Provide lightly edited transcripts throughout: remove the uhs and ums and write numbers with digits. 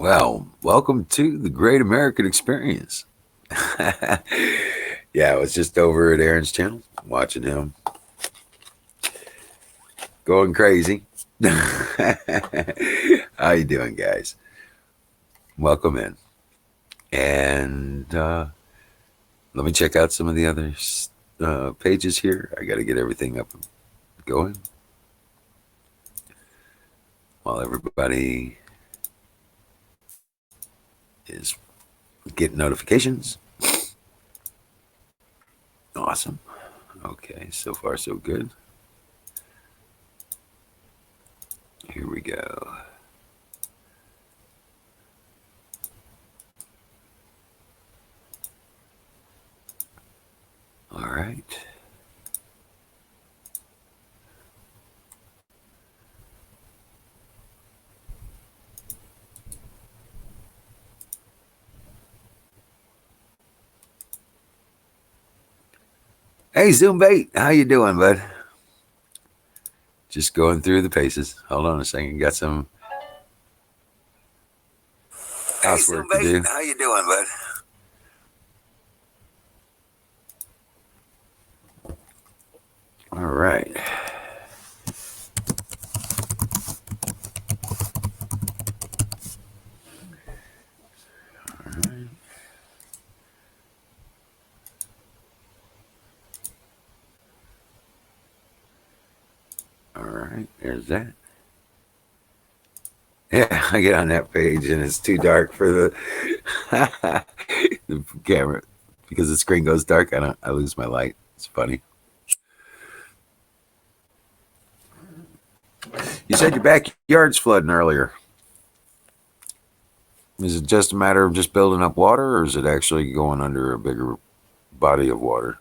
Well, welcome to the Great American Experience. Yeah, I was just over at Aaron's channel watching him going crazy. How you doing, guys? Welcome in. And let me check out some of the other pages here. I got to get everything up and going while everybody is getting notifications. Awesome. Okay, so far so good. Here we go. All right. Hey, Zoombait, how you doing, bud? Just going through the paces. Hold on a second. Got some housework to do. How you doing, bud? All right. All right, there's that. Yeah, I get on that page and it's too dark for the the camera because the screen goes dark. I lose my light. It's funny. You said your backyard's flooding earlier. Is it just a matter of just building up water, or is it actually going under a bigger body of water?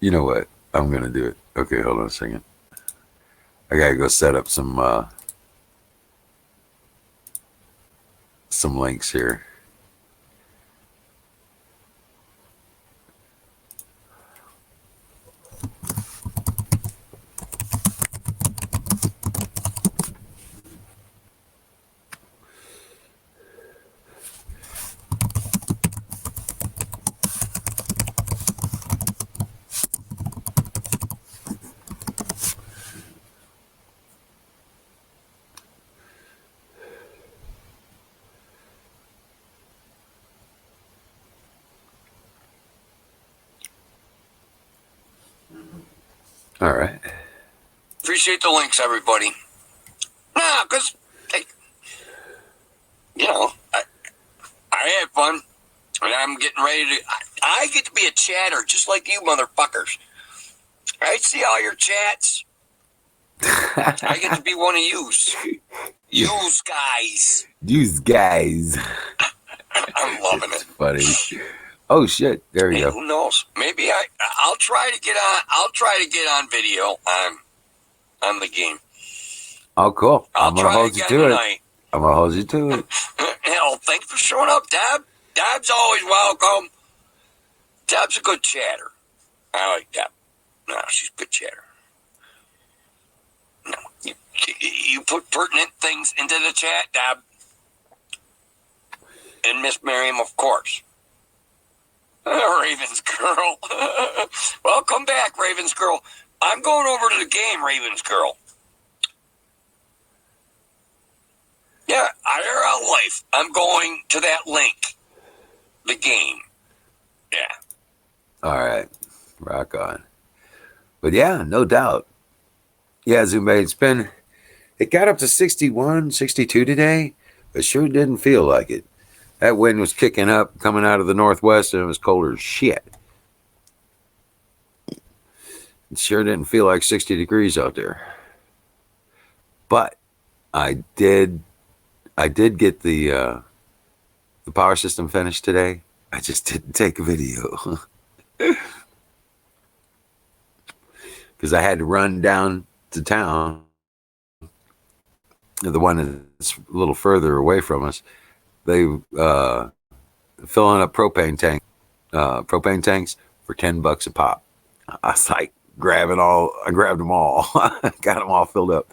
You know what? I'm gonna do it. Okay, hold on a second. I gotta go set up some links here. All right. Appreciate the links, everybody. Nah, because, I had fun. And I'm getting ready to... I get to be a chatter, just like you motherfuckers. I see all your chats. I get to be one of yous. Yous guys. Yous guys. I'm loving it. Funny. Oh shit! There you go. Who knows? Maybe I'll try to get on. I'll try to get on video on the game. Oh, cool. I'm gonna hold you to it. I'm gonna hold you to it. Hell, thanks for showing up, Deb. Deb's always welcome. Deb's a good chatter. I like Deb. No, she's a good chatter. No, you put pertinent things into the chat, Deb. And Miss Miriam, of course. Ravens girl. Welcome back, Ravens girl. I'm going over to the game, Ravens girl. Yeah, IRL life. I'm going to that link. The game. Yeah. All right. Rock on. But yeah, no doubt. Yeah, Zumba, it got up to 61, 62 today, but sure didn't feel like it. That wind was kicking up, coming out of the northwest, and it was colder as shit. It sure didn't feel like 60 degrees out there. But I did get the power system finished today. I just didn't take a video because I had to run down to town, the one that's a little further away from us, they filling up propane tanks for $10 a pop. I was like I grabbed them all, got them all filled up.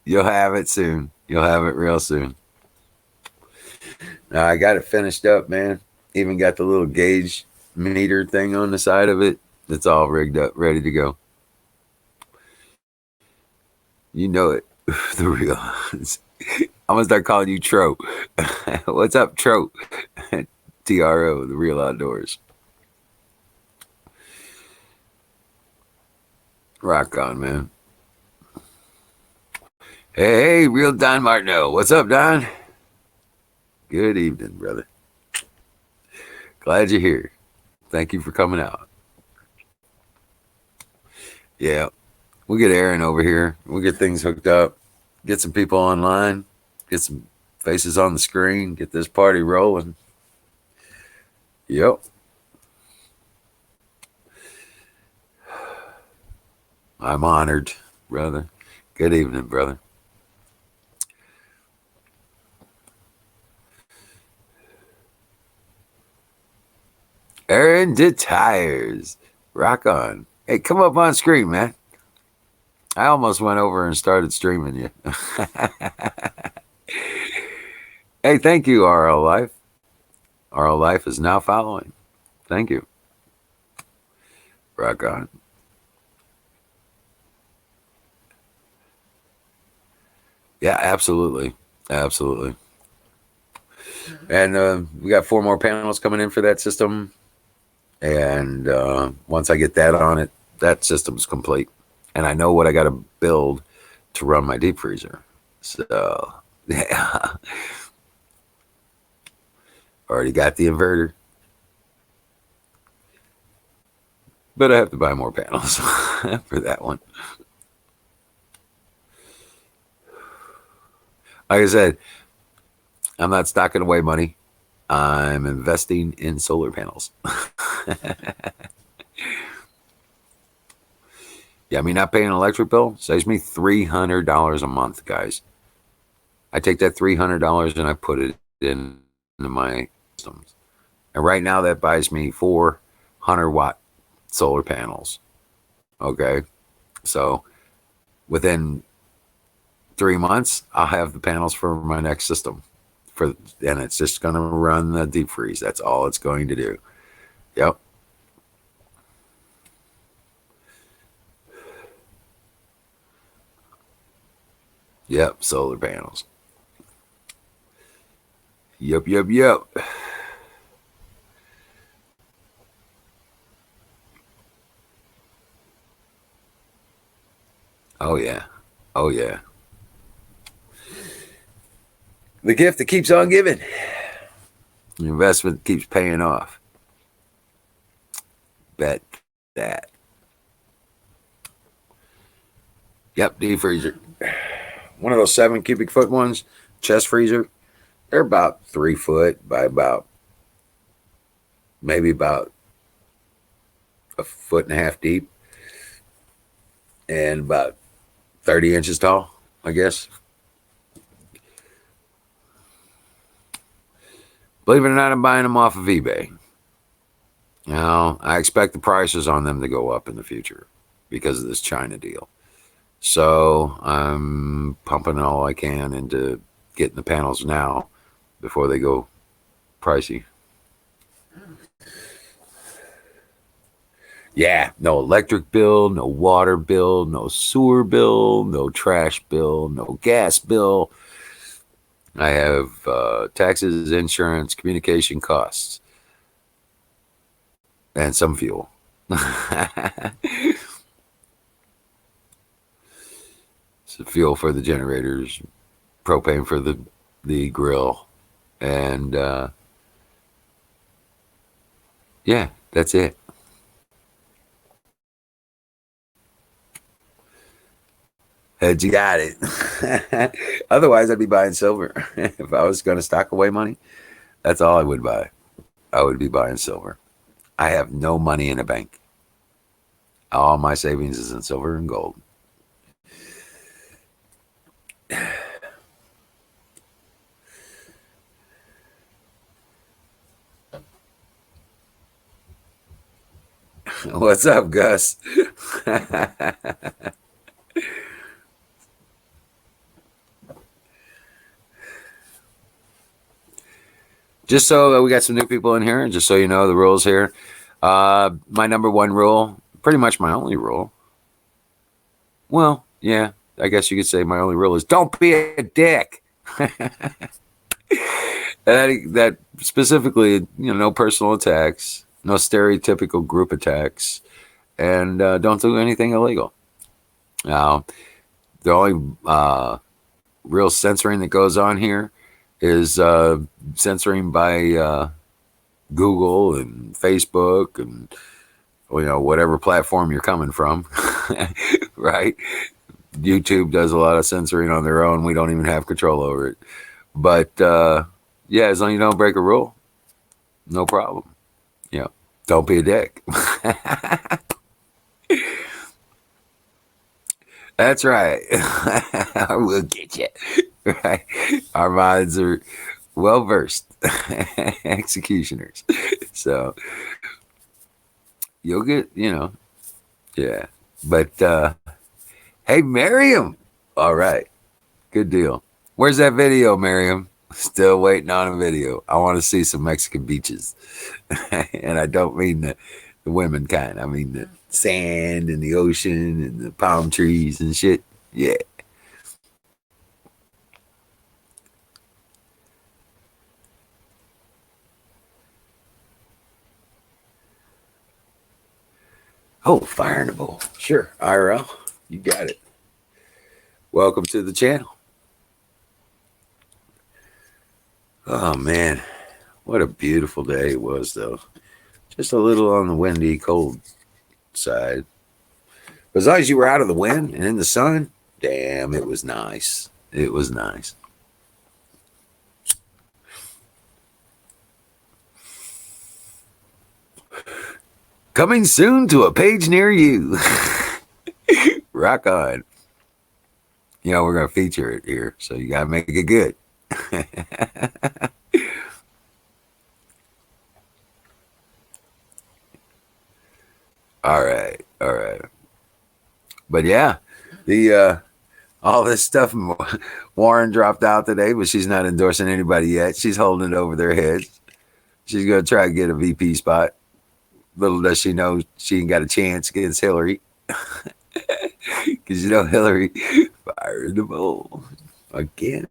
You'll have it soon. You'll have it real soon. I got it finished up, man. Even got the little gauge meter thing on the side of it. It's all rigged up, ready to go. You know it. The real. I'm gonna start calling you Tro. What's up, Tro? TRO, the real outdoors. Rock on, man. Hey, real Don Martineau. What's up, Don? Good evening, brother. Glad you're here. Thank you for coming out. Yeah, we'll get Aaron over here. We'll get things hooked up. Get some people online. Get some faces on the screen. Get this party rolling. Yep. I'm honored, brother. Good evening, brother. Aaron did tires. Rock on. Hey, come up on screen, man. I almost went over and started streaming you. Hey, thank you, RL Life. RL Life is now following. Thank you. Rock on. Yeah, absolutely. Absolutely. And we got 4 more panels coming in for that system. And once I get that on it, that system's complete. And I know what I got to build to run my deep freezer. So, yeah. Already got the inverter. But I have to buy more panels for that one. Like I said, I'm not stocking away money. I'm investing in solar panels. Yeah, I mean, not paying an electric bill saves me $300 a month, guys. I take that $300 and I put it into my systems. And right now that buys me 400-watt solar panels. Okay. So within 3 months, I'll have the panels for my next system. And it's just going to run the deep freeze. That's all it's going to do. Yep. Yep. Solar panels. Yep. Yep. Yep. Oh, yeah. Oh, yeah. The gift that keeps on giving. The investment keeps paying off. Bet that. Yep, deep freezer. One of those 7 cubic foot ones, chest freezer. They're about 3 foot by maybe about a foot and a half deep and about 30 inches tall, I guess. Believe it or not, I'm buying them off of eBay. Now, I expect the prices on them to go up in the future because of this China deal. So I'm pumping all I can into getting the panels now before they go pricey. Yeah, no electric bill, no water bill, no sewer bill, no trash bill, no gas bill. I have taxes, insurance, communication costs, and some fuel. So fuel for the generators, propane for the grill, and yeah, that's it. You got it. Otherwise, I'd be buying silver. If I was going to stock away money, that's all I would buy. I would be buying silver. I have no money in a bank. All my savings is in silver and gold. What's up, Gus? Just so we got some new people in here, and just so you know the rules here. My number one rule, pretty much my only rule. Well, yeah, I guess you could say my only rule is don't be a dick. that specifically, no personal attacks, no stereotypical group attacks, and don't do anything illegal. Now, the only real censoring that goes on here is censoring by Google and Facebook and whatever platform you're coming from, right? YouTube does a lot of censoring on their own. We don't even have control over it. But yeah, as long as you don't break a rule, no problem. Don't be a dick. That's right. I will get you. Right. Our minds are well versed executioners. So you'll get, yeah. But hey, Miriam. All right. Good deal. Where's that video, Miriam? Still waiting on a video. I want to see some Mexican beaches. And I don't mean the women kind. I mean the sand and the ocean and the palm trees and shit. Yeah. Oh, fire in the bowl. Sure. IRL. You got it. Welcome to the channel. Oh, man. What a beautiful day it was, though. Just a little on the windy, cold side. But as long as you were out of the wind and in the sun, damn, it was nice. It was nice. Coming soon to a page near you. Rock on. We're going to feature it here, so you got to make it good. All right. But yeah, the all this stuff Warren dropped out today, but she's not endorsing anybody yet. She's holding it over their heads. She's going to try to get a VP spot. Little does she know she ain't got a chance against Hillary. Because Hillary fired the bowl again.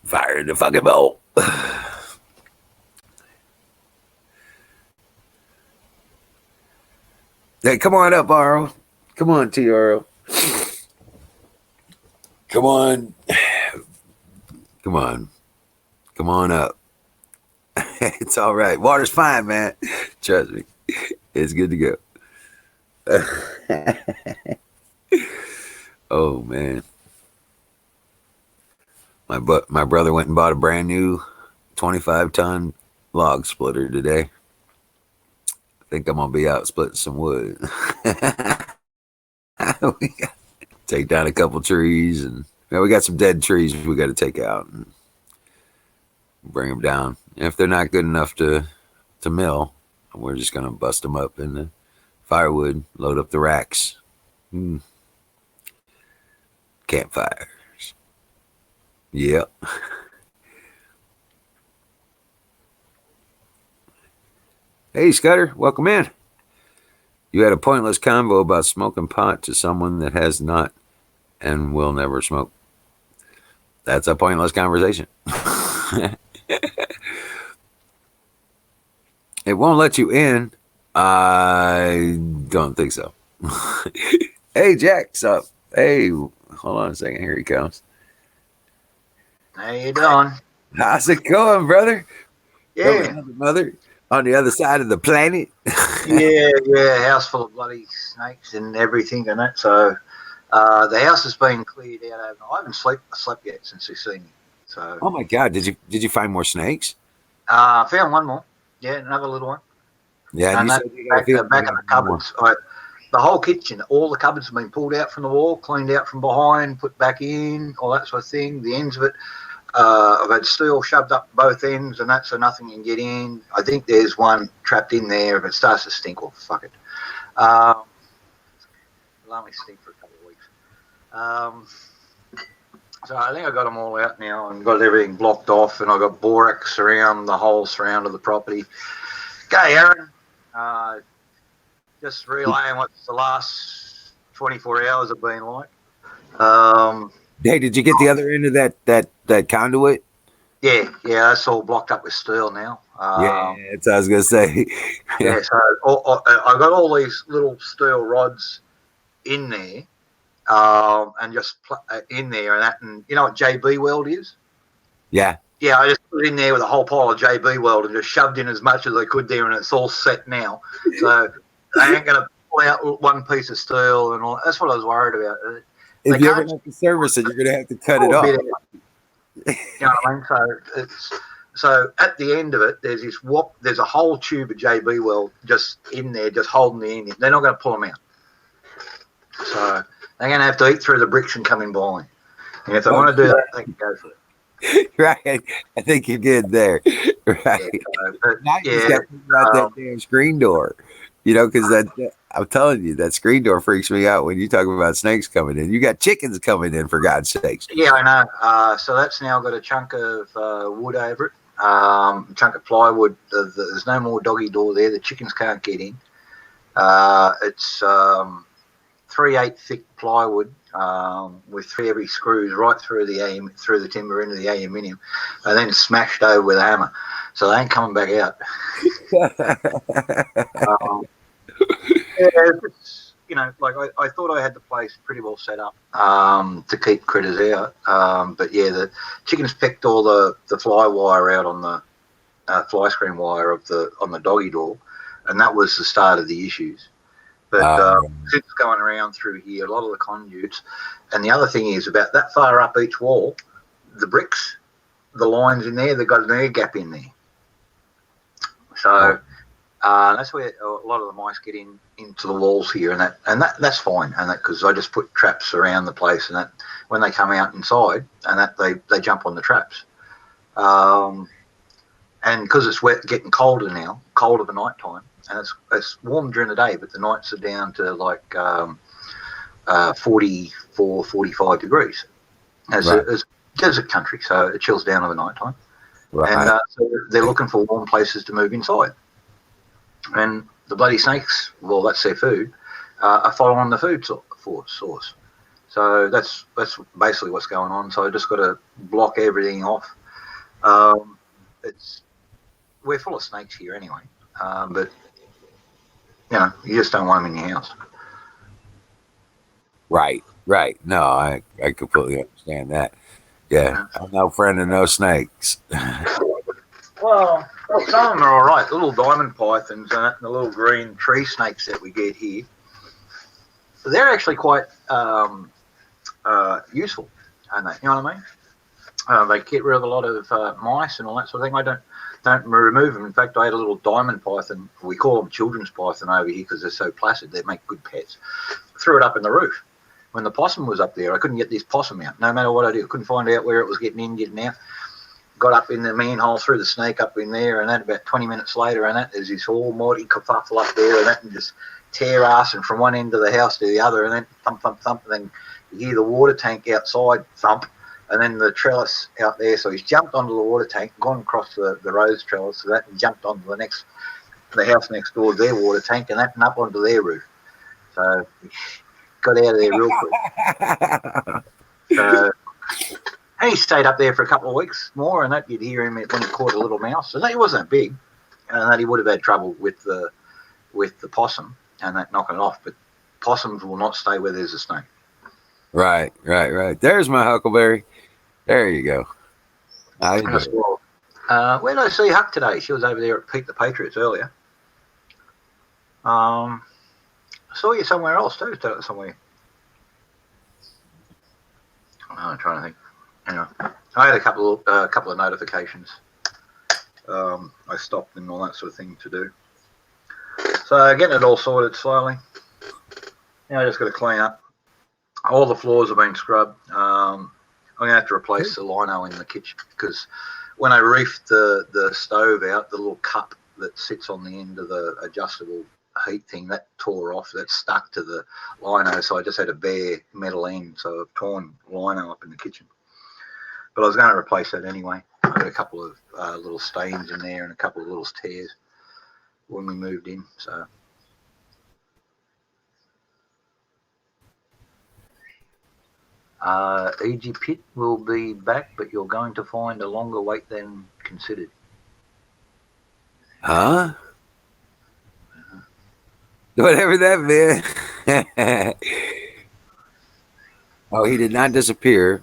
Fired the fucking bowl. Hey, come on up, Aro. Come on, TRO. Come on. Come on. Come on up. It's all right. Water's fine, man. Trust me. It's good to go. Oh, man. My brother went and bought a brand new 25-ton log splitter today. I think I'm going to be out splitting some wood. We got to take down a couple trees, and we got some dead trees we got to take out and bring them down. And if they're not good enough to mill, we're just going to bust them up in the firewood, load up the racks. Campfires. Yep. Hey, Scudder, welcome in. You had a pointless convo about smoking pot to someone that has not and will never smoke. That's a pointless conversation. It won't let you in. I don't think so. Hey, Jack, what's up? Hey, hold on a second. Here he comes. How you doing? How's it going, brother? From Yeah, another mother on the other side of the planet. yeah, house full of bloody snakes and everything and that. So the house has been cleared out. I haven't slept yet since we've seen me. So Oh my God! Did you find more snakes? found one more. Yeah, another little one. Yeah, and And you that said you got a feeling back you in got the one more. cupboards. The whole kitchen, all the cupboards have been pulled out from the wall, cleaned out from behind, put back in, all that sort of thing. The ends of it, I've had steel shoved up both ends, and that so nothing can get in. I think there's one trapped in there. If it starts to stink, well, fuck it. It'll only stink for a couple of weeks. So I think I got them all out now and got everything blocked off, and I got borax around the whole surround of the property. Okay, Aaron. Just relaying what the last 24 hours have been like. Hey, did you get the other end of that conduit? Yeah, that's all blocked up with steel now. Yeah, that's what I was gonna say. Yeah, Yeah, so I got all these little steel rods in there, and just in there and that. And you know what JB weld is? yeah. Yeah, I just put it in there with a whole pile of JB weld and just shoved in as much as I could there, and it's all set now. So I ain't gonna pull out one piece of steel and all. That's what I was worried about. They If you ever can't have to service it, you're gonna have to cut it pull a bit off. out. You know what I mean? So at the end of it, there's this there's a whole tube of JB weld just in there, just holding the end. They're not going to pull them out. So they're going to have to eat through the bricks and come in by. And if they want to do that, they can go for it. Right. I think you did there. Right. Now you just got to figure out that damn screen door. Because I'm telling you, that screen door freaks me out when you talk about snakes coming in. You got chickens coming in, for God's sakes. Yeah, I know. So that's now got a chunk of wood over it, a chunk of plywood. There's no more doggy door there. The chickens can't get in. It's 3/8 thick plywood with 3 heavy screws right through the timber into the aluminium, and then smashed over with a hammer. So they ain't coming back out. Yeah, I thought I had the place pretty well set up to keep critters out. But yeah, the chickens picked all the fly wire out on the fly screen wire on the doggy door, and that was the start of the issues. But since going around through here, a lot of the conduits, and the other thing is about that far up each wall, the bricks, the lines in there, they've got an air gap in there. So that's where a lot of the mice get into the walls here, and that's fine, and that because I just put traps around the place, and that when they come out inside, and that they jump on the traps. And because it's wet, getting colder now, colder for night time, and it's warm during the day, but the nights are down to like 44, 45 degrees. It's desert country, so it chills down over night time. Right. And so they're looking for warm places to move inside. And the bloody snakes, well, that's their food, are following the food source. So that's basically what's going on. So I just got to block everything off. We're full of snakes here anyway, but you just don't want them in your house. Right. No, I completely understand that. Yeah, I'm no friend of no snakes. Well, some of them are all right. The little diamond pythons and the little green tree snakes that we get here, they're actually quite useful, aren't they? You know what I mean? They get rid of a lot of mice and all that sort of thing. I don't remove them. In fact, I had a little diamond python. We call them children's python over here because they're so placid. They make good pets. Threw it up in the roof. When the possum was up there, I couldn't get this possum out. No matter what I did, I couldn't find out where it was getting in, getting out. Got up in the manhole, threw the snake up in there, and then about 20 minutes later, and that there's this almighty kerfuffle up there, and that and just tear ass and from one end of the house to the other, and then thump, thump, thump, and then you hear the water tank outside thump, and then the trellis out there. So he's jumped onto the water tank, gone across the rose trellis, so that and jumped onto the house next door, their water tank, and that and up onto their roof. So got out of there real quick. And he stayed up there for a couple of weeks more, and that you'd hear him when he caught a little mouse. So he wasn't big, and that he would have had trouble with the possum and that knocking it off. But possums will not stay where there's a snake. Right. There's my huckleberry. There you go. How you doing? Where did I see Huck today? She was over there at Pete the Patriots earlier. I saw you somewhere else too, somewhere. I'm trying to think. Anyway, I had a couple of notifications. I stopped and all that sort of thing to do. So getting it all sorted slowly. I just got to clean up. All the floors have been scrubbed. I'm going to have to replace the lino in the kitchen because when I reefed the stove out, the little cup that sits on the end of the adjustable heat thing, that tore off. That stuck to the lino, so I just had a bare metal end. So I've torn lino up in the kitchen. But I was going to replace that anyway. I got a couple of little stains in there and a couple of little tears when we moved in. So. E.G. Pitt will be back, but you're going to find a longer wait than considered. Huh? Whatever that meant. Oh, he did not disappear.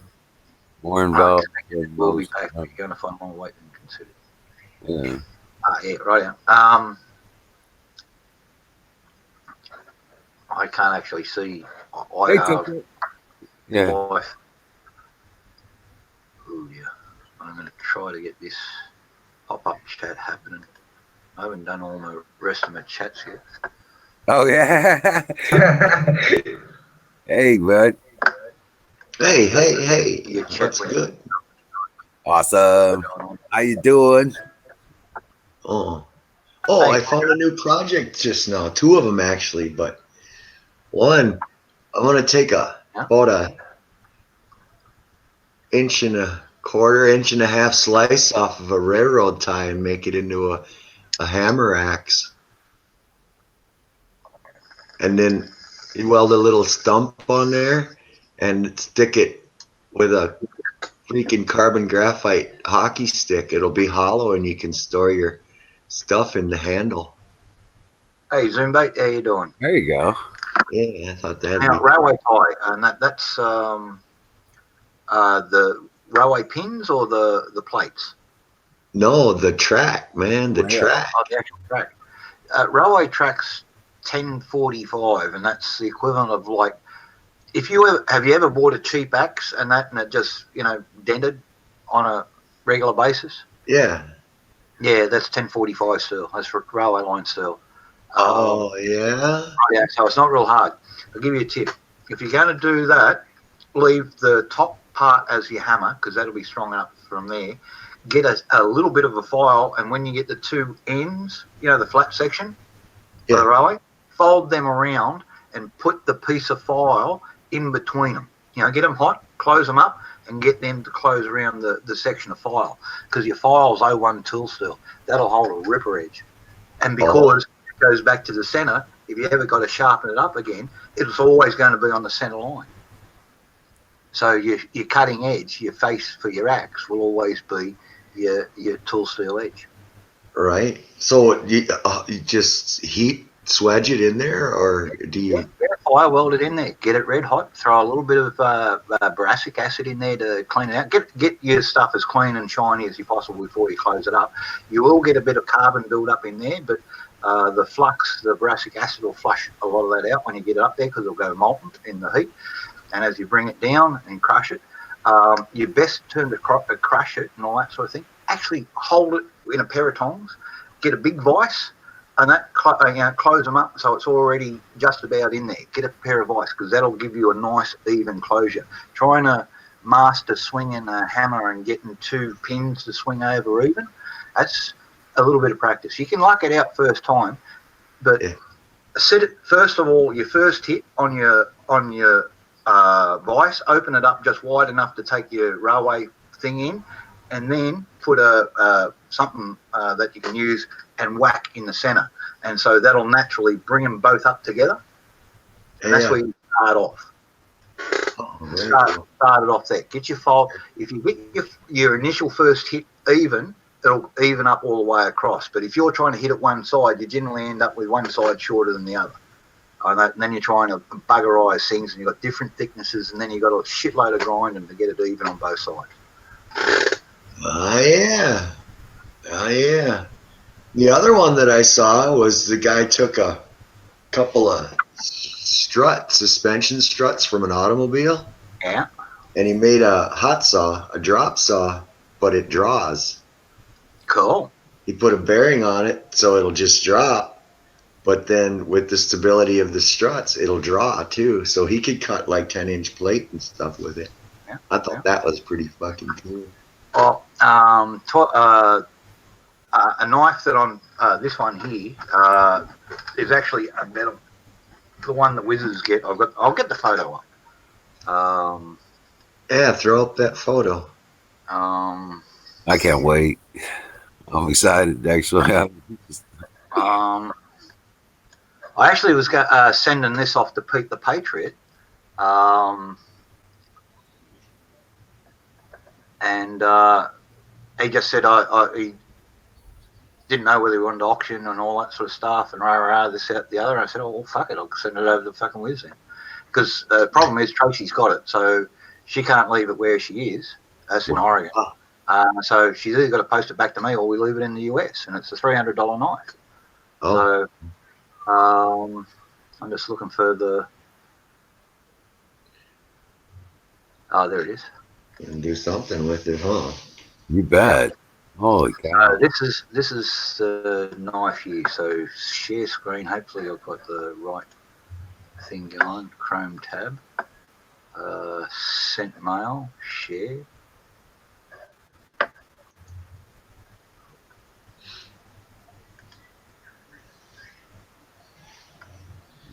More involved. We'll be back, but you're going to find a longer wait than considered. Yeah. Yeah, right. I can't actually see. Yeah. Wife. Oh yeah. I'm going to try to get this pop-up chat happening. I haven't done all the rest of my chats yet. Oh yeah. Hey, bud. Hey. Your chat What's good? Awesome. How you doing? Oh, I found a new project just now. 2 of them actually, but one, I'm gonna take about a inch and a quarter, inch and a half slice off of a railroad tie and make it into a hammer axe. And then you weld a little stump on there and stick it with a freaking carbon graphite hockey stick. It'll be hollow and you can store your stuff in the handle. Hey, Zoombait, how you doing? There you go. Yeah, I thought that'd Now, be railway tie, and that's the railway pins or the plates? No, the track, man, the track. Oh, the actual track. Railway track's 1045, and that's the equivalent of like, have you ever bought a cheap axe and it just dented on a regular basis? Yeah. Yeah, that's 1045 steel. That's for railway line steel. Oh yeah. Yeah, so it's not real hard. I'll give you a tip. If you're going to do that, leave the top part as your hammer because that'll be strong enough from there. Get a little bit of a file, and when you get the 2 ends, the flat section of the railway, fold them around and put the piece of file in between them. Get them hot, close them up, and get them to close around the section of file because your file's 01 tool steel. That'll hold a ripper edge. And because it goes back to the center, if you ever got to sharpen it up again, it's always going to be on the center line. So your cutting edge, your face for your axe will always be your tool steel edge. Right. So you just heat swedge it in there, or do you? Yeah, fire weld it in there. Get it red hot. Throw a little bit of boracic acid in there to clean it out. Get your stuff as clean and shiny as you possible before you close it up. You will get a bit of carbon build up in there, but the flux, the boracic acid will flush a lot of that out when you get it up there because it'll go molten in the heat. And as you bring it down and crush it, your best term to crush it and all that sort of thing, actually hold it in a pair of tongs, get a big vise, and that close them up so it's already just about in there. Get a pair of vise because that'll give you a nice even closure. Trying to master swinging a hammer and getting 2 pins to swing over even, that's a little bit of practice. You can luck it out first time, but set it first of all. Your first hit on your vise, open it up just wide enough to take your railway thing in, and then put something that you can use and whack in the center, and so that'll naturally bring them both up together, and that's where you start off. Start it off there. Get your file. If you get your initial first hit even, it'll even up all the way across. But if you're trying to hit it one side, you generally end up with one side shorter than the other. And then you're trying to buggerise things, and you've got different thicknesses, and then you've got a shitload of grinding to get it even on both sides. Yeah. Oh yeah. The other one that I saw was the guy took a couple of suspension struts from an automobile, Yeah. and he made a hot saw, a drop saw, but it draws. Cool. He put a bearing on it so it'll just drop, but then with the stability of the struts, it'll draw too. So he could cut like 10-inch plate and stuff with it. Yeah. I Yeah. thought that was pretty fucking cool. Well, a knife that I'm this one here is actually a metal. The one that wizards get. I'll get the photo up. Yeah, throw up that photo. I can't wait. I'm excited, actually. I actually was sending this off to Pete the Patriot, and he just said he didn't know whether he wanted to auction and all that sort of stuff, and this, that, the other. And I said, oh, well, fuck it, I'll send it over to fucking Wiz then. Because the problem is Tracy's got it, so she can't leave it where she is. That's in Oregon. So she's either got to post it back to me or we leave it in the US, and it's a $300 knife. Oh. So I'm just looking for the. Oh, there it is. You can do something with it, huh? You bet. Holy cow. This is the knife here. So share screen. Hopefully I've got the right thing going. Chrome tab. Sent mail. Share.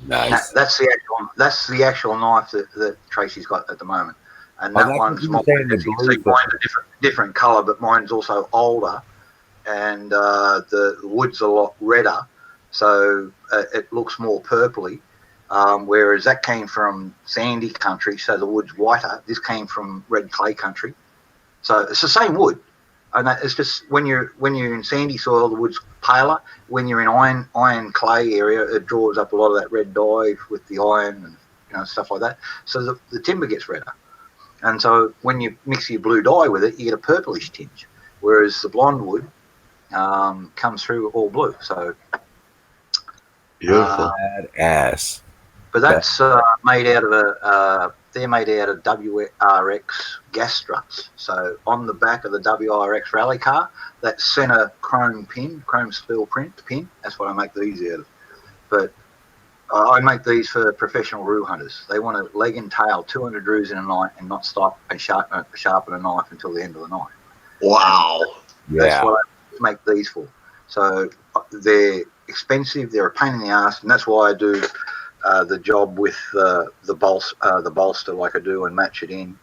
Nice. That's the actual knife that Tracy's got at the moment, and that one's more. Mine's a different color, but mine's also older, and the wood's a lot redder, so it looks more purpley. Whereas that came from sandy country, so the wood's whiter. This came from red clay country, so it's the same wood. And it's just when you're in sandy soil, the wood's paler. When you're in iron clay area, it draws up a lot of that red dye with the iron and stuff like that. So the timber gets redder. And so when you mix your blue dye with it, you get a purplish tinge. Whereas the blonde wood comes through all blue. So beautiful. Badass. But that's made out of they're made out of WRX gas struts. So on the back of the WRX rally car, that center chrome steel pin, that's what I make these out of. But I make these for professional roo hunters. They want to leg and tail 200 roos in a night and not stop and sharpen a knife until the end of the night. Wow. That's what I make these for. So they're expensive, they're a pain in the ass, and that's why I do the job with the bolster like I do and match it in.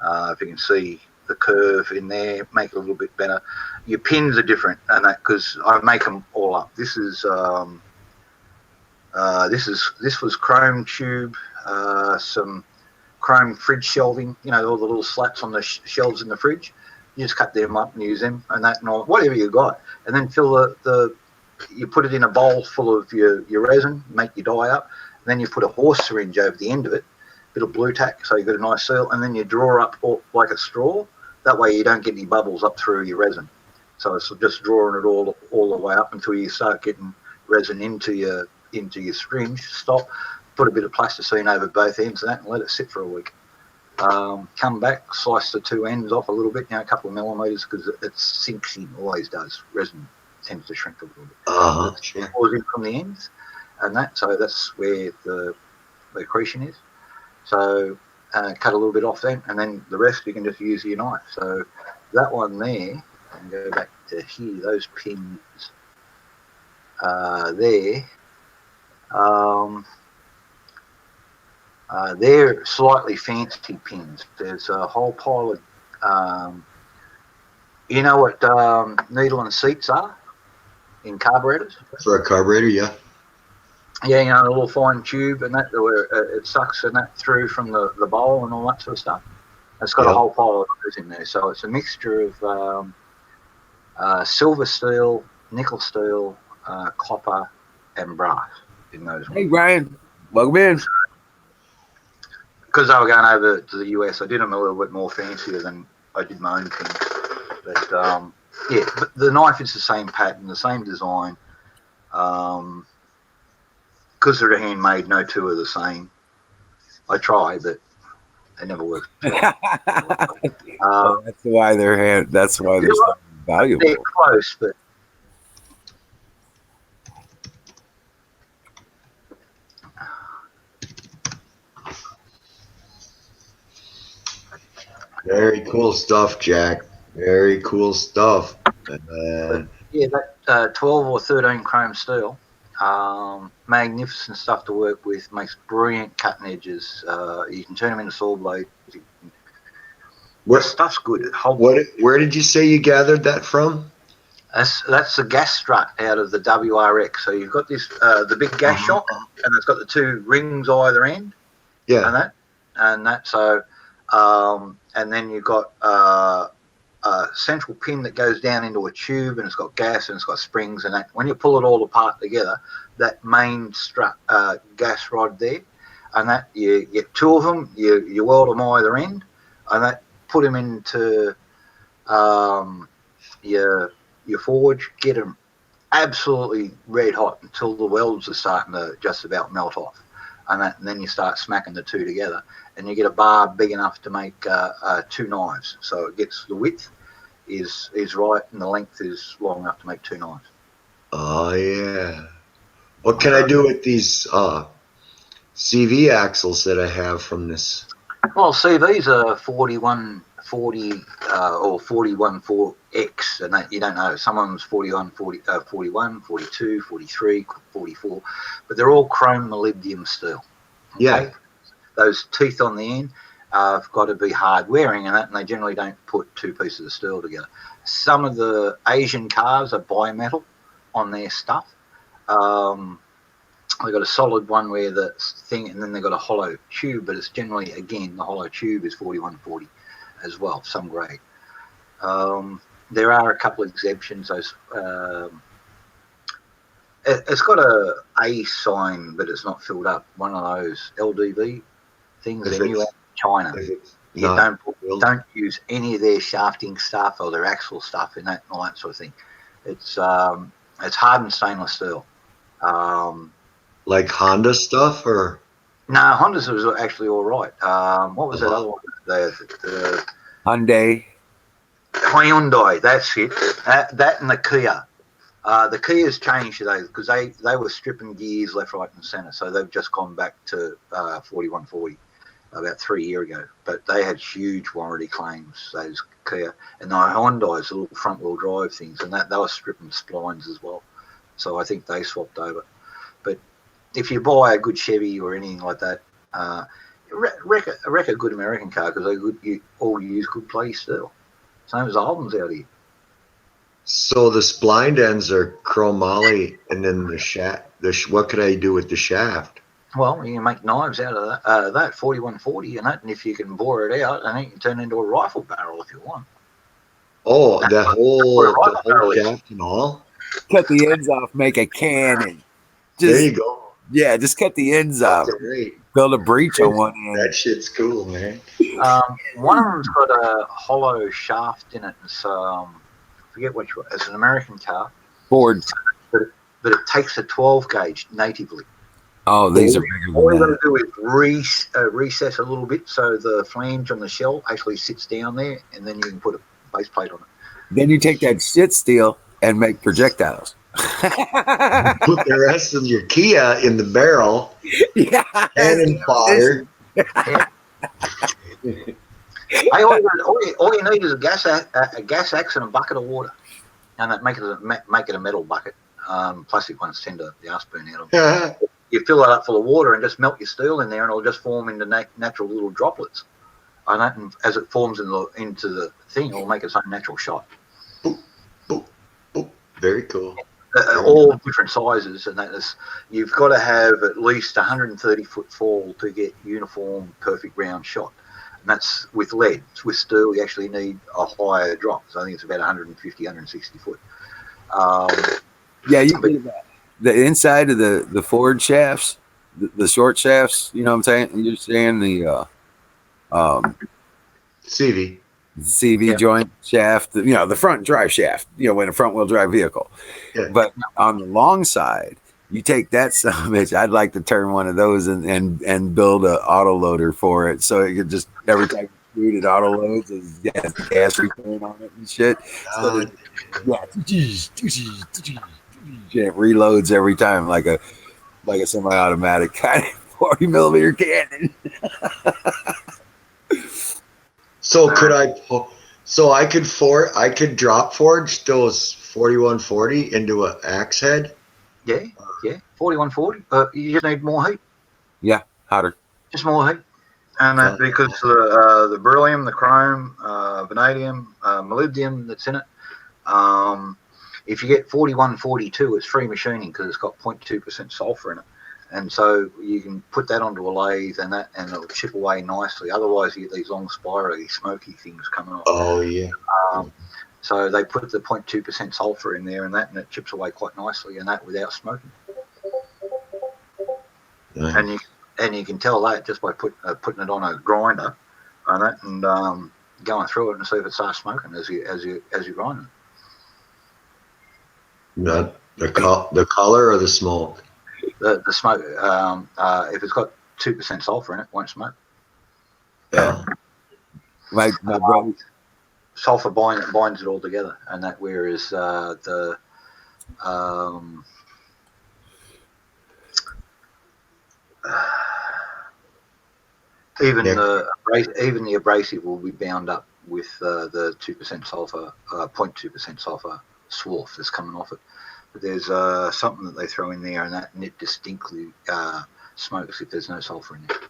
If you can see the curve in there, make it a little bit better. Your pins are different, and that because I make them all up. This was chrome tube, some chrome fridge shelving. All the little slats on the shelves in the fridge. You just cut them up and use them, and that and all, whatever you got, and then fill you put it in a bowl full of your resin, make your dye up, and then you put a horse syringe over the end of it, a bit of blue tack, so you got a nice seal, and then you draw up like a straw. That way you don't get any bubbles up through your resin. So it's just drawing it all the way up until you start getting resin into your syringe. Stop, put a bit of plasticine over both ends of that, and let it sit for a week. Come back, slice the two ends off a little bit, a couple of millimeters, because it sinks in, always does. Resin tends to shrink a little bit. Sure. Pours in from the ends, and so that's where the accretion is. So cut a little bit off then, and then the rest you can just use your knife. So that one there, and go back to here, those pins there, they're slightly fancy pins. There's a whole pile of, you know what needle and seats are in carburetors? For a carburetor, yeah. Yeah, the little fine tube and that where it sucks and that through from the bowl and all that sort of stuff. It's got a whole pile of those in there. So it's a mixture of silver steel, nickel steel, copper, and brass in those ones. Hey, Brian. Welcome in. Because I was going over to the US, I did them a little bit more fancier than I did my own things. But Yeah, but the knife is the same pattern, the same design. Because they're handmade, no two are the same. I try, but they never work. That's why that's why they're so valuable. They're close, but Very cool stuff, Jack. Very cool stuff. And yeah, that 12 or 13 chrome steel, magnificent stuff to work with. Makes brilliant cutting edges. You can turn them into saw blades. The stuff's good. Where did you say you gathered that from? That's the gas strut out of the WRX. So you've got this the big gas shock, and it's got the two rings either end. Yeah. And that. So and then you've got a central pin that goes down into a tube, and it's got gas and it's got springs, and that when you pull it all apart together, that main strut gas rod there, and that you get two of them, you weld them either end, and that put them into your forge, get them absolutely red hot until the welds are starting to just about melt off, and then you start smacking the two together, and you get a bar big enough to make two knives. So it gets the width is right, and the length is long enough to make two knives. Oh yeah. What can I do with these CV axles that I have from this? Well, CVs are 4140 or 414X, and that you don't know. Some of them's 41, 41, 42, 43, 44, but they're all chrome molybdenum steel. Okay? Yeah. Those teeth on the end have got to be hard wearing, and they generally don't put two pieces of steel together. Some of the Asian cars are bimetal on their stuff. They've got a solid one where the thing, and then they've got a hollow tube, but it's generally, again, the hollow tube is 4140 as well, some grade. There are a couple of exemptions. Those it's got a sign, but it's not filled up. One of those LDV things they knew out of China. You don't use any of their shafting stuff or their axle stuff in that and all that sort of thing. It's hardened stainless steel. Like Honda stuff, or no, Honda's was actually all right. What was that other one? The Hyundai. That's it. That and the Kia. The Kia's changed today because they were stripping gears left, right, and centre. So they've just gone back to 4140 about 3 years ago. But they had huge warranty claims, those Kia. And the Hyundai's the little front-wheel drive things, and they were stripping splines as well. So I think they swapped over. But if you buy a good Chevy or anything like that, wreck a good American car because you all use good play steel. Same as Alden's out here. So the spline ends are chromoly, and then the shaft. What could I do with the shaft? Well, you can make knives out of that 4140 and that, and if you can bore it out, and you can turn it into a rifle barrel if you want. Oh, the whole shaft and all. Cut the ends off, make a cannon. There you go. Yeah, just cut the ends off. Great. Build a breech on one end. That shit's cool, man. One of them's got a hollow shaft in it. It's forget which one. It's an American car. Ford. But it takes a 12 gauge natively. Oh, these are bigger than All you got that. to do is recess a little bit so the flange on the shell actually sits down there, and then you can put a base plate on it. Then you take that shit steel and make projectiles. Put the rest of your Kia in the barrel. Yeah. And fire. Yeah. Hey, all you need is a gas axe and a bucket of water, and that make it a metal bucket. Plastic ones tend to the ass burn out of them. You fill that up full of water and just melt your steel in there, and it'll just form into natural little droplets. And as it forms into the thing, it'll make its own natural shot. Boop, boop, boop. Very cool. All different sizes, and you've got to have at least 130 foot fall to get uniform, perfect round shot. And that's with lead. With steel, you actually need a higher drop. So I think it's about 150, 160 foot. Yeah, you get the inside of the Ford shafts, the short shafts. You know what I'm saying? You're saying the CV. CV Yeah. joint shaft, the front drive shaft, in a front wheel drive vehicle. Yeah. But on the long side, you take that son of a bitch. I'd like to turn one of those and build a auto loader for it, so it could just every time you shoot it auto loads, it has gas return on it and shit. So God, it reloads every time like a semi-automatic kind of 40 millimeter cannon. so could I could drop forge those 4140 into an axe head? Yeah, 4140. You just need more heat, Yeah, hotter. just more heat. And that because the beryllium, the chrome, vanadium, molybdenum that's in it. If you get 4142, it's free machining because it's got 0.2% sulfur in it. And so you can put that onto a lathe and it'll chip away nicely. Otherwise, you get these long spirally, smoky things coming off. Oh yeah. So they put the 0.2% sulfur in there and it chips away quite nicely, and that without smoking. Nice. And you can tell that just by putting it on a grinder and going through it and see if it starts smoking as you grind it. Not the color or the smoke. The smoke, if it's got 2% sulfur in it, it won't smoke. Yeah. My brother. Sulfur binds it all together, and that whereas even the abrasive will be bound up with the 2% sulfur, 0.2% sulfur swarf that's coming off it. But there's something that they throw in there, and it distinctly smokes if there's no sulfur in there.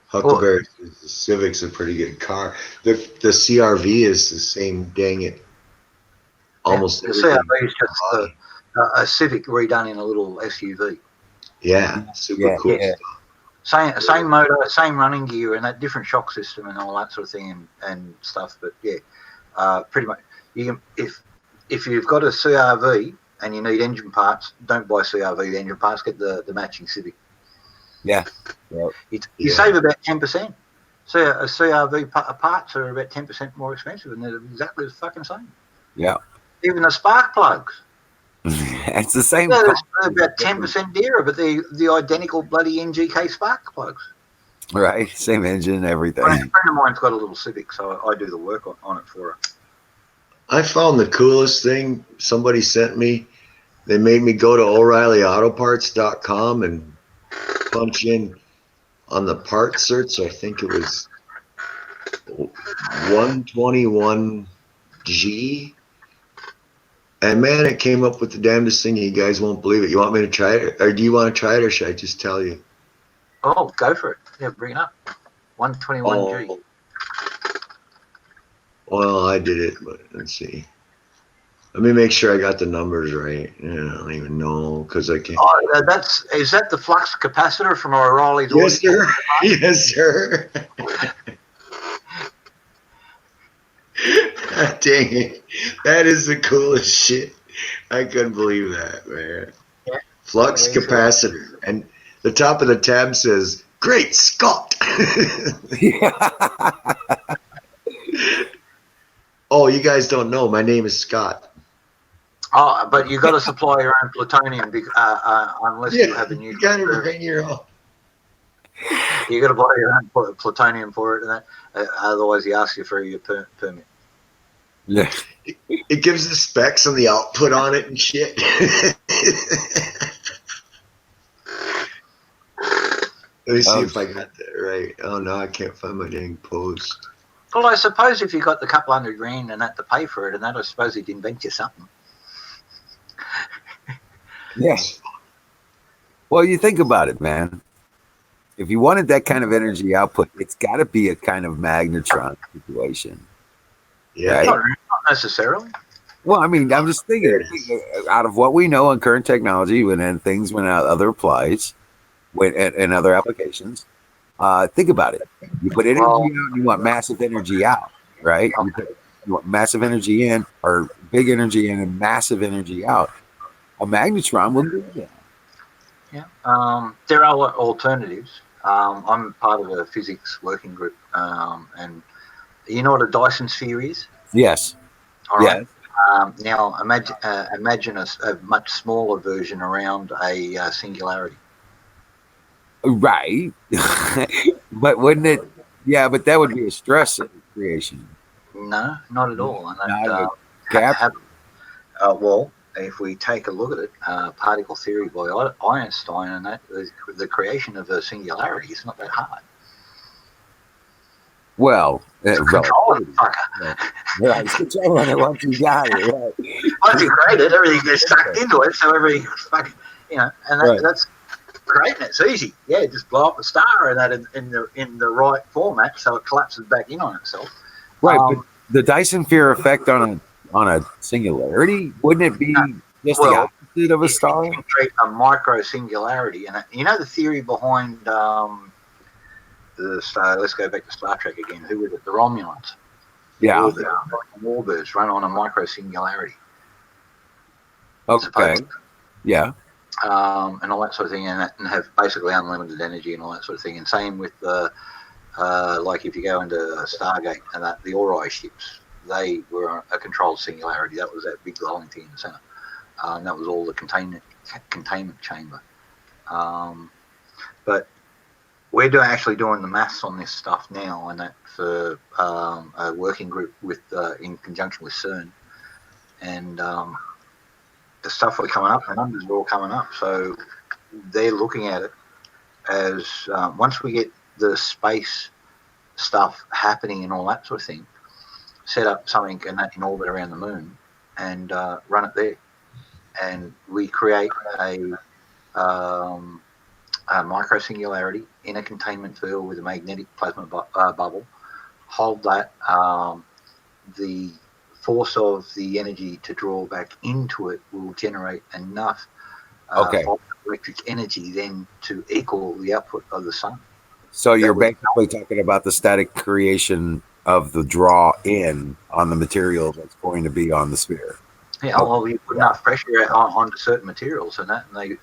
Huckleberry Civic's a pretty good car. The CRV is the same. Dang it! Almost the CRV is just a Civic redone in a little SUV. Yeah, super cool. Yeah. Same motor, same running gear, and that different shock system and all that sort of thing and stuff. But yeah, pretty much you can if you've got a CRV and you need engine parts, don't buy CRV engine parts. Get the matching Civic. Yeah. You save about 10%. So a CRV parts are about 10% more expensive, and they're exactly the fucking same. Yeah. Even the spark plugs. It's the same. Yeah, they're about 10% dearer, but they're the identical bloody NGK spark plugs. Right. Same engine and everything. A friend of mine's got a little Civic, so I do the work on it for her. I found the coolest thing somebody sent me. They made me go to O'ReillyAutoParts.com and punch in on the part search. I think it was 121G. And man, it came up with the damnedest thing. You guys won't believe it. You want me to try it? Or do you want to try it, or should I just tell you? Oh, go for it. Yeah, bring it up. 121G. Oh. Well, I did it, but let's see. Let me make sure I got the numbers right. I don't even know because I can't. Oh, is that the flux capacitor from O'Reilly's? Yes, sir. Yes, sir. Dang it. That is the coolest shit. I couldn't believe that, man. Yeah. Flux capacitor. And the top of the tab says, "Great Scott." Oh, you guys don't know. My name is Scott. Oh, but you got to supply your own plutonium unless you have a new. You got to bring your own. You got to buy your own plutonium for it, and that. Otherwise, he asks you for your permit. Yeah. It gives the specs and the output on it and shit. Let me see if I got that right. Oh no, I can't find my dang post. Well, I suppose if you got the couple $100,000 and that to pay for it, and that, I suppose he'd invent you something. Yes. Well, you think about it, man. If you wanted that kind of energy output, it's got to be a kind of magnetron situation. Yeah. Right? Not necessarily. Well, I mean, I'm just thinking out of what we know on current technology, when things went out other applies, and other applications. Think about it. You put energy out, and you want massive energy out, right? You want massive energy in, or big energy in, and massive energy out. A magnetron will do that. Yeah. There are alternatives. I'm part of a physics working group, and you know what a Dyson sphere is? Yes. All right. Yes. Now imagine a much smaller version around a singularity. Right. But wouldn't it? Yeah, but that would be a stress creation. No, not at all. And Not that a capsule. well, if we take a look at it, particle theory by Einstein, and that the creation of a singularity is not that hard. Well, Control it, relativity. fucker. Right. It's controlling it once you got it. Right. Once you create it, everything gets sucked into it, so everything fucking, and Right. that's creating it's easy. Yeah, just blow up a star and that in the right format, so it collapses back in on itself. Right. But the Dyson sphere effect on a singularity, wouldn't it be just the Well, opposite of a if star? you can create a micro singularity, and you know the theory behind the star. Let's go back to Star Trek again. Who was it? The Romulans. Yeah. The Warbirds run on a micro singularity. Okay. Yeah. And all that sort of thing, and have basically unlimited energy and all that sort of thing. And same with like if you go into Stargate and that the Ori ships, they were a controlled singularity. That was that big glowing thing in the center. That was all the containment chamber. But we're actually doing the maths on this stuff now, and that for a working group with in conjunction with CERN, and the stuff we're coming up, the numbers are all coming up. So they're looking at it as once we get the space stuff happening and all that sort of thing, set up something in orbit around the moon and run it there, and we create a micro singularity in a containment field with a magnetic plasma bubble. Hold that. The force of the energy to draw back into it will generate enough electric energy then to equal the output of the sun. So you're basically talking about the static creation of the draw in on the material that's going to be on the sphere. Yeah, well, you put enough pressure onto certain materials and they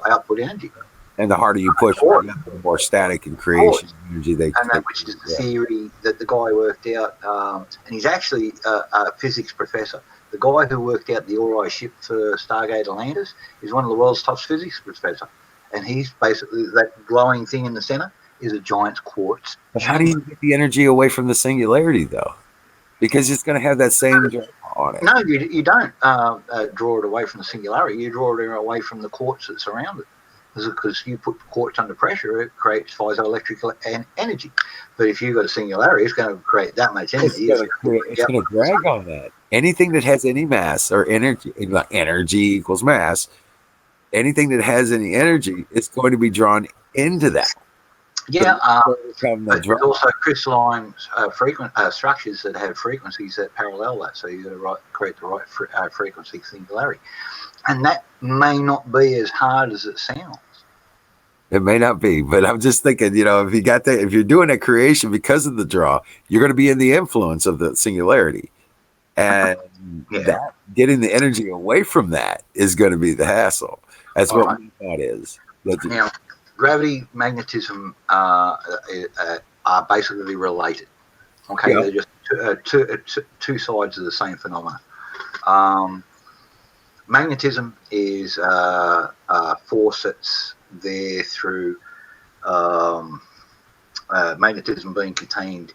output energy. And the harder you push, the more static and creation energy they. And that, which is the theory that the guy worked out, and he's actually a physics professor. The guy who worked out the Ori ship for Stargate Atlantis is one of the world's top physics professor, and he's basically that glowing thing in the center is a giant quartz. But how do you get the energy away from the singularity though? Because it's going to have that same draw on it. No, you don't draw it away from the singularity. You draw it away from the quartz that's around it. Because you put quartz under pressure, it creates photoelectric energy. But if you've got a singularity, it's going to create that much energy. It's going to drag on that. Anything that has any mass or energy equals mass. Anything that has any energy is going to be drawn into that. Yeah, but there's also crystalline structures that have frequencies that parallel that. So you've got to create the right frequency singularity. And that may not be as hard as it sounds. It may not be, but I'm just thinking, if you're doing a creation because of the draw, you're going to be in the influence of the singularity. And that getting the energy away from that is going to be the hassle. That's what my thought is. Now, gravity, magnetism are basically related. Okay, they're just two sides of the same phenomena. Magnetism is a force that's there through magnetism being contained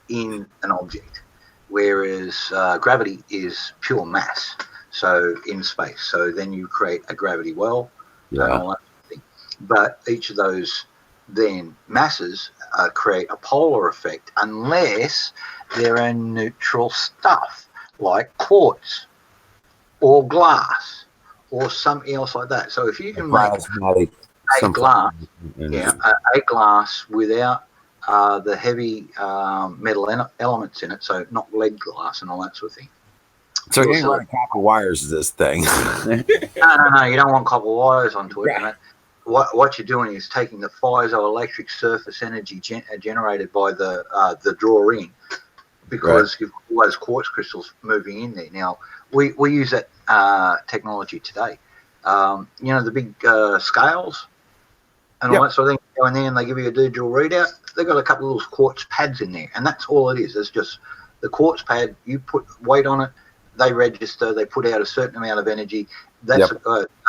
in an object, whereas gravity is pure mass, so in space. So then you create a gravity well, and all that thing. But each of those then masses create a polar effect unless they're in neutral stuff like quartz or glass or something else like that. So if you can make a glass without the heavy metal elements in it, so not lead glass and all that sort of thing. So you ain't running copper wires this thing. No, you don't want copper wires onto it. Right. What you're doing is taking the piezoelectric surface energy generated by the draw-in, because you've got all those quartz crystals moving in there. Now, we use that technology today. The big scales and all that sort of thing. go in there and they give you a digital readout. They've got a couple of little quartz pads in there, and that's all it is. It's just the quartz pad. You put weight on it, they register, they put out a certain amount of energy. That's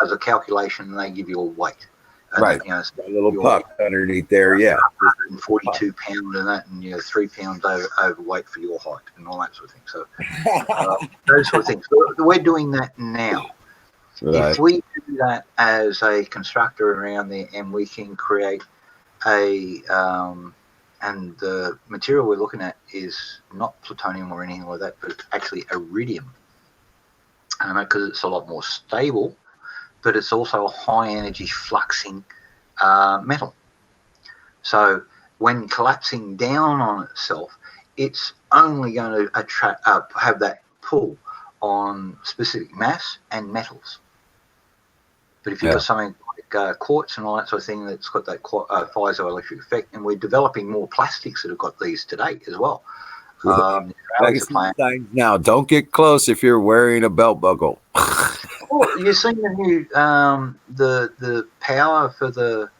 as a calculation, and they give you a weight. And Right. That, a little puck underneath there, yeah. 42 pound and that, and 3 pounds overweight for your height and all that sort of thing. So those sort of things. So we're doing that now. Right. If we do that as a constructor around there, and we can create and the material we're looking at is not plutonium or anything like that, but it's actually iridium, because it's a lot more stable, but it's also a high energy fluxing metal. So when collapsing down on itself, it's only going to attract have that pull on specific mass and metals. But if you've got something like quartz and all that sort of thing that's got that piezoelectric effect, and we're developing more plastics that have got these today as well. Now, don't get close if you're wearing a belt buckle. Well, you've seen the new the power for the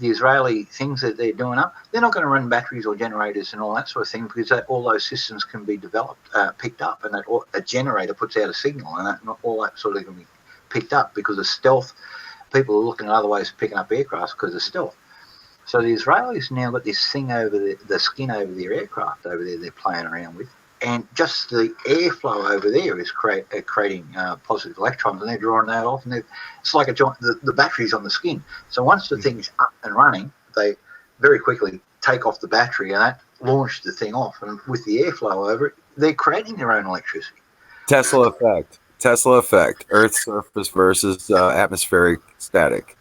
Israeli things that they're doing up. They're not going to run batteries or generators and all that sort of thing, because all those systems can be developed, picked up, and that a generator puts out a signal, and that all that sort of can be picked up because of stealth. People are looking at other ways of picking up aircraft because of stealth. So the Israelis now got this thing over the skin over their aircraft over there they're playing around with, and just the airflow over there is creating positive electrons, and they're drawing that off, and it's like the battery's on the skin. So once the thing's up and running, they very quickly take off the battery and that launch the thing off, and with the airflow over it, they're creating their own electricity. Tesla effect, Earth's surface versus atmospheric static.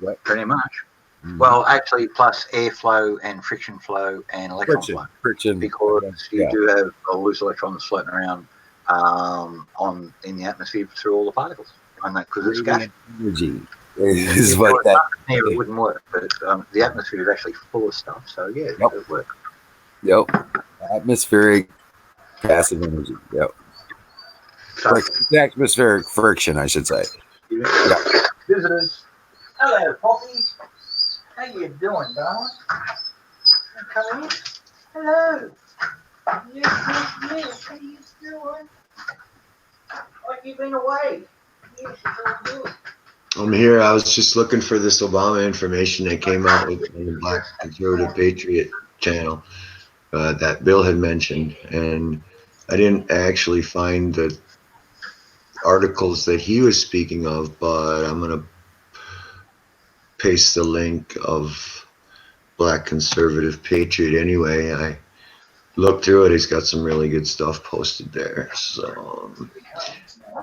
Yep. Pretty much. Mm-hmm. Well, actually, plus airflow and friction flow and electron flow. Friction. Because you do have loose electrons floating around in the atmosphere through all the particles. And that because it's gas. Energy is what that. There, it wouldn't work, but the atmosphere is actually full of stuff. So yeah, it would work. Yep. Atmospheric passive energy. Yep. So, atmospheric friction, I should say. Yeah. Visitors. Hello, Poppy. How you doing, darling? Come in. Hello. Yes. How you doing? Like you've been away. Yes, it's all good. I'm here. I was just looking for this Obama information that came out with the Black Conservative Patriot channel that Bill had mentioned, and I didn't actually find the articles that he was speaking of, but I'm going to paste the link of Black Conservative Patriot anyway. I looked through it. He's got some really good stuff posted there. So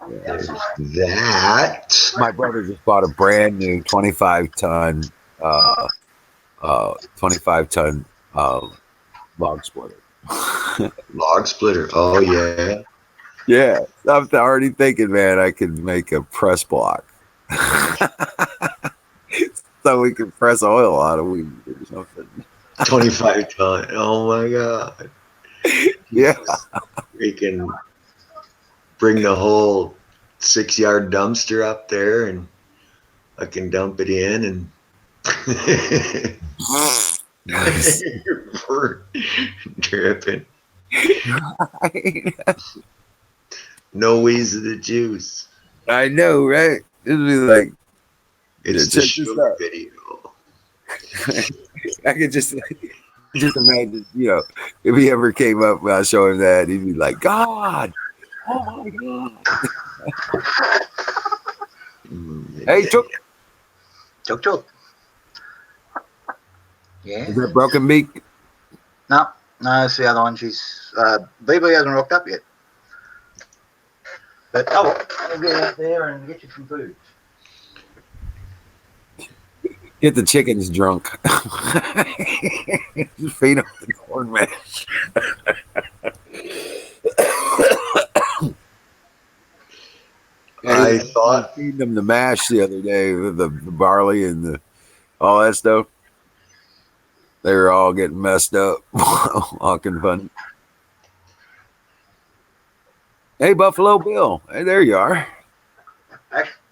there's that. My brother just bought a brand new 25-ton log splitter. Log splitter. Oh yeah. Yeah, I'm already thinking, man, I could make a press block. So we can press oil out of weed or something. 25 ton. Oh my god. Yeah. We can bring the whole 6-yard dumpster up there and I can dump it in and dripping. No wheeze of the juice. I know, right? It'd be like it's the sugar video. I could just imagine, if he ever came up and I show him that, he'd be like, God, oh my God. Hey, Chook. Chook. Yeah. Is that Broken Beak? No, it's the other one. She's BB hasn't rocked up yet. But I'll get out there and get you some food. Get the chickens drunk. Just feed them the corn mash. I thought feeding them the mash the other day, the barley and all that stuff. They were all getting messed up, walking funny. Hey, Buffalo Bill. Hey, there you are.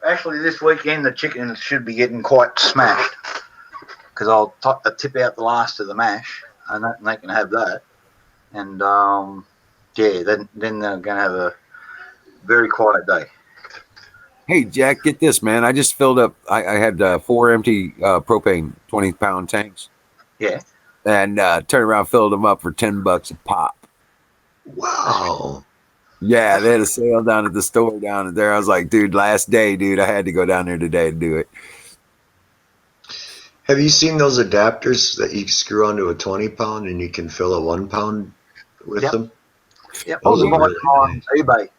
Actually, this weekend the chickens should be getting quite smashed because I'll tip out the last of the mash, and they can have that. And then they're going to have a very quiet day. Hey, Jack, get this, man. I just filled up. I had 4 empty propane 20-pound tanks. Yeah. And turned around, filled them up for $10 a pop. Wow. Yeah, they had a sale down at the store down there. I was like, dude, last day, dude. I had to go down there today to do it. Have you seen those adapters that you screw onto a 20-pound and you can fill a 1 pound with them? Yep. Those are really on nice. eBay.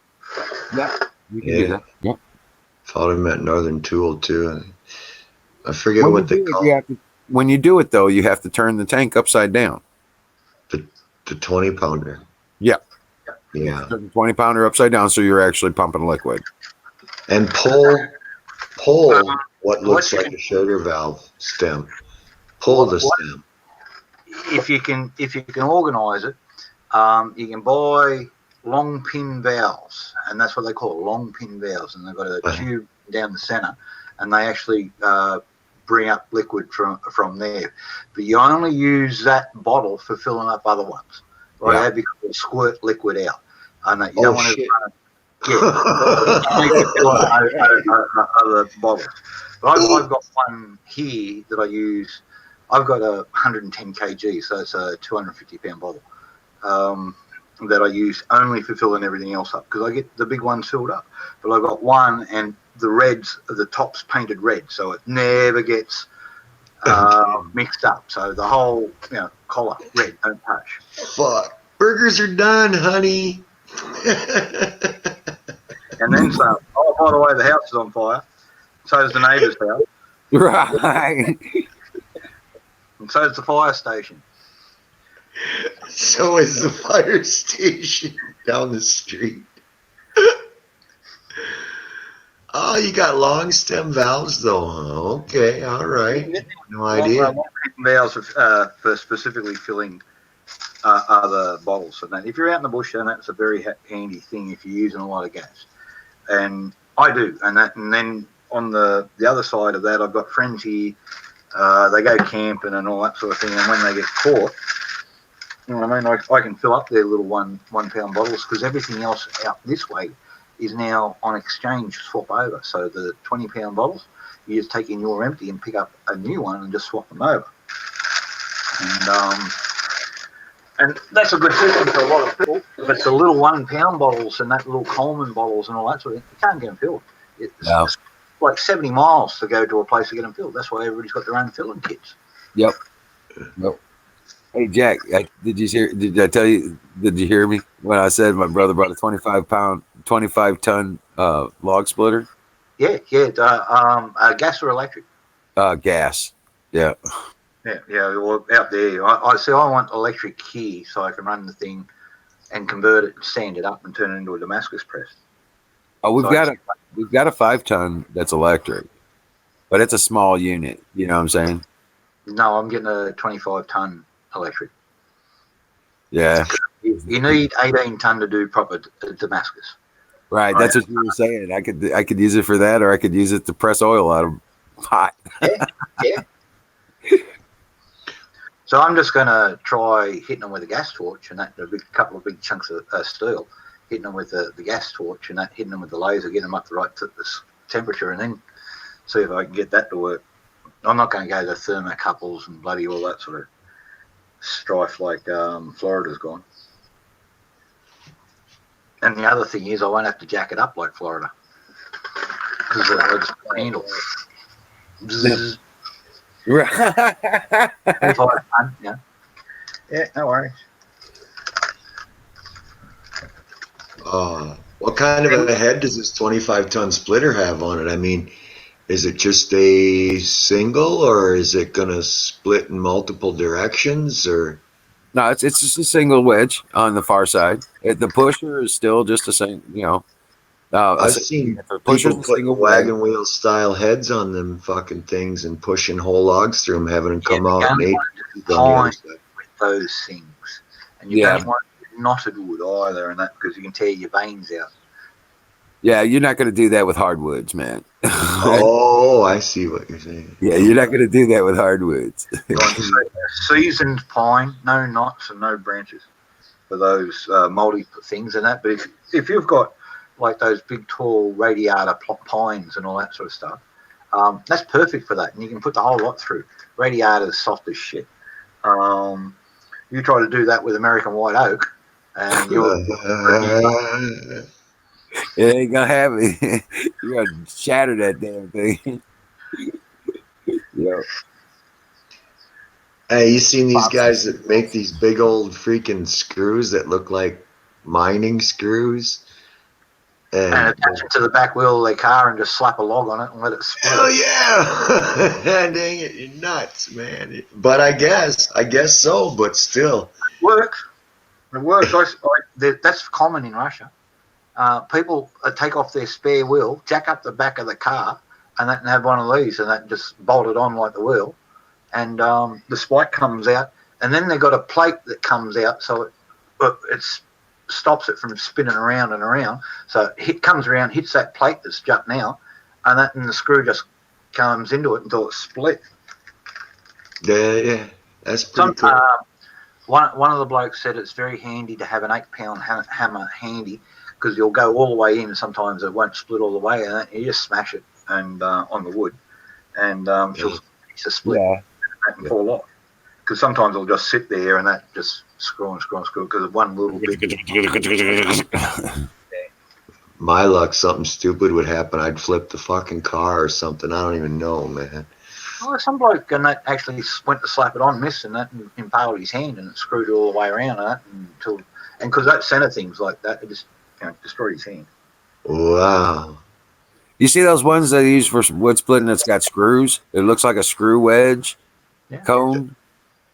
Yeah, you can do that. Yep. Found them at Northern Tool too. I forget what they call it. When you do it, though, you have to turn the tank upside down. The 20-pounder. Yeah. Yeah. Turn the 20-pounder upside down so you're actually pumping liquid. And pull what looks like a sugar valve stem. Pull the stem. If you can organise it, you can buy long pin valves, and that's what they call it, long pin valves, and they've got a tube down the centre, and they actually bring up liquid from there. But you only use that bottle for filling up other ones, right? Yeah. Because it'll squirt liquid out. And you don't want to other bottles. But I've got one here that I use. I've got a 110 kg, so it's a 250-pound bottle that I use only for filling everything else up because I get the big ones filled up. But I've got one, and the top's painted red, so it never gets mixed up. So the whole collar red, don't touch. Fuck, burgers are done, honey. And then so, oh, by the way, the house is on fire. So is the neighbour's house. Right. And so is the fire station. So is the fire station down the street. Oh, you got long stem valves though. Okay, all right. No idea. Valves for specifically filling other bottles. And if you're out in the bush, then that's a very handy thing if you're using a lot of gas. And I do. And then on the other side of that, I've got friends here. They go camping and all that sort of thing. And when they get caught, you know what I mean? I can fill up their little one pound bottles because everything else out this way is now on exchange swap over. So the 20-pound bottles, you just take in your empty and pick up a new one and just swap them over. And that's a good system for a lot of people. If it's the little 1 pound bottles and that little Coleman bottles and all that sort of thing, you can't get them filled. It's like 70 miles to go to a place to get them filled. That's why everybody's got their own filling kits. Yep. Hey, Jack, did I tell you, did you hear me when I said my brother brought a 25-ton log splitter? Yeah. Gas or electric? Gas. Yeah. Yeah. Well, out there, I say I want electric here so I can run the thing and convert it, stand it up, and turn it into a Damascus press. Oh, we've got a 5-ton that's electric, but it's a small unit. You know what I'm saying? No, I'm getting a 25-ton electric. Yeah. You need 18-ton to do proper Damascus. Right. That's what you were saying. I could use it for that, or I could use it to press oil out of pot. Yeah. So I'm just going to try hitting them with a gas torch and that, a couple of big chunks of steel, hitting them with the gas torch and that, hitting them with the laser, getting them up the right temperature, and then see if I can get that to work. I'm not going to go to thermocouples and bloody all that sort of strife like Florida's gone. And the other thing is I won't have to jack it up like Florida because I just handle. Right. Yeah, no worries. What kind of a head does this 25-ton splitter have on it? I mean, is it just a single, or is it going to split in multiple directions? Or No, it's just a single wedge on the far side. The pusher is still just a single. I've seen people putting wagon wheel style heads on them fucking things and pushing whole logs through them, having them come out and eat with those things. And you don't want it knotted wood either, and that because you can tear your veins out. Yeah, you're not going to do that with hardwoods, man. Oh, I see what you're saying. Yeah, you're not going to do that with hardwoods. You want seasoned pine, no knots and no branches for those multi things and that. But if you've got like those big tall radiata pines and all that sort of stuff, that's perfect for that. And you can put the whole lot through. Radiata is soft as shit. You try to do that with American white oak, and It ain't gonna happen. You're gonna shatter that damn thing. Hey, you seen these Pop some guys that make shingles. these big old freaking screws that look like mining screws? and And attach it to the back wheel of their car and just slap a log on it and let it split. hell yeah! Dang it, you're nuts, man. But I guess so. But still, It works. It works. That's common in Russia. People take off their spare wheel, jack up the back of the car, and that and have one of these, and that just bolt it on like the wheel, and the spike comes out, and then they've got a plate that comes out, so it stops it from spinning around and around. So it comes around, hits that plate that's jutting out, and the screw just comes into it until it's split. yeah, that's pretty Some, cool. one of the blokes said it's very handy to have an 8-pound hammer handy, because you'll go all the way in. Sometimes it won't split all the way, and you just smash it and on the wood, and she'll split and fall off. Because sometimes it'll just sit there and that just screw because of one little bit. My luck, something stupid would happen. I'd flip the fucking car or something. I don't even know, man. Oh, some bloke and that actually went to slap it on, missed, and that impaled his hand, and it screwed all the way around and that until, and because that center things like that, it just destroyed his hand. Wow. You see those ones they use for wood splitting that's got screws? It looks like a screw wedge cone.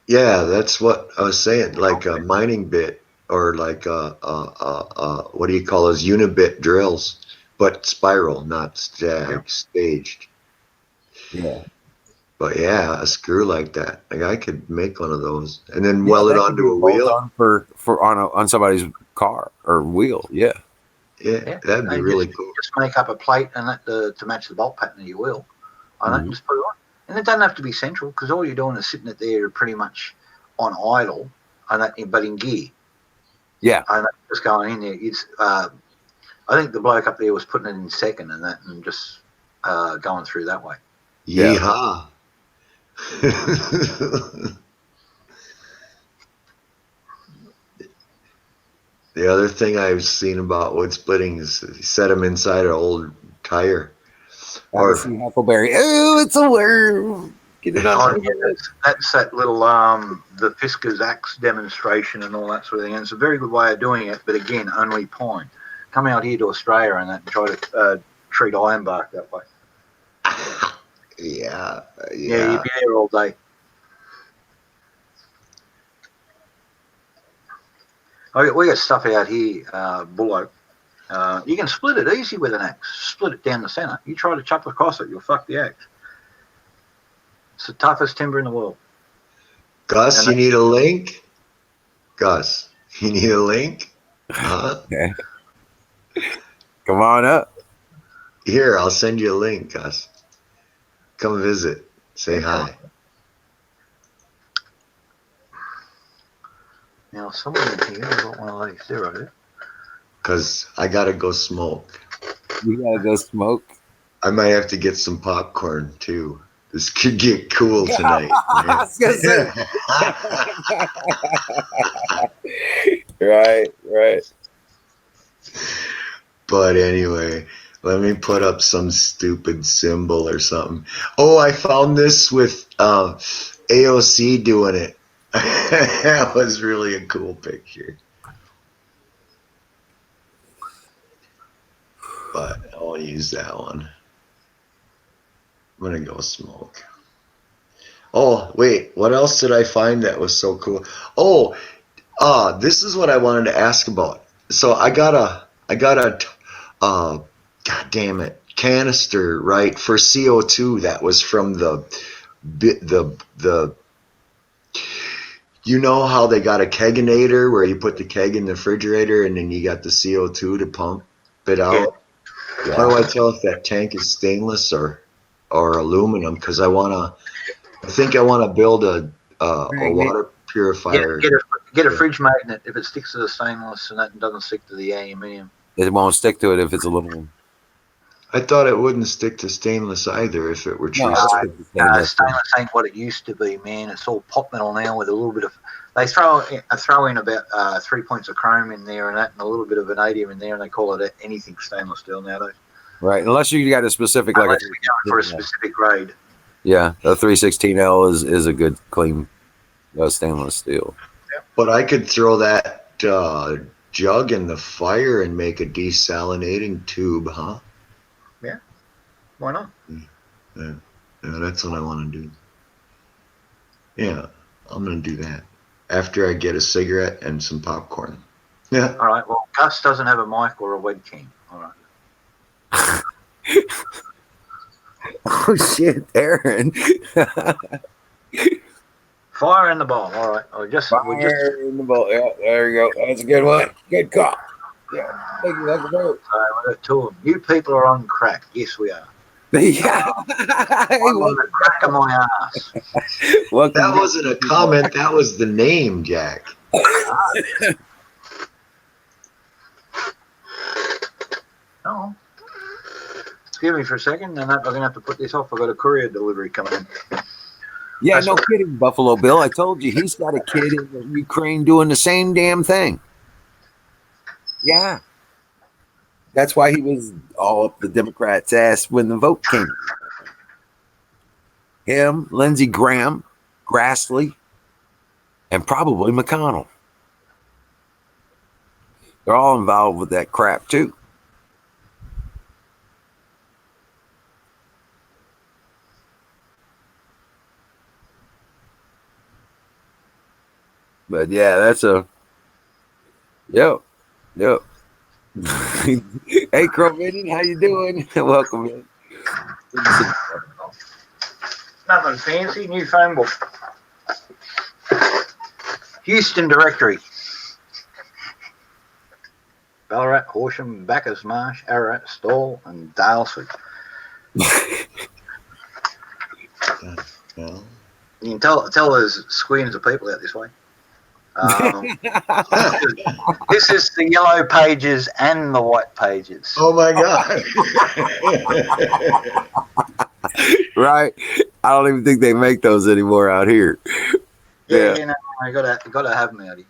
Yeah, that's what I was saying. Like a mining bit, or like what do you call those unibit drills? But spiral, not staged. Yeah. But yeah, a screw like that. Like I could make one of those and then Yeah, weld it that could be onto a a bolt wheel. on for on somebody's car or wheel. Yeah. Yeah, that'd be and really cool. Just make up a plate and that to match the bolt pattern of your wheel, and that, and just put it on. And it doesn't have to be central, because all you're doing is sitting it there pretty much on idle, and that, but in gear. Yeah. And that's just going in there. It's I think the bloke up there was putting it in second and that, and just going through that way. Yeehaw. The other thing I've seen about wood splitting is you set them inside an old tire. I can see Huckleberry. Oh, it's a worm. Get it on. That's that little the Fisker's axe demonstration and all that sort of thing. And it's a very good way of doing it, but again, only pine. Come out here to Australia and that, and try to treat ironbark that way. Yeah, you'd be there all day. We got stuff out here, bull oak. You can split it easy with an axe. Split it down the centre. You try to chop across it, you'll fuck the axe. It's the toughest timber in the world. Gus, you need a link? Gus, you need a link? Okay. Come on up. Here, I'll send you a link, Gus. Come visit. Say hi. Now, someone in here got one of these. There, right? Because I got to go smoke. You gotta go smoke. I might have to get some popcorn, too. This could get cool tonight. I was gonna say. Right. But anyway, let me put up some stupid symbol or something. Oh, I found this with AOC doing it. That was really a cool picture. But I'll use that one. I'm going to go smoke. Oh, wait. What else did I find that was so cool? Oh, this is what I wanted to ask about. So I got a god damn it, canister, right, for CO2 that was from the you know how they got a keginator where you put the keg in the refrigerator and then you got the CO2 to pump it out? How do I tell if that tank is stainless or aluminum? Because I think I want to build a water purifier. Get a fridge magnet if it sticks to the stainless and that doesn't stick to the aluminium. It won't stick to it if it's aluminum. I thought it wouldn't stick to stainless either if it were true. No, Stainless ain't what it used to be, man. It's all pot metal now with a little bit of. They throw in about 3 points of chrome in there and a little bit of vanadium in there, and they call it anything stainless steel nowadays. Right, unless you got a specific Unless you're going for a specific grade. Yeah, a 316L is a good clean stainless steel. But I could throw that jug in the fire and make a desalinating tube, huh? Yeah, why not? Yeah, that's what I want to do. Yeah, I'm going to do that after I get a cigarette and some popcorn. Yeah. All right, well, Gus doesn't have a mic or a webcam. All right. Oh, shit, Aaron. Fire in the bowl. All right. Fire in the bowl. Yeah, there you go. That's a good one. Good call. Yeah, thank you. That's a vote. We've got two of them. You people are on crack. Yes, we are. Yeah. I'm on the crack of my ass. That wasn't a comment. That was the name, Jack. Oh. Excuse me for a second, and I'm going to have to put this off. I've got a courier delivery coming in. Yeah, no kidding, Buffalo Bill. I told you, he's got a kid in Ukraine doing the same damn thing. Yeah. That's why he was all up the Democrats' ass when the vote came. Him, Lindsey Graham, Grassley, and probably McConnell. They're all involved with that crap, too. But yeah, that's a yep. Hey, Crow Minion, how you doing? Welcome in. Nothing fancy, new phone book. Houston directory. Ballarat, Horsham, Bacchus Marsh, Ararat, Stawell, and Dalesford. Well. You can tell there's squeams of people out this way. This is the yellow pages and the white pages. Oh my God! Right? I don't even think they make those anymore out here. Yeah, you know, I gotta have them out here.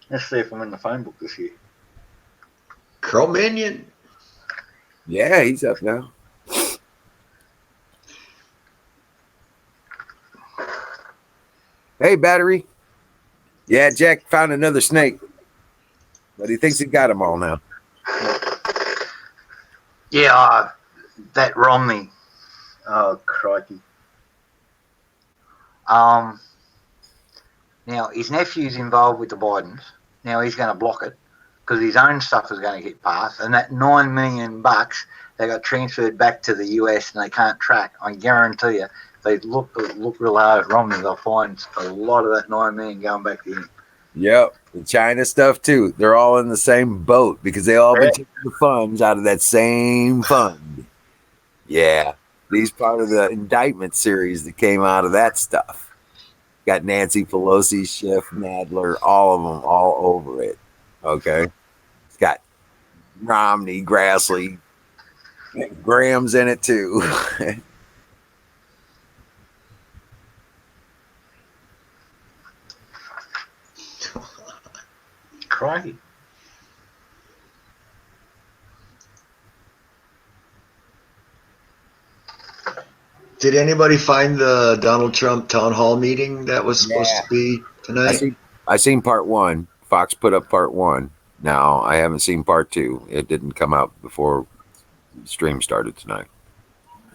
Let's see if I'm in the phone book this year. Crow Minion. Yeah, he's up now. Hey, Battery. Yeah, Jack found another snake, but he thinks he got them all now. Yeah, that Romney. Oh, crikey. Now, his nephew's involved with the Bidens. Now he's going to block it because his own stuff is going to get passed. And that $9 million they got transferred back to the US and they can't track. I guarantee you, they look real hard at Romney, they'll find a lot of that $9 million going back to him. Yep, the China stuff too. They're all in the same boat because they all been taking the funds out of that same fund. Yeah, these part of the indictment series that came out of that stuff. Got Nancy Pelosi, Schiff, Nadler, all of them, all over it. Okay, it's got Romney, Grassley, Graham's in it too. Crikey. Did anybody find the Donald Trump town hall meeting that was supposed to be tonight? I seen part one. Fox put up part one. Now I haven't seen part two. It didn't come out before the stream started tonight.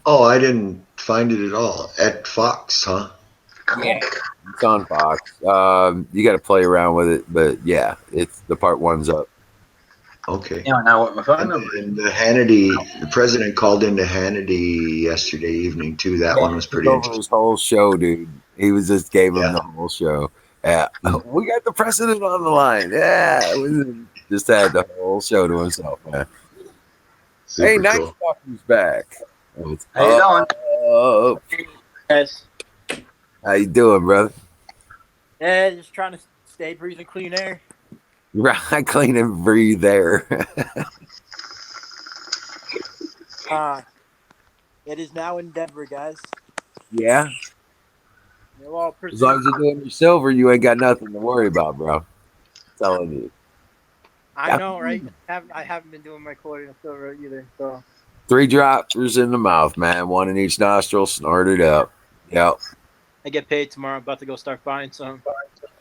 Oh, I didn't find it at all at Fox, huh? Yeah, it's on Fox. You got to play around with it, but yeah, it's the part one's up. Okay. Now I know what my phone number is. And the president called into Hannity yesterday evening too. That one was pretty interesting. His whole show, dude. He was just gave him the whole show. Yeah, we got the president on the line. Yeah, we just had the whole whole show to himself, man. Super Hey, Night cool. Stalker's back. What's How you doing? up? Yes. How you doing, brother? Yeah, just trying to stay breathing clean air. Right, clean and breathe there. It is now in Denver, guys. Yeah, You'll all as presume. long as you're doing your silver, you ain't got nothing to worry about, bro. Telling you. I know, right? I haven't been doing my quarter and silver either. So 3 droppers in the mouth, man. 1 in each nostril, snort it up. Yep. I get paid tomorrow. I'm about to go start buying some.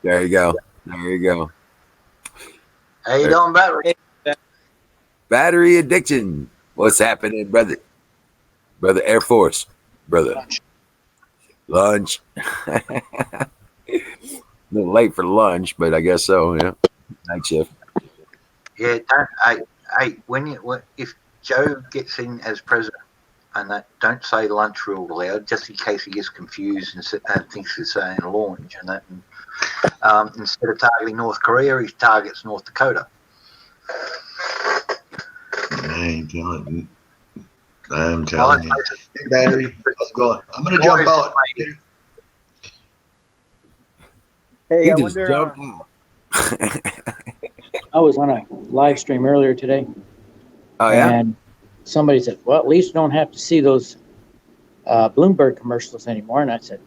There you go. There you go. How you doing, Battery? Battery addiction. What's happening, brother? Brother Air Force. Brother. Lunch. A little late for lunch, but I guess so, yeah. Night shift. Yeah, if Joe gets in as president, and that don't say lunch real loud, just in case he gets confused and thinks he's saying launch, and that. And, instead of targeting North Korea, he targets North Dakota. I'm telling you. Hey, Battery, how's it going? I'm going to jump out. Hey, He I just wonder. jumped out. I was on a live stream earlier today, Oh, yeah? and somebody said, "Well, at least you don't have to see those Bloomberg commercials anymore." And I said,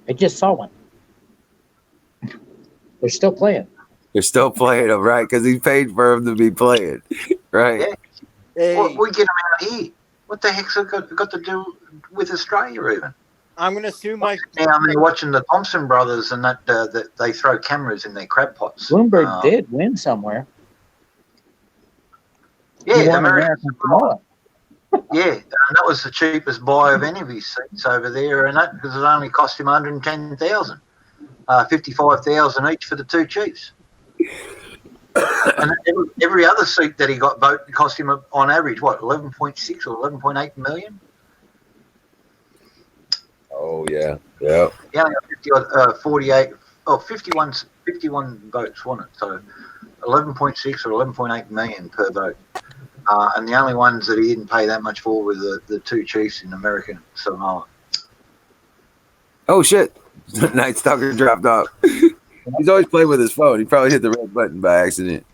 "I just saw one. They're still playing." They're still playing him, right? Because he paid for him to be playing, right? Yeah. Hey, Well, we get them out here. What the heck's it got to do with Australia even? I'm gonna assume my. Now they're watching the Thompson brothers and that they throw cameras in their crab pots. Bloomberg did win somewhere. Yeah, He won American Samoa. Yeah, and that was the cheapest buy of any of his seats over there, and that because it only cost him 110,000, 55,000 each for the 2 Chiefs. And every other seat that he got vote cost him on average 11.6 or 11.8 million. Oh, yeah. Yeah. He only got 51 votes, wasn't it? So 11.6 or 11.8 million per vote. And the only ones that he didn't pay that much for were the 2 Chiefs in American Samoa. Oh, shit. Night Stalker dropped off. He's always playing with his phone. He probably hit the red button by accident.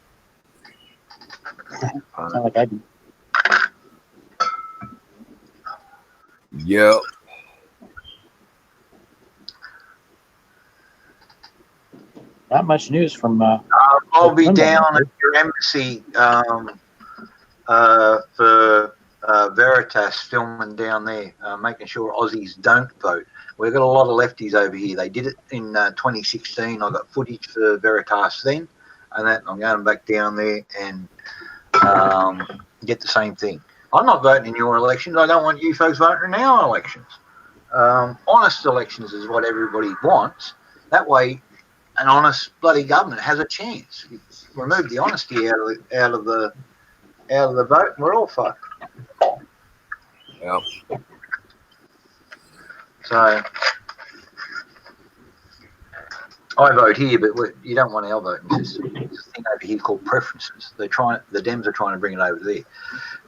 Sound like I do. Yep. Not much news from. I'll be down at your embassy for Veritas filming down there, making sure Aussies don't vote. We've got a lot of lefties over here. They did it in 2016. I got footage for Veritas then, and that I'm going back down there and get the same thing. I'm not voting in your elections. I don't want you folks voting in our elections. Honest elections is what everybody wants. That way, an honest bloody government has a chance. You remove the honesty out of the vote, and we're all fucked. Yep. So I vote here, but you don't want our voting system. There's a thing over here called preferences. The Dems are trying to bring it over there.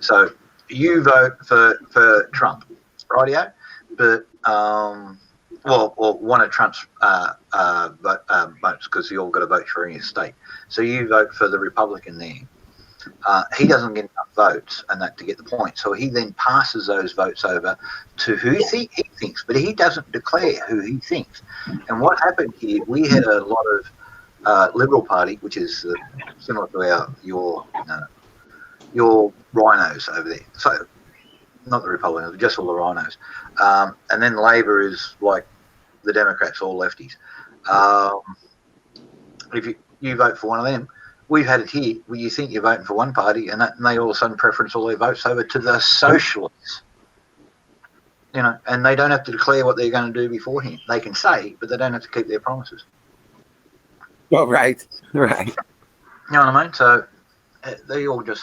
So you vote for Trump, rightio? But or one of Trump's votes, because you all got to vote for any state. So you vote for the Republican there. He doesn't get enough votes and that to get the point. So he then passes those votes over to who he thinks, but he doesn't declare who he thinks. And what happened here, we had a lot of Liberal Party, which is similar to your rhinos over there. So not the Republicans, just all the rhinos. And then Labor is like the Democrats, all lefties. If you vote for one of them, we've had it here where you think you're voting for one party and they all of a sudden preference all their votes over to the socialists. And they don't have to declare what they're going to do beforehand. They can say, but they don't have to keep their promises. Oh, right. Right. You know what I mean? So they all just...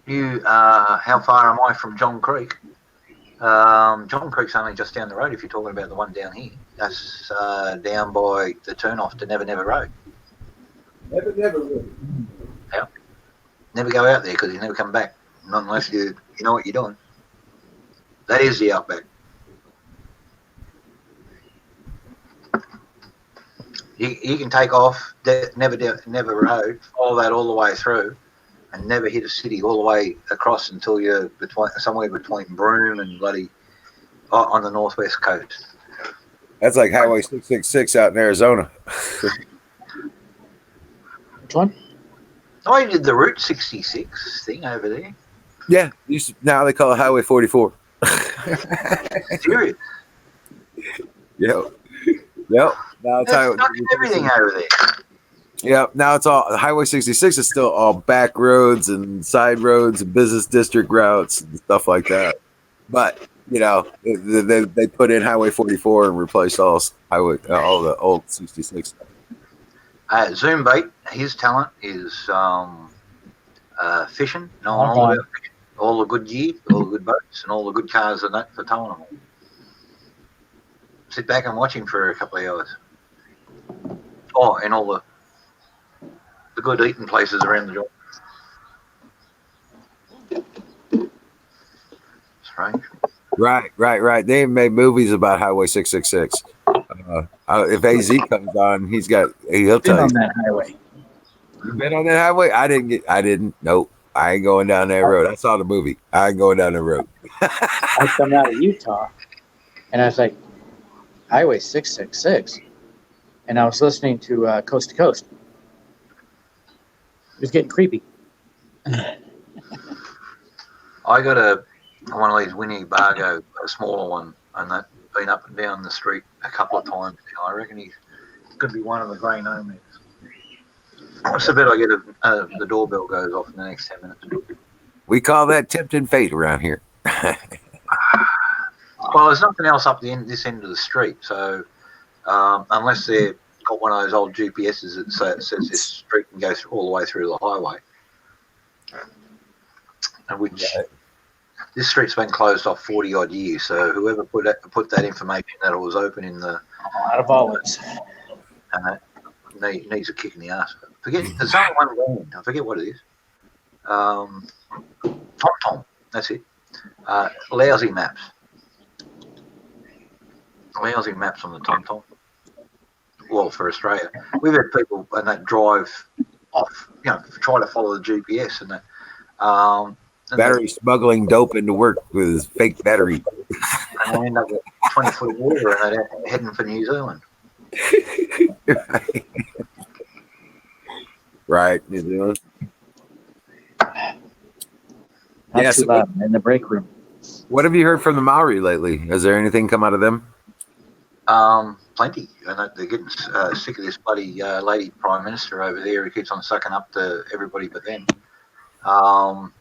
how far am I from John Creek? John Creek's only just down the road if you're talking about the one down here. That's down by the turnoff to Never Never Road. Never really. Never go out there because you never come back. Not unless you know what you're doing. That is the outback. You can take off, never road, follow that all the way through, and never hit a city all the way across until you're somewhere between Broome and bloody on the northwest coast. That's like Highway 666 out in Arizona. Which one? I did the Route 66 thing over there. Yeah, now they call it Highway 44. Serious. Yep. Now it's There's Highway. fucking everything over there. Yeah, now it's all Highway 66 is still all back roads and side roads and business district routes and stuff like that. But they put in Highway 44 and replaced all the old 66. Zoom Bait, his talent is fishing, knowing all about fishing, all the good gear, all the good boats, and all the good cars and that for towing them all. Sit back and watch him for a couple of hours. Oh, and all the good eating places around the joint. Strange. Right. They even made movies about Highway 666. If AZ comes on, he'll Been tell on you. that highway. You been on that highway? I didn't. Nope. I ain't going down that road. I saw the movie. I ain't going down the road. I come out of Utah, and I was like, Highway 666, and I was listening to Coast to Coast. It was getting creepy. I got one of these Winnebago, a smaller one, and that been up and down the street a couple of times. I reckon he's going to be one of the grey nomads. What's the bet I get the doorbell goes off in the next 10 minutes? We call that tempting fate around here. Well, there's nothing else up this end of the street, so unless they've got one of those old GPSs that says this street can go all the way through the highway, and which this street's been closed off 40 odd years. So whoever put that information that it was open in the Out of olives. needs a kick in the ass. There's only one brand. I forget what it is. TomTom. That's it. Lousy maps. Lousy maps on the TomTom. Well, for Australia, we've had people and that drive off, try to follow the GPS and that. Battery smuggling dope into work with his fake battery. And they end up with 20 foot of water and they're heading for New Zealand. Right, New Zealand. Not too loud in the break room. What have you heard from the Maori lately? Has there anything come out of them? Plenty. And they're getting sick of this bloody lady prime minister over there who keeps on sucking up to everybody but them.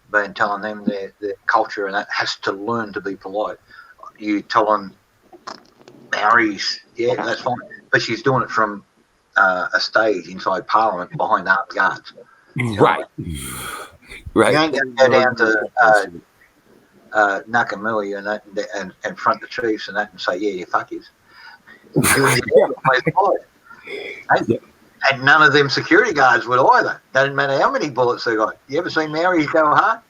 Been telling them their culture and that has to learn to be polite. You tell them Maoris, yeah, that's fine. But she's doing it from a stage inside Parliament behind armed guards. Right. Right. You ain't going to go down to Nakamui and front the chiefs and that and say, yeah, you fuckers. And none of them security guards would either. Doesn't matter how many bullets they got. You ever seen Maoris go hard?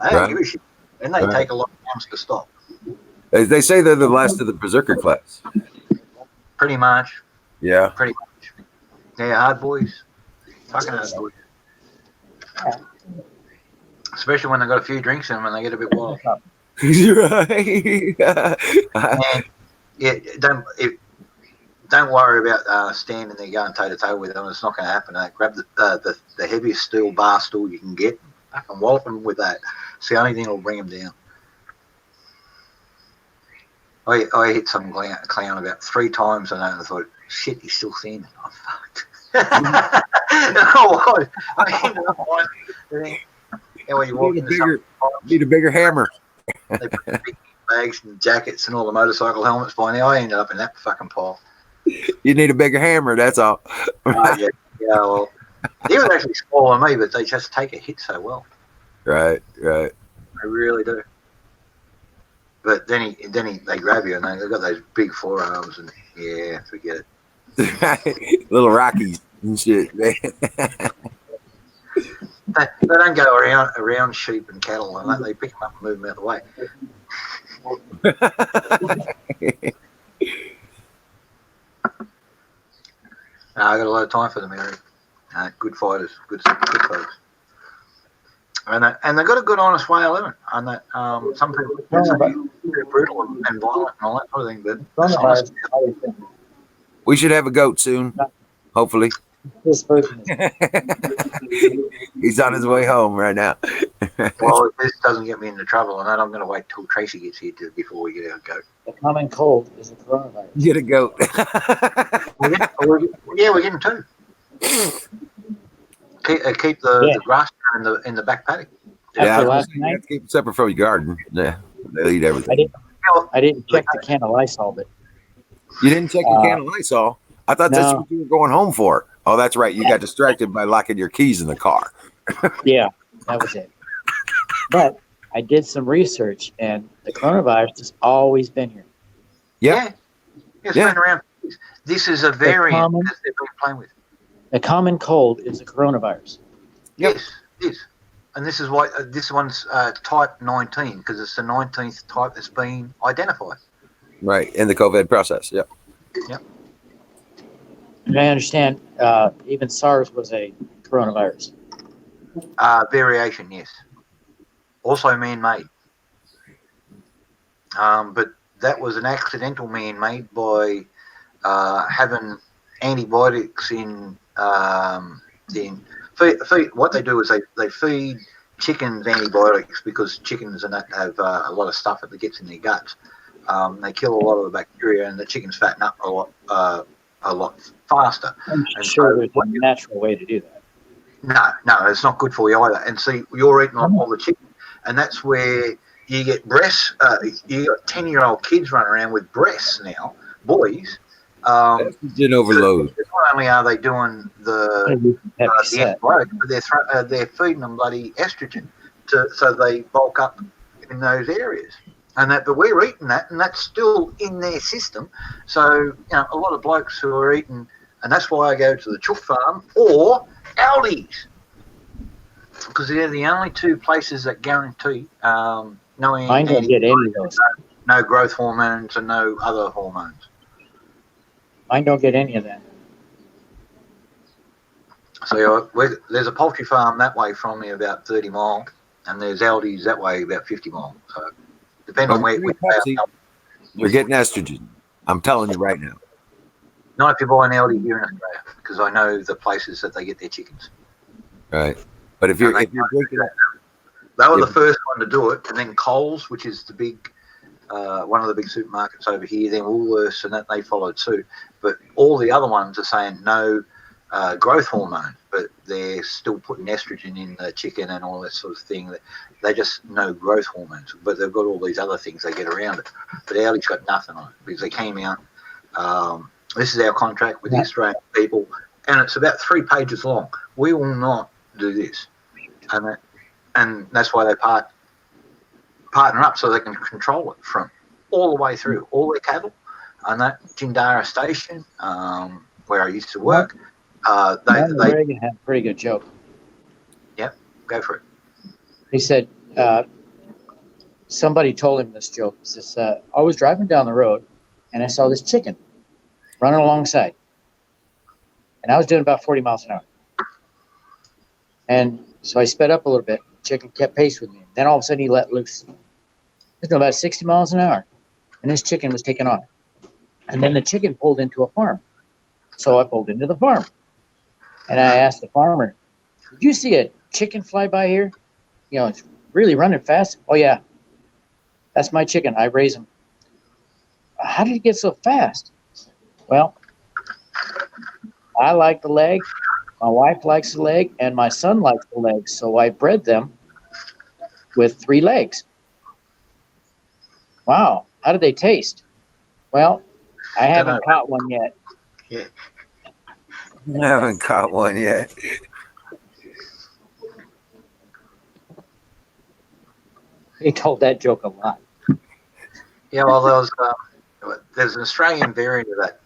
They don't give a shit. And they take a lot of times to stop. They say they're the last of the berserker class. Pretty much. Yeah. Pretty much. They're hard boys. Fucking hard boys. Especially when they got a few drinks in them and they get a bit wild. Right. And yeah, don't worry about standing there going toe to toe with them. It's not going to happen. Grab the heaviest steel bar stool you can get, and wallop them with that. It's the only thing that will bring them down. I hit some clown about 3 times and I thought, shit, he's still standing. I'm fucked. I ended up when you walk into need a bigger hammer. They put big bags and jackets and all the motorcycle helmets by now. I ended up in that fucking pile. You need a bigger hammer, that's all. Yeah, well, he was actually smaller than me, but they just take a hit so well. Right. They really do. But then they grab you and they've got those big forearms and yeah, forget it. Little Rockies. and shit. They don't go around sheep and cattle and that. They pick them up and move them out of the way. I got a lot of time for them, Eric. Good fighters, good folks. And they've got a good, honest way of living. And that some people say they're brutal and violent and all that sort of thing, but it's honest. We should have a goat soon, hopefully. This person He's on his way home right now. Well, if this doesn't get me into trouble, and then I'm going to wait till Tracy gets here before we get our goat. the common cold is a coronavirus. Get a goat. Yeah, we're getting two. Keep the grass in the back paddock. After Yeah, last you night, have to keep it separate from your garden. Yeah, they'll eat everything. I didn't check the can of Lysol, but You didn't check your can of Lysol. I thought that's No. what you were going home for. Oh, that's right. You got distracted by locking your keys in the car. yeah, that was it. But I did some research, and the coronavirus has always been here. Yep. It's Yeah. been around. This is a variant common- that they've been playing with. The common cold is a coronavirus. Yep. Yes, it is. And this is why this one's type 19, because it's the 19th type that's been identified. Right. In the COVID process. Yep. And I understand even SARS was a coronavirus. Variation, yes. Also man-made. But that was an accidental man-made by having antibiotics in feed. What they do is they feed chickens antibiotics because chickens and that have a lot of stuff that gets in their guts. They kill a lot of the bacteria, and the chickens fatten up a lot faster. I'm And sure so there's a natural way to do that. No, it's not good for you either. And see, you're eating all the chicken, and that's where you get breasts. You got 10-year-old kids running around with breasts now, boys. Estrogen overload. Not only are they doing the antibiotics, but they're feeding them bloody estrogen so they bulk up in those areas. And that, but we're eating that, and that's still in their system. So a lot of blokes who are eating, and that's why I go to the Chook Farm or Aldi's, because they're the only two places that guarantee no Mine don't get any of those. no growth hormones and no other hormones. Mine don't get any of that. So there's a poultry farm that way from me about 30 miles, and there's Aldi's that way about 50 miles. So depending on where You're getting estrogen. I'm telling you right now. not if you buy an Aldi here in Australia, because I know the places that they get their chickens. Right. But if you're drinking They were the first one to do it, and then Coles, which is the big one of the big supermarkets over here, then Woolworths, and that they followed suit. But all the other ones are saying no growth hormone, but they're still putting estrogen in the chicken and all that sort of thing. They just no growth hormones, but they've got all these other things they get around it. But Aldi's got nothing on it because they came out. This is our contract with the Australian people, and it's about 3 pages long. We will not do this, and that's why they partner up so they can control it from all the way through all their cattle. And that Jindara station, where I used to work, Reagan had a pretty good joke. Yep, go for it. He said somebody told him this joke. He says, I was driving down the road and I saw this chicken running alongside. And I was doing about 40 miles an hour. And so I sped up a little bit. Chicken kept pace with me. Then all of a sudden he let loose. He was doing about 60 miles an hour. And this chicken was taking on. And then the chicken pulled into a farm. So I pulled into the farm. And I asked the farmer, did you see a chicken fly by here? It's really running fast. Oh, yeah. That's my chicken. I raise him. How did he get so fast? Well, I like the leg. My wife likes the leg. And my son likes the leg. So I bred them with 3 legs. Wow. How did they taste? Well, I haven't caught one yet. Yeah. I haven't caught one yet. He told that joke a lot. Yeah, well, there's an Australian variant of that.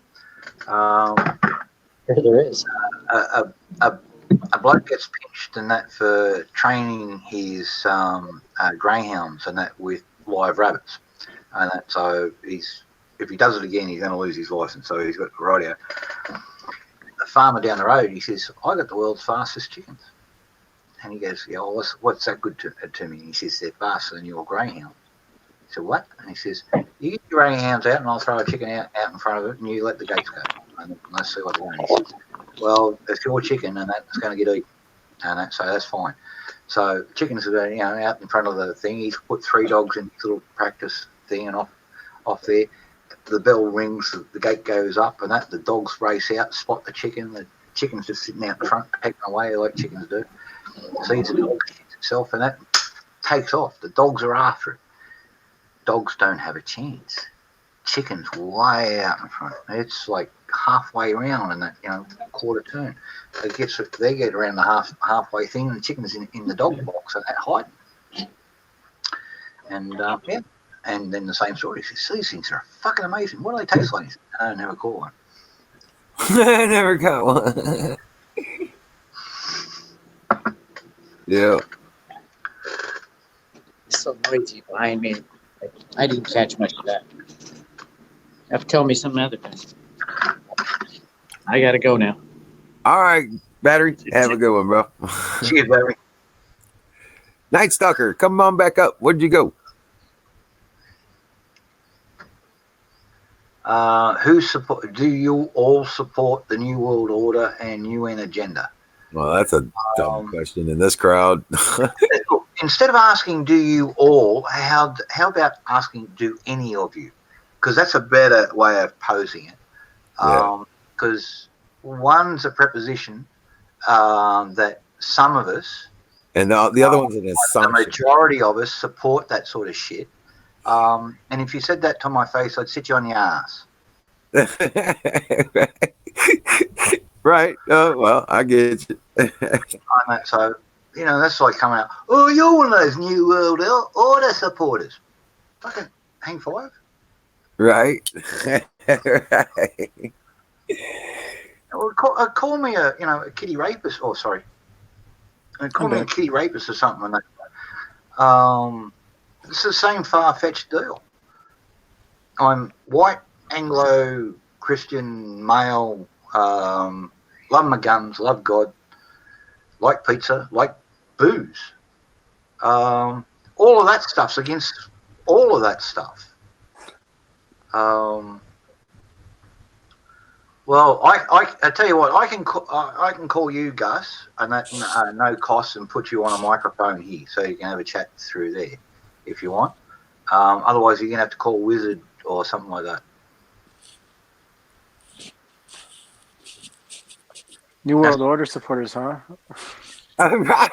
There is. a bloke gets pinched and that for training his greyhounds and that with live rabbits, and that so if he does it again, he's going to lose his license. So he's got the radio. A farmer down the road, he says, "I got the world's fastest chickens," and he goes, "Yeah, well, what's that good to me?" And he says, "They're faster than your greyhound." I said, "What?" And he says, "You get your greyhounds out, and I'll throw a chicken out in front of it, and you let the gates go, and let's see what they want." He says, "Well, it's your chicken, and that's going to get eaten, and that, so that's fine." So chickens are, out in front of the thing. He's put 3 dogs in his little practice thing, and off there. The bell rings, the gate goes up, and that the dogs race out, spot the chicken. The chicken's just sitting out in front, pecking away like chickens do. Sees the dog, shits itself, and that takes off. The dogs are after it. Dogs don't have a chance. Chicken's way out in front. It's like halfway around in that, quarter turn. They get around the halfway thing, and the chicken's in the dog box and that hiding. And yeah. And then the same story. He says, "These things are fucking amazing. What do they taste like?" He said, "I never caught one." I never got one. Yeah. Some noisy behind me. I didn't catch much of that. Have to tell me something other time. I gotta go now. All right, Battery. Have a good one, bro. Cheers, baby. Night Stalker, come on back up. Where'd you go? Do you all support the New World Order and UN agenda? Well, that's a dumb question in this crowd. Instead of asking, "Do you all?" how about asking, "Do any of you?" Because that's a better way of posing it. Because one's a preposition that some of us, and the other one's an assumption. The majority of us support that sort of shit. And if you said that to my face, I'd sit you on your ass. Right. Well, I get you. So, that's like coming out, "Oh, you're one of those New World Order supporters." Fucking hang 5. Right. Right. Well, call me a kitty rapist. Oh, sorry. Call me a kitty rapist or something like that. It's the same far-fetched deal. I'm white, Anglo-Christian, male, love my guns, love God, like pizza, like booze. All of that stuff's against all of that stuff. Well, I tell you what, I can call you Gus, and that no cost, and put you on a microphone here, so you can have a chat through there, if you want. Otherwise, you're gonna have to call Wizard or something like that. New World Order supporters, huh? Right.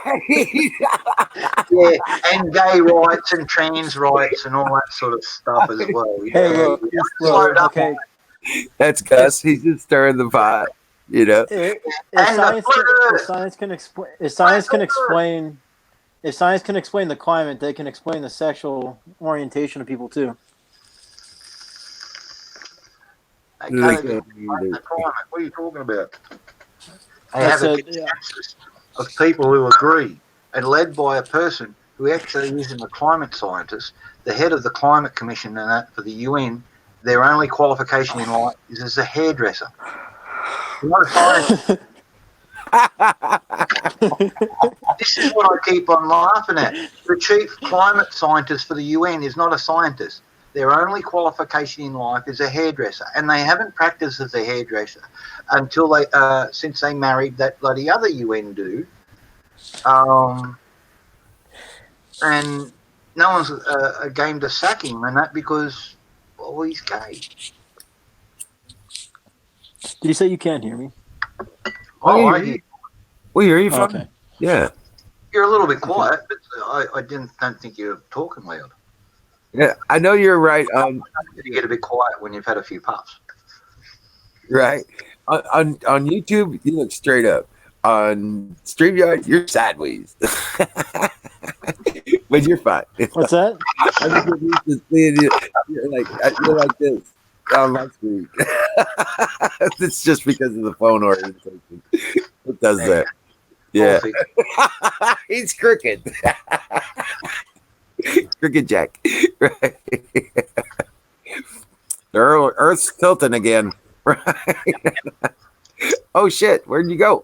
Yeah, and gay rights and trans rights and all that sort of stuff as well. Hey, look, okay. That's Gus. He's just stirring the pot, If science can explain the climate, they can explain the sexual orientation of people too. The climate. What are you talking about? They have a consensus of people who agree, and led by a person who actually isn't a climate scientist, the head of the Climate Commission and that for the UN. Their only qualification in life is as a hairdresser. Not a scientist. This is what I keep on laughing at. The chief climate scientist for the UN is not a scientist. Their only qualification in life is a hairdresser, and they haven't practiced as a hairdresser until since they married that bloody other UN dude. And no one's game to sack him and that because, well, he's gay. Did you say you can't hear me? Oh, I hear you. We hear you fine. Okay. Yeah. You're a little bit quiet, but I don't think you're talking loud. Yeah, I know you're right. You get a bit quiet when you've had a few puffs. Right. On YouTube, you look straight up. On StreamYard, you're sideways. But you're fine. What's that? I'm just used to seeing you. You're like this. on my screen. It's just because of the phone orientation. It does that. Yeah. Coffee. He's crooked. Crooked Jack. Right. The Earth's tilting again. Right. Oh shit! Where'd you go?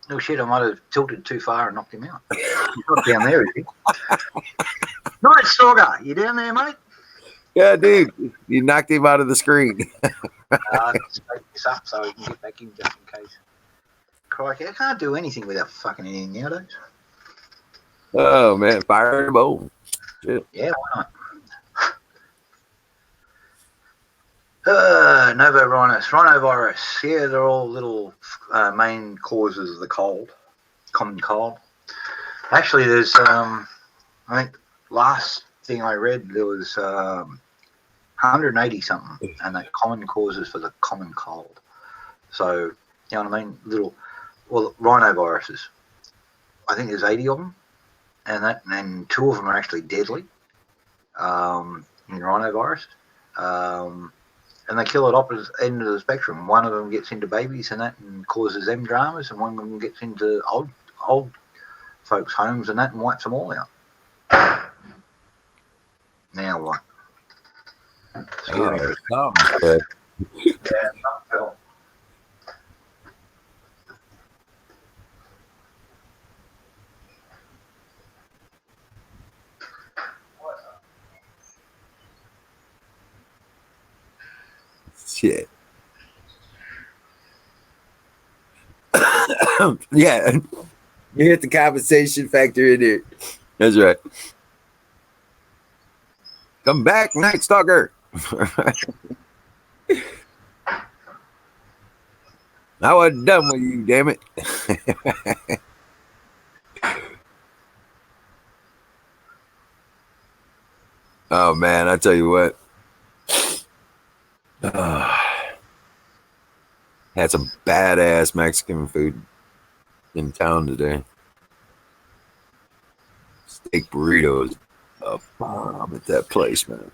No shit, I might have tilted too far and knocked him out. He's not down there, is he? Night Stalker, you down there, mate? Yeah, dude, you knocked him out of the screen. Let's take this up so we can get back in just in case. Crikey, I can't do anything without fucking anything nowadays. Oh man, fire and bowl. Shit. Yeah, why not? Rhinovirus. Yeah, they're all little main causes of the common cold. Actually, there's, I think, last thing I read, there was 180 something, and they're common causes for the common cold. So, you know what I mean? Rhinoviruses. I think there's 80 of them, and 2 of them are actually deadly in rhinovirus. And they kill at opposite end of the spectrum. One of them gets into babies and causes them dramas, and one of them gets into old folks' homes and wipes them all out. Now what? Oh, but shit. Yeah, you hit the compensation factor in there. That's right. Come back, Night Stalker. I wasn't done with you, damn it. Oh man, I tell you what. Had some badass Mexican food in town today. Steak burritos, a bomb at that place, man.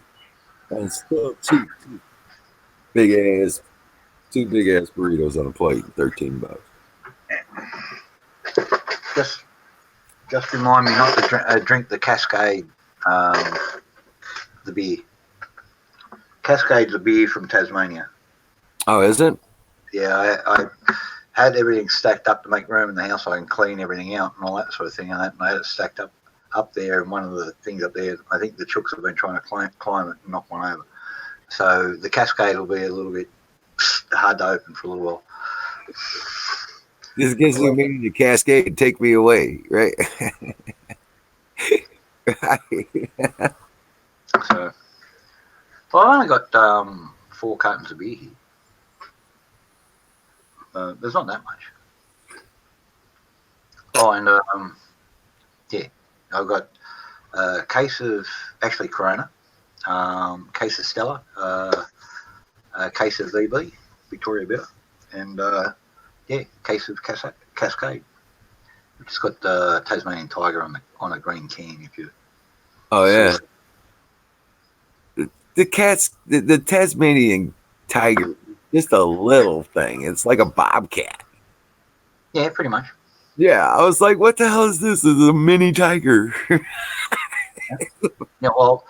And still cheap. Big ass, 2 big ass burritos on a plate, $13. Just remind me not to drink the Cascade, the beer. Cascade's a beer from Tasmania. Oh, is it? Yeah, I had everything stacked up to make room in the house so I can clean everything out and all that sort of thing. And I had it stacked up there. And one of the things up there, I think the chooks have been trying to climb it and knock one over. So the Cascade will be a little bit hard to open for a little while. This gives me meaning to Cascade, take me away, right? Right. So, well, I've only got 4 cartons of beer here. There's not that much. Oh, and yeah, I've got a case of actually Corona, case of Stella, a case of VB, Victoria Beer, and yeah, case of Cascade. We've just got the Tasmanian Tiger on a green can. If you. Oh yeah. The Tasmanian Tiger, just a little thing. It's like a bobcat. Yeah, pretty much. Yeah, I was like, what the hell is this? It's a mini tiger. Yeah, well,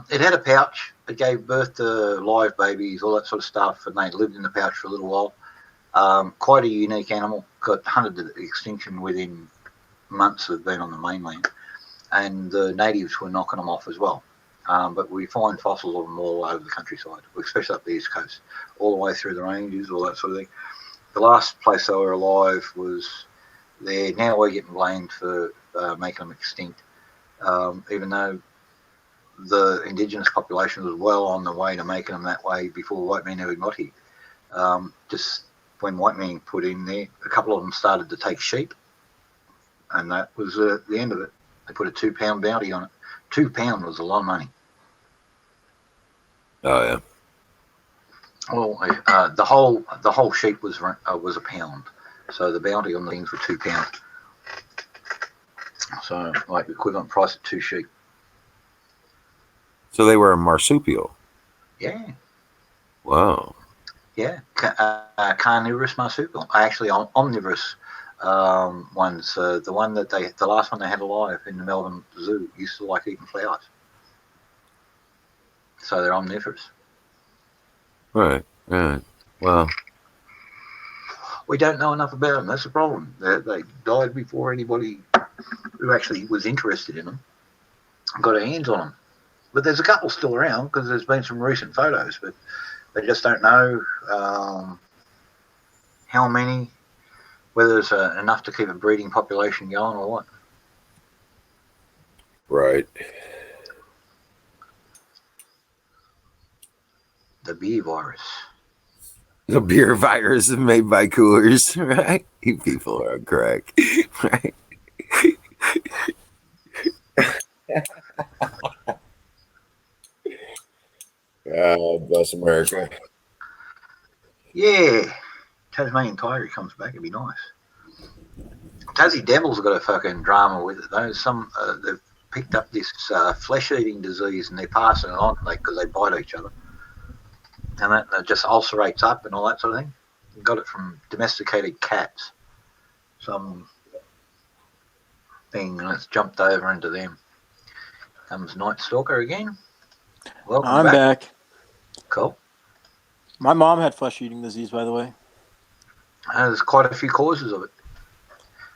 it had a pouch. It gave birth to live babies, all that sort of stuff, and they lived in the pouch for a little while. Quite a unique animal. Got hunted to extinction within months of being on the mainland, and the natives were knocking them off as well. But we find fossils of them all over the countryside, especially up the east coast, all the way through the ranges, all that sort of thing. The last place they were alive was there. Now we're getting blamed for making them extinct, even though the indigenous population was well on the way to making them that way before white men ever got here. Just when white men put in there, a couple of them started to take sheep, and that was the end of it. They put a £2 bounty on it. £2 was a lot of money. Oh yeah. Well, the whole sheep was £1, so the bounty on the things were £2. So like equivalent price of 2 sheep. So they were a marsupial. Yeah. Wow. Yeah, carnivorous marsupial. Actually, omnivorous ones. The one that the last one they had alive in the Melbourne Zoo used to like eating flowers. So they're omnivorous. Right. Right. Well. We don't know enough about them. That's the problem. They died before anybody who actually was interested in them got their hands on them. But there's a couple still around because there's been some recent photos, but they just don't know how many, whether there's enough to keep a breeding population going or what. Right. The beer virus. The beer virus is made by Coors, right? You people are on crack, right? Bless America. Yeah, Tasmanian Tiger comes back. It'd be nice. Tassie Devils have got a fucking drama with it though. They've picked up this flesh-eating disease and they're passing it on because they bite each other, and that just ulcerates up and all that sort of thing. Got it from domesticated cats, some thing, and it's jumped over into them. Comes Night Stalker again. Welcome I'm back. Cool. My mom had flesh-eating disease, by the way. There's quite a few causes of it.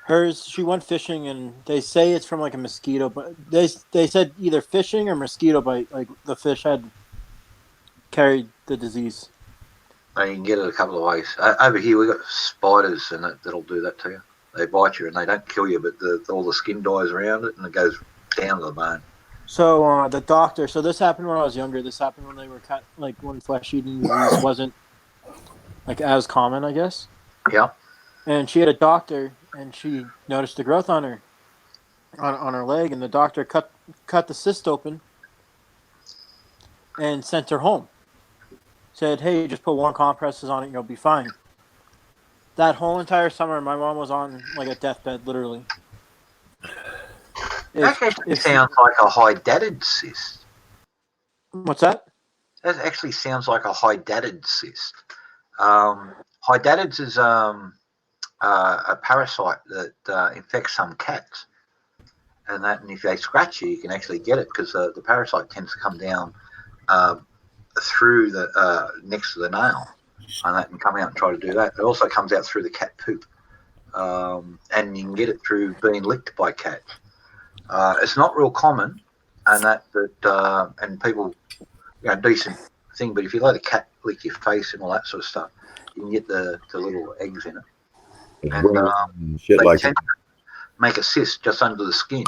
Hers, she went fishing, and they say it's from like a mosquito, but they said either fishing or mosquito bite. Like the fish had carried the disease. And you can get it a couple of ways. Over here, we've got spiders, and that'll do that to you. They bite you, and they don't kill you, but all the skin dies around it, and it goes down to the bone. So the doctor. So this happened when I was younger. This happened when they were when flesh-eating disease wasn't like as common, I guess. Yeah. And she had a doctor, and she noticed the growth on her leg, and the doctor cut the cyst open and sent her home. Said, "Hey, just put warm compresses on it, and you'll be fine." That whole entire summer, my mom was on like a deathbed, literally. That actually sounds like a hydatid cyst. What's that? That actually sounds like a hydatid cyst. Hydatids is a parasite that infects some cats, and if they scratch you, you can actually get it because the parasite tends to come down through the next to the nail, and that can come out and try to do that. It also comes out through the cat poop, and you can get it through being licked by cats. It's not real common, and and people, decent thing. But if you let a cat lick your face and all that sort of stuff, you can get the little eggs in it, and Shit they like tend to make a cyst just under the skin,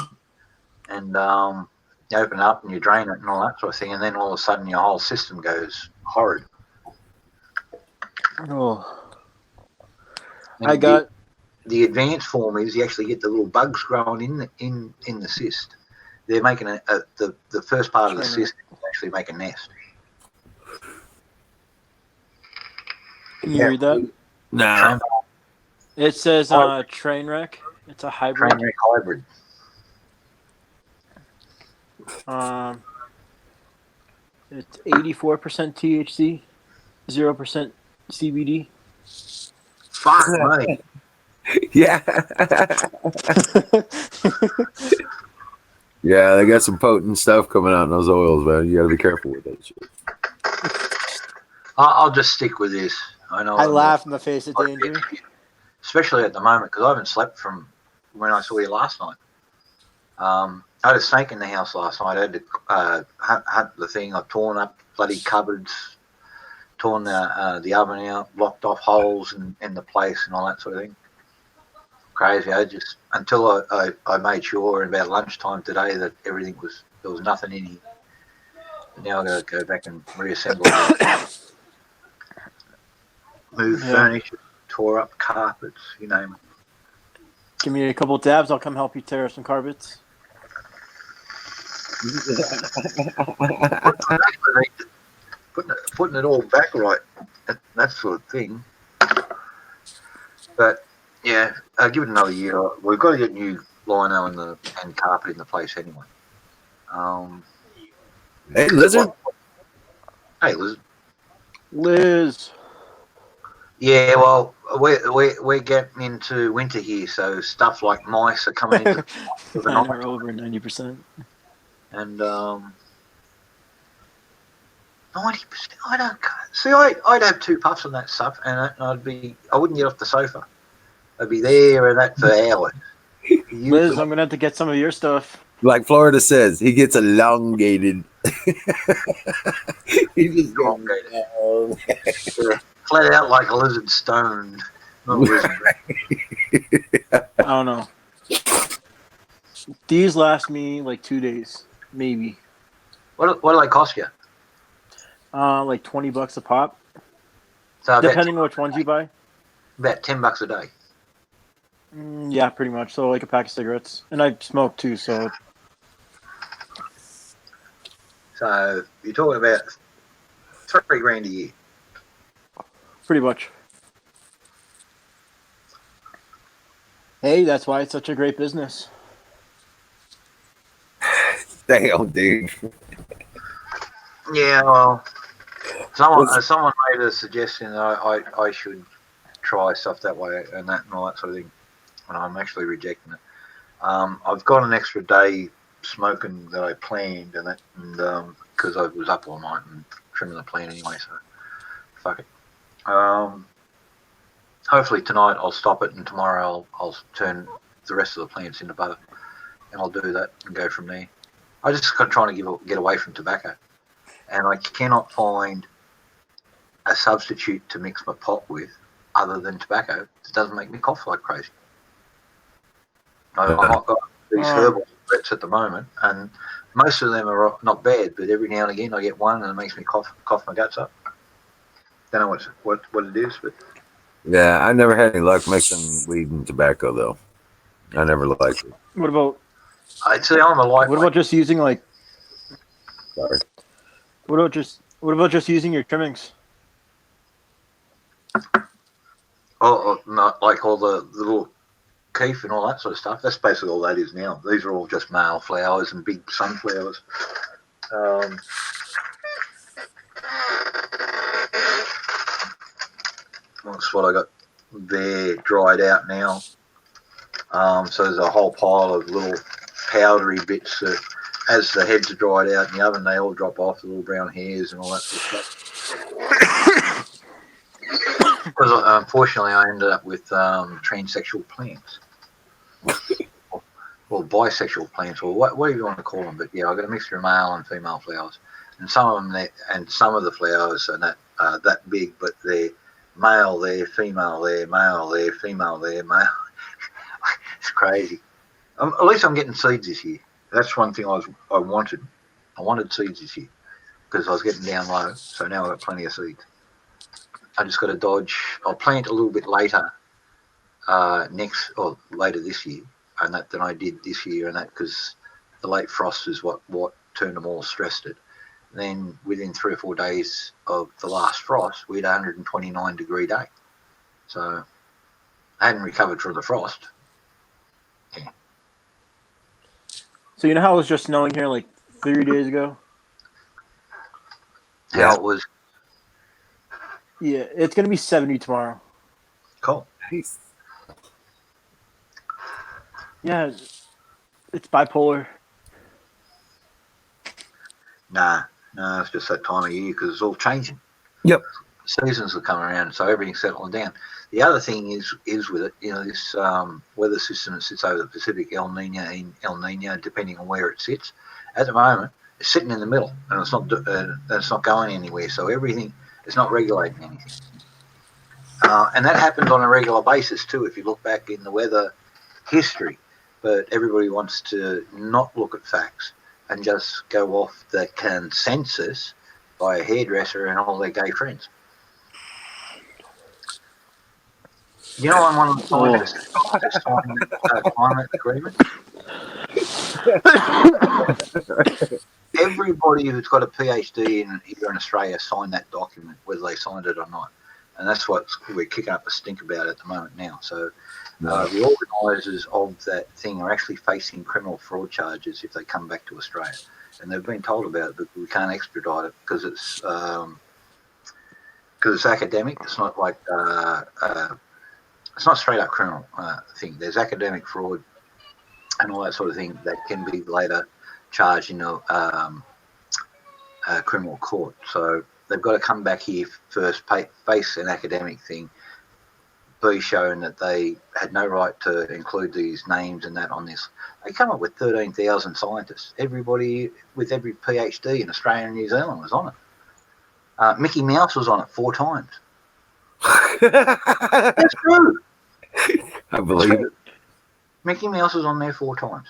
and you open it up and you drain it and all that sort of thing, and then all of a sudden your whole system goes horrid. Oh, And I got. The advanced form is you actually get the little bugs growing in the cyst. They're making the first part of the cyst is actually make a nest. Can you read that? no. It says train wreck. It's a hybrid. Train wreck hybrid. It's 84% THC, 0% CBD. Fuck me. Yeah. Yeah, they got some potent stuff coming out in those oils, man. You got to be careful with that shit. I'll just stick with this. I know. I laugh in the face of danger. Especially at the moment because I haven't slept from when I saw you last night. I had a snake in the house last night. I had to hunt the thing. I've torn up bloody cupboards, torn the oven out, blocked off holes in the place and all that sort of thing. Crazy. I just until I made sure about lunchtime today that there was nothing in here. But now I've got to go back and reassemble it. Move furniture, tore up carpets, you name it. Give me a couple dabs. I'll come help you tear some carpets. Putting it all back right, that sort of thing. But yeah, give it another year. We've got to get new lino and carpet in the place anyway. Hey, lizard. Hey, Liz. Liz. Yeah, well, we're getting into winter here, so stuff like mice are coming into the Mine night, are over 90%. and 90%. I don't see. I'd have 2 puffs on that stuff, and I wouldn't get off the sofa. I'd be there and that for hours. Liz, I'm gonna have to get some of your stuff. Like Florida says, he gets elongated. He just Elongated. long. Flat out like a lizard stoned. Not a lizard. I don't know. These last me like 2 days, maybe. What do they cost you? Like $20 a pop, So depending on which ones you buy. about $10 a day. Yeah, pretty much. So like a pack of cigarettes, and I smoke too. So So you're talking about $3,000 a year. pretty much. Hey, that's why it's such a great business. Damn, dude. Yeah, well, someone made a suggestion that I should try stuff that way and all that sort of thing, and I'm actually rejecting it. I've got an extra day smoking that I planned, and because I was up all night and trimming the plant anyway, so fuck it. Hopefully tonight I'll stop it, and tomorrow I'll turn the rest of the plants into butter, and I'll do that and go from there. I just got trying to get away from tobacco, and I cannot find a substitute to mix my pot with other than tobacco that doesn't make me cough like crazy. I've got these herbal cigarettes at the moment, and most of them are not bad, but every now and again I get one and it makes me cough my guts up. Don't know what it is, but Yeah, I never had any luck mixing weed and tobacco though. I never liked it. What about? I'd say I'm a lightweight. What about just using like? Sorry. What about just using your trimmings? Not like all the little keef and all that sort of stuff. That's basically all that is now. These are all just male flowers and big sunflowers. That's what I got there dried out now. So there's a whole pile of little powdery bits that, as the heads are dried out in the oven, they all drop off, the little brown hairs and all that sort of stuff. Because unfortunately, I ended up with transsexual plants. Well, bisexual plants, or whatever you want to call them. But yeah, I got a mixture of male and female flowers, and some of the flowers are not that big, but they're male there, female there, male there, female there, male. It's crazy. At least I'm getting seeds this year. That's one thing I wanted. I wanted seeds this year because I was getting down low. So now I've got plenty of seeds. I just got to dodge. I'll plant a little bit later, later this year, and that than I did this year, and that because the late frost is what turned them all stressed it. Then within 3 or 4 days of the last frost, we had a 129-degree day. So I hadn't recovered from the frost. Yeah. So you know how it was just snowing here like 3 days ago? How it was. Yeah, it's gonna be 70 tomorrow. Cool. Nice. Yeah, it's bipolar. Nah, it's just that time of year because it's all changing. Yep. Seasons will come around, so everything's settling down. The other thing is with it, this weather system that sits over the Pacific, El Nino, depending on where it sits. At the moment, it's sitting in the middle, and it's not going anywhere. So everything is not regulating anything, and that happens on a regular basis too. If you look back in the weather history, but everybody wants to not look at facts and just go off the consensus by a hairdresser and all their gay friends. You know, I'm one of the scientists that's signing that climate agreement. Everybody who's got a PhD here in Australia signed that document, whether they signed it or not. and that's what we're kicking up a stink about at the moment now. So No. the organisers of that thing are actually facing criminal fraud charges if they come back to Australia, and they've been told about it, but we can't extradite it because it's academic. It's not like it's not straight up criminal thing. There's academic fraud and all that sort of thing that can be later charged in a criminal court. So they've got to come back here first, face an academic thing, be shown that they had no right to include these names and that on this. They come up with 13,000 scientists. Everybody with every PhD in Australia and New Zealand was on it. Mickey Mouse was on it 4 times. That's true. I believe it. Mickey Mouse was on there 4 times.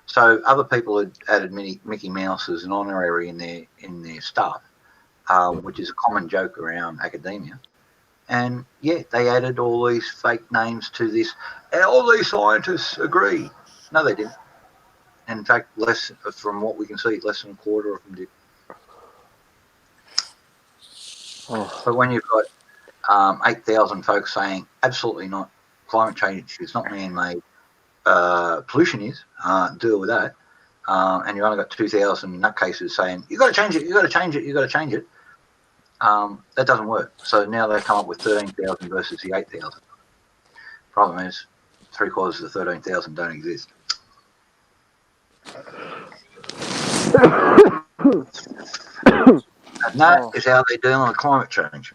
So other people had added Mickey Mouse as an honorary in their stuff, which is a common joke around academia. And yeah, they added all these fake names to this, and all these scientists agree. No, they didn't. In fact, from what we can see, less than a quarter of them did. Oh. But when you've got 8,000 folks saying absolutely not, climate change is not man-made, pollution is, deal with that, and you've only got 2,000 nutcases saying you've got to change it, you've got to change it, you've got to change it, that doesn't work. So now they come up with 13,000 versus the 8,000. Problem is, 3/4 of the 13,000 don't exist. And that is how they deal with climate change.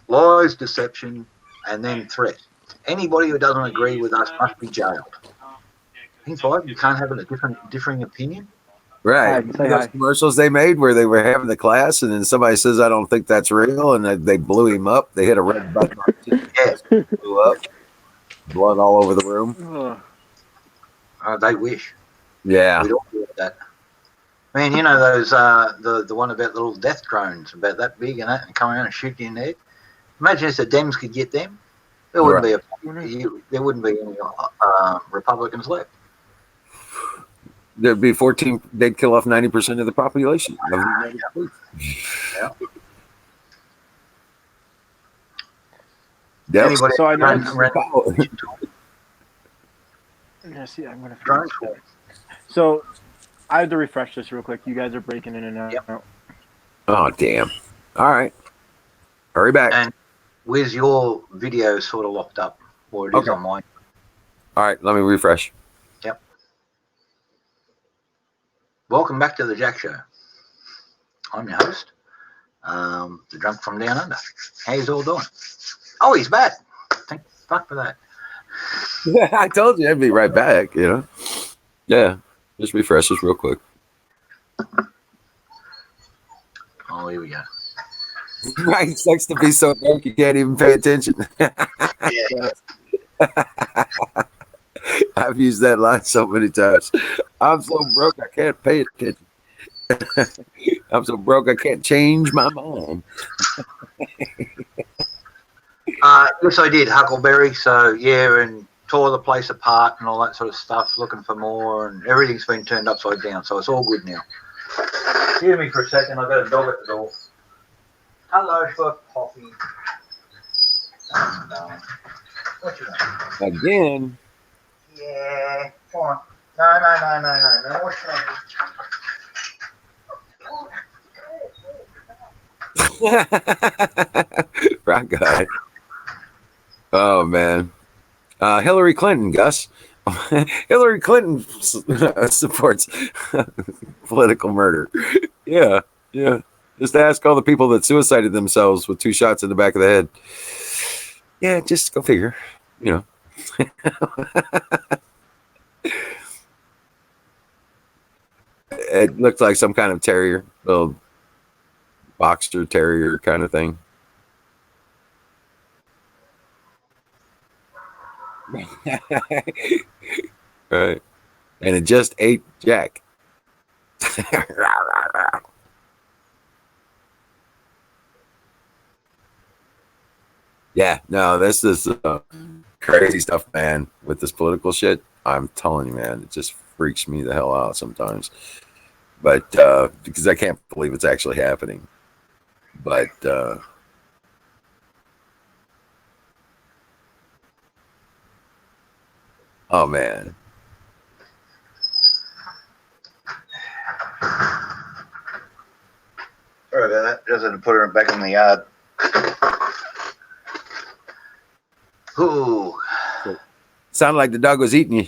Lies, deception, and then threat. Anybody who doesn't agree with us must be jailed. Things like you can't have a differing opinion. Right. Hi, say Those hi. commercials they made where they were having the class, and then somebody says, "I don't think that's real," and they blew him up. They hit a red button on it. Yeah. Blew up. Blood all over the room. They wish. Yeah. We'd all do that. I mean, you know those the one about the little death drones about that big and that, and come around and shoot you in the head. Imagine if the Dems could get them. There wouldn't be any Republicans left. There'd be 14. They'd kill off 90% of the population of the United States. Yeah. Yep. Anybody So I know run- see, I'm gonna drone finish school. that. So I have to refresh this real quick. You guys are breaking in and out. Yep. Oh, damn. All right. Hurry back. And where's your video sort of locked up, or it is Okay. on mine? All right. Let me refresh. Yep. Welcome back to the Jack Show. I'm your host, the drunk from down under. How you all doing? Oh, he's back. Thank fuck for that. I told you I'd be right back, you know. Yeah. Just refresh this real quick. Oh, here we go. Right. Sucks to be so broke you can't even pay attention. Yeah. I've used that line so many times. I'm so broke I can't pay attention. I'm so broke I can't change my mind. Yes, I did, Huckleberry. So, yeah, and tore the place apart and all that sort of stuff, looking for more, and everything's been turned upside down. So it's all good now. Excuse me for a second. I've got a dog at the door. Hello, for Poppy. Oh, no. What you doing? Again. Yeah, come on. No. What's Right guy. Oh man. Hillary Clinton, Gus. Hillary Clinton supports political murder. Yeah. Just ask all the people that suicided themselves with 2 shots in the back of the head. Yeah, just go figure. You know. It looked like some kind of terrier, little boxer terrier kind of thing. Right. And it just ate Jack. Yeah, no, this is crazy stuff, man, with this political shit. I'm telling you, man, it just freaks me the hell out sometimes. But because I can't believe it's actually happening. But oh man, Sorry about that. Just had to put her back in the yard. Ooh. sounded like the dog was eating you.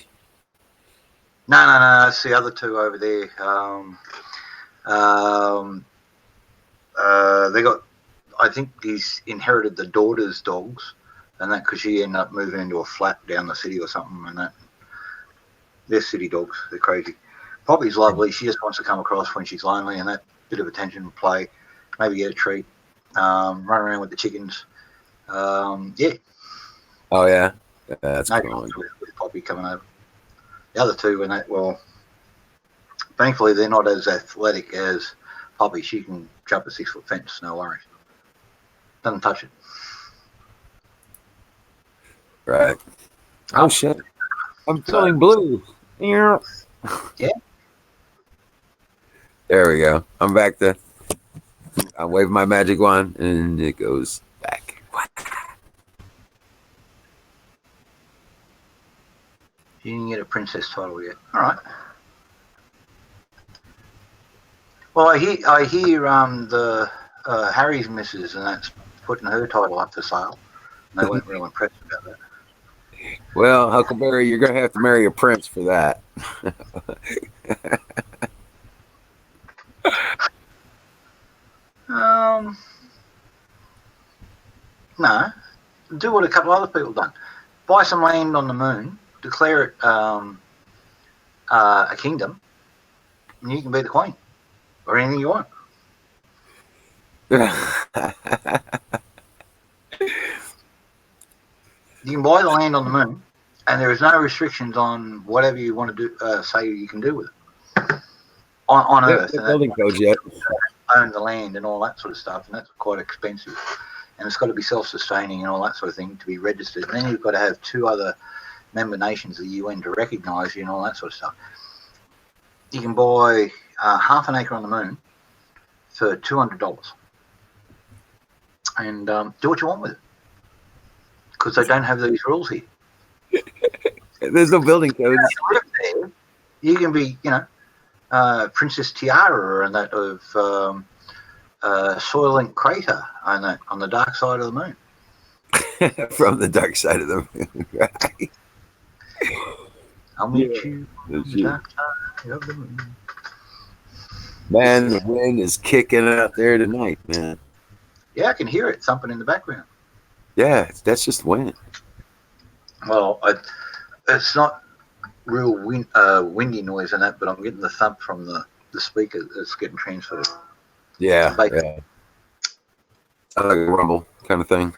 No. It's the other two over there. They got. I think he's inherited the daughter's dogs, and that because she ended up moving into a flat down the city or something, and that. They're city dogs. They're crazy. Poppy's lovely. She just wants to come across when she's lonely, and that bit of attention and play. Maybe get a treat. Run around with the chickens. Yeah. Oh yeah, that's No cool. problems with Poppy coming over. The other two, and that thankfully they're not as athletic as Poppy. She can jump a 6-foot fence, no worries. Doesn't touch it. Right. Oh shit! I'm feeling blue. Yeah. Yeah. There we go. I'm back to. I wave my magic wand and it goes back. You didn't get a princess title yet. All right. Well, I hear the Harry's missus, and that's putting her title up for sale. And they weren't real impressed about that. Well, Huckleberry, you're gonna have to marry a prince for that. No. Do what a couple other people done. Buy some land on the moon, declare it a kingdom, and you can be the queen or anything you want. You can buy the land on the moon, and there is no restrictions on whatever you want to do. Say you can do with it on Earth. And building codes yet. own the land and all that sort of stuff, and that's quite expensive. And it's got to be self-sustaining and all that sort of thing to be registered. And then you've got to have 2 other member nations of the UN to recognise you and all that sort of stuff. You can buy half an acre on the moon for $200, and do what you want with it, because they don't have these rules here. There's no building codes. You can be, Princess Tiara and that of Soylent Crater and that on the dark side of the moon. From the dark side of the moon, right? I'll meet you on the dark side of the moon. Man, the wind is kicking out there tonight, man. Yeah, I can hear it thumping in the background. Yeah, that's just wind. Well, it's not real windy noise and that, but I'm getting the thump from the speaker that's getting transferred. Yeah, yeah. Sounds like a rumble kind of thing.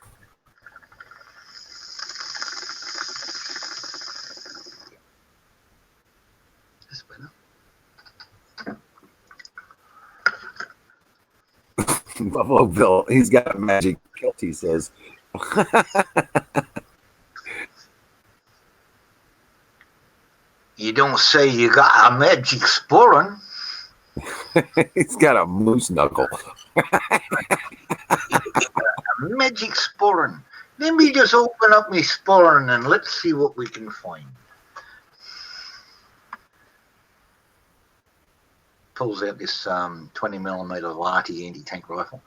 That's better. Buffalo Bill, he's got a magic kilt, he says. You don't say you got a magic sporran. He's got a moose knuckle. A magic sporran. Let me just open up my sporran and let's see what we can find. Pulls out this 20mm Larty anti-tank rifle.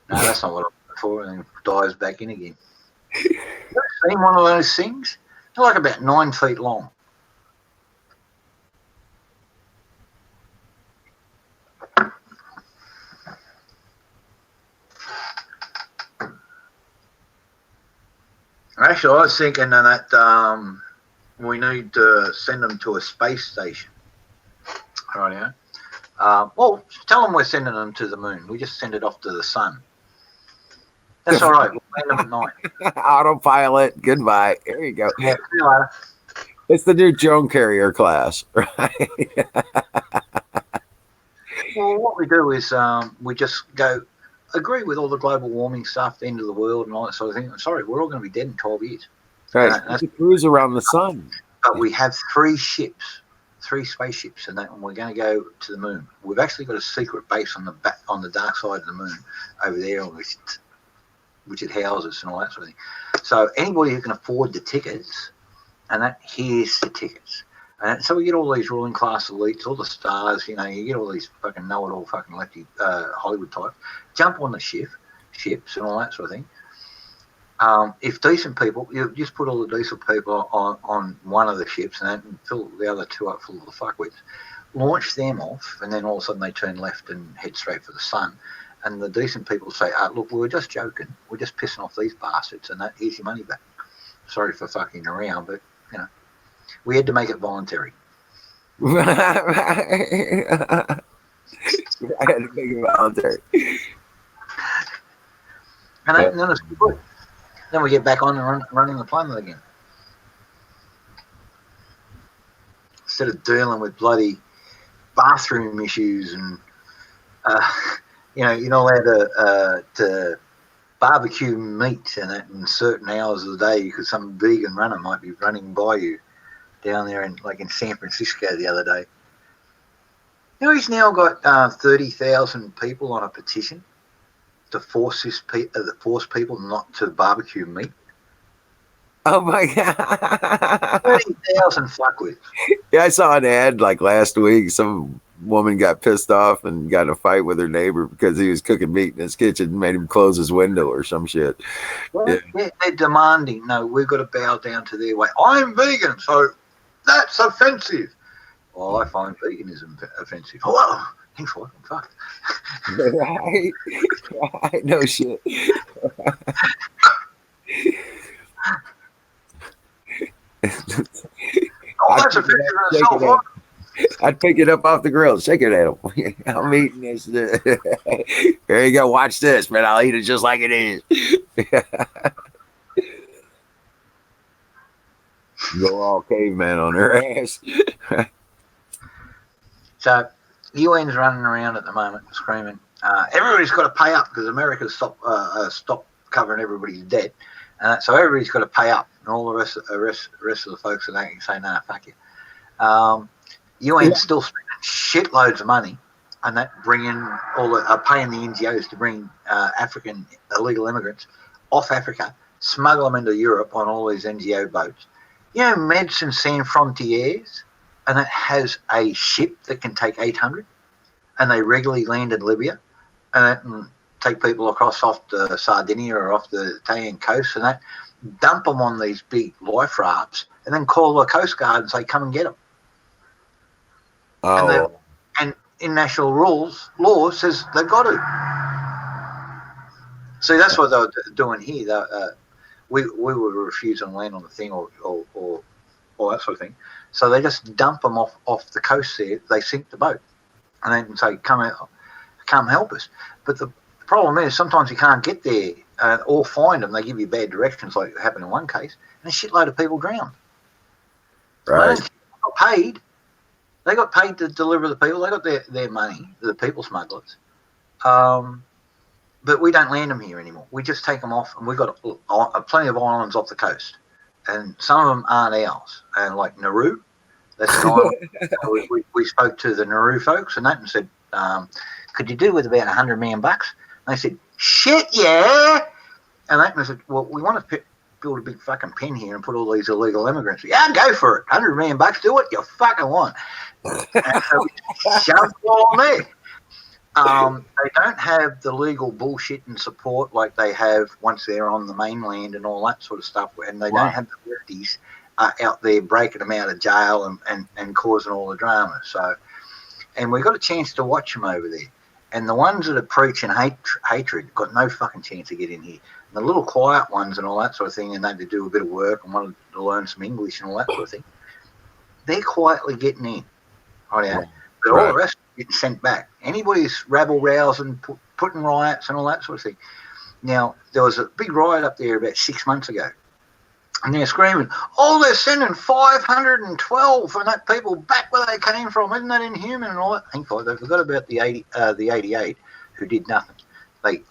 No, that's not what I'm looking for, and then dives back in again. You ever seen one of those things? They're like about 9 feet long. Actually, I was thinking that we need to send them to a space station. Right, yeah. Well, tell them we're sending them to the moon. We just send it off to the sun. That's all right. We'll send them at night. Autopilot. Goodbye. There you go. Yeah, see you later. It's the new drone carrier class, right? Well, what we do is we just agree with all the global warming stuff, the end of the world and all that sort of thing. I'm sorry, we're all going to be dead in 12 years. Right. It's a cruise around the sun. But we have 3 ships 3 spaceships, and we're going to go to the moon. We've actually got a secret base on the dark side of the moon over there, which it houses and all that sort of thing. So anybody who can afford the tickets, and that here's the tickets. And so we get all these ruling class elites, all the stars, you get all these fucking know-it-all fucking lefty Hollywood types, jump on the ships and all that sort of thing. If decent people, you just put all the decent people on one of the ships and fill the other 2 up full of the fuckwits, launch them off, and then all of a sudden they turn left and head straight for the sun. And the decent people say, look, we were just joking. We're just pissing off these bastards, and here's your money back. Sorry for fucking around, but, we had to make it voluntary. I had to make it voluntary. And then it's good. Then we get back on and running the planet again. Instead of dealing with bloody bathroom issues and, you're not allowed to barbecue meat and that in certain hours of the day because some vegan runner might be running by you down there in San Francisco the other day. He's now got 30,000 people on a petition to force people not to barbecue meat. Oh my God. 30,000 fuckwits. Yeah, I saw an ad last week. Some woman got pissed off and got in a fight with her neighbor because he was cooking meat in his kitchen and made him close his window or some shit. Well, yeah, they're demanding, no, we've got to bow down to their way. I'm vegan, so that's offensive. Well, I find veganism offensive. Oh, thanks for fucking fucked. Right? No shit. That's offensive in itself. I'd pick it up off the grill, shake it at him. I'm eating this. Here you go. Watch this, man. I'll eat it just like it is. Go all caveman on her ass. So, the UN's running around at the moment screaming, everybody's got to pay up because America's stopped covering everybody's debt. So everybody's got to pay up. And all the rest of the folks are going to say, no, fuck you. UN's still spending shitloads of money and that paying the NGOs to bring African illegal immigrants off Africa, smuggle them into Europe on all these NGO boats. Medicine Sans Frontières, and it has a ship that can take 800, and they regularly land in Libya, and take people across off the Sardinia or off the Italian coast, and that dump them on these big life rafts, and then call the Coast Guard and say, come and get them. Oh. And international law says they've got to. See, that's what they were doing here. We were refusing to land on the thing or that sort of thing. So they just dump them off the coast there. They sink the boat. And they can say, come help us. But the problem is sometimes you can't get there or find them. They give you bad directions like happened in one case. And a shitload of people drowned. Right. They got paid. They got paid to deliver the people. They got their money, the people smugglers. But we don't land them here anymore. We just take them off, and we've got plenty of islands off the coast. And some of them aren't ours. And like Nauru, that's an island. We spoke to the Nauru folks and said, could you do with about $100 million? And they said, shit, yeah. And I said, well, we want to build a big fucking pen here and put all these illegal immigrants. Yeah, go for it. $100 million, do what you fucking want. And so we shoved it all on there. They don't have the legal bullshit and support like they have once they're on the mainland and all that sort of stuff. And they don't have the lefties out there breaking them out of jail and causing all the drama. So, and we got a chance to watch them over there. And the ones that are preaching hatred got no fucking chance to get in here. And the little quiet ones and all that sort of thing, and they to do a bit of work and wanted to learn some English and all that sort of thing, they're quietly getting in. Right now. But all the rest getting sent back. Anybody's rabble-rousing, putting riots and all that sort of thing. Now, there was a big riot up there about 6 months ago. And they're screaming, they're sending 512 and that people back where they came from. Isn't that inhuman and all that? They forgot about the 88 who did nothing. They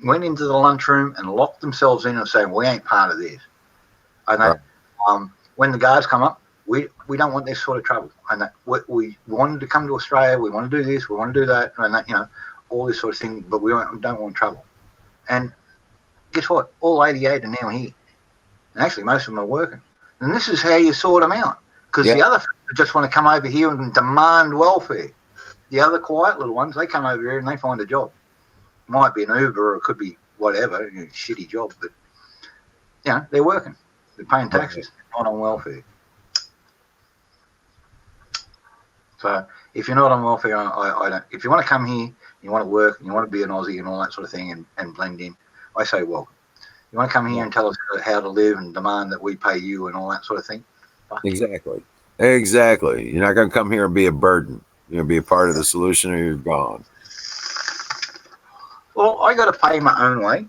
went into the lunchroom and locked themselves in and saying, we ain't part of this. And when the guards come up, we don't want this sort of trouble, and that we wanted to come to Australia. We want to do this. We want to do that, and that, all this sort of thing. But we don't want trouble. And guess what? All 88 are now here, and actually most of them are working. And this is how you sort them out, because the other just want to come over here and demand welfare. The other quiet little ones, they come over here and they find a job. Might be an Uber or it could be whatever, shitty job, but they're working. They're paying taxes, not on welfare. So if you're not on welfare, I don't. If you want to come here, you want to work, and you want to be an Aussie and all that sort of thing, and blend in, I say welcome. You want to come here and tell us how to live and demand that we pay you and all that sort of thing? Exactly. You're not going to come here and be a burden. You're going to be a part of the solution, or you're gone. Well, I got to pay my own way,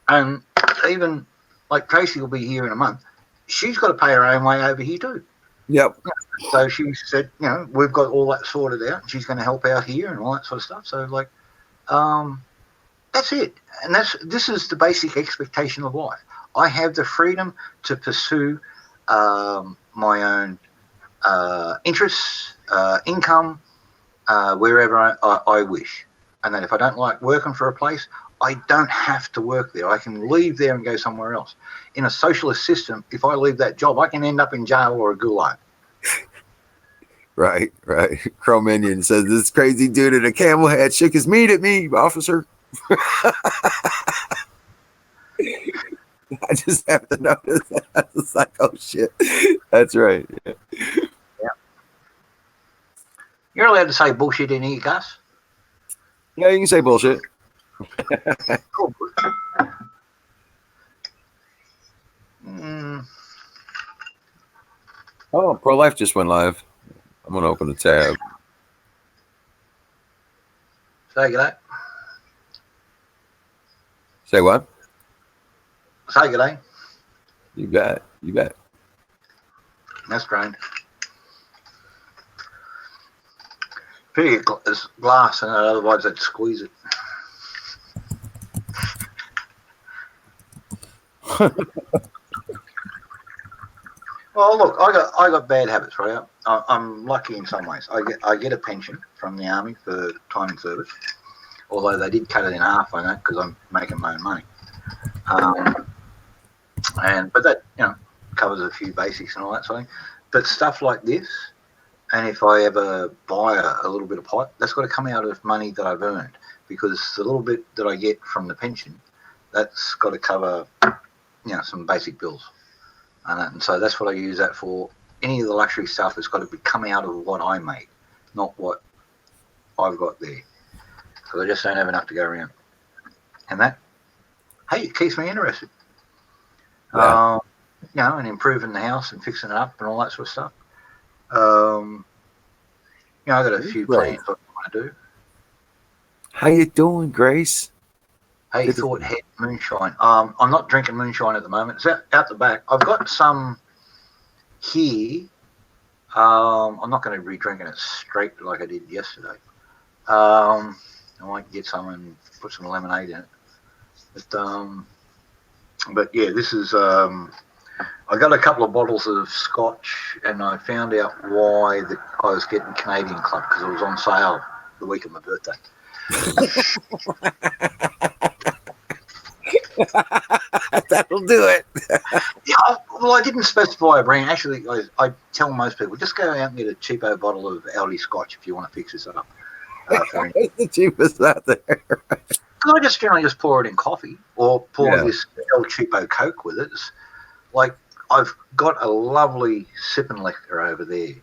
and even like Tracy will be here in a month. She's got to pay her own way over here too. Yep. So she said, we've got all that sorted out, and she's going to help out here and all that sort of stuff. So like, that's it, and this is the basic expectation of life. I have the freedom to pursue my own interests, income, wherever I wish. And then if I don't like working for a place, I don't have to work there. I can leave there and go somewhere else. In a socialist system, if I leave that job, I can end up in jail or a gulag. Right. Crow Minion says, this crazy dude in a camel hat shook his meat at me, officer. I just have to notice that. It's like, oh, shit. That's right. Yeah. You're allowed to say bullshit in here, Gus. Yeah, you can say bullshit. Cool. Oh, Pro-Life just went live. I'm going to open the tab. Say good day. Say what? Say good day. You bet. That's strange. Pretty glass, and otherwise I'd squeeze it. Well, look, I got bad habits, right? I'm lucky in some ways. I get a pension from the army for time in service, although they did cut it in half, I know, because I'm making my own money. But that covers a few basics and all that sort of thing. But stuff like this, and if I ever buy a little bit of pot, that's got to come out of money that I've earned, because the little bit that I get from the pension, that's got to cover some basic bills. And so that's what I use that for. Any of the luxury stuff has got to be come out of what I make, not what I've got there. Because I just don't have enough to go around. And that, hey, it keeps me interested. Yeah. And improving the house and fixing it up and all that sort of stuff. I got a few plans I want to do. How you doing, Grace? Hey, Thought Head Moonshine. I'm not drinking moonshine at the moment. It's out the back. I've got some here. I'm not going to be drinking it straight like I did yesterday. I might get some and put some lemonade in it. But yeah, this is. I got a couple of bottles of scotch, and I found out why I was getting Canadian Club, because it was on sale the week of my birthday. That'll do it. Yeah, well, I didn't specify a brand. Actually, I tell most people, just go out and get a cheapo bottle of Aldi Scotch if you want to fix this up. It's the cheapest out there. I just generally just pour it in coffee, or pour this El Cheapo Coke with it. It's like, I've got a lovely sipping liquor over there,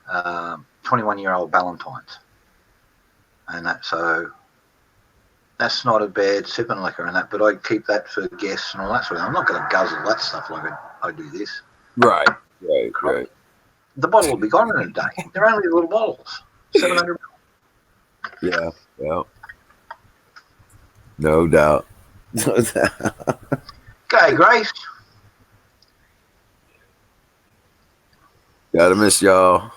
21-year-old Ballantines, and that's not a bad sipping liquor and that, but I keep that for guests and all that sort of thing. I'm not going to guzzle that stuff like I do this. Right. The bottle will be gone in a day. They're only little bottles, 700 ml. Yeah. No doubt. Okay, Grace. Gotta miss y'all.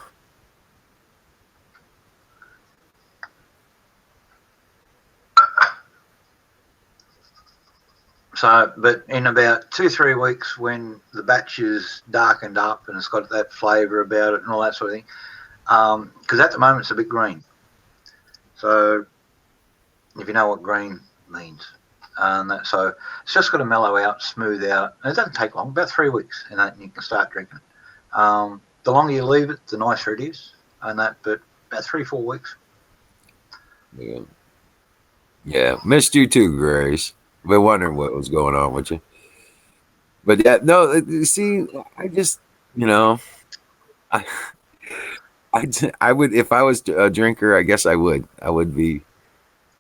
So, but in about 2-3 weeks, when the batch is darkened up and it's got that flavour about it and all that sort of thing, because at the moment it's a bit green. So, if you know what green means, so it's just got to mellow out, smooth out, and it doesn't take long, about 3 weeks, and then you can start drinking it. The longer you leave it, the nicer it is, and that. But about 3-4 weeks. Yeah. Yeah. Missed you too, Grace. Been wondering what was going on with you. But yeah, no, see, I just, you know, I, I would, if I was a drinker, I guess I would be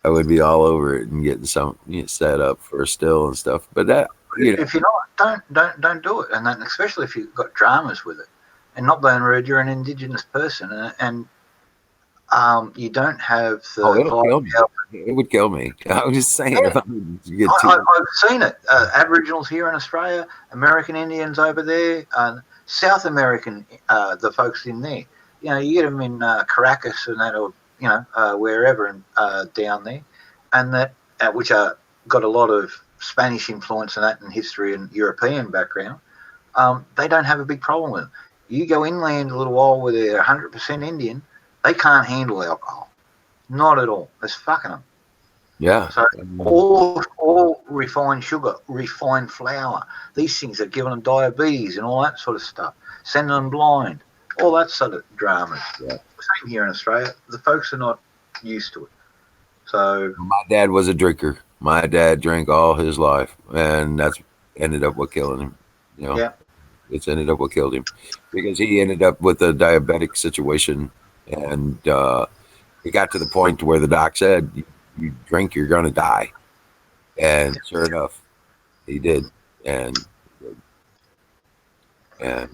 all over it and getting some set up for a still and stuff. But that, if you're not, don't do it, and then especially if you've got dramas with it. And not being rude, you're an Indigenous person, and you don't have the. Oh, it'll kill me. It would kill me. I was just saying, if I would get too. I've seen it. Aboriginals here in Australia, American Indians over there, South American, the folks in there. You know, you get them in Caracas and that, or wherever down there, and that which are got a lot of Spanish influence and that, and history and European background. They don't have a big problem with it. You go inland a little while where they're 100% Indian, they can't handle alcohol. Not at all. It's fucking them. Yeah. So all refined sugar, refined flour, these things are giving them diabetes and all that sort of stuff, sending them blind, all that sort of dramas. Yeah. Same here in Australia. The folks are not used to it. So my dad was a drinker. My dad drank all his life, and that's ended up what killing him. You know, yeah. It's ended up what killed him because he ended up with a diabetic situation, and it got to the point where the doc said, "You drink, you're going to die," and sure enough, he did, and yeah,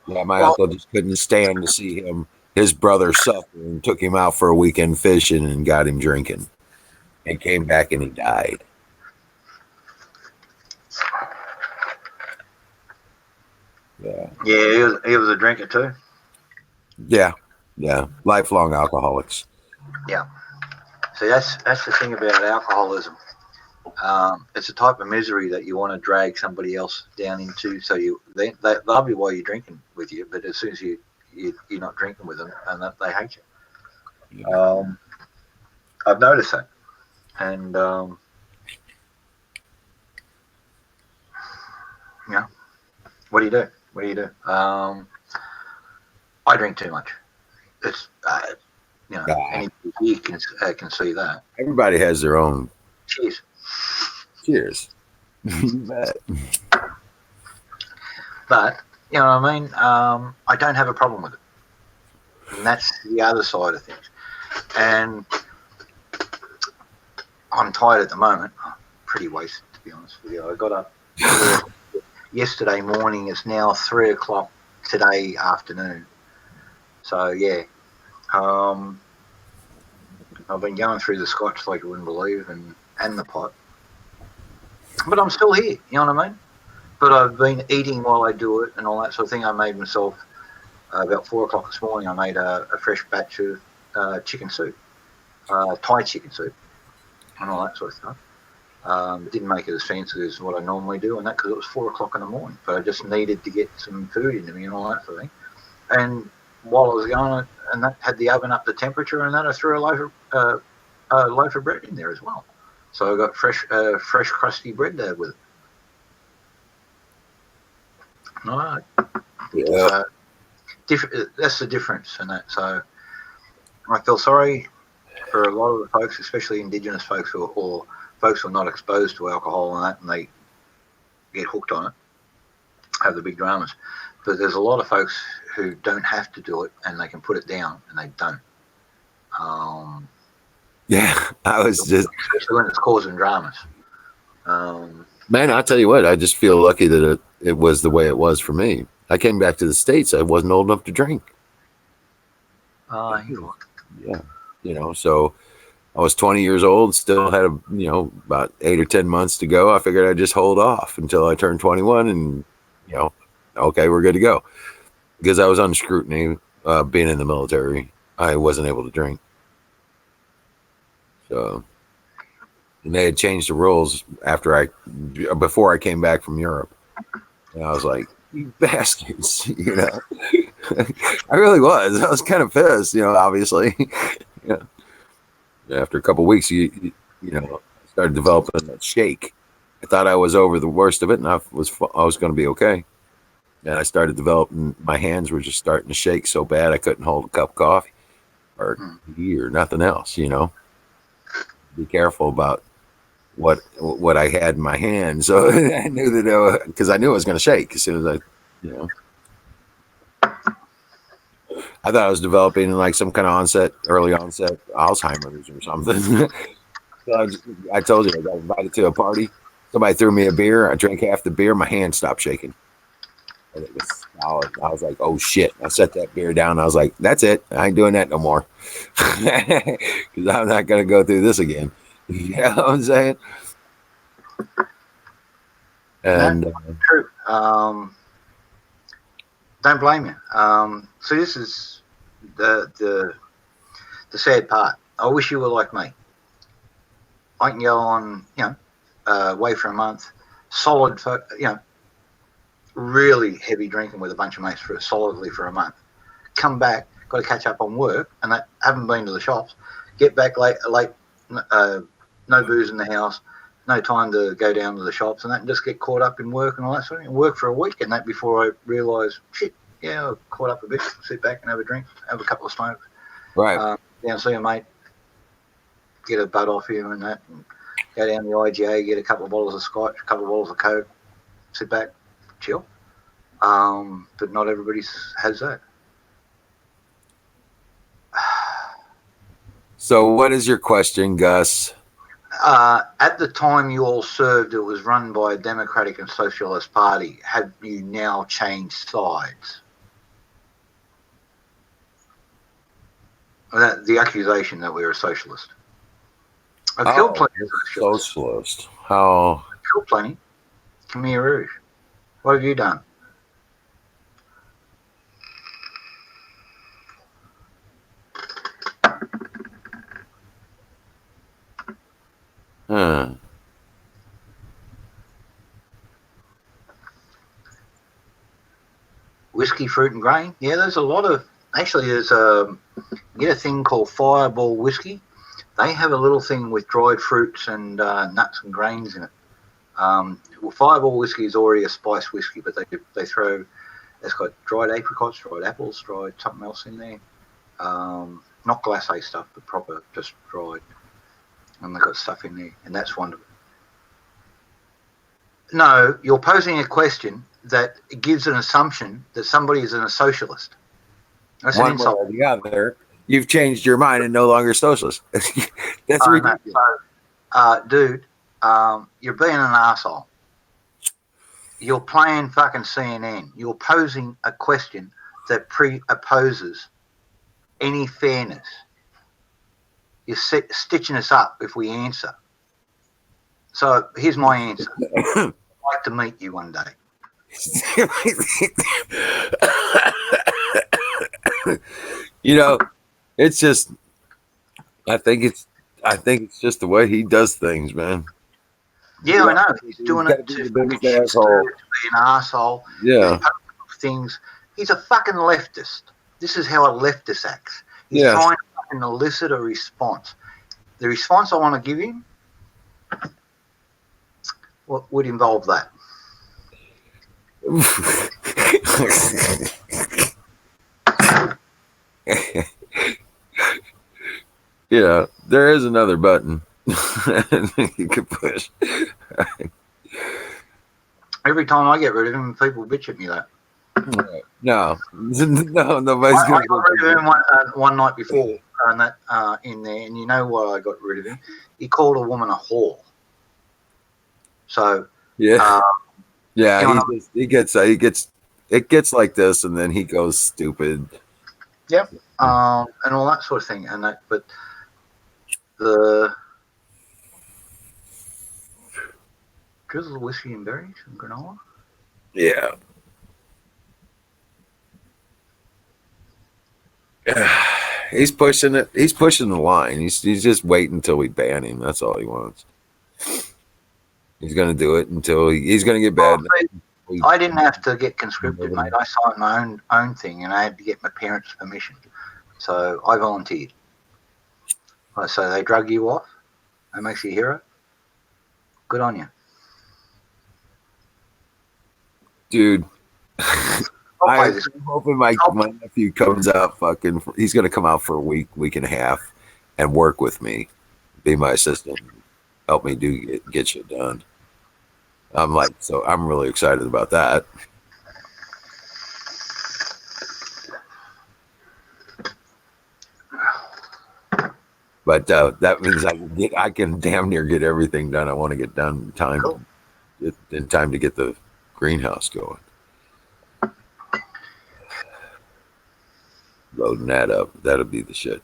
my uncle just couldn't stand to see his brother suffer, and took him out for a weekend fishing and got him drinking, and came back and he died. Yeah. Yeah, he was a drinker too. Yeah. Lifelong alcoholics. Yeah. See, that's the thing about alcoholism. It's a type of misery that you want to drag somebody else down into. So they love you while you're drinking with you, but as soon as you're not drinking with them, and that they hate you. Yeah. I've noticed that, and what do you do? What do you do? I drink too much. It's anybody here can see that. Everybody has their own. Cheers. Cheers. You bet. But you know what I mean. I don't have a problem with it, and that's the other side of things. And I'm tired at the moment. I'm pretty wasted, to be honest with you. I got up yesterday morning. It's now 3 o'clock today afternoon. So yeah, I've been going through the scotch like you wouldn't believe, and the pot. But I'm still here. You know what I mean? But I've been eating while I do it and all that sort of thing. I made myself about 4 o'clock this morning. I made a fresh batch of chicken soup, Thai chicken soup, and all that sort of stuff. Didn't make it as fancy as what I normally do, and that because it was 4 o'clock in the morning. But I just needed to get some food into me and all that sort of thing. And while I was going, and that had the oven up the temperature, and that I threw a loaf of bread in there as well. So I got fresh crusty bread there with it. All right. Yeah. That's the difference in that. So I feel sorry for a lot of the folks, especially Indigenous folks or folks who are not exposed to alcohol and that, and they get hooked on it, have the big dramas. But there's a lot of folks who don't have to do it, and they can put it down, and they don't. Yeah, I was just... Especially when it's causing dramas. Man, I'll tell you what, I just feel lucky that it was the way it was for me. I came back to the States. I wasn't old enough to drink. Yeah. So I was 20 years old, still had about 8 or 10 months to go. I figured I'd just hold off until I turned 21 and, okay, we're good to go. Because I was under scrutiny being in the military. I wasn't able to drink. So, And they had changed the rules before I came back from Europe. And I was like, you bastards, you know. I really was. I was kind of pissed, you know, obviously. Yeah. After a couple of weeks, you know, I started developing a shake. I thought I was over the worst of it, and I was going to be okay. And I started developing. My hands were just starting to shake so bad I couldn't hold a cup of coffee or tea or nothing else. You know, be careful about what I had in my hand. So I knew that because I knew I was going to shake as soon as I, you know. I thought I was developing like some kind of early onset Alzheimer's or something. So I told you I got invited to a party. Somebody threw me a beer. I drank half the beer. My hand stopped shaking. And it was solid. I was like, oh shit. I set that beer down. I was like, that's it. I ain't doing that no more. Because I'm not going to go through this again. You know what I'm saying? And True. Don't blame you. So this is the sad part. I wish you were like me. I can go on, you know, away for a month, solid for, you know, really heavy drinking with a bunch of mates solidly for a month. Come back, got to catch up on work, and that haven't been to the shops. Get back late, no booze in the house, no time to go down to the shops, and that, and just get caught up in work and all that sort of thing. Work for a week, and that before I realise, shit, yeah, I caught up a bit. Sit back and have a drink, have a couple of smokes. right. Down see a mate, get a bud off him and that, and go down to the IGA, get a couple of bottles of scotch, a couple of bottles of coke, sit back, chill. But not everybody has that. So what is your question, Gus? At the time you all served, it was run by a Democratic and Socialist Party. Have you now changed sides? The accusation that we were a socialist. I've killed plenty of socialists. Socialist. How? I've killed plenty. Khmer Rouge. What have you done? Huh. Whiskey, fruit, and grain. Yeah, there's a lot of. Actually, there's you get a thing called Fireball whiskey. They have a little thing with dried fruits and nuts and grains in it. Well, Fireball whiskey is already a spice whiskey, but they throw. It's got dried apricots, dried apples, dried something else in there. Not glacé stuff, but proper, just dried. And they've got stuff in there, and that's wonderful. No, you're posing a question that gives an assumption that somebody is a socialist. That's an One way insult. or the other, you've changed your mind and no longer socialist. That's ridiculous. No. So, dude, you're being an asshole. You're playing fucking CNN. You're posing a question that preopposes any fairness. You're stitching us up if we answer. So here's my answer. I'd like to meet you one day. You know, it's just. I think it's just the way he does things, man. Yeah, I know. He's doing it to be an asshole. Yeah. Things. He's a fucking leftist. This is how a leftist acts. He's Yeah. trying to fucking elicit a response. The response I want to give him would involve that. Yeah, there is another button you can push. Every time I get rid of him, people bitch at me that. No, nobody's I gonna. got rid of him one night before, and that in there, and you know why I got rid of him? He called a woman a whore. So Yeah, yeah. you know, He gets it gets like this, and then he goes stupid. yep, and all that sort of thing, and that. But the drizzle whiskey and berries and granola. Yeah. He's pushing it. He's pushing the line. He's just waiting until we ban him. That's all he wants. He's going to do it until he's going to get Well, bad. see, I didn't have to get conscripted, mate. I signed my own thing, and I had to get my parents' permission. So I volunteered. So they drug you off. That makes you a hero. Good on you. Dude. I'll play I'm this. hoping my nephew comes out fucking. He's going to come out for a week and a half, and work with me, be my assistant, help me get shit done. I'm really excited about that. But that means I can damn near get everything done I want to get done Cool. in time to get the greenhouse going. Loading that up, that'll be the shit.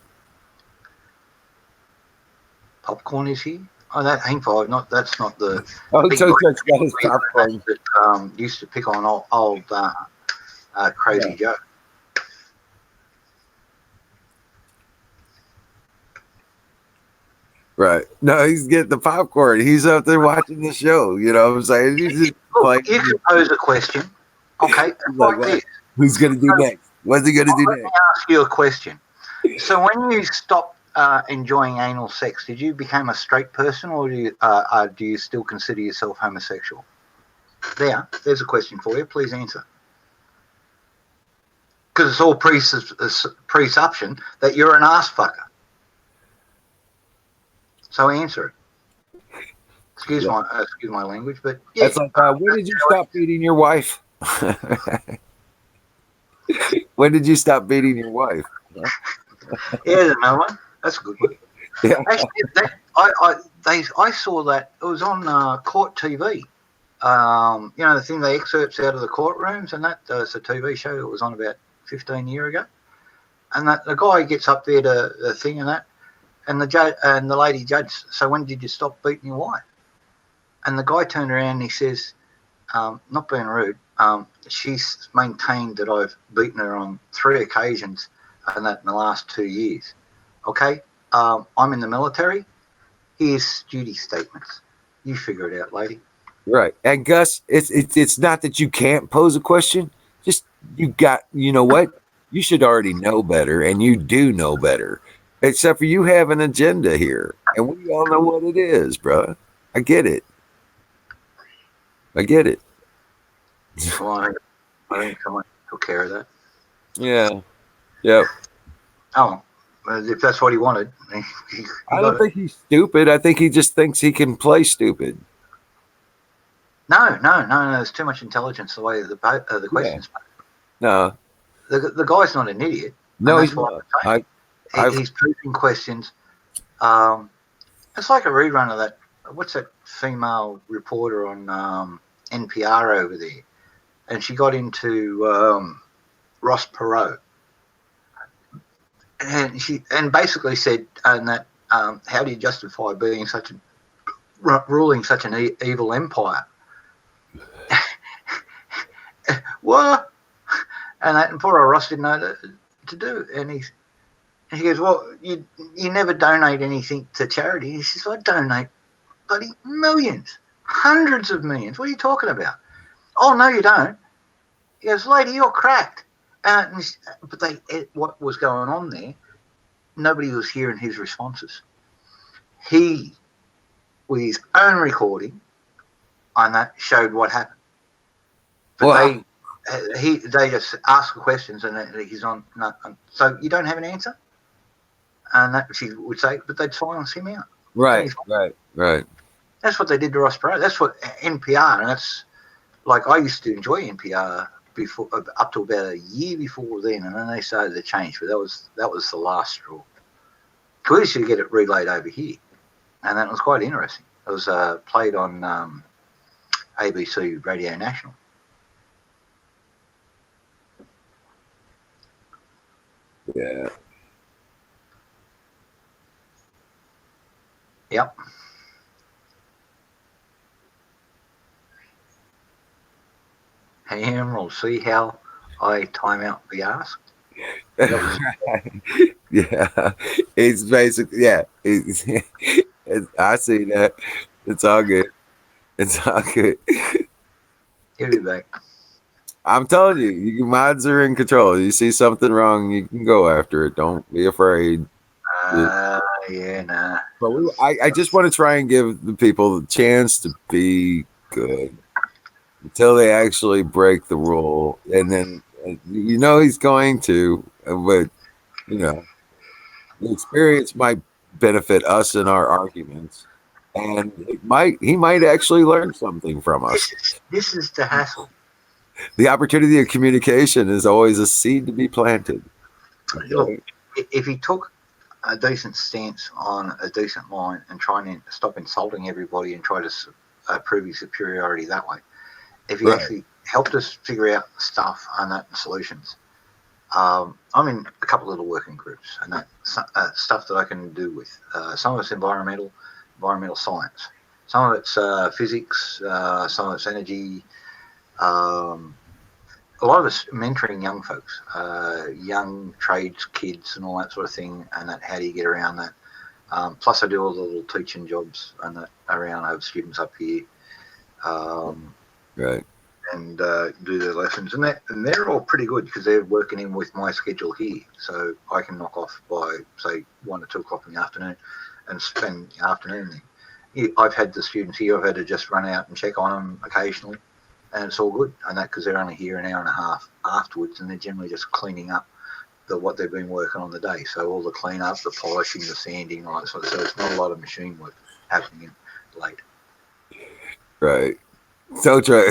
Popcorn is here. Oh, that ain't five. That's not the. Oh, big so boy it's got his popcorn. that used to pick on old Crazy Joe. Right. No, he's getting the popcorn. He's up there watching the show. You know what I'm saying? He's just Look, you can pose a question. Okay, like this. Who's going to do next? What's he going to do Let me next? ask you a question. So when you stopped enjoying anal sex, did you become a straight person, or do you still consider yourself homosexual? There's a question for you. Please answer. Because it's all presumption that you're an ass fucker. So answer it. Excuse my language, but yeah. That's like, when did you stop beating your wife? When did you stop beating your wife? Yeah, there's another one. That's a good one. Yeah. Actually, I saw that. It was on Court TV. You know, the thing they excerpts out of the courtrooms, and that it's a TV show that was on about 15 years ago. And that the guy gets up there to the thing and that, and the judge and the lady judge. So when did you stop beating your wife? And the guy turned around and he says, not being rude, she's maintained that I've beaten her on 3 occasions, and that in the last 2 years. Okay, I'm in the military. Here's duty statements. You figure it out, lady. Right. And Gus, it's not that you can't pose a question. Just you know what? You should already know better, and you do know better. Except for you have an agenda here, and we all know what it is, bro. I get it. Well, I think someone took care of that. Yeah. Yep. Oh, if that's what he wanted. I don't think he's stupid. I think he just thinks he can play stupid. No. There's too much intelligence the way the questions. No. The guy's not an idiot. No, he's not. He's posing questions. It's like a rerun of that. What's that female reporter on NPR over there? And she got into Ross Perot, and she basically said, that how do you justify being ruling such an evil empire? What? And poor Ross didn't know to do, and he goes, well, you never donate anything to charity. He says, I donate bloody millions, hundreds of millions. What are you talking about? Oh, no, you don't. He goes, lady, you're cracked. But what was going on there, nobody was hearing his responses. He, with his own recording, on that, showed what happened. But they just ask questions, and he's on. So you don't have an answer? And that she would say, but they'd silence him out. Right. That's what they did to Ross Perot. That's what NPR, and that's like I used to enjoy NPR before, up to about a year before then, and then they started to change. But that was the last straw. We used to get it relayed over here, and that was quite interesting. It was played on ABC Radio National. Yeah. Yep. Hey, Emerald, see how I time out the ask? Yeah. It's basically, yeah. I see that. It's all good. It's all good. He'll be back. I'm telling you, mods are in control. You see something wrong, you can go after it. Don't be afraid. Yeah, nah. But I just want to try and give the people the chance to be good until they actually break the rule, and then he's going to. But the experience might benefit us in our arguments, and he might actually learn something from us. This is the hassle. The opportunity of communication is always a seed to be planted. Look, if he took a decent stance on a decent line and trying to stop insulting everybody and try to prove his superiority that way, if he actually helped us figure out stuff and that solutions. I'm in a couple of little working groups and that stuff that I can do with. Some of it's environmental science. Some of it's physics. Some of it's energy. A lot of us mentoring young folks, young trades kids and all that sort of thing, and that how do you get around that. Plus I do all the little teaching jobs and that around. I have students up here. Right. And do their lessons, and they're all pretty good because they're working in with my schedule here, so I can knock off by say 1 or 2 o'clock in the afternoon and spend the afternoon there. I've had the students here. I've had to just run out and check on them occasionally, and it's all good. And that because they're only here an hour and a half afterwards, and they're generally just cleaning up what they've been working on the day. So all the clean up, the polishing, the sanding, all that sort of. So it's not a lot of machine work happening late. Right. So true.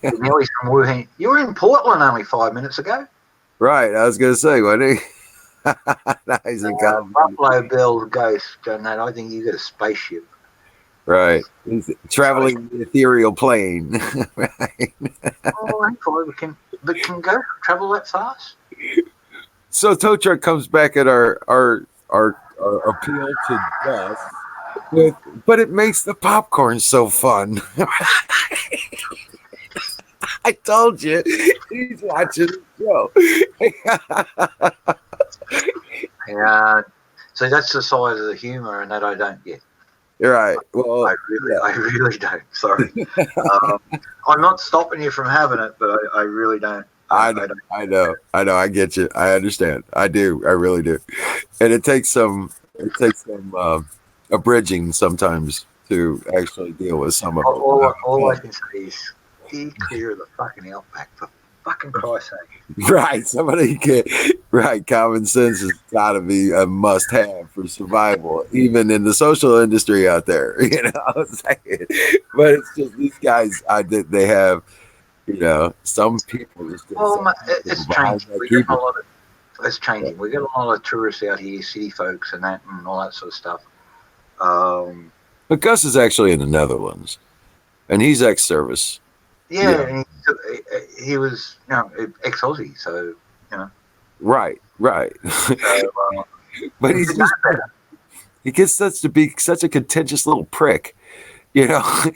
Nearly from Wuhan. You were in Portland only 5 minutes ago. Right. I was going to say, wasn't he? Nice and Buffalo Bill Ghost, and that. I think you got a spaceship. Right. He's traveling the ethereal plane. Right. Oh, but can go travel that fast? So tow truck comes back at our appeal to death. But it makes the popcorn so fun. I told you, he's watching the show. Yeah. So that's the side of the humor, and that I don't get. You're right. Well, I really don't. Sorry. I'm not stopping you from having it, but I really don't. I know. I get you. I understand. I do. I really do. And it takes some abridging sometimes to actually deal with some of it. All I can say is steer clear of the fucking outback, for fucking Christ's sake. Right. Somebody can. Right. Common sense has got to be a must-have for survival, even in the social industry out there. You know what I'm saying? But it's just these guys. They have. Some people just. It's changing. It's changing. We get a lot of tourists out here, city folks, and all that sort of stuff. But Gus is actually in the Netherlands, and he's ex-service. Yeah. And he was, ex-Aussie, so Right. So, but he gets to be such a contentious little prick, that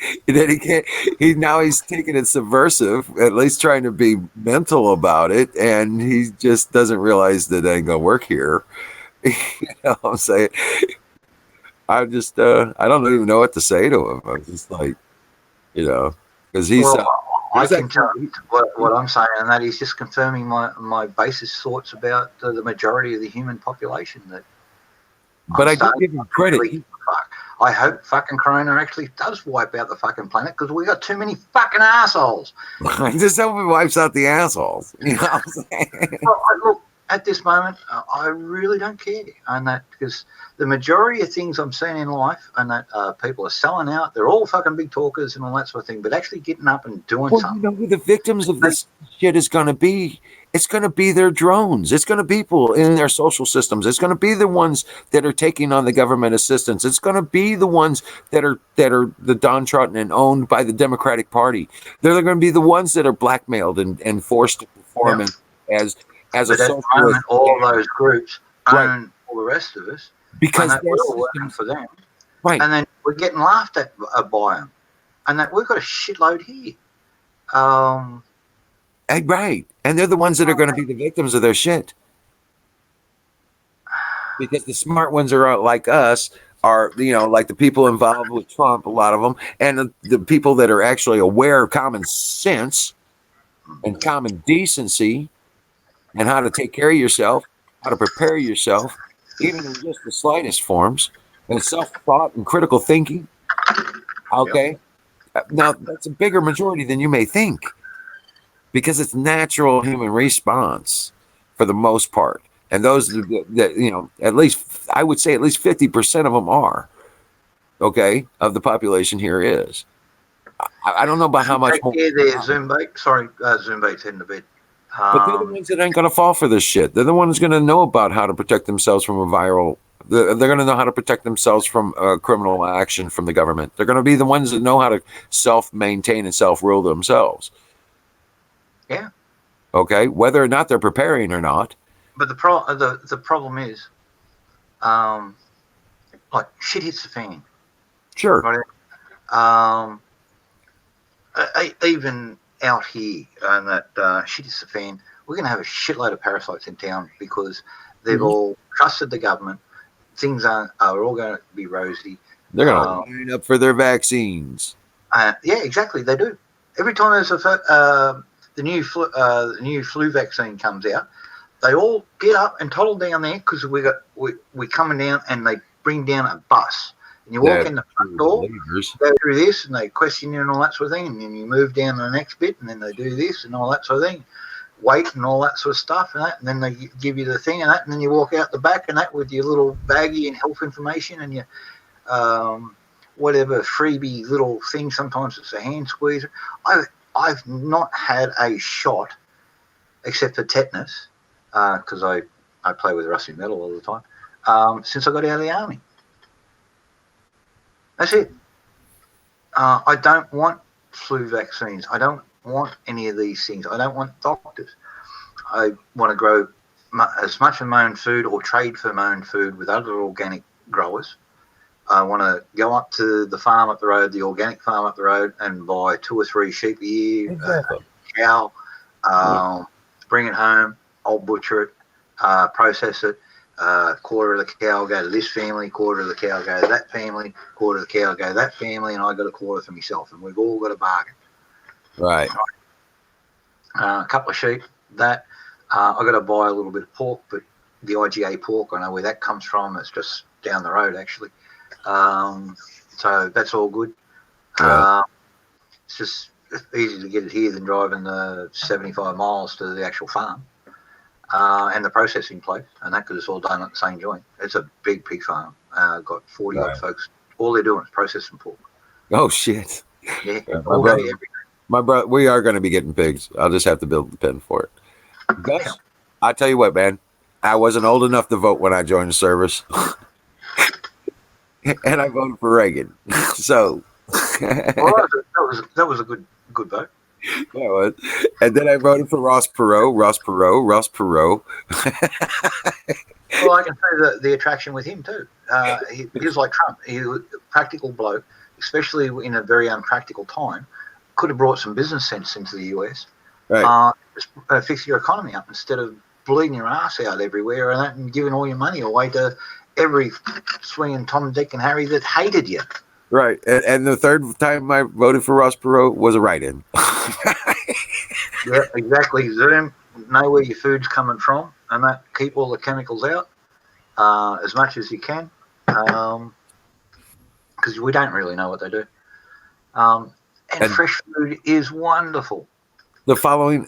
he can't. He's taking it subversive, at least trying to be mental about it, and he just doesn't realize that it ain't gonna work here. You know what I'm saying? I just I don't even know what to say to him. I'm just like, because he's. I can tell what I'm saying, and that he's just confirming my basis thoughts about the majority of the human population. But I do give him credit. I hope fucking Corona actually does wipe out the fucking planet because we got too many fucking assholes. Just hope it wipes out the assholes. You know what I'm saying? Well, look, at this moment, I really don't care, and that because the majority of things I'm seeing in life, and that people are selling out. They're all fucking big talkers and all that sort of thing, but actually getting up and doing something. You know who the victims of this shit is going to be? It's going to be their drones. It's going to be people in their social systems. It's going to be the ones that are taking on the government assistance. It's going to be the ones that are the downtrodden and owned by the Democratic Party. They're going to be the ones that are blackmailed and forced to perform as a socialist. All those groups own all the rest of us because we're all working for them, right? And then we're getting laughed at by them, and that we've got a shitload here. Right, and they're the ones that are going to be the victims of their shit. Because the smart ones are like us are, like the people involved with Trump, a lot of them, and the people that are actually aware of common sense and common decency and how to take care of yourself, how to prepare yourself, even in just the slightest forms, and self-thought and critical thinking. Okay. Now, that's a bigger majority than you may think because it's natural human response for the most part. And those that, at least, I would say at least 50% of them are, okay, of the population here is. I don't know about how much more. Yeah, there, Zoombait. Sorry, Zoombait's heading to bed. But they're the ones that ain't going to fall for this shit. They're the ones going to know about how to protect themselves from a viral. They're going to know how to protect themselves from criminal action from the government. They're going to be the ones that know how to self-maintain and self-rule themselves. Yeah. Okay, whether or not they're preparing or not. But the problem is, like shit hits the fan. Sure. Right? Even out here, and that shit hits the fan. We're going to have a shitload of parasites in town because they've all trusted the government. Things are all going to be rosy. They're going to line up for their vaccines. Yeah, exactly. They do. Every time there's the new flu vaccine comes out, they all get up and toddle down there because we're coming down, and they bring down a bus. And you walk in the front door, go through this, and they question you and all that sort of thing. And then you move down to the next bit, and then they do this and all that sort of thing. Wait and all that sort of stuff and that. And then they give you the thing and that. And then you walk out the back and that with your little baggie and health information and your whatever freebie little thing. Sometimes it's a hand squeezer. I've not had a shot except for tetanus because I play with rusty metal all the time since I got out of the army. That's it. I don't want flu vaccines. I don't want any of these things. I don't want doctors. I want to grow as much of my own food or trade for my own food with other organic growers. I want to go up to the farm up the road, the organic farm up the road, and buy 2 or 3 sheep a year, exactly. Cow, bring it home, I'll butcher it, process it. Quarter of the cow will go to this family, quarter of the cow will go to that family, quarter of the cow will go to that family, and I got a quarter for myself, and we've all got a bargain. Right. A couple of sheep. That I got to buy a little bit of pork, but the IGA pork, I know where that comes from. It's just down the road, actually. So that's all good. Yeah. It's just easier to get it here than driving the 75 miles to the actual farm. And the processing place, and that because it's all done at the same joint. It's a big pig farm. Got 40 odd folks. All they're doing is processing pork. Oh shit! Yeah, my brother, we are going to be getting pigs. I'll just have to build the pen for it. Gus, I tell you what, man, I wasn't old enough to vote when I joined the service, and I voted for Reagan. So that was a good vote. That was. And then I voted for Ross Perot. Well, I can say the attraction with him too. He was like Trump. He was a practical bloke, especially in a very unpractical time. Could have brought some business sense into the US. Right. Just fix your economy up instead of bleeding your ass out everywhere and giving all your money away to every swinging Tom, Dick, and Harry that hated you. Right. And the third time I voted for Ross Perot was a write-in. Yeah, exactly. Zoom, know where your food's coming from, and that keep all the chemicals out as much as you can, because we don't really know what they do. And fresh food is wonderful. The following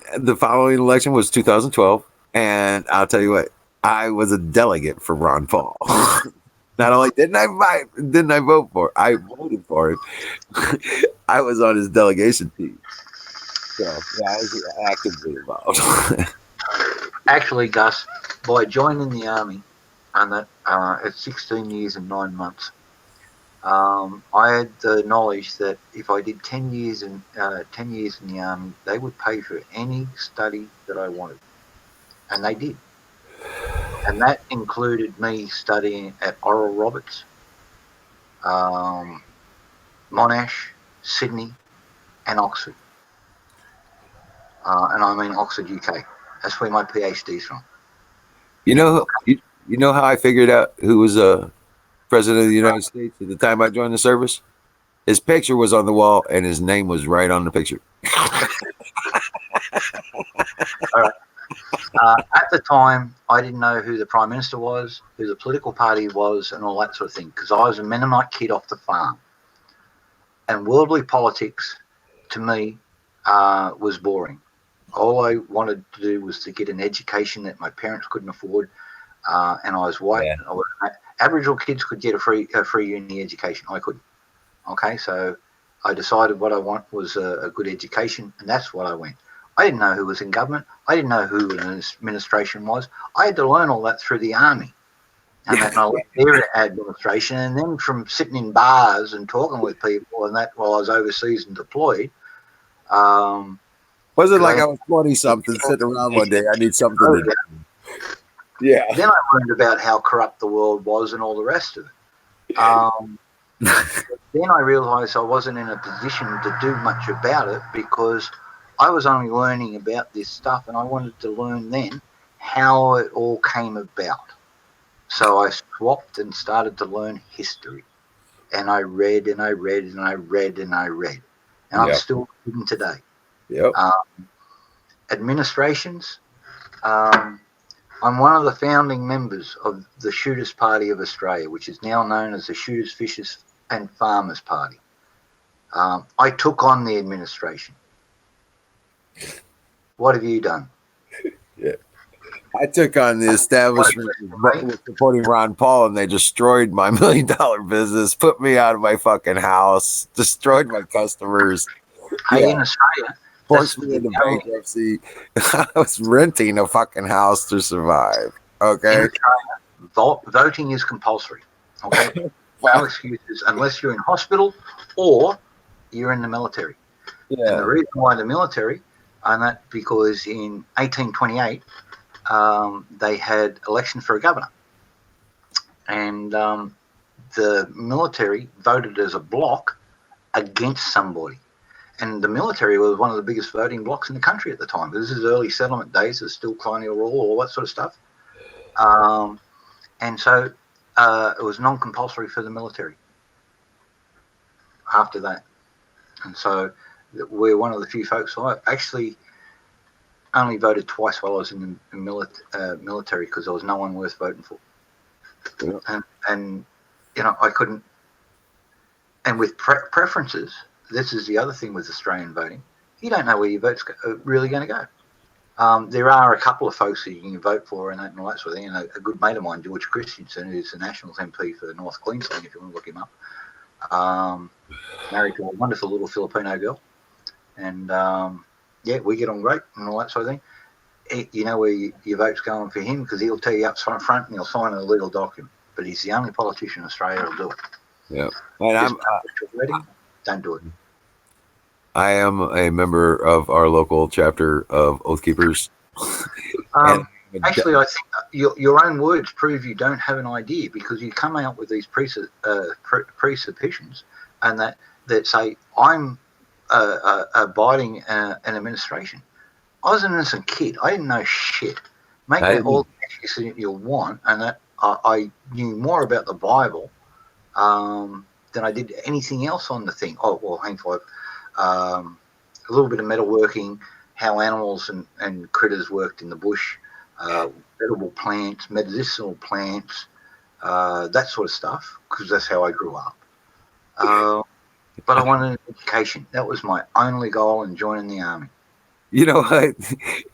election was 2012, and I'll tell you what, I was a delegate for Ron Paul. Not only didn't I vote for, I voted for him. I was on his delegation team. So, yeah, I was actively involved. Actually, Gus, by joining the army and that at 16 years and 9 months, I had the knowledge that if I did 10 years in the army, they would pay for any study that I wanted, and they did. And that included me studying at Oral Roberts, Monash, Sydney, and Oxford. And I mean Oxford, UK. That's where my PhD's from. You know how I figured out who was President of the United States at the time I joined the service. His picture was on the wall, and his name was right on the picture. At the time, I didn't know who the Prime Minister was, who the political party was, and all that sort of thing, because I was a Mennonite kid off the farm. And worldly politics, to me, was boring. All I wanted to do was to get an education that my parents couldn't afford, and I was white. Yeah. Aboriginal kids could get a free uni education. I couldn't. Okay, so I decided what I want was a good education, and that's what I went. I didn't know who was in government. I didn't know who an administration was. I had to learn all that through the army, and that I left their administration, and then from sitting in bars and talking with people, and that while I was overseas and deployed. Wasn't like I was 20 something sitting around one day. I need something to do. Yeah. Then I learned about how corrupt the world was and all the rest of it. Then I realised I wasn't in a position to do much about it because I was only learning about this stuff, and I wanted to learn then how it all came about. So I swapped and started to learn history, and I read and I read and I read and I read, and I'm still reading today. Yep. Administrations. I'm one of the founding members of the Shooters Party of Australia, which is now known as the Shooters, Fishers and Farmers Party. I took on the administration. What have you done? Yeah. I took on the establishment with supporting Ron Paul, and they destroyed my $1 million business, put me out of my fucking house, destroyed my customers. Hey, in Australia, forced me into bankruptcy. I was renting a fucking house to survive. Okay. In Australia, voting is compulsory. Okay. No excuses unless you're in hospital or you're in the military. Yeah. And the reason why the military, and that because in 1828 they had elections for a governor, and the military voted as a bloc against somebody. And the military was one of the biggest voting blocs in the country at the time. This is early settlement days. There's still colonial rule, all that sort of stuff. And so it was non-compulsory for the military after that. And so we're one of the few folks. I actually only voted twice while I was in the military because there was no one worth voting for. Yeah. And you know, I couldn't. And with preferences, this is the other thing with Australian voting. You don't know where your vote's really going to go. There are a couple of folks who you can vote for and all that sort of thing. And a good mate of mine, George Christensen, who's the Nationals MP for North Queensland, if you want to look him up, married to a wonderful little Filipino girl. And, yeah, we get on great and all that sort of thing. You know where your vote's going for him because he'll tell you up front and he'll sign a legal document. But he's the only politician in Australia who'll do it. Yeah. And don't do it. I am a member of our local chapter of Oath Keepers. Actually, I think your own words prove you don't have an idea because you come out with these presuppositions and that say, I'm abiding an administration. I was an innocent kid. I didn't know shit. Make that all the excuses you want, and that I knew more about the Bible than I did anything else on the thing. Oh, well, hang five. A little bit of metalworking, how animals and critters worked in the bush, edible plants, medicinal plants, that sort of stuff, because that's how I grew up. But I wanted an education. That was my only goal in joining the army. You know what?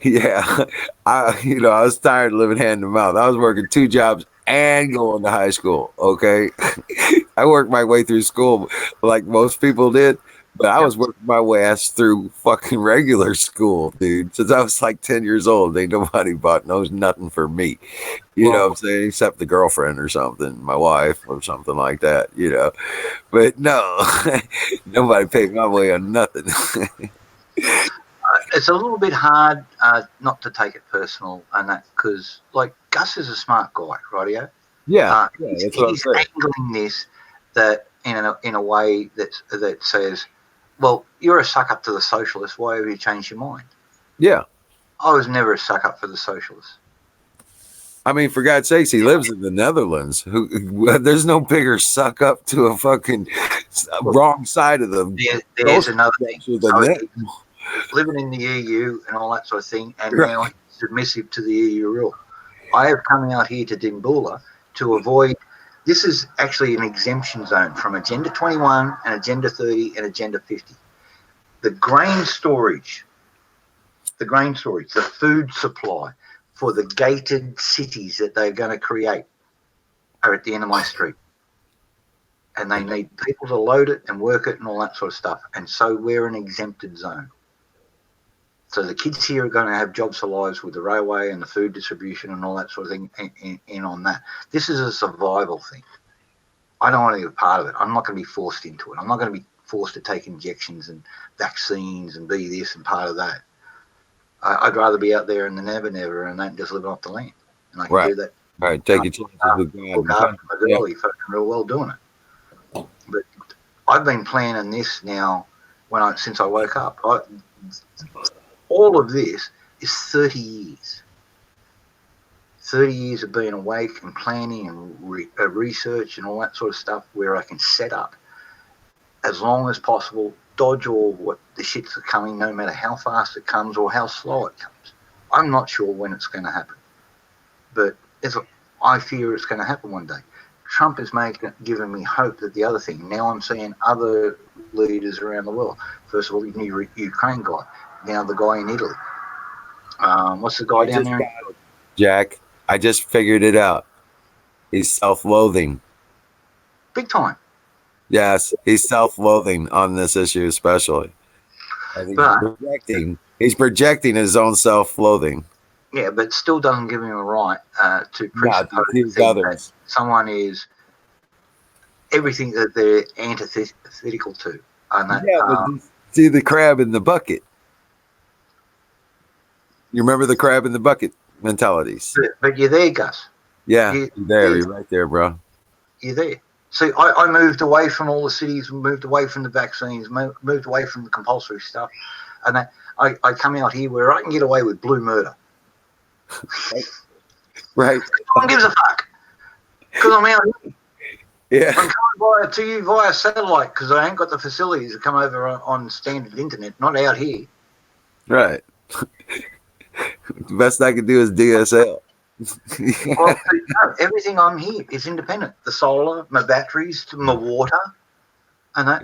Yeah. I was tired of living hand to mouth. I was working 2 jobs and going to high school. Okay. I worked my way through school like most people did, but I was working my way ass through fucking regular school, dude. Since I was like 10 years old, ain't nobody knows nothing for me. You know what I'm saying? Except the girlfriend or something, my wife or something like that, you know. But no, nobody paid my way on nothing. It's a little bit hard not to take it personal, and that because like Gus is a smart guy, rightio? Yeah, he's angling this that in a way that says, well, you're a suck up to the socialists. Why have you changed your mind? Yeah, I was never a suck up for the socialists. I mean, for God's sakes, he lives in the Netherlands. There's no bigger suck up to a fucking wrong side of the There's another thing. than that. Living in the EU and all that sort of thing, and Right. now he's submissive to the EU rule. I have come out here to Dimbula to avoid. This is actually an exemption zone from Agenda 21 and Agenda 30 and Agenda 50. The grain storage, the food supply for the gated cities that they're going to create are at the end of my street. And they need people to load it and work it and all that sort of stuff. And so we're an exempted zone. So the kids here are going to have jobs for lives with the railway and the food distribution and all that sort of thing in on that. This is a survival thing. I don't want to be a part of it. I'm not going to be forced into it. I'm not going to be forced to take injections and vaccines and be this and part of that. I'd rather be out there in the never and that just living off the land. And I can do that. Right. Take your chances with God. Look after my girlie fucking real well doing it. But I've been planning this now since I woke up. All of this is 30 years. 30 years of being awake and planning and research and all that sort of stuff where I can set up as long as possible, dodge all what the shits are coming, no matter how fast it comes or how slow it comes. I'm not sure when it's going to happen, but I fear it's going to happen one day. Trump is giving me hope that the other thing. Now I'm seeing other leaders around the world. First of all, the new Ukraine guy. Now the guy in Italy. What's the guy down there? Jack, I just figured it out. He's self-loathing. Big time. Yes, he's self-loathing on this issue especially. He's projecting his own self-loathing. Yeah, but still doesn't give him a right to presuppose that someone is everything that they're antithetical to. And that, but see the crab in the bucket. You remember the crab in the bucket mentalities? But you're there, Gus. Yeah, you're there. You're right there, bro. You're there. See, I moved away from all the cities, moved away from the vaccines, moved away from the compulsory stuff. And I come out here where I can get away with blue murder. Right. No one gives a fuck. Because I'm out here. Yeah. I'm coming to you via satellite because I ain't got the facilities to come over on standard internet, not out here. Right. The best I can do is DSL. Well, no, everything I'm here is independent. The solar, my batteries, my water, and that.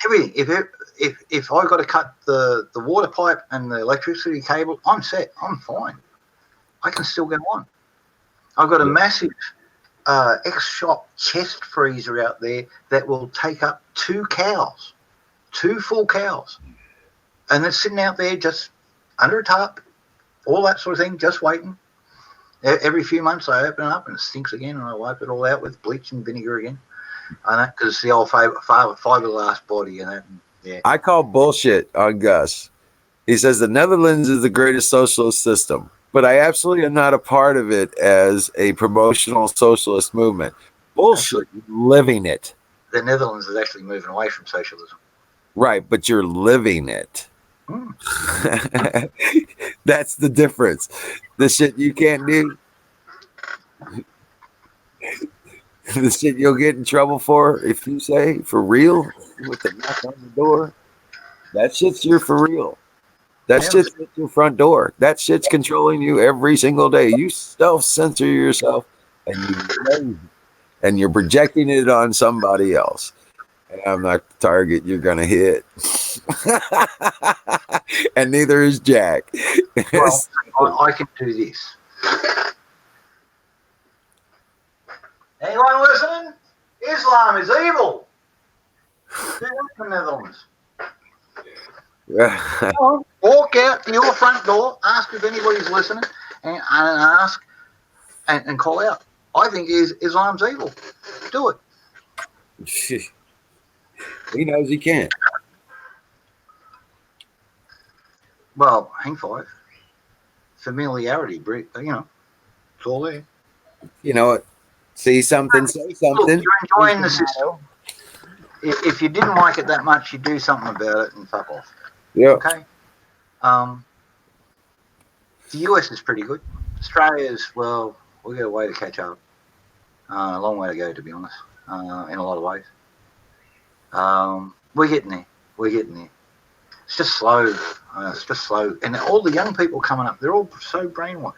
Everything. If I got to cut the water pipe and the electricity cable, I'm set. I'm fine. I can still go on. I've got a massive X-Shop chest freezer out there that will take up 2 full cows, and they're sitting out there just under a tarp, all that sort of thing, just waiting. Every few months I open it up and it stinks again, and I wipe it all out with bleach and vinegar again, and that because it's the old fiberglass body and that. Yeah. I call bullshit on Gus. He says the Netherlands is the greatest socialist system, but I absolutely am not a part of it as a promotional socialist movement. Bullshit. Living it. The Netherlands is actually moving away from socialism. Right, but you're living it. That's the difference. The shit you can't do, the shit you'll get in trouble for if you say for real with the knock on the door, that shit's your for real. That shit's at your front door. That shit's controlling you every single day. You self-censor yourself and you're projecting it on somebody else. And I'm not the target you're going to hit. And neither is Jack. Well, I can do this. Anyone listening? Islam is evil. Do that in the Netherlands. Walk out to your front door, ask if anybody's listening, and ask and call out. I think Islam's evil. Do it. He knows he can't. Well, hang 5. Familiarity, it's all there. You know what? See something, say something. Look, you're enjoying the system. If you didn't like it that much, you do something about it and fuck off. Yeah. Okay. The US is pretty good. Australia's, well, We got a way to catch up. A long way to go, to be honest, in a lot of ways. We're getting there. We're getting there. It's just slow. It's just slow. And all the young people coming up, they're all so brainwashed.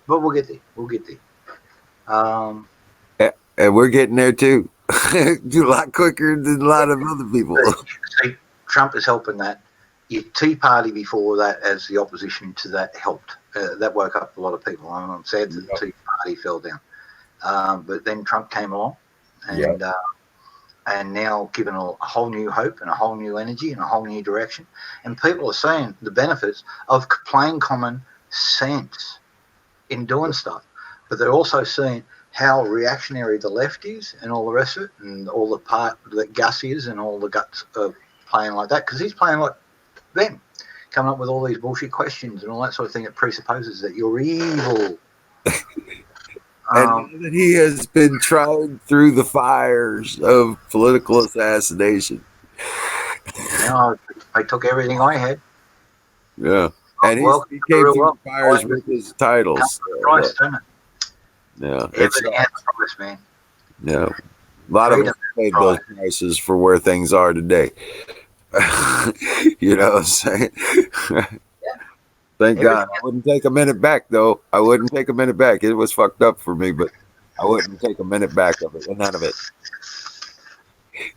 But we'll get there. We'll get there. And we're getting there too. A lot quicker than a lot of other people. See, Trump is helping that. Your Tea Party before that, as the opposition to that, helped. That woke up a lot of people. I'm sad that the Tea Party fell down. But then Trump came along, and now given a whole new hope and a whole new energy and a whole new direction. And people are seeing the benefits of plain common sense in doing stuff. But they're also seeing how reactionary the left is and all the rest of it, and all the part that Gus is and all the guts of playing like that, because he's playing like them, coming up with all these bullshit questions and all that sort of thing that presupposes that you're evil. And now that he has been tried through the fires of political assassination. Now I took everything I had. Yeah. And he came through the fires with his titles. Price, don't it? Yeah. Everything has a price, man. Yeah. A lot of us paid those prices for where things are today. You know what I'm saying? Thank God. I wouldn't take a minute back, though. I wouldn't take a minute back. It was fucked up for me, but I wouldn't take a minute back of it. None of it.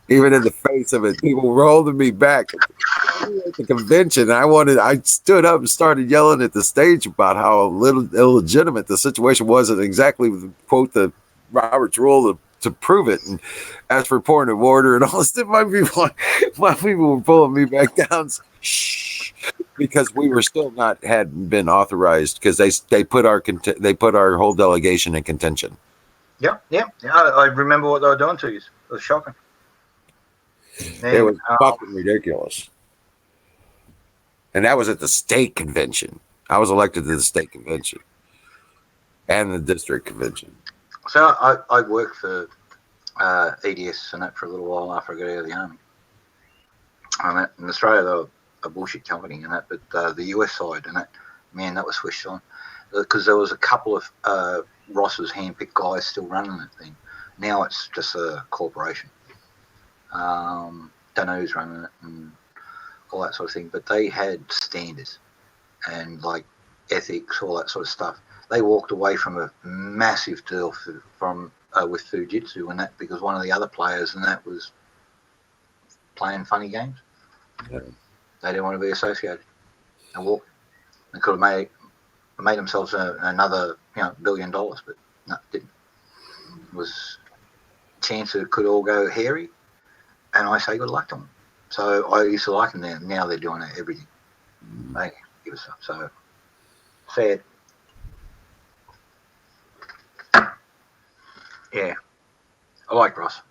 Even in the face of it, people were holding me back at the convention. I stood up and started yelling at the stage about how illegitimate the situation was, and exactly quote the Robert's rule to prove it, and ask for point of order and all this stuff. My people were pulling me back down. Shh, because we were still hadn't been authorized, because they put our whole delegation in contention. Yeah. I remember what they were doing to you. It was shocking. It was fucking ridiculous. And that was at the state convention. I was elected to the state convention and the district convention. So I worked for EDS and that for a little while after I got out of the army. In Australia, they were a bullshit company and that, but the US side and that, man, that was switched on. Because there was a couple of Ross's handpicked guys still running that thing. Now it's just a corporation. Don't know who's running it and all that sort of thing, but they had standards and like ethics, all that sort of stuff. They walked away from a massive deal with Fujitsu and that, because one of the other players and that was playing funny games. Yeah. They didn't want to be associated and walk. They could have made themselves another $1 billion, but no, didn't. It was a chance that it could all go hairy. And I say good luck to them. So I used to like them then. Now they're doing everything. They give us up. So sad. Yeah, I like Ross.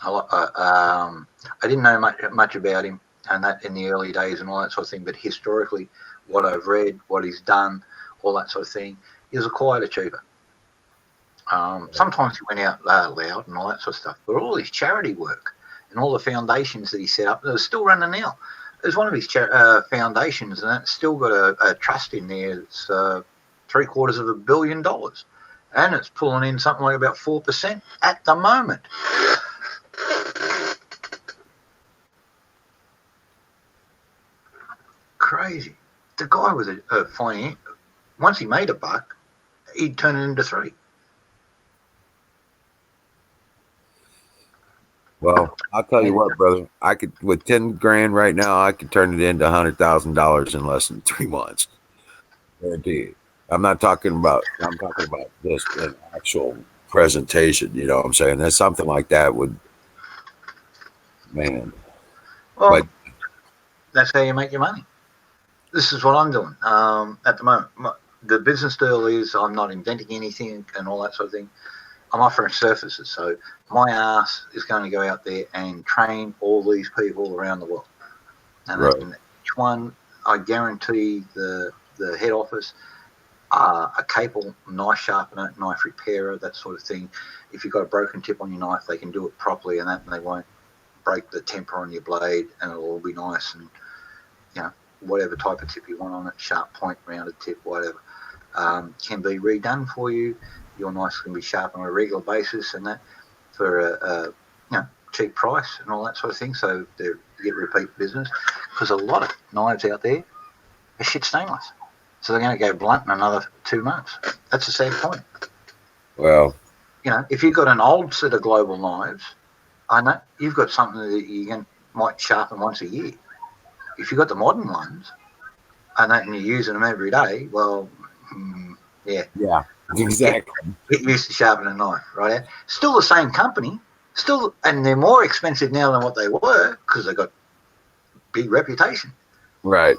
I didn't know much about him and that in the early days and all that sort of thing. But historically, what I've read, what he's done, all that sort of thing, he was a quiet achiever. Sometimes he went out loud and all that sort of stuff. But all his charity work and all the foundations that he set up, they're still running now. There's one of his foundations, and it's still got a trust in there. It's $750 million, and it's pulling in something like about 4% at the moment. Crazy. The guy was a finance. Once he made a buck, he'd turn it into 3. Well, I'll tell you what, brother. I could, with 10 grand right now, I could turn it into $100,000 in less than 3 months. Guaranteed. I'm talking about just an actual presentation. You know what I'm saying? That's something like that would, man. Well, but that's how you make your money. This is what I'm doing at the moment. The business deal is I'm not inventing anything and all that sort of thing. I'm offering services, so my ass is going to go out there and train all these people around the world. And right. Each one, I guarantee the head office, a capable knife sharpener, knife repairer, that sort of thing. If you've got a broken tip on your knife, they can do it properly and that, and they won't break the temper on your blade, and it'll all be nice and, whatever type of tip you want on it, sharp point, rounded tip, whatever. can be redone for you. Your knives can be sharpened on a regular basis, and that for a cheap price and all that sort of thing. So you get repeat business, because a lot of knives out there are shit stainless. So they're going to go blunt in another 2 months. That's a sad point. Well, If you've got an old set of global knives, I know you've got something that you might sharpen once a year. If you've got the modern ones and you're using them every day, well, yeah, exactly. get used to sharpening a knife, right? Still the same company, and they're more expensive now than what they were because they got big reputation. Right.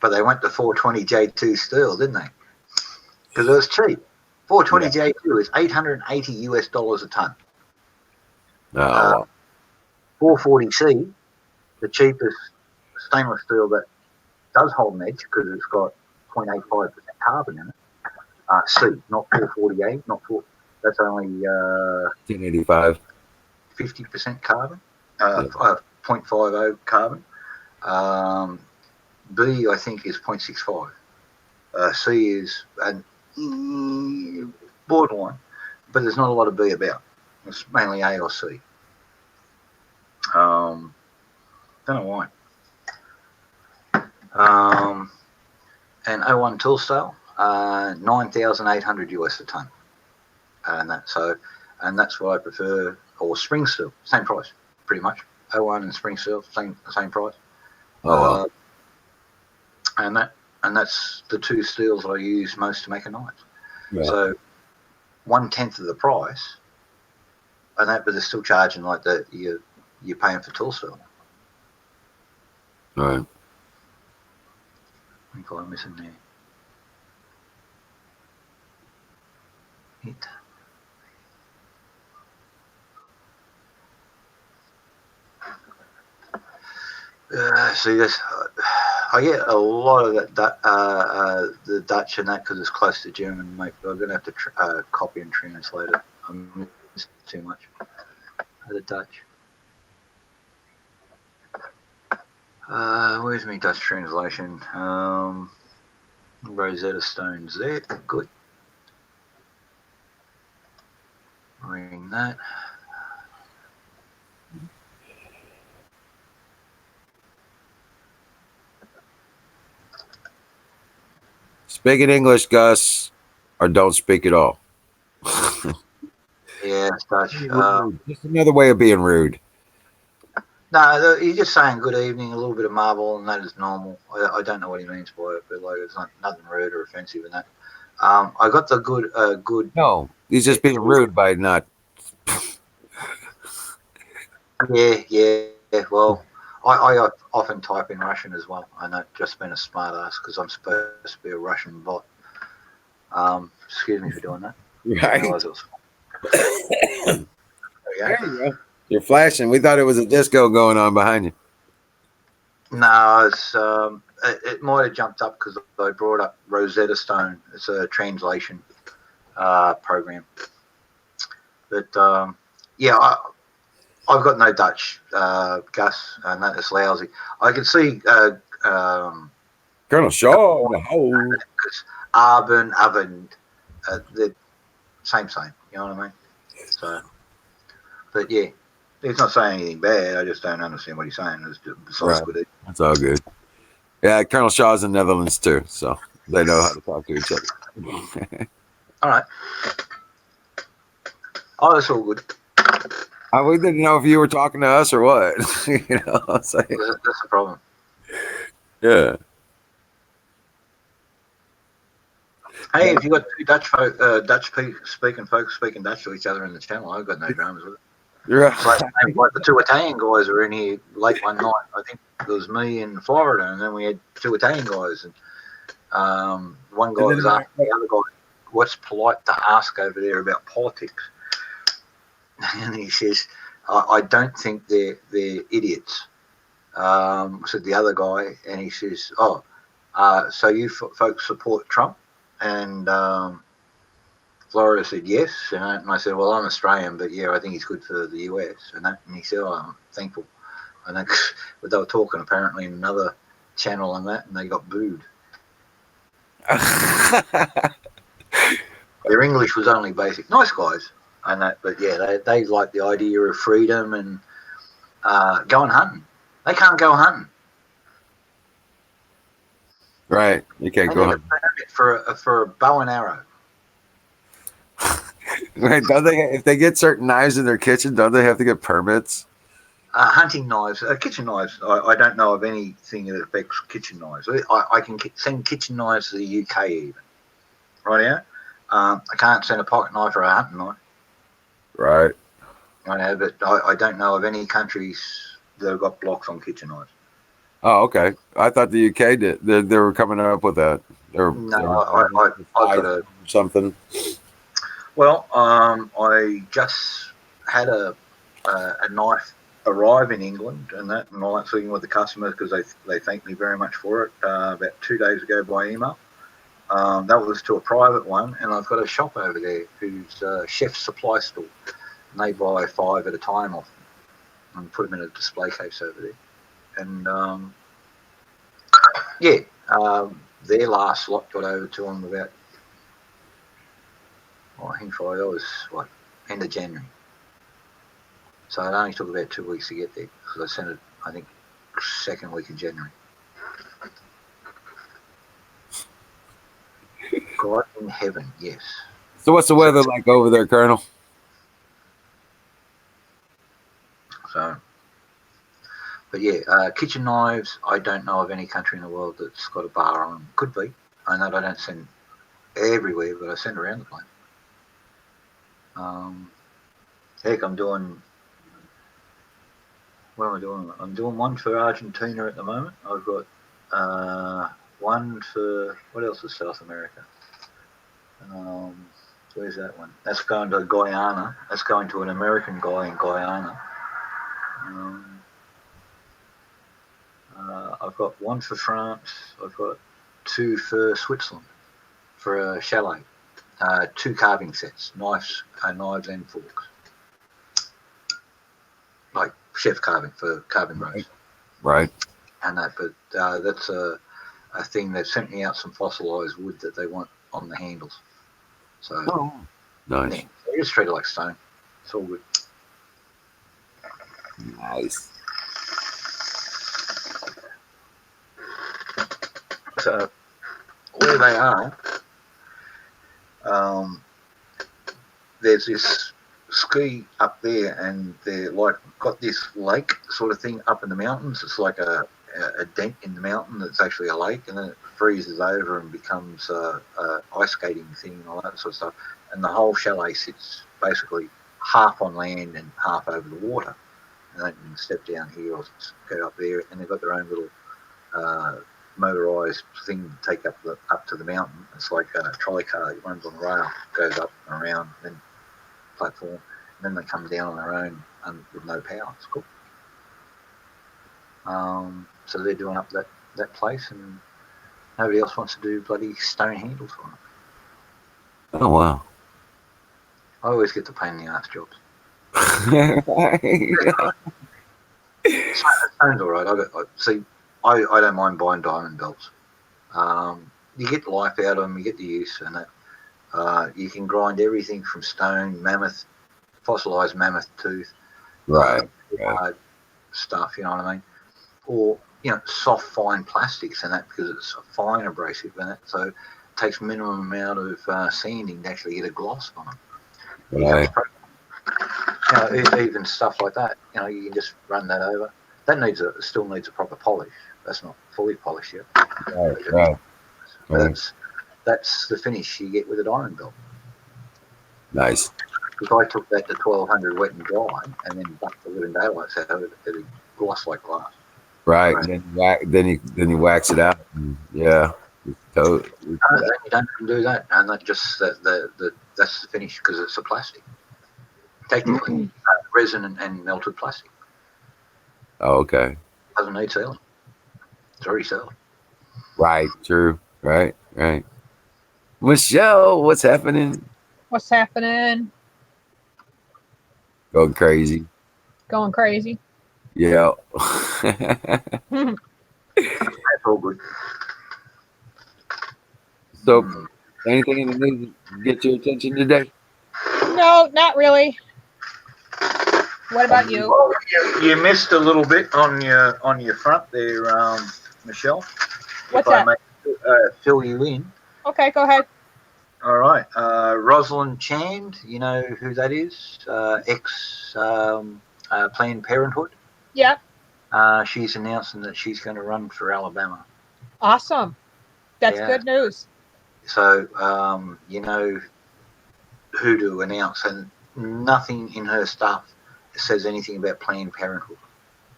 But they went to 420 J2 steel, didn't they? Because it was cheap. 420 J2 is $880 a ton. Oh, 440C, the cheapest stainless steel that does hold an edge because it's got 0.85% carbon in it. C, not 448, not 4. That's only 1085. 50% carbon, 0.50 carbon. B, I think, is 0.65. C is borderline, but there's not a lot of B about. It's mainly A or C. Don't know why. And 01 tool style, $9,800 US a ton, and that's what I prefer. Or spring steel, same price, pretty much. 01 and spring steel, same price. Oh, And that's the two steels that I use most to make a knife. yeah. So 1/10 of the price, but they're still charging like that. You're paying for tool steel. All right. I think I'm missing there. See this. I get a lot of the Dutch and that because it's close to German, mate. But I'm gonna have to copy and translate it. I'm missing too much. The Dutch. Where's my Dutch translation? Rosetta Stone's there. Good. Reading that. Speak in English, Gus, or don't speak at all. Yeah, it's Dutch. Just another way of being rude. No, he's just saying good evening, a little bit of marble, and that is normal. I don't know what he means by it, but like it's nothing rude or offensive in that. I got the good. No, he's just being rude by not. Yeah. Well, I often type in Russian as well. I know, just been a smart ass because I'm supposed to be a Russian bot. Excuse me for doing that. Right. There There you go. You're flashing. We thought it was a disco going on behind you. No, it's it might have jumped up because I brought up Rosetta Stone. It's a translation program. But yeah, I've got no Dutch, Gus, and that is lousy. I can see Colonel Shaw. No. Arben, Oven, the same. You know what I mean? So, but yeah, he's not saying anything bad. I just don't understand what he's saying. Besides Right. That's all good. Yeah, Colonel Shaw's in the Netherlands too, so they know how to talk to each other. All right. Oh, that's all good. We didn't know if you were talking to us or what. You know, That's the problem. Yeah. Hey, if you got two Dutch speaking folks speaking Dutch to each other in the channel, I've got no dramas with it. Right. Like the two Italian guys were in here late one night. I think it was me in Florida, and then we had two Italian guys, and one guy was asking the other guy, "What's polite to ask over there about politics?" And he says, "I don't think they're idiots." Said the other guy, and he says, "Oh, so you folks support Trump?" And Florida said yes, and I said, "Well, I'm Australian, but yeah, I think he's good for the US." And he said, "Oh, I'm thankful." And but they were talking apparently in another channel and they got booed. Their English was only basic. Nice guys, and that, but yeah, they like the idea of freedom and going hunting. They can't go hunting. Right. You can't They go need a hunting. permit for a bow and arrow. Right, don't they? If they get certain knives in their kitchen, don't they have to get permits? Hunting knives, kitchen knives. I don't know of anything that affects kitchen knives. I can send kitchen knives to the UK even. Right now, I can't send a pocket knife or a hunting knife. Right. Right now, but I don't know of any countries that have got blocks on kitchen knives. Oh, okay. I thought the UK did. They were coming up with that. No, They were I've got a. something. Well, I just had a knife arrive in England and that, and I went speaking with the customers because they thanked me very much for it about 2 days ago by email. That was to a private one, and I've got a shop over there who's a chef's supply store, and they buy 5 at a time off them and put them in a display case over there. And their last lot got over to them about, I think that was what, end of January. So it only took about 2 weeks to get there because I sent it, I think, second week of January. God in heaven, yes. So what's the weather like over there, Colonel? So, but yeah, kitchen knives, I don't know of any country in the world that's got a bar on them. Could be. I know I don't send everywhere, but I send around the place. Heck, I'm doing, what am I doing? I'm doing one for Argentina at the moment. I've got one for, what else is South America? Where's that one? That's going to Guyana. That's going to an American guy in Guyana. I've got one for France. I've got 2 for Switzerland for a chalet. 2 carving sets, knives and forks, like chef carving for carving roast. Right. And that, but that's a thing. They've sent me out some fossilized wood that they want on the handles. So Nice. yeah, they just treat it like stone. It's all good. Nice. So where they are, there's this ski up there, and they're like got this lake sort of thing up in the mountains. It's like a dent in the mountain that's actually a lake, and then it freezes over and becomes a ice skating thing and all that sort of stuff. And the whole chalet sits basically half on land and half over the water. And they can step down here or go up there, and they've got their own little motorised thing to take up to the mountain. It's like a trolley car that runs on a rail, goes up and around, then platform, and then they come down on their own with no power. It's cool. So they're doing up that place, and nobody else wants to do bloody stone handles for them. Oh wow. I always get the pain in the ass jobs. Stone's all right. I don't mind buying diamond belts. You get the life out of them, you get the use, and that you can grind everything from stone, mammoth, fossilized mammoth tooth, Right. stuff. You know what I mean? Or soft, fine plastics and that, because it's a fine abrasive in it, so it takes minimum amount of sanding to actually get a gloss on them. Right. Even stuff like that, you can just run that over. That still needs a proper polish. That's not fully polished yet. Right. That's the finish you get with a diamond belt. Nice. Because I took that to 1200 wet and dry, and then bucked the living daylights out of it, it'd gloss like glass. Right. Then you wax it out. Yeah. Then you don't do that, and that's the finish, because it's a plastic. Technically, resin and melted plastic. Oh, okay. Doesn't need sealing. It's already sealed. Right. True. Right. Michelle, what's happening? What's happening? Going crazy. Going crazy. Yeah. That's all good. So, anything in the news get your attention today? No, not really. What about you? Well, you missed a little bit on your front there, Michelle. What's if I that? may fill you in. Okay, go ahead. All right. Rosalind Chand, you know who that is? Ex Planned Parenthood. Yep. She's announcing that she's going to run for Alabama. Awesome. That's Yeah. good news. So, you know who to announce, and nothing in her stuff says anything about Planned Parenthood.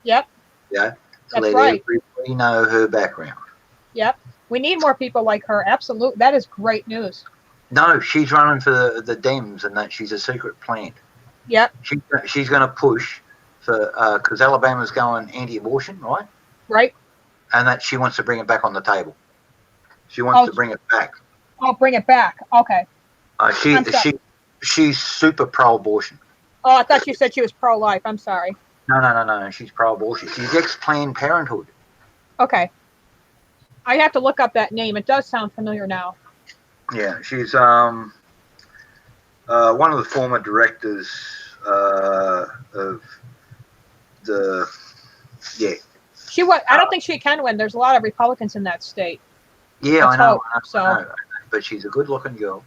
Yep. Yeah. That's Let right. everybody know her background. Yep. We need more people like her. Absolutely. That is great news. No, she's running for the Dems, and that she's a secret plant. Yep. She's going to push for because Alabama's going anti-abortion, right? Right. And that she wants to bring it back on the table. She wants to bring it back. I'll bring it back. Okay. She's super pro-abortion. Oh, I thought you said she was pro-life. I'm sorry. No. She's pro-abortion. She's ex-Planned Parenthood. Okay. I have to look up that name. It does sound familiar now. Yeah, she's one of the former directors of the. Yeah. She was. I don't think she can win. There's a lot of Republicans in that state. Yeah, I know. But she's a good-looking girl.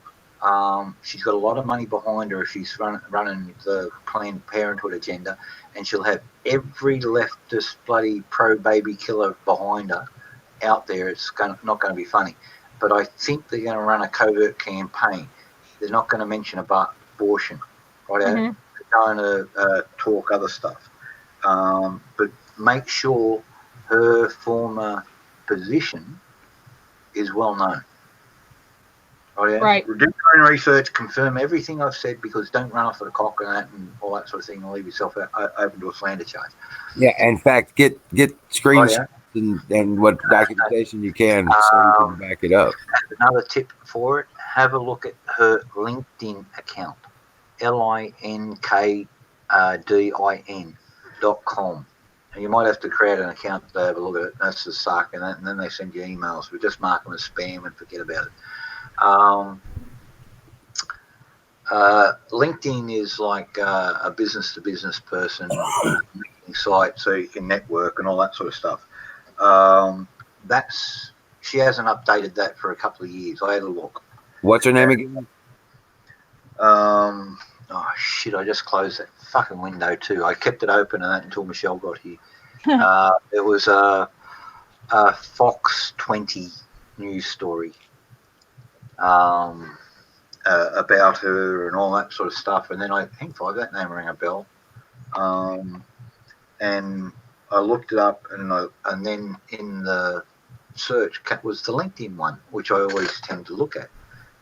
She's got a lot of money behind her. She's running the Planned Parenthood agenda, and she'll have every leftist bloody pro-baby killer behind her out there. It's not going to be funny. But I think they're going to run a covert campaign. They're not going to mention about abortion, right? Mm-hmm. They're going to talk other stuff. But make sure her former position is well known. Right. Do your own research, confirm everything I've said, because don't run off at a cock and that and all that sort of thing and leave yourself open to a slander charge. Yeah, in fact, get screenshots and what documentation you can so you can back it up. Another tip for it, have a look at her LinkedIn account, LINKDIN.com. And you might have to create an account to have a look at it. That's the suck, and then they send you emails. We just mark them as spam and forget about it. LinkedIn is like a business-to-business person site, so you can network and all that sort of stuff. She hasn't updated that for a couple of years. I had a look. What's her name again? Oh shit! I just closed that fucking window too. I kept it open and that until Michelle got here. It was a Fox 20 news story about her and all that sort of stuff. And then I think that name rang a bell. And I looked it up, and then in the search was the LinkedIn one, which I always tend to look at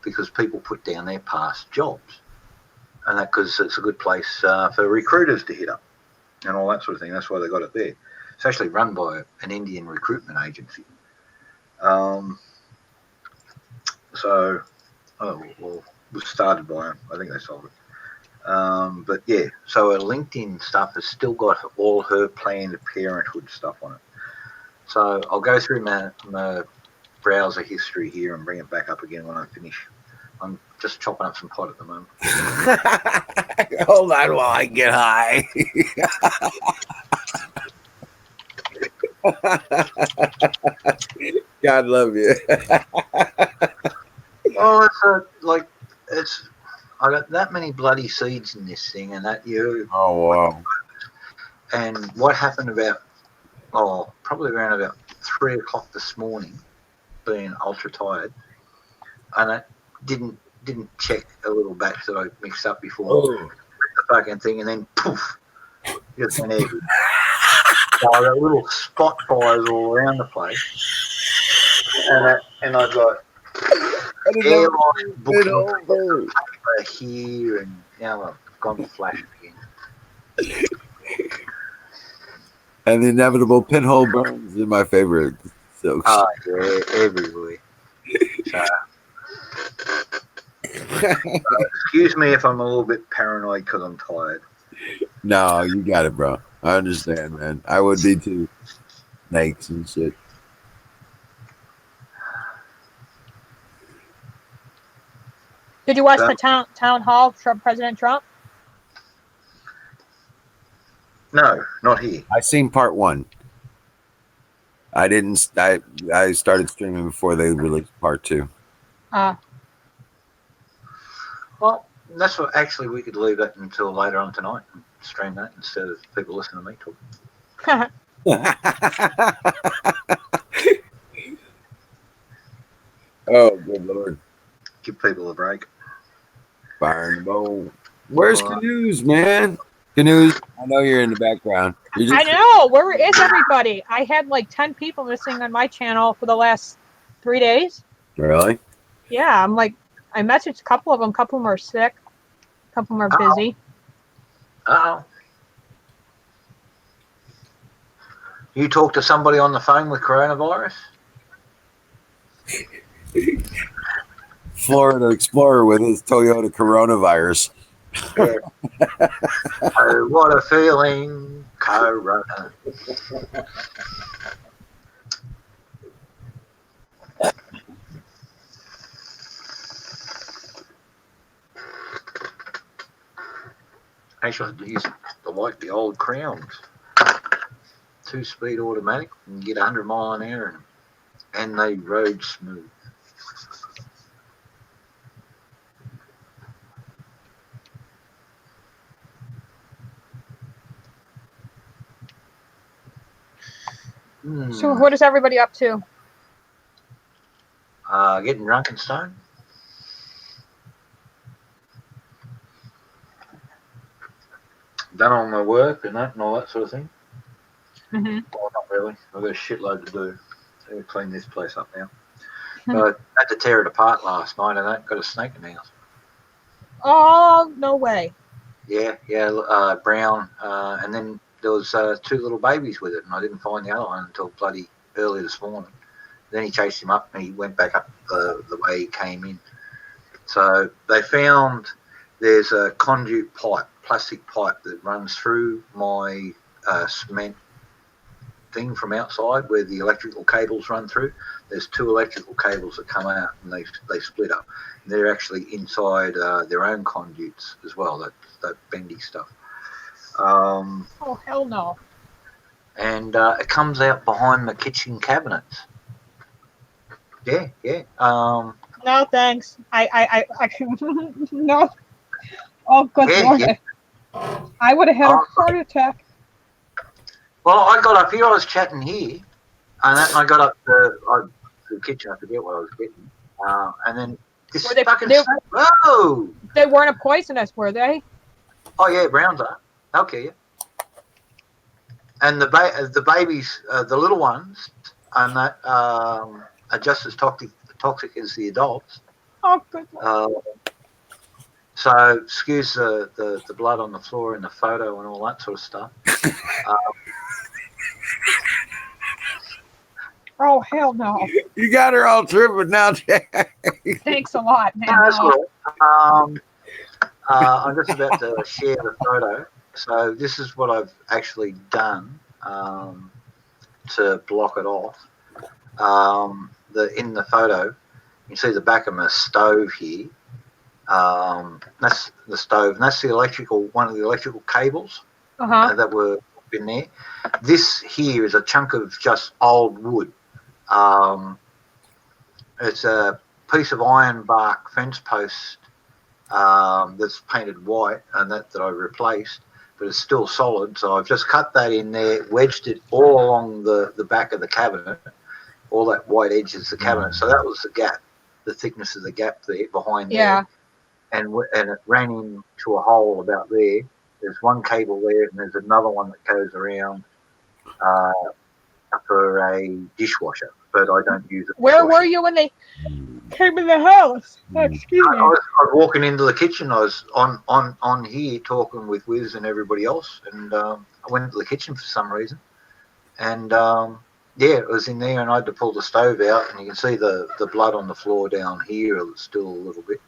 because people put down their past jobs, and that because it's a good place for recruiters to hit up and all that sort of thing. That's why they got it there. It's actually run by an Indian recruitment agency. It was started by them. I think they sold it. But yeah, so her LinkedIn stuff has still got all her Planned Parenthood stuff on it. So I'll go through my browser history here and bring it back up again when I finish. I'm just chopping up some pot at the moment. Hold on while I get high. God love you. Oh, I got that many bloody seeds in this thing, and that you. Oh wow! And what happened probably around about 3 o'clock this morning, being ultra tired, and I didn't check a little batch that I mixed up before the fucking thing, and then poof, just went everywhere. So I got little spot fires all around the place, and I got airline booking here, and now I've gone flashing again. And the inevitable pinhole burns in my favorite. So yeah, everywhere. Excuse me if I'm a little bit paranoid because I'm tired. No, you got it, bro. I understand, man. I would be too. Snakes and shit. Did you watch the town hall, President Trump? No, not here. I seen part 1. I didn't. I started streaming before they released part 2. Well, that's what actually we could leave it until later on tonight and stream that instead of people listening to me talk. Oh, good lord! Give people a break. Fire in the bowl. Where's All right. Canoes, man? Canoes. I know you're in the background. You're just I know. Where is everybody? I had like 10 people missing on my channel for the last 3 days. really. Yeah, I'm like, I messaged a couple of them. A couple of them are sick. A couple of them are busy. Uh-oh. You talk to somebody on the phone with coronavirus? Florida Explorer with his Toyota coronavirus. Yeah. Oh, what a feeling, corona. Actually, use the old Crowns. 2-speed automatic. You can get 100 mile an hour and they rode smooth. So what is everybody up to? Getting drunk and stoned. Done all my work and all that sort of thing. Mm-hmm. Well, not really. I've got a shitload to do. So we'll clean this place up now. But I had to tear it apart last night and that got a snake in the house. Oh, no way. Yeah, brown. And then there was 2 little babies with it, and I didn't find the other one until bloody early this morning. Then he chased him up, and he went back up the way he came in. So they found there's a conduit pipe, plastic pipe that runs through my cement thing from outside where the electrical cables run through. There's 2 electrical cables that come out, and they split up. And they're actually inside their own conduits as well, that bendy stuff. Oh, hell no. And it comes out behind the kitchen cabinets. Yeah. No, thanks. I no. Oh, good Lord. Yeah. I would have had a heart attack. Well, I got up here, I was chatting here, and then I got up to the kitchen, I forget what I was getting, and then this fucking snake, whoa! They weren't poisonous, were they? Oh yeah, browns are. They'll kill you. And the babies, the little ones, and that are just as toxic as the adults. Oh, good Lord. So excuse the blood on the floor in the photo and all that sort of stuff. Oh, hell no. You got her all tripping now, Jack. Thanks a lot, man. No, that's all right. I'm just about to share the photo. So this is what I've actually done to block it off. In the photo, you can see the back of my stove here. That's the stove, and that's one of the electrical cables that were in there. This here is a chunk of just old wood. It's a piece of iron bark fence post that's painted white, and that I replaced, but it's still solid. So I've just cut that in there, wedged it all along the back of the cabinet. All that white edge is the cabinet. So that was the gap, the thickness of the gap there behind there. And it ran into a hole about there. There's one cable there, and there's another one that goes around for a dishwasher, but I don't use it. Where were you when they came in the house? Oh, excuse me. I was walking into the kitchen. I was on here talking with Wiz and everybody else, and I went into the kitchen for some reason, and it was in there, and I had to pull the stove out, and you can see the blood on the floor down here. It's still a little bit.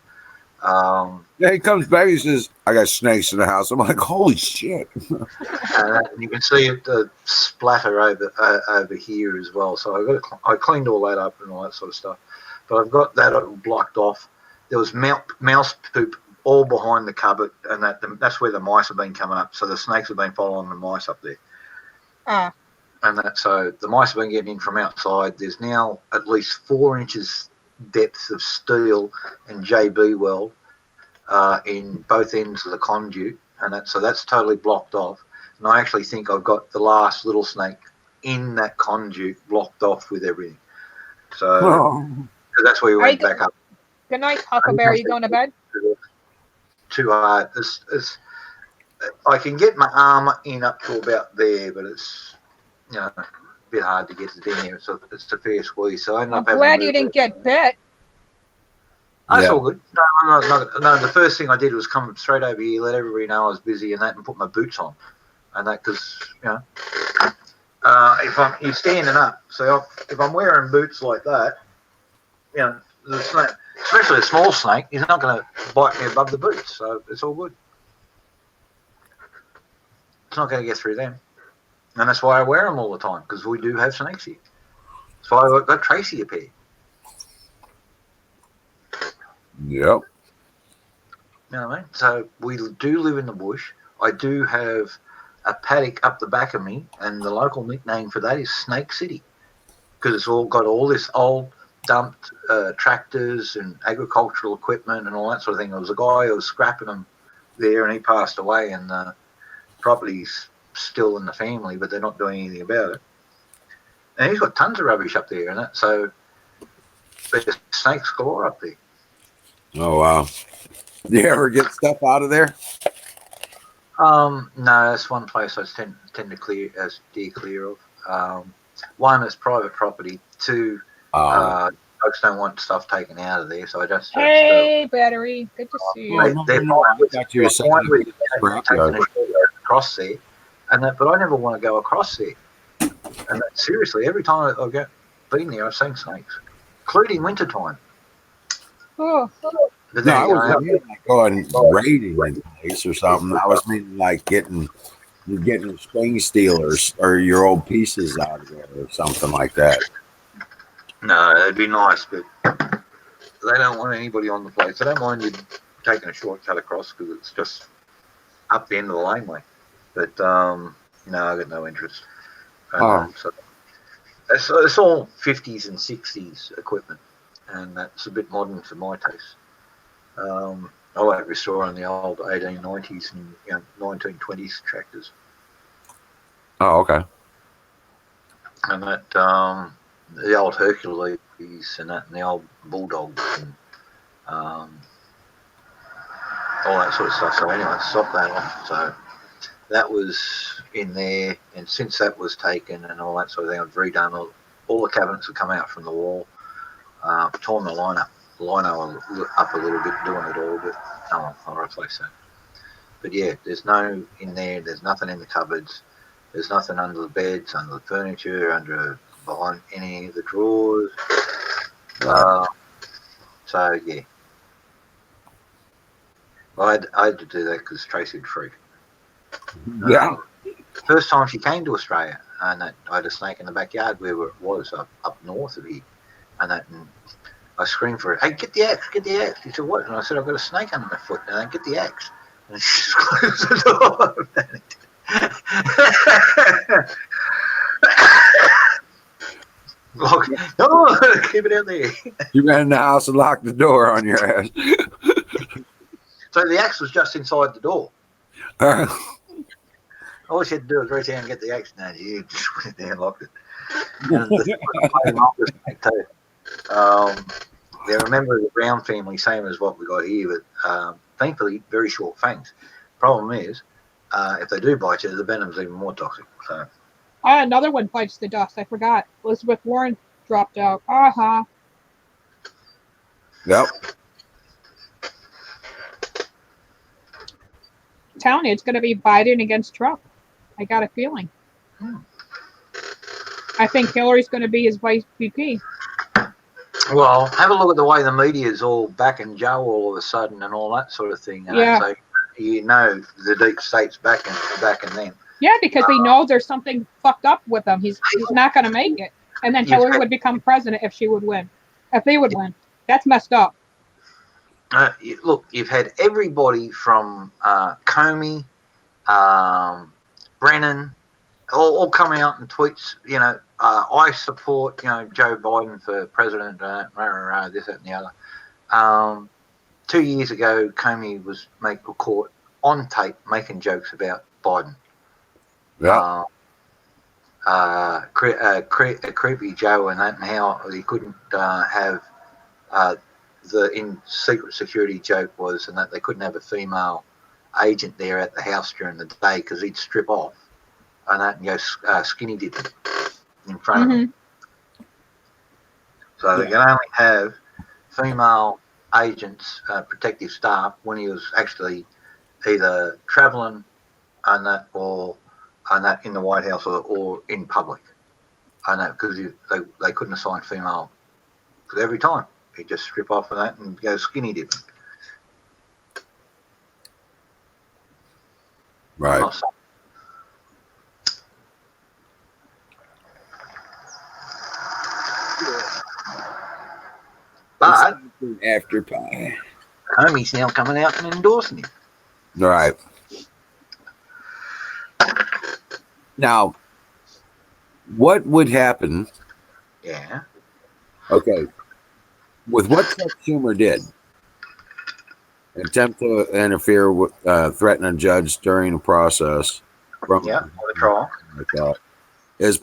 Yeah, he comes back. He says, "I got snakes in the house." I'm like, "Holy shit!" And you can see it splatter over here as well. So I cleaned all that up and all that sort of stuff. But I've got that blocked off. there was mouse poop all behind the cupboard, and that's where the mice have been coming up. So the snakes have been following the mice up there. Ah. And so the mice have been getting in from outside. There's now at least 4 inches depth of steel and JB weld in both ends of the conduit, and so that's totally blocked off. And I actually think I've got the last little snake in that conduit blocked off with everything. So that's where we went back up. Good night, Huckleberry. You going to bed? Too hard. I can get my arm in up to about there, but it's a bit hard to get it in there. So it's a fair squeeze. So I end I'm up having glad you didn't get bit. That's all good. No. The first thing I did was come straight over here, let everybody know I was busy and that, and put my boots on, and that because if you're standing up, so if I'm wearing boots like that, the snake, especially a small snake, he's not going to bite me above the boots, so it's all good. It's not going to get through them, and that's why I wear them all the time, because we do have snakes here. That's why I got Tracy a pair. Yep. You know what I mean? So we do live in the bush. I do have a paddock up the back of me, and the local nickname for that is Snake City, because it's all got all this old dumped tractors and agricultural equipment and all that sort of thing. There was a guy who was scrapping them there, and he passed away, and the property's still in the family, but they're not doing anything about it. And he's got tons of rubbish up there, and that, so there's snakes galore up there. Oh wow! Do you ever get stuff out of there? No, that's one place I tend to steer clear of. One is private property. Two, folks don't want stuff taken out of there, so I just. Hey, Battery, good to see you. They're fine with taking across there, but I never want to go across there. And seriously, every time I've been there, I've seen snakes, including wintertime. Oh. No, I was like going raiding in place or something. I was meaning like getting spring stealers or your old pieces out of there or something like that. No, it'd be nice, but they don't want anybody on the place. They don't mind you taking a shortcut across because it's just up the end of the laneway. But no, I got no interest. So it's all 50s and 60s equipment, and that's a bit modern for my taste. I like restoring the old 1890s and 1920s tractors. Oh, okay. And that the old Hercules and that, and the old Bulldogs and all that sort of stuff. So anyway, stop that off. So that was in there, and since that was taken and all that sort of thing, I've redone all the cabinets have come out from the wall, torn the lino up a little bit, doing it all, but I'll replace that. But yeah, there's no in there, there's nothing in the cupboards, there's nothing under the beds, under the furniture, behind any of the drawers. So yeah, I had to do that because Tracy'd freak. Yeah. First time she came to Australia, and I had a snake in the backyard where it was up north of here, and I screamed for her, "Hey, get the axe, get the axe." She said, "What?" And I said, "I've got a snake under my foot." And I get the axe. And she just closed the door. No, keep it out there. You ran in the house and locked the door on your ass. So the axe was just inside the door. All she had to do was reach out and get the axe. No, you just went there and locked it. They're a member of the Brown family, same as what we got here, but thankfully very short fangs. Problem is, if they do bite you, the venom's even more toxic. So. Another one bites the dust. I forgot. Elizabeth Warren dropped out. Yep. I'm telling you, it's going to be Biden against Trump. I got a feeling. I think Hillary's going to be his vice VP. Well, have a look at the way the media is all backing Joe all of a sudden and all that sort of thing. Yeah. So the deep state's backing them. Yeah, because he knows there's something fucked up with him. He's not going to make it. And then Hillary would become president if she would win. If they would win. That's messed up. Look, you've had everybody from Comey, Brennan, all come out and tweets, I support, Joe Biden for president, this, that, and the other. 2 years ago, Comey was caught on tape making jokes about Biden. Yeah. Creepy Joe and that, and how he couldn't have the secret security joke was, and that they couldn't have a female agent there at the house during the day because he'd strip off and that and go skinny dipping in front of them. So they can only have female agents, protective staff, when he was actually either travelling and that, or and that in the White House or in public, and that because they couldn't assign female, because every time he'd just strip off of that and go skinny dipping. Right. But after pie. Comey's now coming out and endorsing him. Right. Now, what would happen? Yeah. Okay. With what Chuck Schumer did, attempt to interfere with, threaten a judge during the process from the trial, like that, is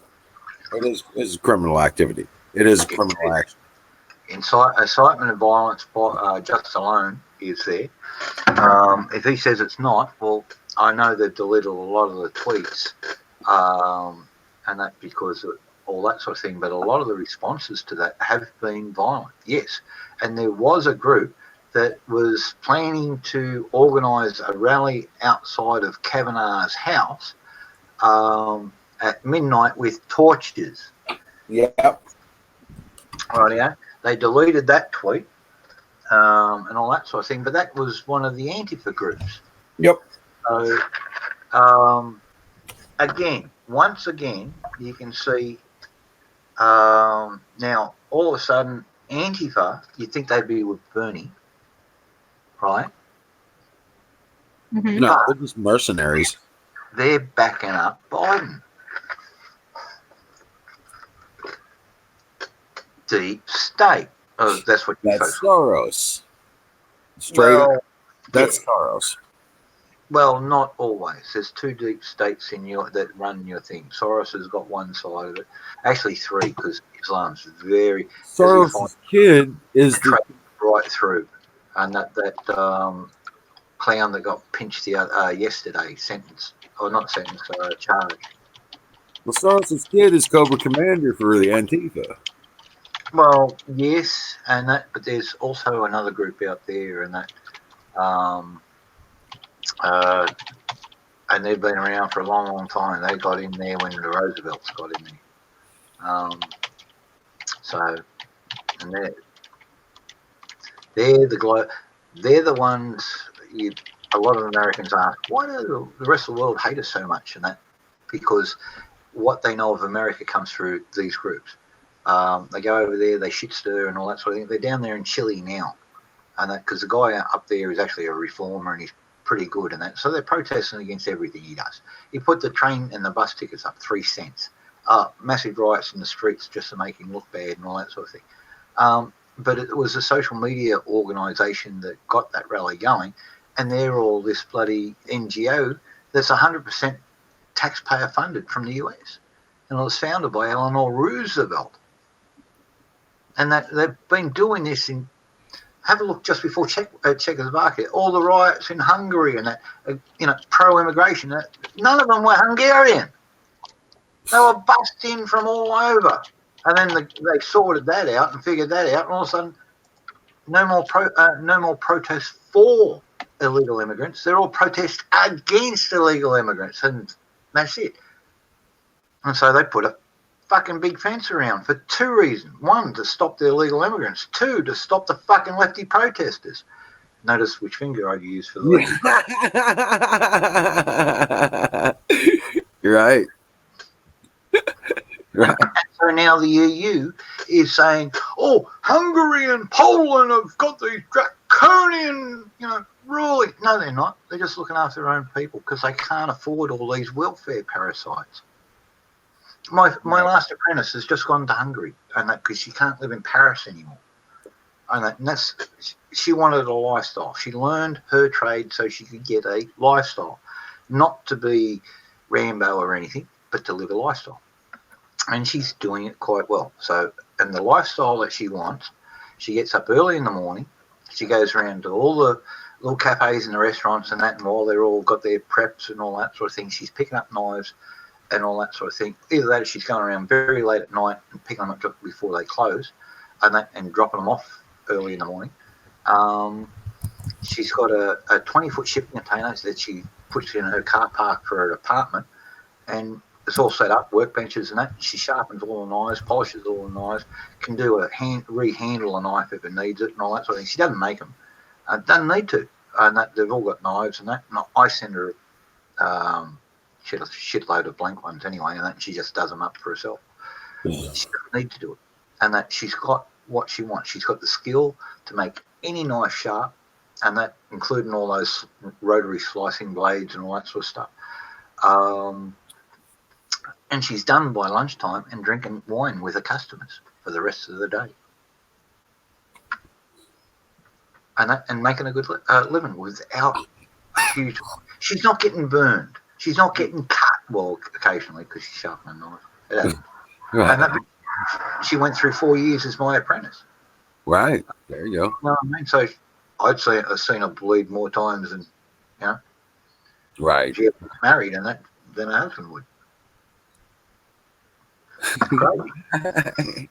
criminal activity. It is criminal action. Incitement of violence by justice alone is there. If he says it's not, well, I know they've deleted a lot of the tweets, and that because of all that sort of thing. But a lot of the responses to that have been violent, yes. And there was a group that was planning to organise a rally outside of Kavanaugh's house at midnight with torches. Yep. Rightio. They deleted that tweet and all that sort of thing, but that was one of the Antifa groups. Yep. So, once again, you can see now all of a sudden Antifa, you'd think they'd be with Bernie, right? Mm-hmm. No, they're just mercenaries. They're backing up Biden. Deep state. Oh, that's what That's Soros. Straight up. That's Soros. Well, not always. There's two deep states that run your thing. Soros has got one side of it. Actually, three, because Islam's very. Soros' kid is right through, and that clown that got pinched yesterday, sentenced or not sentenced, charged. Well, Soros' kid is Cobra Commander for the Antifa. Well, yes, and that, but there's also another group out there, and that, and they've been around for a long, long time. They got in there when the Roosevelts got in there. So, and they're the ones. A lot of Americans ask, why do the rest of the world hate us so much? And that because what they know of America comes through these groups. They go over there, they shit stir and all that sort of thing. They're down there in Chile now, and that because the guy up there is actually a reformer and he's pretty good and that. So they're protesting against everything he does. He put the train and the bus tickets up 3 cents. Massive riots in the streets just to make him look bad and all that sort of thing. But it was a social media organisation that got that rally going, and they're all this bloody NGO that's 100% taxpayer funded from the US, and it was founded by Eleanor Roosevelt. And that they've been doing this in. Have a look just before Czechoslovakia. All the riots in Hungary and that, pro-immigration. None of them were Hungarian. They were bussed in from all over, and then they sorted that out and figured that out, and all of a sudden, no more protests for illegal immigrants. They're all protests against illegal immigrants, and that's it. And so they put a fucking big fence around for 2 reasons. 1, to stop the illegal immigrants. 2, to stop the fucking lefty protesters. Notice which finger I use for the lefty. You're right. Right. So now the EU is saying, oh, Hungary and Poland have got these draconian, ruling. No, they're not. They're just looking after their own people because they can't afford all these welfare parasites. My last apprentice has just gone to Hungary, and that because she can't live in Paris anymore. And that's she wanted a lifestyle. She learned her trade so she could get a lifestyle, not to be Rambo or anything, but to live a lifestyle. And she's doing it quite well. So, and the lifestyle that she wants, she gets up early in the morning. She goes around to all the little cafes and the restaurants and that, and while they're all got their preps and all that sort of thing, she's picking up knives and all that sort of thing. Either that or she's going around very late at night and picking them up before they close and dropping them off early in the morning. She's got a 20-foot shipping container that she puts in her car park for her apartment, and it's all set up, workbenches and that. She sharpens all the knives, polishes all the knives, can do rehandle a knife if it needs it and all that sort of thing. She doesn't make them. Doesn't need to. And that they've all got knives and that. And I send her a shitload of blank ones anyway, and that she just does them up for herself. She doesn't need to do it. And that she's got what she wants. She's got the skill to make any knife sharp, and that including all those rotary slicing blades and all that sort of stuff. And she's done by lunchtime and drinking wine with her customers for the rest of the day. And making a good living without huge. She's not getting burned. She's not getting cut. Well, occasionally because she's sharpening a knife. It happens. Right. And she went through 4 years as my apprentice. Right. There you go. You know what I mean? So I've seen her bleed more times than Right. she ever married and that than her husband would. Crazy.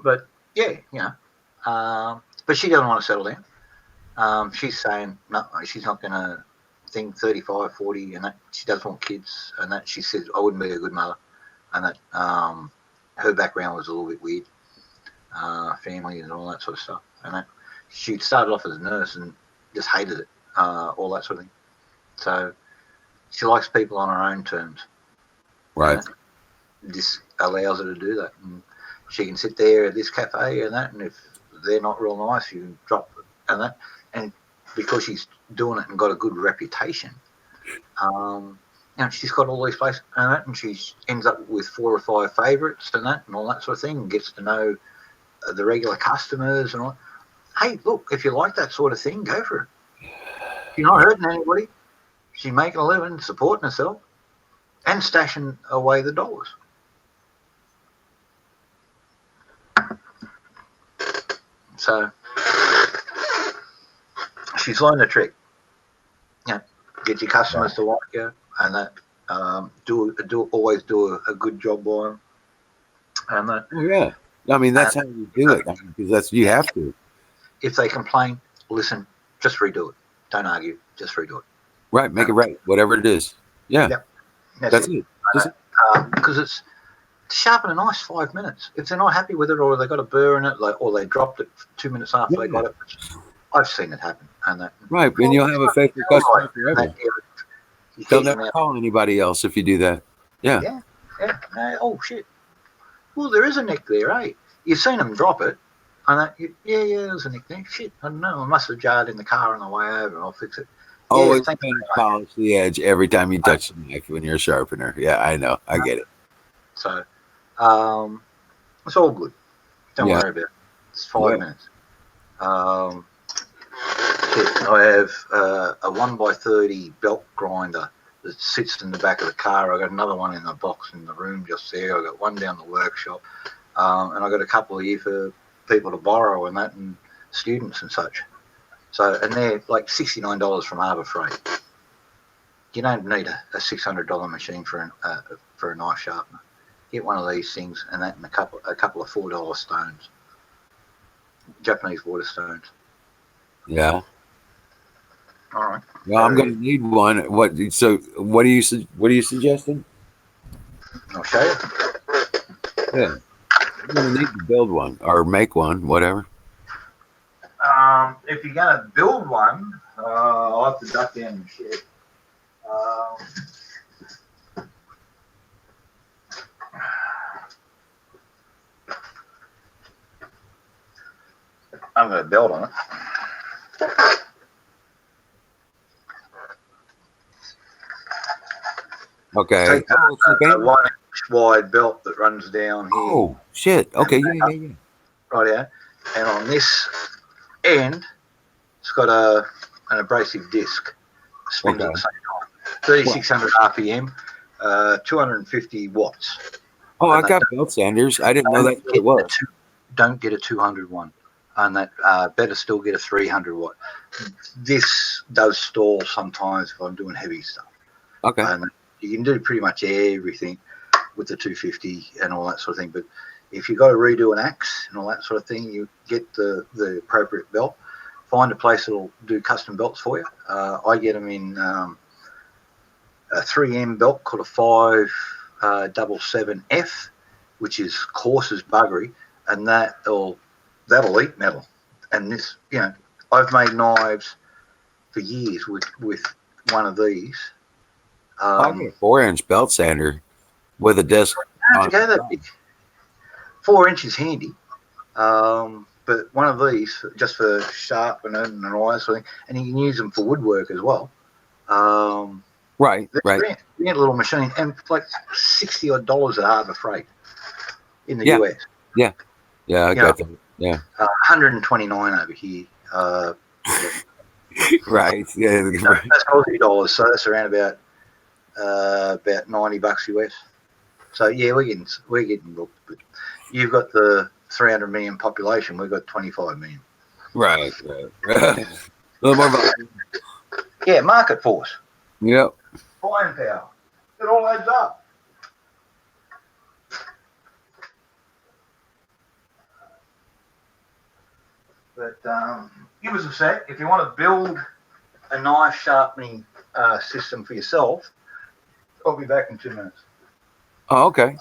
But yeah, but she doesn't want to settle down. She's saying no, she's not going to think 35, 40, and that she does want kids, and that she says I wouldn't be a good mother, and that her background was a little bit weird, family and all that sort of stuff, and that she started off as a nurse and just hated it, all that sort of thing. So she likes people on her own terms. Right. This allows her to do that. And she can sit there at this cafe and that, and if they're not real nice, you can drop it and that. And because she's doing it and got a good reputation, she's got all these places and that, and she ends up with 4 or 5 favourites and that, and all that sort of thing, and gets to know the regular customers and all. Hey, look, if you like that sort of thing, go for it. You're not hurting anybody. She's making a living, supporting herself, and stashing away the dollars. So she's learned the trick. Get your customers to like you, and that always do a good job by them. And that. Oh, yeah. I mean, that's how you do it. Because you have to. If they complain, listen, just redo it. Don't argue, just redo it. Right, make it right, whatever it is. Yeah. Yep. That's it. Because it's sharpen a knife 5 minutes. If they're not happy with it, or they got a burr in it, or they dropped it 2 minutes after they got it, I've seen it happen. And that. Right, and you'll have a faithful customer forever. They'll never call anybody else if you do that. Yeah. Yeah. Oh shit. Well, there is a nick there, eh? You've seen them drop it. And there's a nick there. Shit, I don't know. I must have jarred in the car on the way over. I'll fix it. Always polish the edge every time you touch the knife when you're a sharpener. Yeah, I know. I get it. So, it's all good. Don't worry about it. It's 5 minutes. I have a 1x30 belt grinder that sits in the back of the car. I got another one in the box in the room just there. I got one down the workshop, and I got a couple here for people to borrow and that, and students and such. So, and they're like $69 from Harbour Freight. You don't need a $600 machine for a knife sharpener. Get one of these things and that, and a couple of $4 stones, Japanese water stones. Yeah. All right. Well, I'm going to need one. What are you suggesting? I'll show you. Yeah. I'm going to need to build one or make one, whatever. If you're going to build one, I'll have to duck down and shed. got a belt on it. Okay. Take Oh, it's the a game? 1 inch wide belt that runs down here. Oh, shit. Okay, yeah. Right out. And on this end, it's got an abrasive disc. Spins at Okay. the same time. 3,600 RPM, 250 watts. Oh, I And got belt sanders. I didn't know that's what it was. Don't get a 200 one. And that better still get a 300 watt. This does stall sometimes if I'm doing heavy stuff. Okay. And you can do pretty much everything with the 250 and all that sort of thing. But if you've got to redo an axe and all that sort of thing, you get the appropriate belt. Find a place that'll do custom belts for you. I get them in a 3M belt called a 577F, which is coarse as buggery, and that'll eat metal. And this, I've made knives for years with one of these. I got a 4-inch belt sander with a disc. I don't have to go that big. 4 inches handy. But one of these just for sharpening and all that sort of thing, and you can use them for woodwork as well. Right. Brilliant little machine, and like $60 odd at Harbour Freight in the US. Yeah, I got that. Yeah. 129 over here. Right. Yeah. That's Aussie dollars, so that's around about $90 US. So yeah, we're getting booked, but you've got the 300 million population. We've got 25 million. Right. A little more volume. Yeah, market force. Yep. Buying power. It all adds up. But give us a sec. If you want to build a knife sharpening system for yourself, I'll be back in 2 minutes. Oh, okay.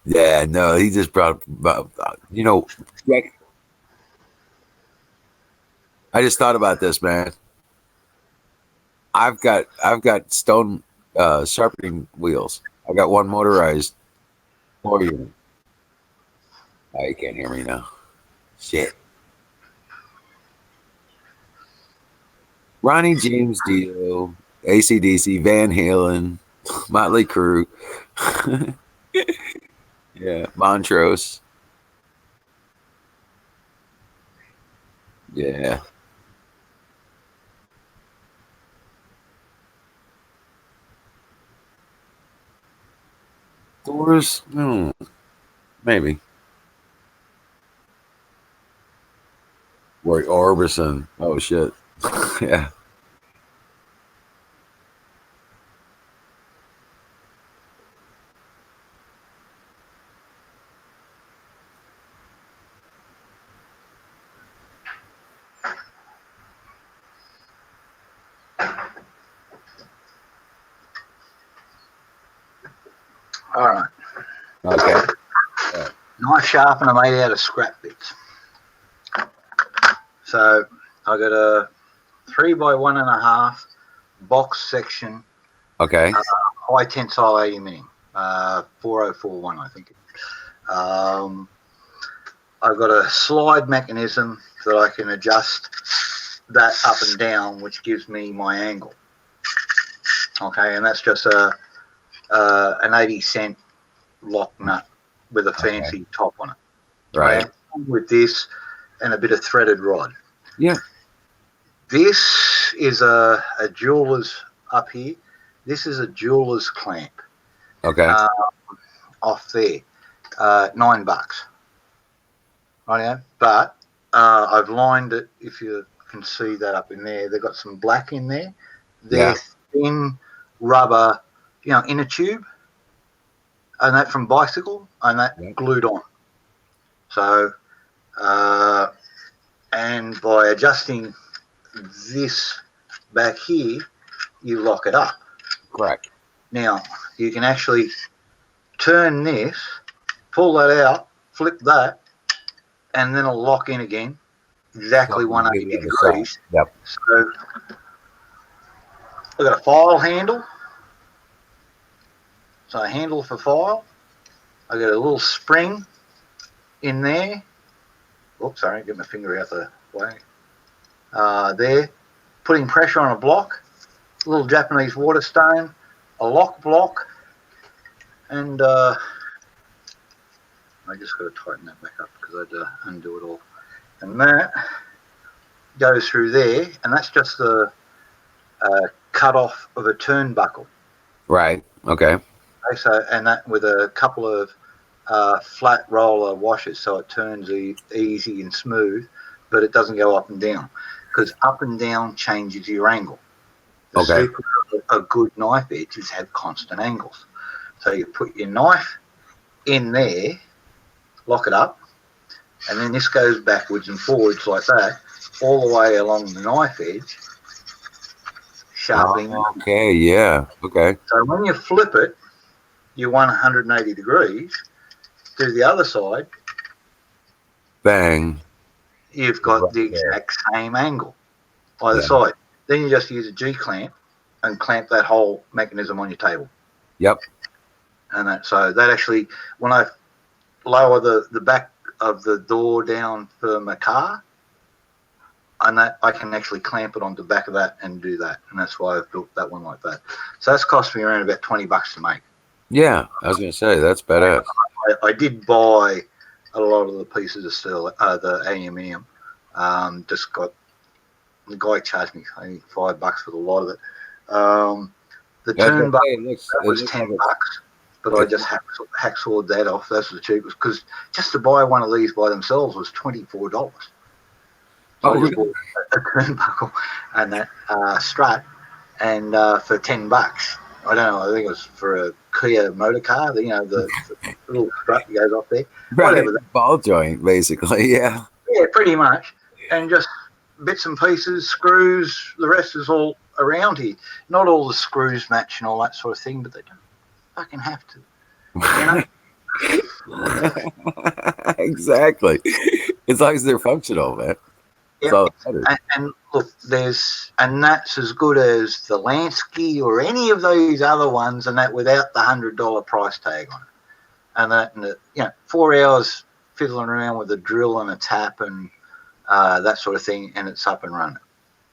Yeah, no, he just brought up, I just thought about this, man. I've got stone sharpening wheels. I got one motorized for you. Oh, you can't hear me now. Shit. Ronnie James Dio, AC/DC, Van Halen, Motley Crue. Yeah, Montrose. Yeah. Doors? No, maybe. Roy Orbison. Oh shit. Yeah. All right. Okay. Knife sharpener made out of scrap bits. So I got a 3x1.5 box section, Okay. high tensile aluminium, 4041, I think. I've got a slide mechanism that I can adjust that up and down, which gives me my angle. Okay, and that's just an 80-cent lock nut with a fancy top on it. Right. With this and a bit of threaded rod. Yeah. This is a jeweler's up here. This is a jeweler's clamp. Okay. Off there, $9. Right, but I've lined it. If you can see that up in there, they've got some black in there. They're thin rubber, inner tube, and that from bicycle, and that glued on. So, and by adjusting this back here, you lock it up. Correct. Now, you can actually turn this, pull that out, flip that, and then it'll lock in again, exactly 180 degrees. Yep. So, we've got a file handle. So, a handle for file. I've got a little spring in there. Oops, sorry, get my finger out the way. There, putting pressure on a block, a little Japanese water stone, a lock block, and I just got to tighten that back up because I'd undo it all. And that goes through there, and that's just the cut off of a turnbuckle. Right. Okay. Okay, so, and that with a couple of flat roller washers, so it turns easy and smooth, but it doesn't go up and down, because up and down changes your angle. The secret of a good knife edge is have constant angles. So you put your knife in there, lock it up, and then this goes backwards and forwards like that, all the way along the knife edge, sharpening. Okay, yeah. Okay. So when you flip it, you 180 degrees. To the other side, Bang. you've got the exact same angle either side. Then you just use a G-clamp and clamp that whole mechanism on your table. Yep. And so that actually, when I lower the back of the door down for my car, and that I can actually clamp it on the back of that and do that. And that's why I've built that one like that. So that's cost me around about $20 to make. Yeah, I was going to say, that's badass. I did buy a lot of the pieces of steel, the aluminium. Just got, the guy charged me, I think, $5 for the lot of it. The turnbuckle was $10, but I just hacksawed that off. That's the cheapest, because just to buy one of these by themselves was $24. So I just bought a turnbuckle and that strut, and for $10. I don't know, I think it was for a Kia motor car, the little strut that goes off there. Right, Whatever. ball joint, basically, yeah. Yeah, pretty much. And just bits and pieces, screws, the rest is all around here. Not all the screws match and all that sort of thing, but they don't fucking have to. Exactly. As long as they're functional, man. Yep. And look, and that's as good as the Lansky or any of those other ones, and that without the $100 price tag on it. And that, 4 hours fiddling around with a drill and a tap and that sort of thing, and it's up and running.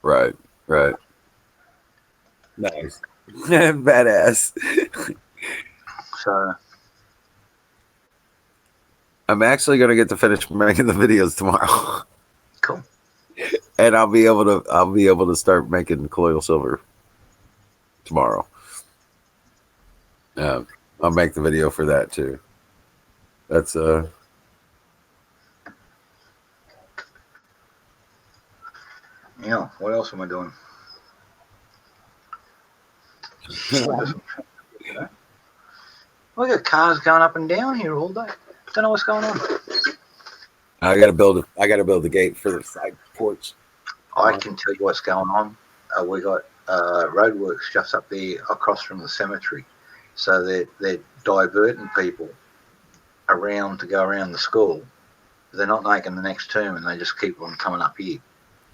Right. Nice. Badass. So I'm actually going to get to finish making the videos tomorrow. Cool. And I'll be able to start making colloidal silver tomorrow. I'll make the video for that too. That's Yeah, what else am I doing? We got cars going up and down here all day. Don't know what's going on. I gotta build the gate for the side porch. I can tell you what's going on. We got roadworks just up there across from the cemetery, so they're diverting people around to go around the school. They're not making the next term, and they just keep on coming up here.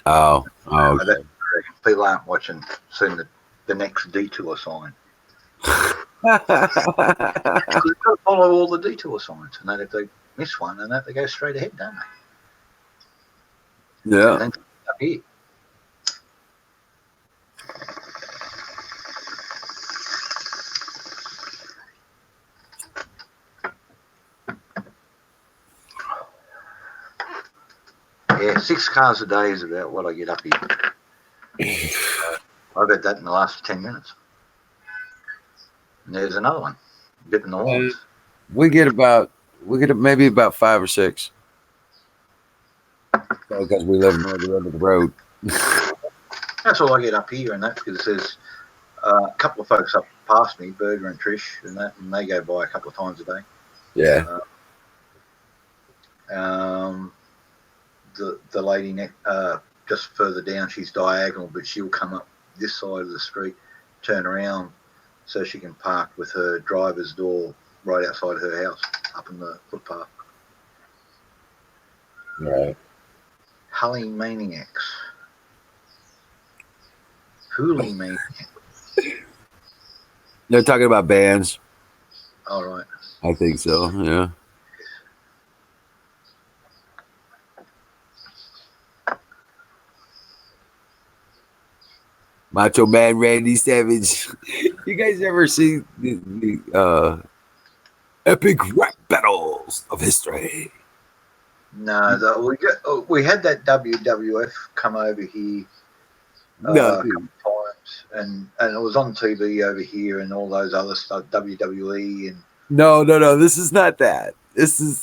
Oh, okay. People aren't seeing the next detour sign. They've got to follow all the detour signs, and then if they miss one, and that they go straight ahead, don't they? Yeah. And then up here. Yeah, 6 cars a day is about what I get up here. I got that in the last 10 minutes. And there's another one. Getting the lawns. We get maybe about 5 or 6. Because we live near the end of the road. That's all I get up here, and that's because there's A couple of folks up past me, Berger and Trish, and they go by a couple of times a day. Yeah. The lady just further down, she's diagonal, but she'll come up this side of the street, turn around, so she can park with her driver's door right outside her house, up in the footpath. Right. Hully Maniacs. Hooli Maniacs. They're talking about bands. All right. I think so. Yeah. Macho Man Randy Savage. You guys ever see the epic rap battles of history? No, we had that WWF come over here No, a couple of times, and it was on TV over here, and all those other stuff, WWE, and no. This is not that. This is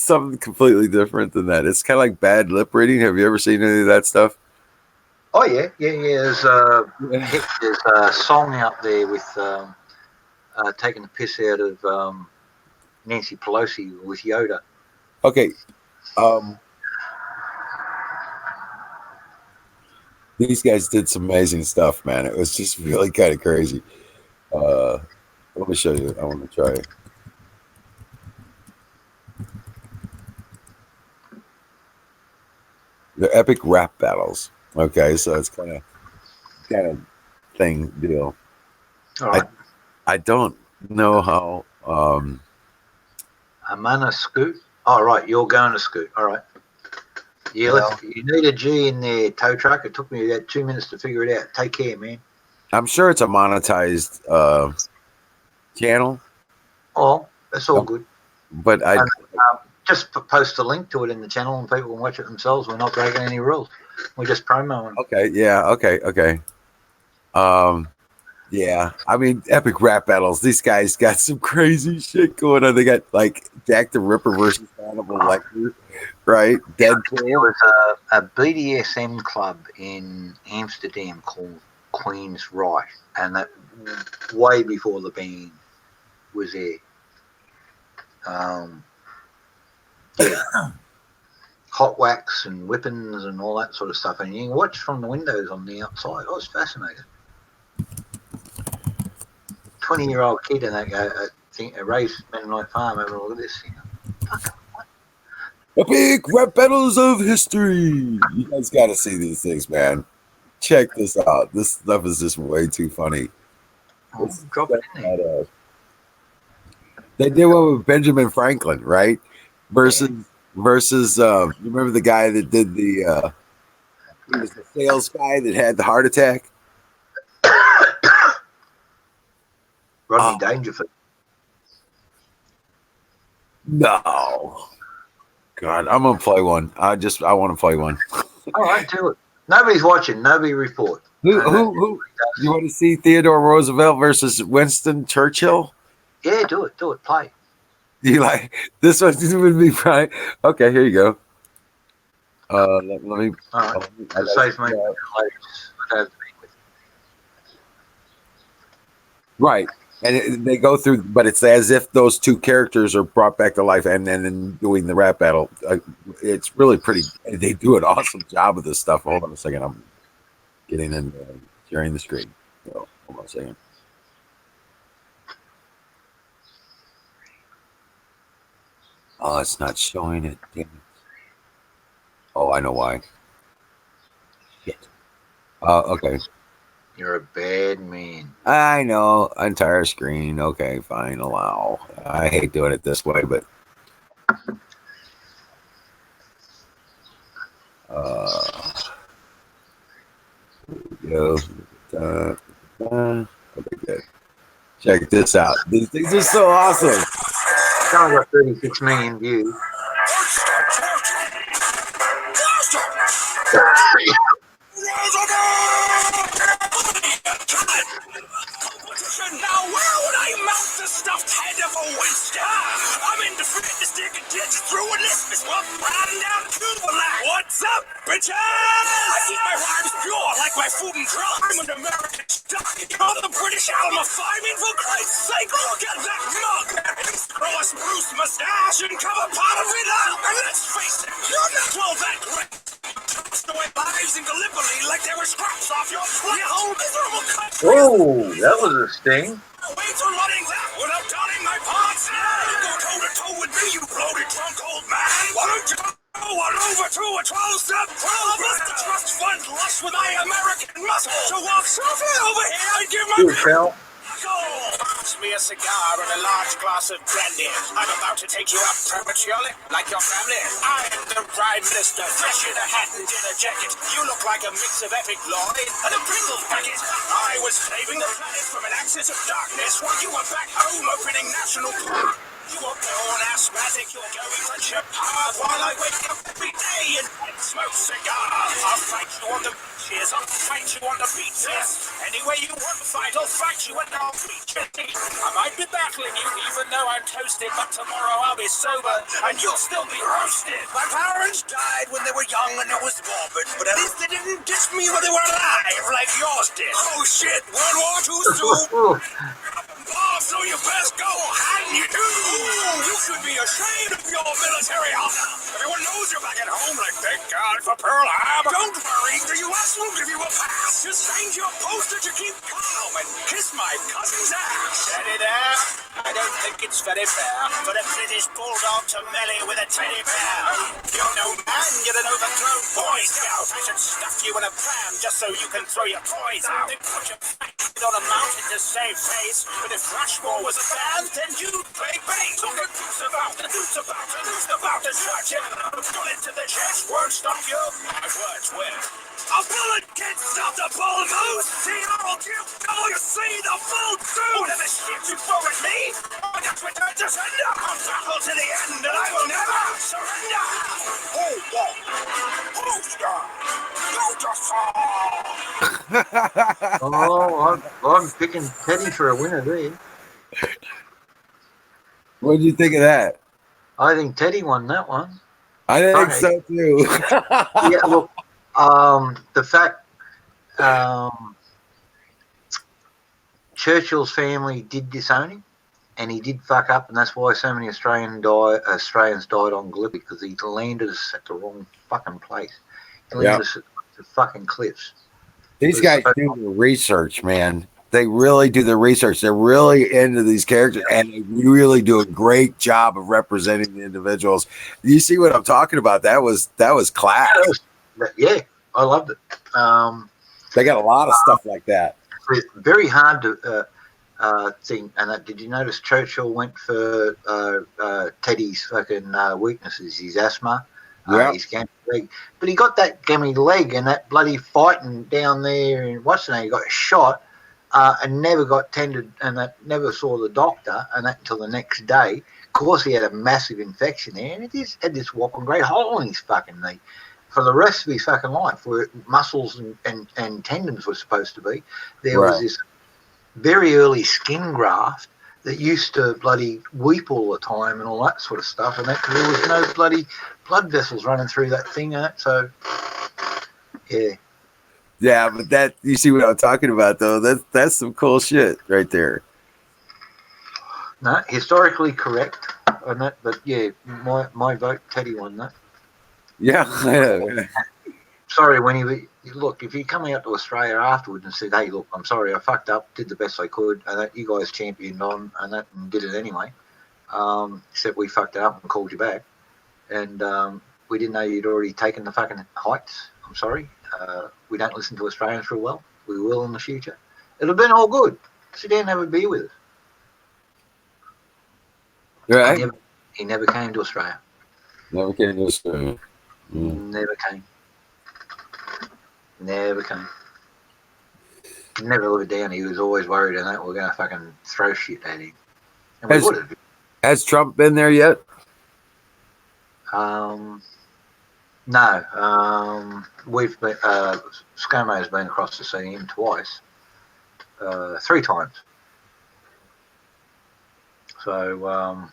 something completely different than that. It's kind of like bad lip reading. Have you ever seen any of that stuff? oh yeah. There's a song out there with taking the piss out of Nancy Pelosi with Yoda. Okay. These guys did some amazing stuff, man. It was just really kind of crazy. Let me show you. I want to try it. The epic rap battles. Okay, so it's kind of thing deal. All right. I don't know how. Amana Scoot. All right, you're going to Scoot. All right. Yeah, Well, you need a G in there, tow truck. It took me about 2 minutes to figure it out. Take care, man. I'm sure it's a monetized channel, Oh, that's all good. but I Just post a link to it in the channel and people can watch it themselves. We're not breaking any rules. We're just promoing. okay, yeah, okay. Yeah, I mean, epic rap battles. These guys got some crazy shit going on. They got like Jack the Ripper versus Hannibal Lecter, right? There Deadpool. was a BDSM club in Amsterdam called Queen's Right, and that way before the band was there. Yeah. Hot wax and whippings and all that sort of stuff. And you can watch from the windows on the outside. I was fascinated. 20-year-old kid and that go, a race Mennonite farm having a look at this thing. Epic rap battles of history. You guys got to see these things, man. Check this out. This stuff is just way too funny. Drop it in there. They did one with Benjamin Franklin, right? Versus, you remember the guy that did he was the sales guy that had the heart attack? Rodney Dangerfield. No. God, I'm gonna play one. I want to play one. All right, do it. Nobody's watching. Nobody report. Who? You want to see Theodore Roosevelt versus Winston Churchill? Yeah, do it. Play. You like this one would be right. Okay, here you go. Let me. All right. It saves me. Right, and they go through, but it's as if those two characters are brought back to life, and then doing the rap battle. It's really pretty. They do an awesome job of this stuff. Hold on a second. I'm getting in sharing the screen. So, hold on a second. Oh, it's not showing it. Damn it. Oh, I know why. Shit. Okay. You're a bad man. I know. Entire screen. Okay, fine. Allow. I hate doing it this way, but go. Okay, good. Check this out. These things are so awesome. It's only got 36 million views. Now where would I mount the stuffed head of a Winston? I'm in the fitness stick and ditch through a listless one riding down to the line. What's up, bitches? I keep my rhymes pure like my food and crime. I'm an American stock. You're the British Alma Fireman, for Christ's sake! Look at that mug! Grow a spruce mustache and cover part of it up! And let's face it, you're not all that great! Tossed away lives in Gallipoli like they were scraps off your whole miserable country! Oh, that was a sting. Wait for running that without donning my parts! Go toe-to-toe with me, you bloated drunk old man! Why don't you go on over to a 12-step program? The trust fund lush with my American muscle to walk softly over here and give my Good, pal. Pass me a cigar and a large glass of brandy. I'm about to take you out prematurely, like your family. I am the Prime Minister, fresh in a hat and dinner jacket. You look like a mix of Epic Lloyd and a Pringles packet. I was saving the planet from an axis of darkness while you were back home opening national park. You were born asthmatic, you're going to your path while I wake up every day and smoke cigars. I'll fight you on the beaches, I'll fight you on the beaches. Any way you want to fight, I'll fight you and I'll beat you. I might be battling you even though I'm toasted, but tomorrow I'll be sober and you'll still be roasted. My parents died when they were young and it was morbid, but at least they didn't diss me when they were alive like yours did. Oh shit, World War II soon. Oh, so you best go, and you do! You should be ashamed of your military honor! Everyone knows you're back at home, like, thank God for Pearl Harbor! Don't worry, the U.S. will give you a pass! Just change your poster to keep calm and kiss my cousin's ass! Steady there! I don't think it's very fair for the British bulldog to melee with a teddy bear! You're no man, you're an overthrown Boy Scout! I should stuff you in a pram just so you can throw your toys out! They put your on a mountain to save face, but if Rushmore was a band, then you'd play bass. Look at who's about to lose about to search it. A bullet to the chest won't stop you. My words will. A bullet can't stop the bull moose. See, I'll give all you see the full truth. Whatever shit you throw at me, I just return to sender. I'll battle to the end, and I will never surrender. Hold on. Poster. Oh, I'm picking Teddy for a winner there. What did you think of that? I think Teddy won that one. I think Okay. so too. Yeah, look, the fact Churchill's family did disown him, and he did fuck up, and that's why so many Australians died on Gallipoli, because he landed us at the wrong fucking place. He landed us at the fucking cliffs. These guys do the research, man. They really do the research. They're really into these characters, and they really do a great job of representing the individuals. You see what I'm talking about? That was class. Yeah, I loved it. They got a lot of stuff like that. It's very hard to think. And did you notice Churchill went for Teddy's fucking weaknesses? His asthma, his gammy leg. But he got that gammy leg and that bloody fighting down there in what's the name? He got shot and never got tended, and that never saw the doctor, and that until the next day. Of course, he had a massive infection there, and he had this whopping great hole in his fucking knee for the rest of his fucking life, where muscles and tendons were supposed to be. There was this very early skin graft that used to bloody weep all the time and all that sort of stuff, and that there was no bloody blood vessels running through that thing, and that, so yeah. Yeah, but that, you see what I'm talking about, though. That's some cool shit right there. No, historically correct on that, but yeah, my vote, Teddy won that. Yeah. Sorry, when look, if you coming out to Australia afterwards and said, hey, look, I'm sorry, I fucked up, did the best I could, and that you guys championed on and that and did it anyway, except we fucked it up and called you back, and we didn't know you'd already taken the fucking heights. I'm sorry. We don't listen to Australians real well. We will in the future. It'll have been all good. Sit down and have a beer with us. Right. He never came to Australia. Never came to Australia. Never came. Never came. Never lived down. He was always worried and that we're going to fucking throw shit at him. And we would have. Has Trump been there yet? No. We've been, ScoMo's been across to see him twice. 3 times. So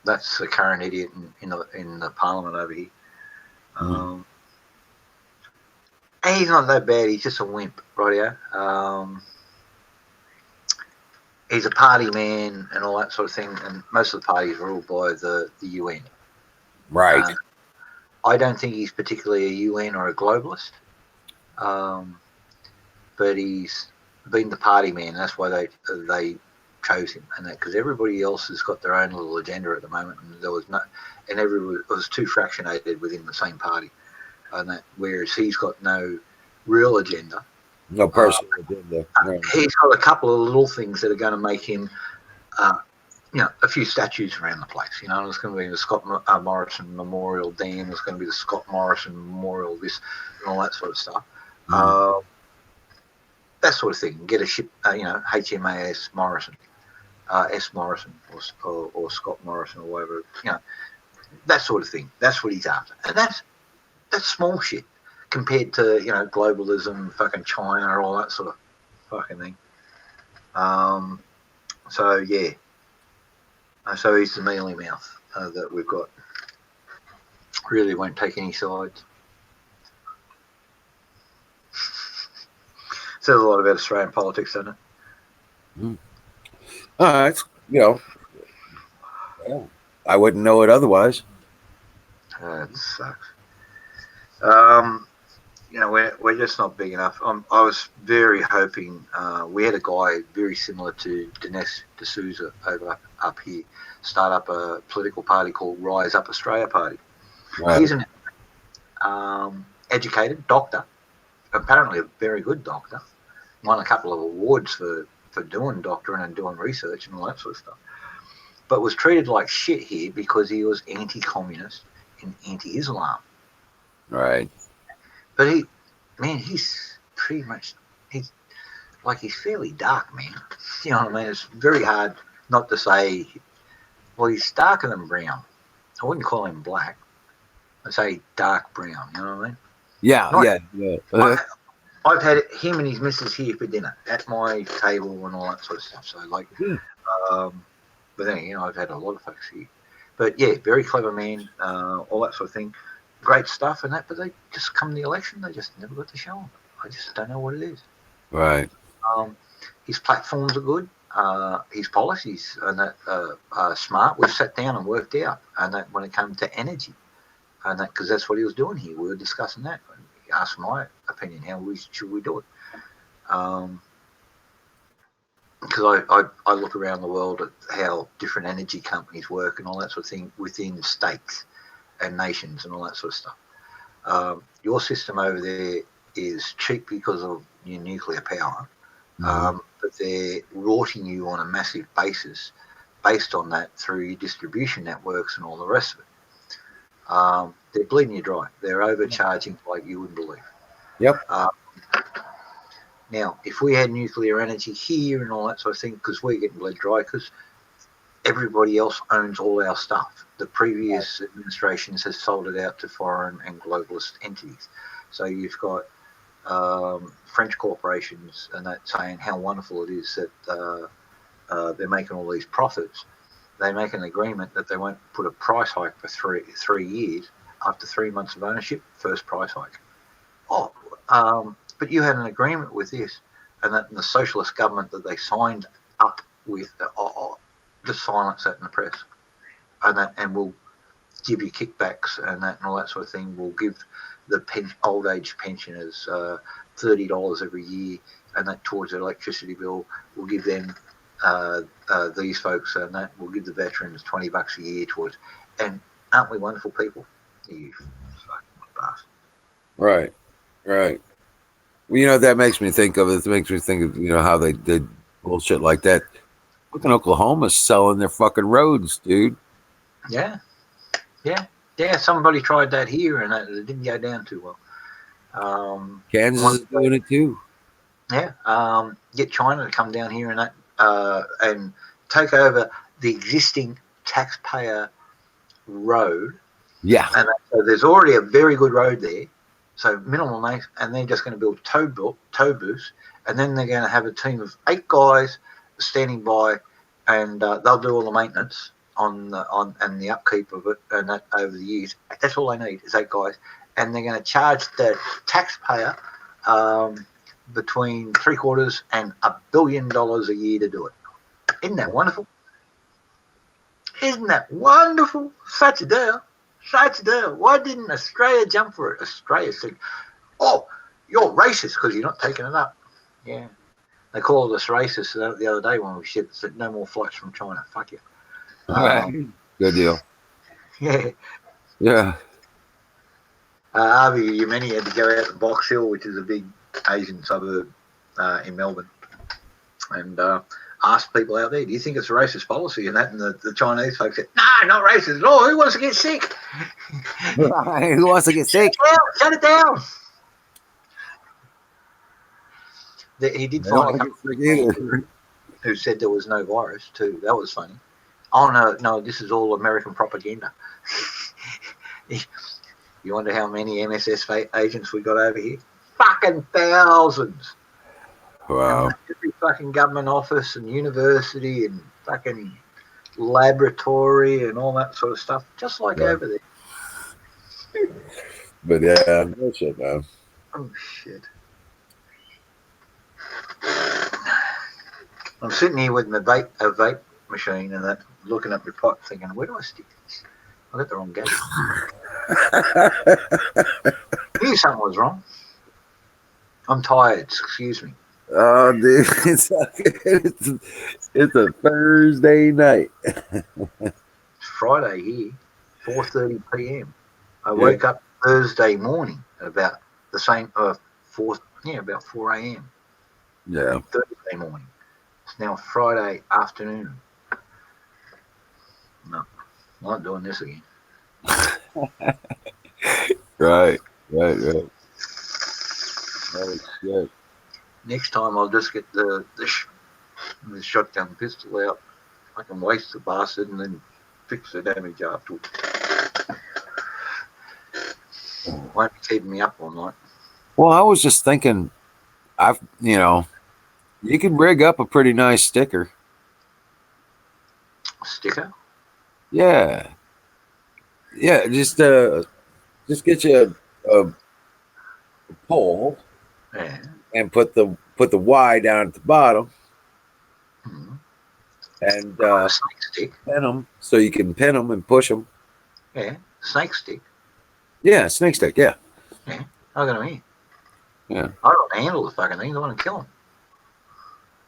that's the current idiot in the parliament over here. He's not that bad. He's just a wimp, rightio. he's a party man and all that sort of thing. And most of the parties are ruled by the UN. Right. I don't think he's particularly a UN or a globalist, but he's been the party man. That's why they chose him, and that because everybody else has got their own little agenda at the moment, and there was no, and everyone was too fractionated within the same party, and that whereas he's got no real agenda. No personal agenda. No. He's got a couple of little things that are going to make him. A few statues around the place. There's going to be the Scott Morrison Memorial Dam. There's going to be the Scott Morrison Memorial this and all that sort of stuff. That sort of thing. Get a ship, HMAS Morrison, S Morrison, or Scott Morrison, or whatever. That sort of thing. That's what he's after, and that's small shit compared to globalism, fucking China, all that sort of fucking thing. So yeah. So he's the mealy mouth that we've got. Really won't take any sides. Says a lot about Australian politics, doesn't it? It's I wouldn't know it otherwise. It sucks. We're just not big enough. I was very hoping we had a guy very similar to Dinesh D'Souza over up here start up a political party called Rise Up Australia Party. Right. He's an educated doctor, apparently a very good doctor, won a couple of awards for doing doctoring and doing research and all that sort of stuff, but was treated like shit here because he was anti-communist and anti-Islam. Right. But he's pretty much, he's fairly dark, man. You know what I mean? It's very hard not to say, well, he's darker than brown. I wouldn't call him black. I'd say dark brown, you know what I mean? Yeah. I've had him and his missus here for dinner at my table and all that sort of stuff. So, but then, I've had a lot of folks here. But yeah, very clever man, all that sort of thing. Great stuff and that, but they just come the election, they just never got to show them. I just don't know what it is. Right. His platforms are good. His policies and that are smart. We've sat down and worked out, and that when it came to energy, and that because that's what he was doing here. We were discussing that. He asked my opinion, how should we do it? Because I look around the world at how different energy companies work and all that sort of thing within states and nations and all that sort of stuff. Your system over there is cheap because of your nuclear power, but they're rorting you on a massive basis based on that through your distribution networks and all the rest of it. They're bleeding you dry. They're overcharging like you wouldn't believe. Yep. Now, if we had nuclear energy here and all that sort of thing, because we're getting bled dry, because everybody else owns all our stuff. The previous administrations has sold it out to foreign and globalist entities. So you've got French corporations and that saying how wonderful it is that they're making all these profits. They make an agreement that they won't put a price hike for three years. After 3 months of ownership, first price hike. But you had an agreement with this, and that the socialist government that they signed up with, just silence that in the press, and we'll give you kickbacks and all that sort of thing. We'll give the old age pensioners $30 every year, and that towards their electricity bill. We'll give them these folks, and that we'll give the veterans $20 a year towards. And aren't we wonderful people? You fucking bastard. Right. Well, that makes me think of it. It makes me think of how they did bullshit like that. Fucking Oklahoma's selling their fucking roads, dude. Yeah. Somebody tried that here, and it didn't go down too well. Kansas is doing it too. Yeah. Get China to come down here and take over the existing taxpayer road. Yeah. And so there's already a very good road there. So minimal maintenance, and they're just going to build tow booths, and then they're going to have a team of 8 guys standing by, and they'll do all the maintenance and the upkeep of it, and that over the years. That's all they need is 8 guys, and they're going to charge the taxpayer between $750 million and $1 billion a year to do it. Isn't that wonderful? Isn't that wonderful? Such a deal. Such a deal. Why didn't Australia jump for it? Australia said, oh, you're racist because you're not taking it up. Yeah. They called us racist the other day when we said no more flights from China. Fuck you. Good deal. Yeah. Yeah. Harvey Yemeni had to go out to Box Hill, which is a big Asian suburb in Melbourne, and asked people out there, do you think it's a racist policy? And the Chinese folks said, no, not racist at all. Who wants to get sick? Who wants to get sick? Shut it down. He did find a couple of people who said there was no virus too. That was funny. Oh no, this is all American propaganda. You wonder how many MSS agents we got over here? Fucking thousands. Wow. And every fucking government office and university and fucking laboratory and all that sort of stuff, just like over there. But yeah, bullshit, man. Oh shit. I'm sitting here with a vape machine and that, looking at my pot, thinking, where do I stick this? I got the wrong gadget. I knew something was wrong. I'm tired. Excuse me. Oh, dude, it's a Thursday night. It's Friday here, 4:30 p.m. I woke up Thursday morning at about the same about 4 a.m. Yeah. Thursday morning. It's now Friday afternoon. No, I'm not doing this again. Right. Oh shit. Next time I'll just get the shotgun pistol out. I can waste the bastard and then fix the damage afterwards. Won't be keeping me up all night. Well, I was just thinking, you could rig up a pretty nice sticker. Sticker? Yeah. Yeah, just get you a pole. Yeah. And put the Y down at the bottom, and snake stick. Pin them so you can pin them and push them. Yeah, snake stick. Yeah, snake stick. Yeah. Yeah, I got him here. Yeah. I don't handle the fucking thing. I want to kill him.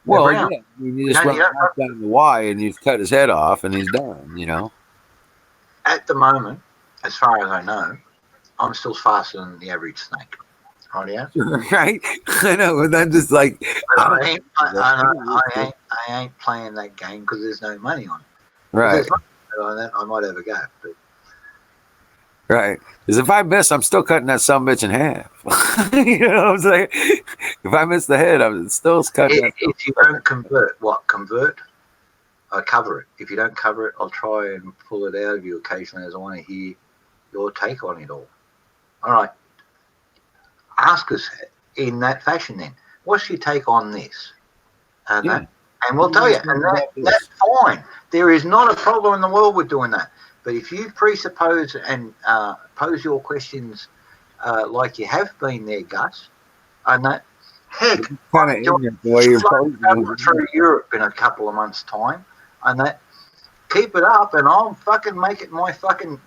Well, yeah. You just run down the Y and you cut his head off and he's done. At the moment, as far as I know, I'm still faster than the average snake. Yeah. Right? I know, and I'm just like, I ain't playing that game because there's no money on it. Right. If there's money on that, I might have a go. But... Right. Because if I miss, I'm still cutting that sumbitch in half. You know what I'm saying? If I miss the head, I'm still cutting it. If you don't convert, I cover it. If you don't cover it, I'll try and pull it out of you occasionally as I want to hear your take on it all. All right. Ask us in that fashion then. What's your take on this? And we'll tell you. And that's fine. There is not a problem in the world with doing that. But if you presuppose and pose your questions like you have been there, Gus, and that, heck, kind of the way you're posing through Europe in a couple of months' time, and that, keep it up, and I'll fucking make it my fucking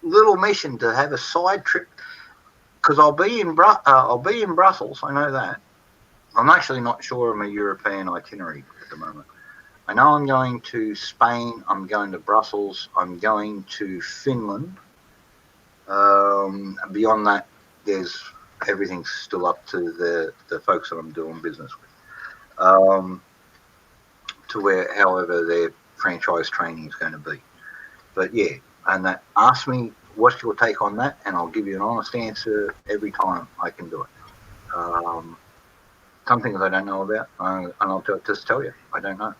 little mission to have a side trip. Because I'll be in Brussels, I know that. I'm actually not sure of my European itinerary at the moment. I know I'm going to Spain, I'm going to Brussels, I'm going to Finland. Beyond that, everything's still up to the folks that I'm doing business with. To where, however, their franchise training is going to be. But yeah, and that, ask me, what's your take on that? And I'll give you an honest answer every time I can do it. Some things I don't know about, and I'll just tell you, I don't know.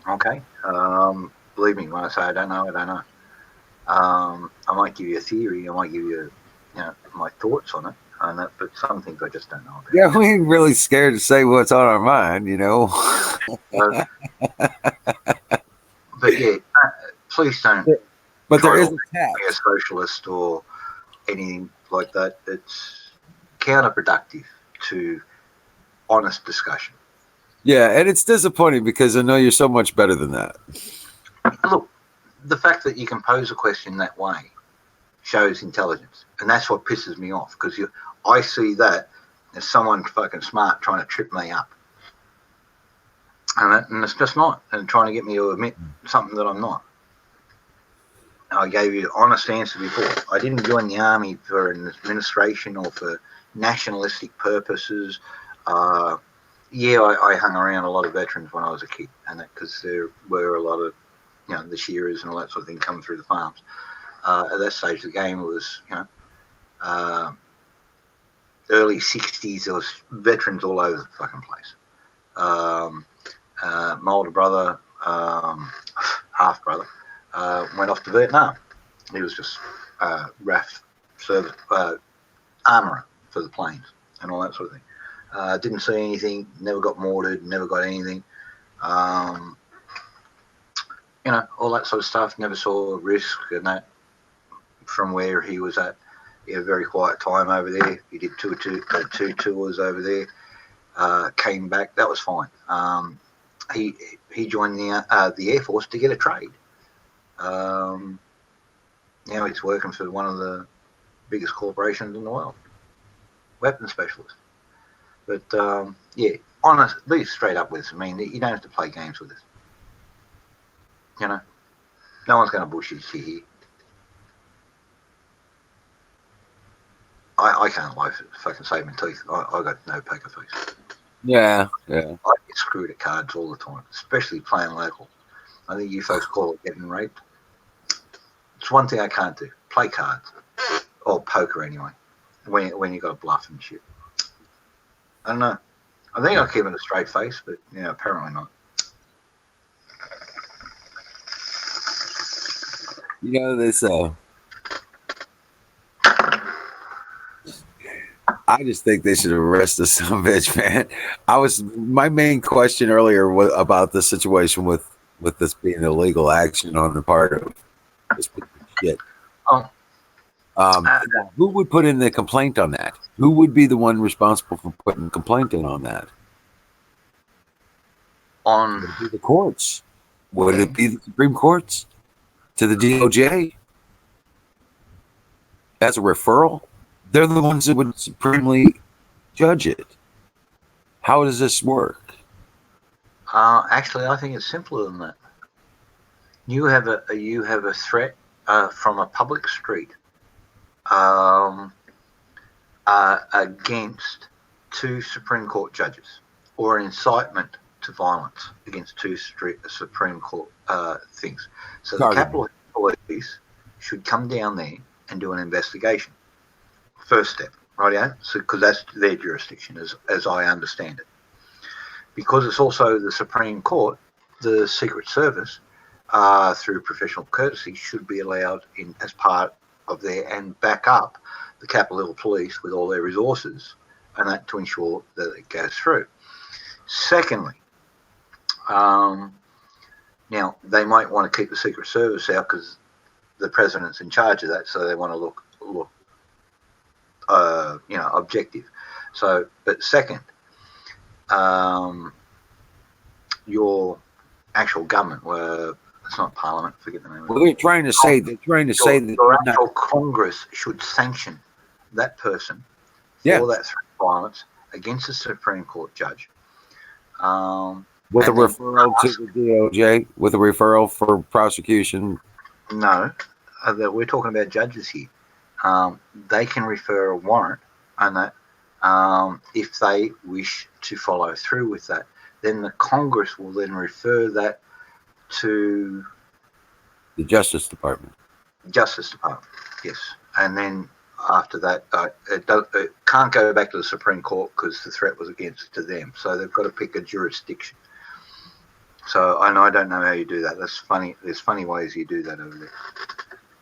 Okay. Believe me when I say I don't know, I don't know. I might give you a theory, I might give you, my thoughts on it, and that, but some things I just don't know about. Yeah, we ain't really scared to say what's on our mind, But yeah, please don't. But there is a be a socialist or anything like that. It's counterproductive to honest discussion. Yeah, and it's disappointing because I know you're so much better than that. Look, the fact that you can pose a question that way shows intelligence, and that's what pisses me off, because I see that as someone fucking smart trying to trip me up, and it's just not, and trying to get me to admit something that I'm not. I gave you an honest answer before. I didn't join the army for an administration or for nationalistic purposes. Yeah, I hung around a lot of veterans when I was a kid, and that because there were a lot of, the shearers and all that sort of thing coming through the farms. At that stage of the game, it was, early 60s, there was veterans all over the fucking place. My older brother, half brother, went off to Vietnam. He was just RAF service armourer for the planes and all that sort of thing. Didn't see anything, never got mortared, never got anything. All that sort of stuff. Never saw risk and that from where he was at. He had a very quiet time over there. He did two tours over there. Came back. That was fine. He joined the Air Force to get a trade. Now he's working for one of the biggest corporations in the world, weapons specialist. But yeah, honest, be straight up with us. I mean, you don't have to play games with us. No one's going to bullshit you here. I can't lie for fucking save my teeth. I got no poker face. Yeah. I get screwed at cards all the time, especially playing local. I think you folks call it getting raped. It's one thing I can't do: play cards or poker anyway. When you got a bluff and shit. I don't know. I think I keep it a straight face, but apparently not. This. I just think they should arrest this son of a bitch, man. My main question earlier was about the situation with this being illegal action on the part of this piece of shit. Who would put in the complaint on that? Who would be the one responsible for putting a complaint in on that? On would it be the courts? Would it be the Supreme Courts? To the DOJ? As a referral? They're the ones that would supremely judge it. How does this work? Actually, I think it's simpler than that. You have a threat from a public street against two Supreme Court judges, or an incitement to violence against two Supreme Court things. So the Capitol Police should come down there and do an investigation. First step, right? So because that's their jurisdiction, as I understand it. Because it's also the Supreme Court, the Secret Service, through professional courtesy, should be allowed in as part of there and back up the Capitol Hill Police with all their resources, and that to ensure that it goes through. Secondly, now they might want to keep the Secret Service out because the president's in charge of that, so they want to look objective. So, but second, your actual government, it's not Parliament, forget the name of it. Well, they're trying to say that your actual Congress should sanction that person for that threat of violence against a Supreme Court judge. With a referral to the DOJ, with a referral for prosecution. No, we're talking about judges here. They can refer a warrant, and that if they wish to follow through with that, then the Congress will then refer that to the Justice Department. Justice Department, yes. And then after that, it can't go back to the Supreme Court because the threat was against to them. So they've got to pick a jurisdiction. So I don't know how you do that. That's funny. There's funny ways you do that over there.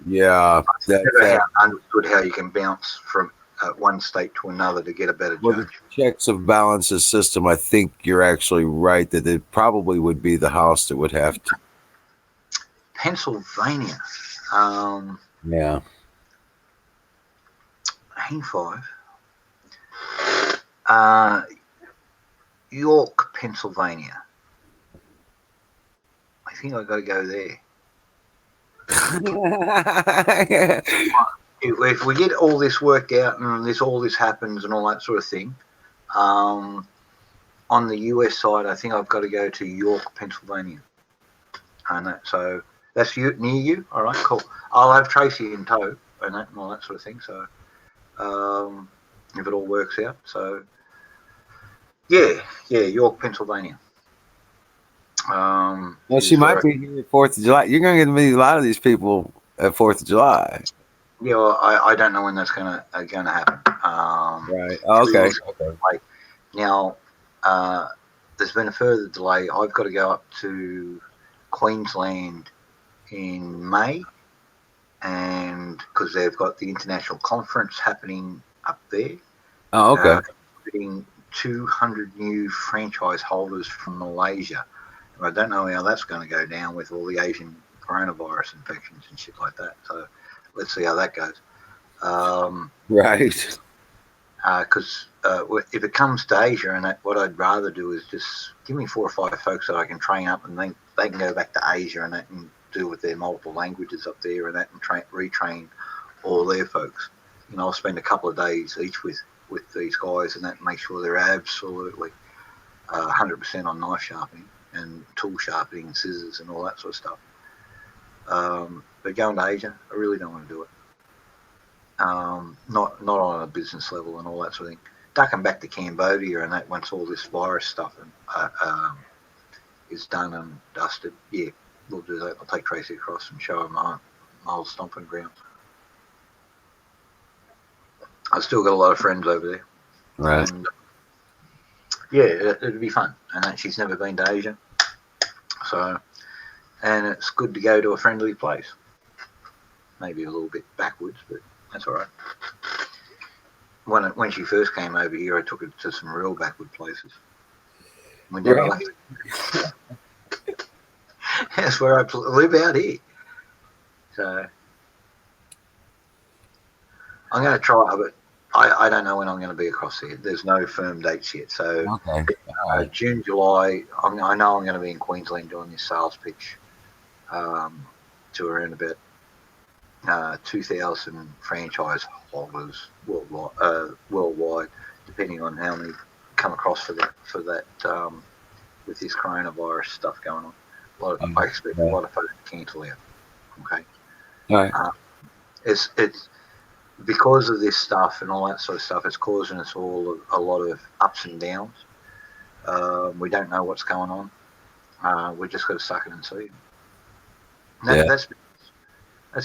Yeah. I've never understood how you can bounce from one state to another to get a better judge. The checks and balances system, I think you're actually right that it probably would be the House that would have to. Pennsylvania. Yeah. Hang 5. York, Pennsylvania. I think I've got to go there. If we get all this worked out and all this happens and all that sort of thing, on the US side, I think I've got to go to York, Pennsylvania. And so that's near you. All right, cool. I'll have Tracy in tow and all that sort of thing. So if it all works out, so yeah, York, Pennsylvania. Well, she might be here at 4th of July. You're going to get to meet a lot of these people at 4th of July. Yeah, well, I don't know when that's gonna happen. Right. Oh, okay. Now, there's been a further delay. I've got to go up to Queensland in May, and because they've got the international conference happening up there. Oh, okay. Getting 200 new franchise holders from Malaysia. I don't know how that's going to go down with all the Asian coronavirus infections and shit like that. So let's see how that goes. Right. Because if it comes to Asia, and what I'd rather do is just give me 4 or 5 folks that I can train up, and then they can go back to Asia and deal with their multiple languages up there and retrain all their folks. I'll spend a couple of days each with these guys and make sure they're absolutely 100% on knife sharpening and tool sharpening and scissors and all that sort of stuff. But going to Asia, I really don't want to do it. Not on a business level and all that sort of thing. Ducking back to Cambodia and once all this virus stuff is done and dusted, yeah, we'll do that. I'll take Tracy across and show her my old stomping grounds. I've still got a lot of friends over there. Right. And, yeah, it'd be fun. And she's never been to Asia. So, and it's good to go to a friendly place. Maybe a little bit backwards, but that's all right. When she first came over here, I took her to some real backward places. We never left. That's where I live out here. So I'm going to try, but I don't know when I'm going to be across here. There's no firm dates yet. So Okay. Right. June, July, I know I'm going to be in Queensland doing this sales pitch to around about 2,000 franchise holders worldwide, depending on how many come across for that with this coronavirus stuff going on. I expect a lot of folks to cancel out. Okay. All right. It's because of this stuff and all that sort of stuff. It's causing us all a lot of ups and downs. We don't know what's going on. We just got to suck it and see. That's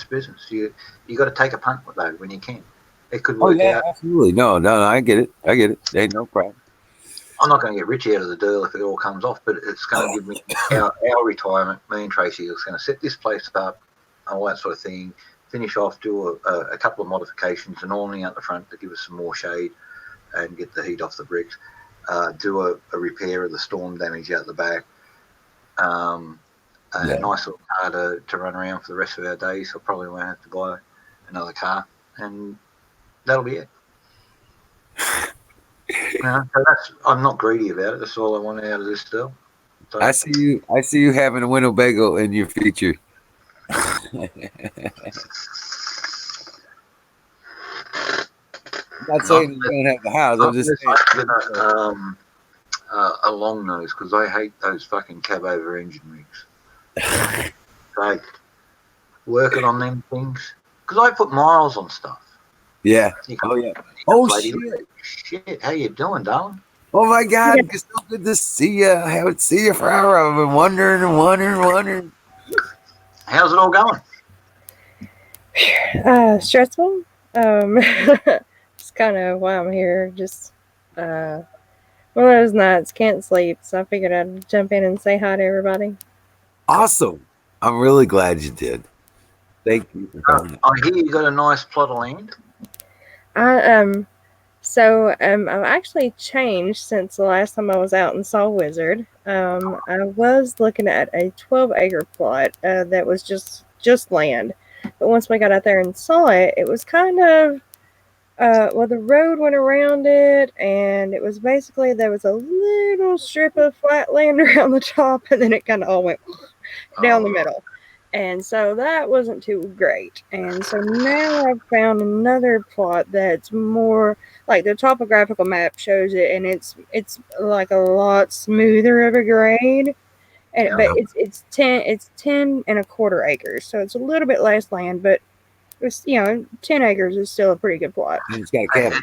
business. You got to take a punt with that when you can. It could work out. Absolutely. No, I get it. Ain't no problem. I'm not going to get rich out of the deal if it all comes off, but it's going to give me our retirement. Me and Tracy is going to set this place up, all that sort of thing. Finish off, do a couple of modifications, and awning out the front to give us some more shade and get the heat off the bricks. Do a repair of the storm damage out the back. A nice little car to run around for the rest of our days. So probably won't have to buy another car, and that'll be it. So I'm not greedy about it. That's all I want out of this deal. So, I see you having a Winnebago in your future. I'm not saying you don't have the house. I'm just saying. A long nose, because I hate those fucking cab over engine rigs. Like working on them things, because I put miles on stuff. Yeah. Shit. How you doing, darling? Oh my God! It's so good to see you. I haven't seen you forever. I've been wondering. How's it all going? Stressful. It's kind of why I'm here. Just one of those nights, can't sleep, so I figured I'd jump in and say hi to everybody. Awesome! I'm really glad you did. Thank you for coming. I hear you got a nice plot of land. I've actually changed since the last time I was out and saw Wizard. I was looking at a 12-acre plot that was just land, but once we got out there and saw it, it was kind of Well, the road went around it, and it was basically there was a little strip of flat land around the top, and then it kind of all went down the middle. And so that wasn't too great. And so now I've found another plot that's more like the topographical map shows it, and it's like a lot smoother of a grade. And Yeah. but it's 10 and a quarter acres, so it's a little bit less land, but it's 10 acres is still a pretty good plot. And it's got a cabin.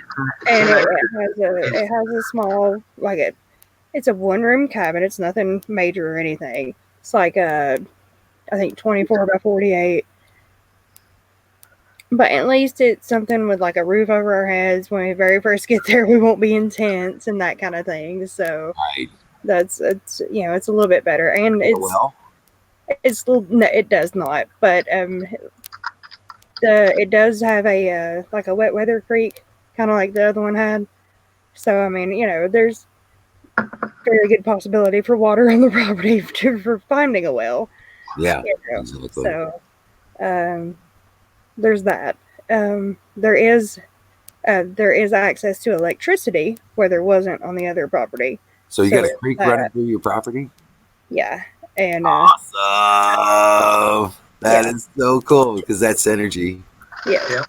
And it has a small it's a one room cabin. It's nothing major or anything. It's like I think 24 by 48. But at least it's something with like a roof over our heads. When we very first get there, we won't be in tents and that kind of thing. So Right. it's it's a little bit better, and Well, no, it does not. But it does have a like a wet weather creek, kind of like the other one had. So I mean, there's very good possibility for water on the property for finding a well. yeah. Exactly. Exactly. So there's that. There is access to electricity where there wasn't on the other property. So you got a creek running that. through your property? Yeah, and Awesome. That is so cool because that's energy. yeah.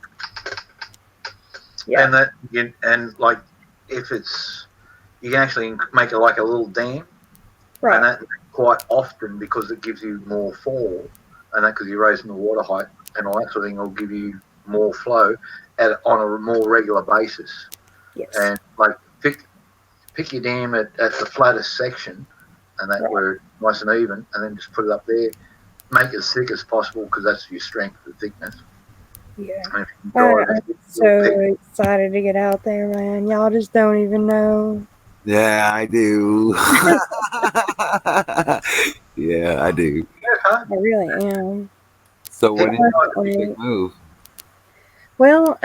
And that like if it's you can actually make it like a little dam, Right. and that quite often because it gives you more fall, and that because you're raising the water height and all that sort of thing will give you more flow on a more regular basis. Yes. And like pick your dam at the flattest section, and that where it's nice and even, and then just put it up there. Make it as thick as possible because that's your strength, the thickness. Yeah. I'm so excited to get out there, man. Y'all just don't even know. Yeah, I do. Yeah, I do. I really am. So when is the big move? Well,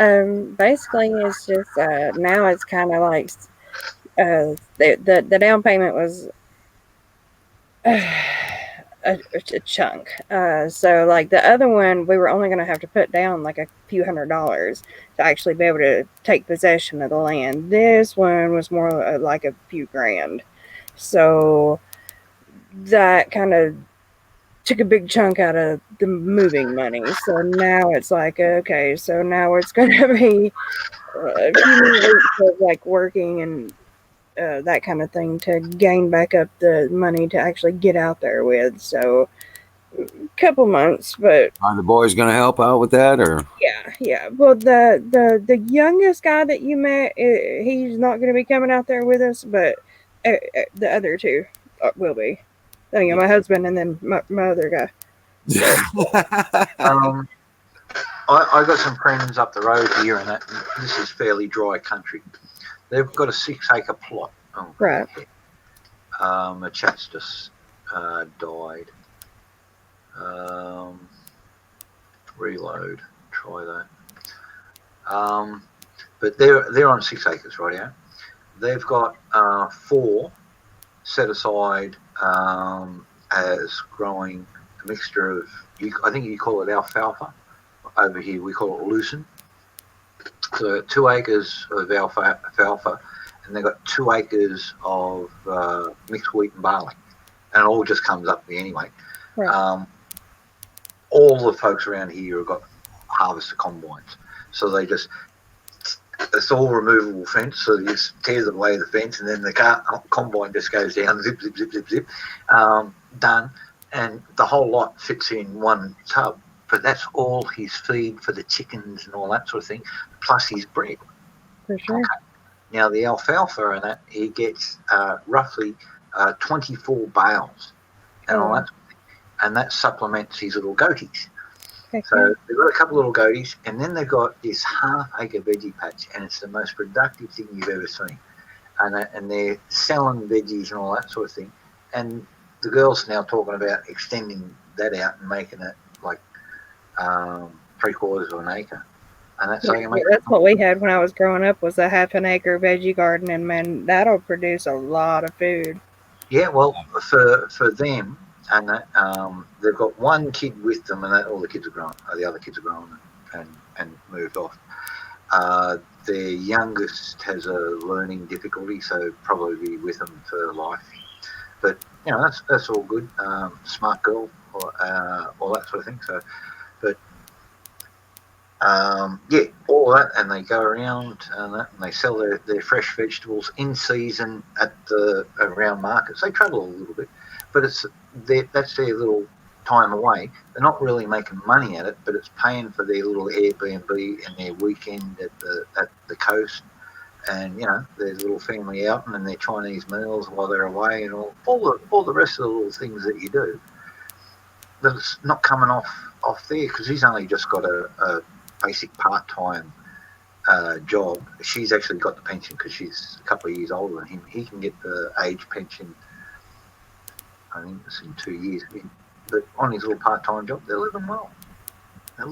basically, it's just now it's kind of like the down payment was a chunk. So like the other one, we were only going to have to put down like a few $100s to actually be able to take possession of the land. This one was more like a few grand. So that kind of took a big chunk out of the moving money. So now it's like, okay, so now it's going to be a few more weeks of like working and that kind of thing to gain back up the money to actually get out there with. So a couple months, but Are the boys going to help out with that, or? yeah. Well, the youngest guy that you met, he's not going to be coming out there with us, but the other two will be. My husband and then my other guy. So. I got some friends up the road here, and this is fairly dry country. They've got a 6-acre plot. Oh, right. A chat's just died. Reload. Try that. But they're on 6 acres, right? Yeah. They've got 4 set aside as growing a mixture of. I think you call it alfalfa. Over here we call it lucerne. So 2 acres of alfalfa, and they've got 2 acres of mixed wheat and barley, and it all just comes up there anyway. Right. All the folks around here have got harvester combines, so it's all removable fence, so you just tear away the fence, and then the combine just goes down, zip, zip, zip, zip, zip, done, and the whole lot fits in one tub. But that's all his feed for the chickens and all that sort of thing, plus his bread. For sure. Okay. Now the alfalfa and that, he gets roughly 24 bales and all that, and that supplements his little goaties. Okay. So they've got a couple of little goaties, and then they've got this half-acre veggie patch, and it's the most productive thing you've ever seen. And they're selling veggies and all that sort of thing. And the girls are now talking about extending that out and making it like 3/4 of an acre, and that's that's what we had when I was growing up, was a half an acre veggie garden, and man, that'll produce a lot of food. Yeah, well, for them, and that, they've got 1 kid with them, and all the kids are grown. The other kids are grown and moved off. Their youngest has a learning difficulty, so probably be with them for life. But that's all good. Smart girl, or all that sort of thing. So, but yeah, all that, and they go around and they sell their fresh vegetables in season at the around markets. They travel a little bit, but that's their little time away. They're not really making money at it, but it's paying for their little Airbnb and their weekend at the coast, and their little family outing and their Chinese meals while they're away, and all the rest of the little things that you do. That's not coming off there, because he's only just got a basic part-time job. She's actually got the pension because she's a couple of years older than him. He can get the age pension, I think it's in 2 years. But on his little part-time job, they're living well. And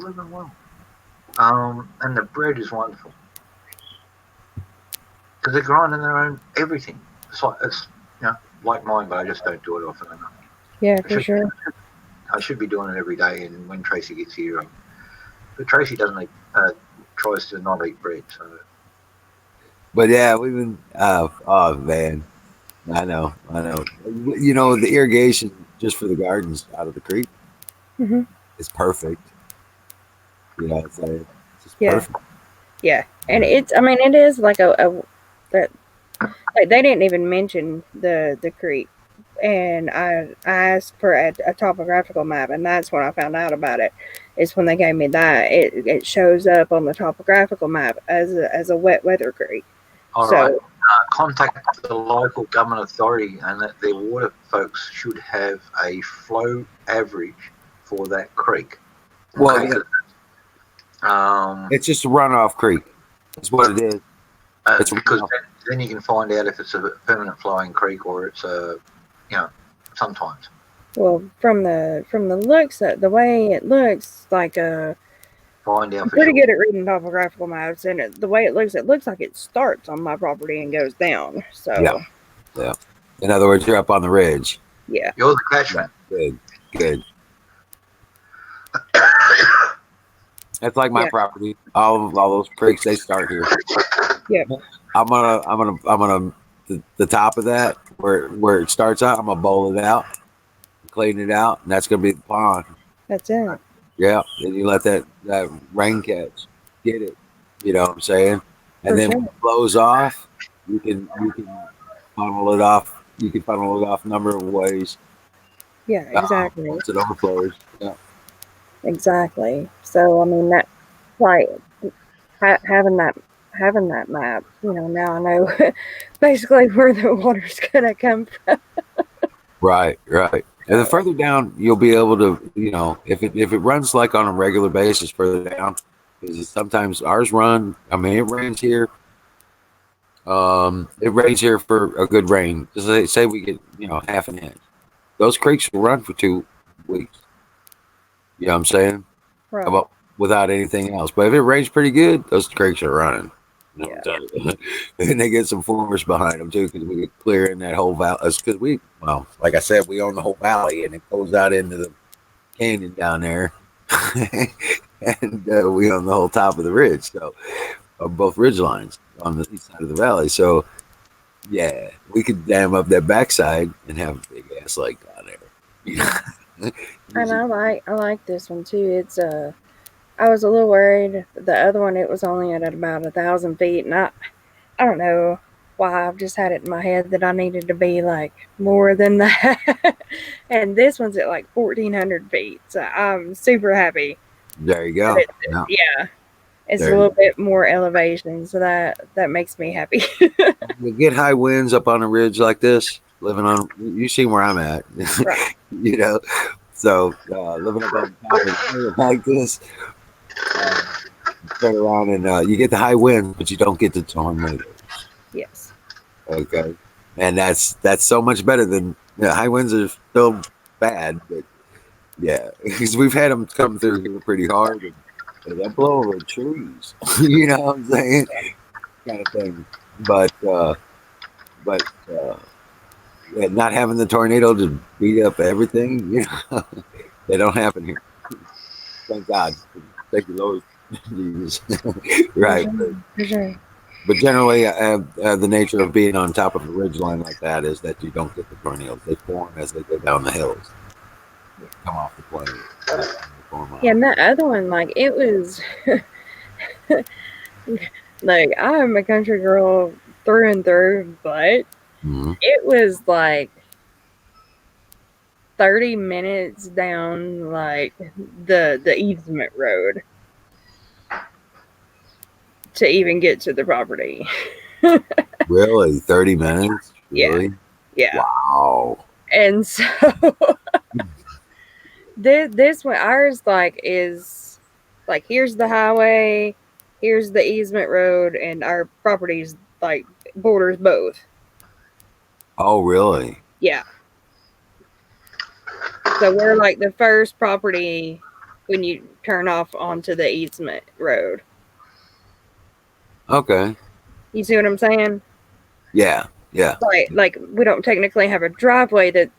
the bread is wonderful, because they're grinding their own everything. It's like mine, but I just don't do it often enough. Yeah, for sure. I should be doing it every day, and when Tracy gets here, but Tracy doesn't tries to not eat bread. So, But yeah, we've been. Oh man, I know. The irrigation just for the gardens out of the creek Hmm. is perfect. It's just Yeah. perfect. Yeah, and it is like that. Like they didn't even mention the creek, and I asked for a topographical map, and that's when I found out about it. Is when they gave me that. It shows up on the topographical map as a wet weather creek. all right. Contact the local government authority, and that their water folks should have a flow average for that creek. Well, Okay? it's just a runoff creek. That's what it is. It's because then you can find out if it's a permanent flowing creek or it's sometimes. Well, from the looks, the way it looks like Find out I'm for pretty sure. good at reading topographical maps, and the way it looks like it starts on my property and goes down. So Yeah. In other words, you're up on the ridge. yeah. You're the catchment. Good. That's like my property. All those creeks, they start here. Yeah. I'm gonna the top of that where it starts out. I'm gonna bowl it out, clean it out, and that's gonna be the pond. That's it. Yeah. Then you let that rain catch get it. You know what I'm saying? And For then sure. when it flows off, you can funnel it off. You can funnel it off a number of ways. Yeah, exactly. Once it overflows. Yeah. Exactly. So I mean that, like having that map, now I know basically where the water's gonna come from. Right. And the further down, you'll be able to, if it runs like on a regular basis further down, because sometimes ours run. I mean, it rains here. It rains here for a good rain. Just say we get half an inch. Those creeks will run for 2 weeks. You know what I'm saying? Right. About without anything else. But if it rains pretty good, those creeks are running. And they get some force behind them too, because we get clear in that whole valley. Because like I said, we own the whole valley, and it goes out into the canyon down there, and we own the whole top of the ridge. So, both ridge lines on the east side of the valley. So, yeah, we could dam up that backside and have a big ass lake down there. And I like this one too. It's I was a little worried. The other one, it was only at about 1,000 feet, and I don't know why. I've just had it in my head that I needed to be like more than that. And this one's at like 1,400 feet, so I'm super happy. There you go. Yeah, it's a little bit more elevation, so that makes me happy. You get high winds up on a ridge like this. You see where I'm at, Right. So living up on top of a hill like this. Turn around and you get the high wind, but you don't get the tornadoes. Yes. Okay, and that's so much better than high winds are still bad, but yeah, because we've had them come through here pretty hard, and they blow over trees. You know what I'm saying? Kind of thing. But not having the tornado to beat up everything, they don't happen here. Thank God. Thank you, Lord. Right. For sure. But generally, the nature of being on top of a ridge line like that is that you don't get the tornadoes. They form as they go down the hills, come off the plain. That's when they form up. Yeah, and that other one, like, it was like, I'm a country girl through and through, but Mhm. it was like 30 minutes down like the easement road to even get to the property. Really? 30 minutes? Yeah. Really? Yeah. Wow. And so this one, ours like is like, here's the highway, here's the easement road, and our property's like borders both. Oh, really? Yeah. So we're like the first property when you turn off onto the easement road. Okay. You see what I'm saying? Yeah. Yeah. Like we don't technically have a driveway that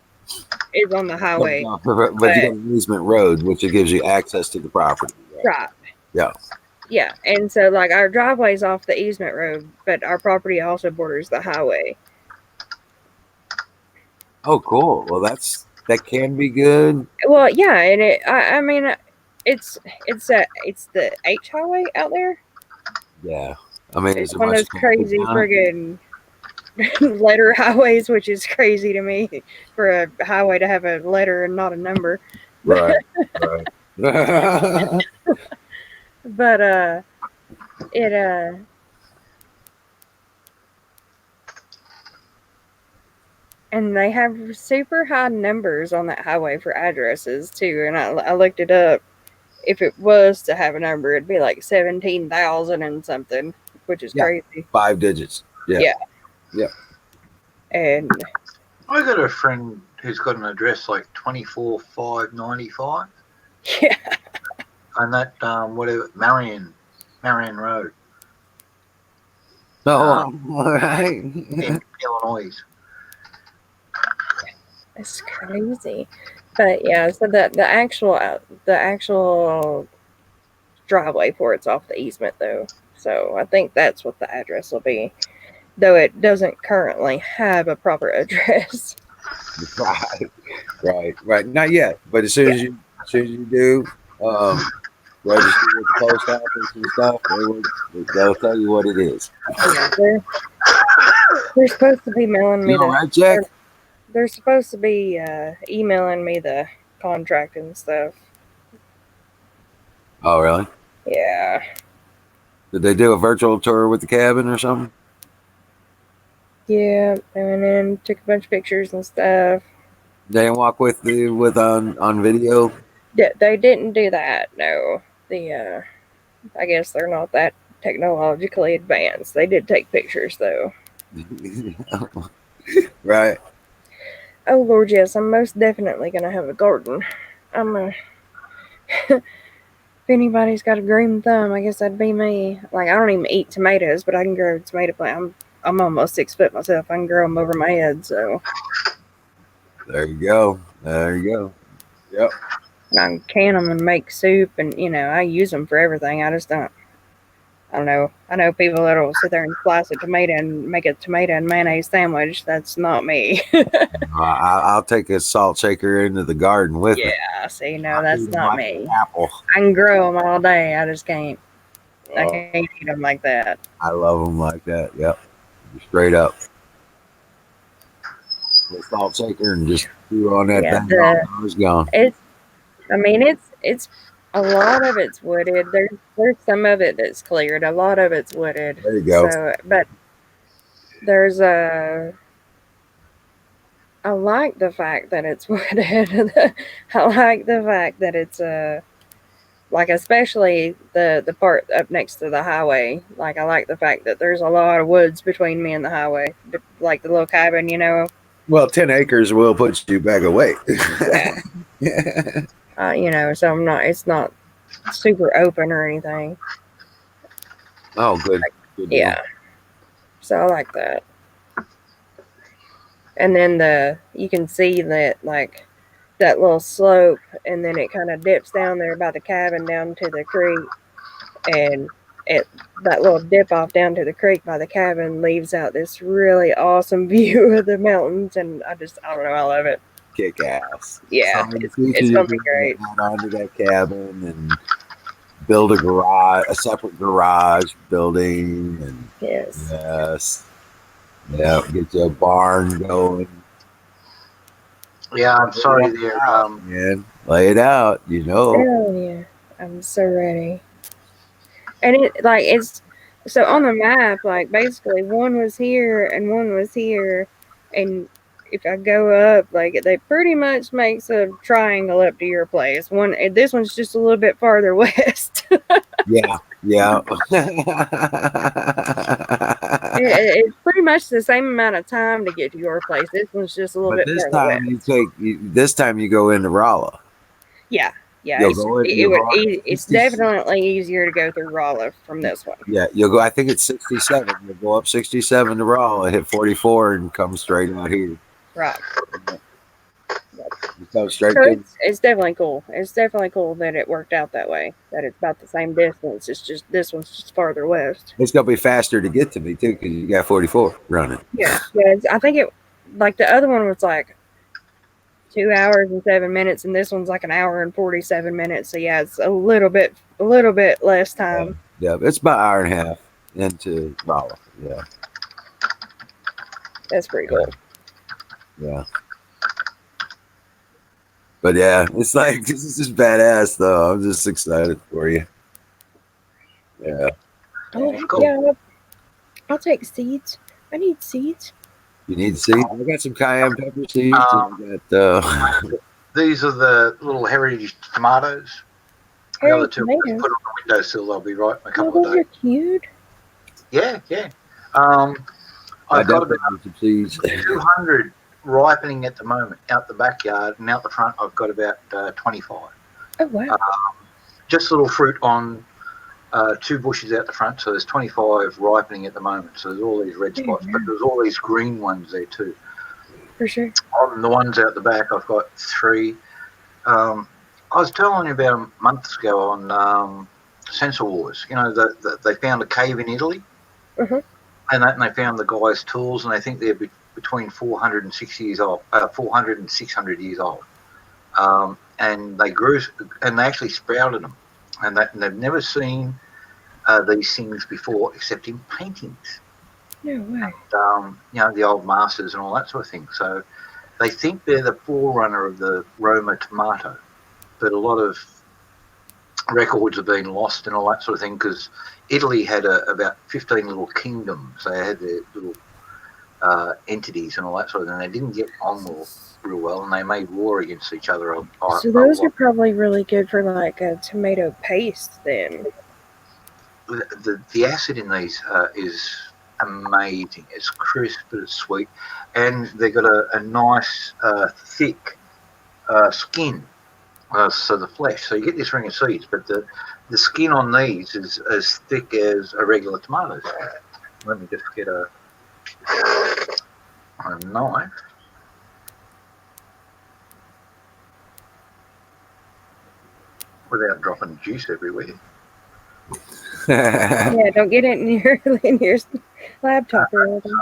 is on the highway, But you got an easement road, which it gives you access to the property. right? Yeah. Yeah, and so like our driveway's off the easement road, but our property also borders the highway. Oh, cool. Well, that can be good. Well, yeah, and I mean, it's the H highway out there. Yeah. I mean, is It's there one of much those crazy traffic on it? friggin' letter highways, which is crazy to me for a highway to have a letter and not a number. Right. Right. But it and they have super high numbers on that highway for addresses too. And I looked it up. If it was to have a number, it'd be like 17,000 and something, which is Yeah. crazy. 5 digits. Yeah. Yeah. Yeah. And I got a friend who's got an address like 24595, yeah, and that whatever Marion Road Oh, all right. in Illinois. it's crazy. But yeah, so the actual driveway for it's off the easement though. So I think that's what the address will be, though it doesn't currently have a proper address. Right. Right. Right. Not yet, but as soon as you do, register with the post office and stuff, they'll tell you what it is. Yeah, they're supposed to be mailing me You all the right, Jack? they're supposed to be emailing me the contract and stuff. Oh, really? Yeah. Did they do a virtual tour with the cabin or something? Yeah, and then took a bunch of pictures and stuff. They didn't walk with on video. They didn't do that. No, the I guess they're not that technologically advanced. They did take pictures though. Right. Oh Lord, yes, I'm most definitely gonna have a garden. I'm a if anybody's got a green thumb, I guess that'd be me. Like I don't even eat tomatoes, but I can grow tomato plant. I'm almost 6 foot myself. I can grow them over my head, so There you go. There you go. Yep. I can can them and make soup, and I use them for everything. I just don't. I don't know. I know people that'll sit there and slice a tomato and make a tomato and mayonnaise sandwich. That's not me. I'll take a salt shaker into the garden with me. Yeah, see, no, I'll that's eat 'em not like an me. apple. I can grow them all day. I just can't. I Oh, can't eat them like that. I love them like that. Yep. Straight up. The salt shaker and just threw on that Yeah, thing. I was gone. I mean, it's a lot of it's wooded. There's some of it that's cleared. A lot of it's wooded. There you go. So, but there's I like the fact that it's wooded. I like the fact that it's like especially the part up next to the highway. Like I like the fact that there's a lot of woods between me and the highway. Like the little cabin, Well, 10 acres will put you back away. Yeah. So it's not super open or anything. Oh, good. Good deal. Yeah. So I like that. And then you can see that like that little slope, and then it kind of dips down there by the cabin down to the creek, and that little dip off down to the creek by the cabin leaves out this really awesome view of the mountains, and I don't know, I love it. Kick ass. Yeah, So in the it's future, gonna you're be going great. to add on to that cabin and build a separate garage building, and Yes. yes, yeah, get you a barn going. Yeah, I'm sorry there. Man, lay it out, you know. Oh yeah, I'm so ready. And it's so on the map, like basically one was here and one was here, and if I go up, like they pretty much makes a triangle up to your place. This one's just a little bit farther west. Yeah, yeah. It's pretty much the same amount of time to get to your place. This one's just a little But bit this farther time west. this time you go into Rolla. Yeah, yeah. You'll go in. You'll go on It's 60, definitely easier to go through Rolla from this one. yeah, you'll go. I think it's 67. You'll go up 67 to Rolla, hit 44, and come straight out here. Right. You come straight So to. it's definitely cool. It's definitely cool that it worked out that way. That it's about the same distance. It's just this one's just farther west. It's gonna be faster to get to me too, because you got 44 running. Yeah. I think it like the other one was like 2 hours and 7 minutes, and this one's like an hour and 47 minutes. So yeah, it's a little bit less time. Yeah, it's about an hour and a half into Rolla. Yeah, That's pretty cool. yeah. But yeah, it's like this is just badass though. I'm just excited for you. Yeah. Oh, Cool. yeah. I'll take seeds. I need seeds. You need seeds. I got some cayenne pepper seeds. And I got, These are the little heritage tomatoes. The other two, I'll just put on the windowsill. They'll be right in a couple of those days. are cute. Yeah, yeah. I've got about some seeds. 200 ripening at the moment out the backyard, and out the front I've got about 25. Oh wow! Just little fruit on 2 bushes out the front, so there's 25 ripening at the moment. So there's all these red spots, but there's all these green ones there too. For sure. On the ones out the back, I've got 3. I was telling you about a month ago on Sensor Wars. You know, they found a cave in Italy, and they found the guy's tools, and they think they're between 400 and 600 years old, 400 and 600 years old. And they grew, and they actually sprouted them, and they've never seen these things before except in paintings. No way. And, you know, the old masters and all that sort of thing. So they think they're the forerunner of the Roma tomato, but a lot of records have been lost and all that sort of thing, because Italy had about 15 little kingdoms. They had their little entities and all that sort of thing. They didn't get on real well, and they made war against each other. So those are probably really good for like a tomato paste then. The acid in these is amazing. It's crisp, but it's sweet, and they've got a nice thick skin. So the flesh. So you get this ring of seeds, but the skin on these is as thick as a regular tomato. Let me just get a knife. Without dropping juice everywhere. Yeah, don't get it in your laptop or anything.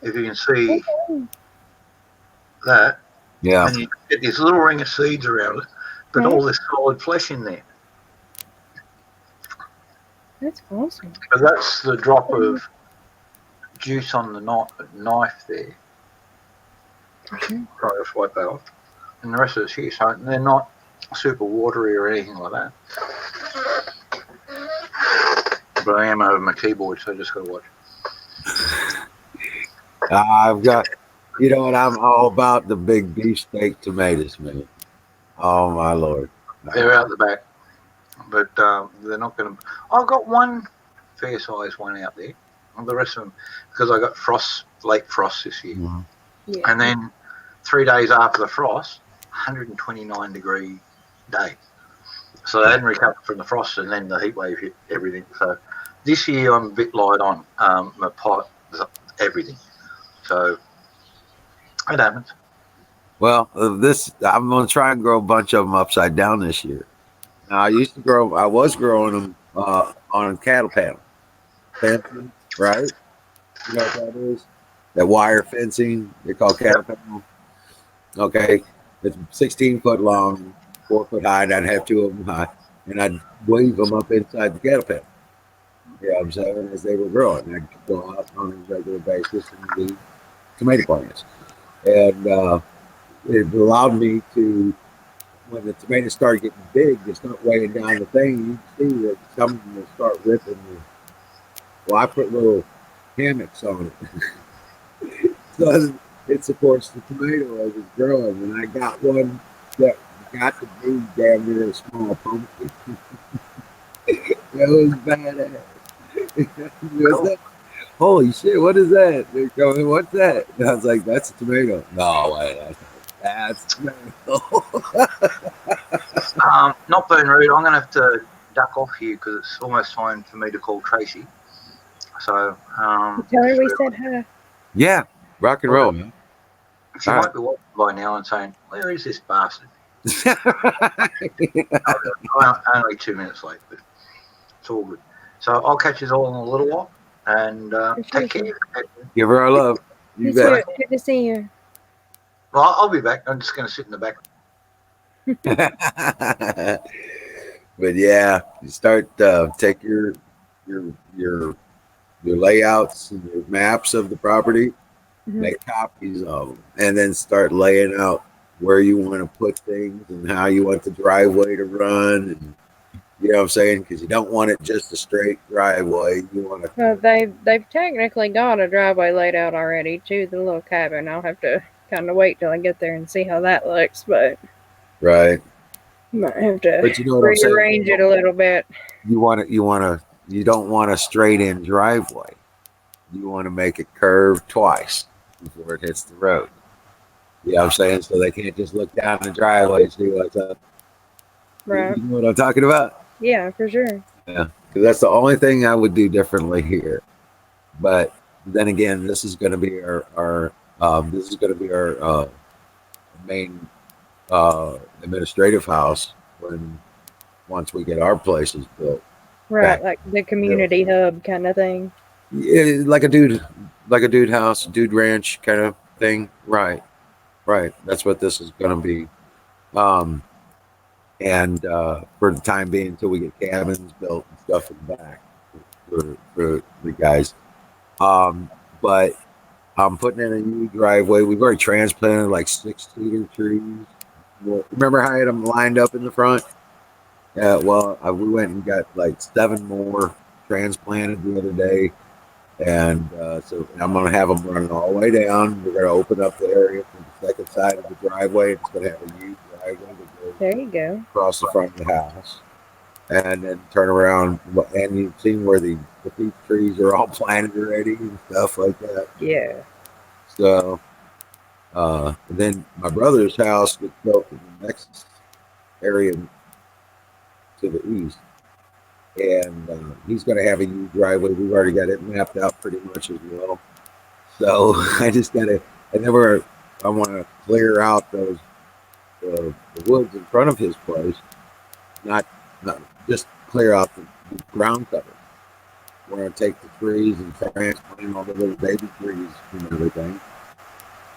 If you can see that, yeah, and you get this little ring of seeds around it, but all this solid flesh in there. That's awesome. So that's the drop of juice on the knife there. Okay. Try to swipe that off. And the rest of it's here. So they're not super watery or anything like that. But I am over my keyboard, so I just got to watch. I've got, you know what, I'm all about the big beefsteak tomatoes, man. Oh, my Lord. They're out the back. But they're not going to... I've got one fair-sized one out there. And the rest of them, because I got late frost this year. Mm-hmm. Yeah. And then 3 days after the frost, 129-degree day. So they hadn't recovered from the frost, and then the heat wave hit everything. So this year I'm a bit light on my pot, everything. So it happens. Well, I'm going to try and grow a bunch of them upside down this year. Now, I was growing them on cattle panel fencing, right? You know what that is? That wire fencing they call cattle panel. Okay, it's 16 foot long, 4 foot high, and I'd have two of them high, and I'd weave them up inside the cattle panel. You know what I'm saying? As they were growing, I'd go out on a regular basis and weed tomato plants, and it allowed me to, when the tomatoes start getting big, they start weighing down the thing. You see that some of them will start ripping. Well, I put little hammocks on it, so it supports the tomato as it's growing. And I got one that got to be damn near a small pumpkin. That was badass. Was Cool. that, holy shit! What is that? They're going, what's that? And I was like, that's a tomato. No, wait, that's a tomato. Not being rude, I'm going to have to duck off here because it's almost time for me to call Tracy. So, Tell her we said hi. Yeah, rock and roll, man. she All might be watching by now and saying, "Where is this bastard?" right. I'm only 2 minutes late, but it's all good. So I'll catch you all in a little while, and take care. Give her our love. You It's bet. good to see you. Well, I'll be back. I'm just going to sit in the back. But yeah, you start take your your your layouts and your maps of the property, make copies of them, and then start laying out where you want to put things and how you want the driveway to run, and you know what I'm saying, because you don't want it just a straight driveway. You want to Well, they've technically got a driveway laid out already to the little cabin. I'll have to kind of wait till I get there and see how that looks, but right. might have to But you know what I'm saying. rearrange it a little bit. You don't want a straight in driveway. You want to make it curve twice before it hits the road. You know what I'm saying? So they can't just look down the driveway and see what's up. Right. You know what I'm talking about? Yeah, for sure. Yeah. Because that's the only thing I would do differently here. But then again, this is going to be our main administrative house when once we get our places built. Right, Back. like the community hub kind of thing. Yeah, like a dude house, dude ranch kind of thing. Right, right. That's what this is going to be. Um, and for the time being, until we get cabins built and stuff in the back for the guys. But I'm putting in a new driveway. We've already transplanted like 6 cedar trees. Well, remember how I had them lined up in the front? Yeah, well, we went and got like 7 more transplanted the other day. And so I'm going to have them running all the way down. We're going to open up the area from the second side of the driveway. It's going to have a huge driveway that goes There you go. across the front of the house. And then turn around. And you've seen where the peach trees are all planted already and stuff like that. Yeah. So then my brother's house gets built in the next area to the east. And he's going to have a huge driveway. We've already got it mapped out pretty much as well. So I just got to, and then I want to clear out those the woods in front of his place, not just clear out the ground cover. We're going to take the trees and transplant all the little baby trees and everything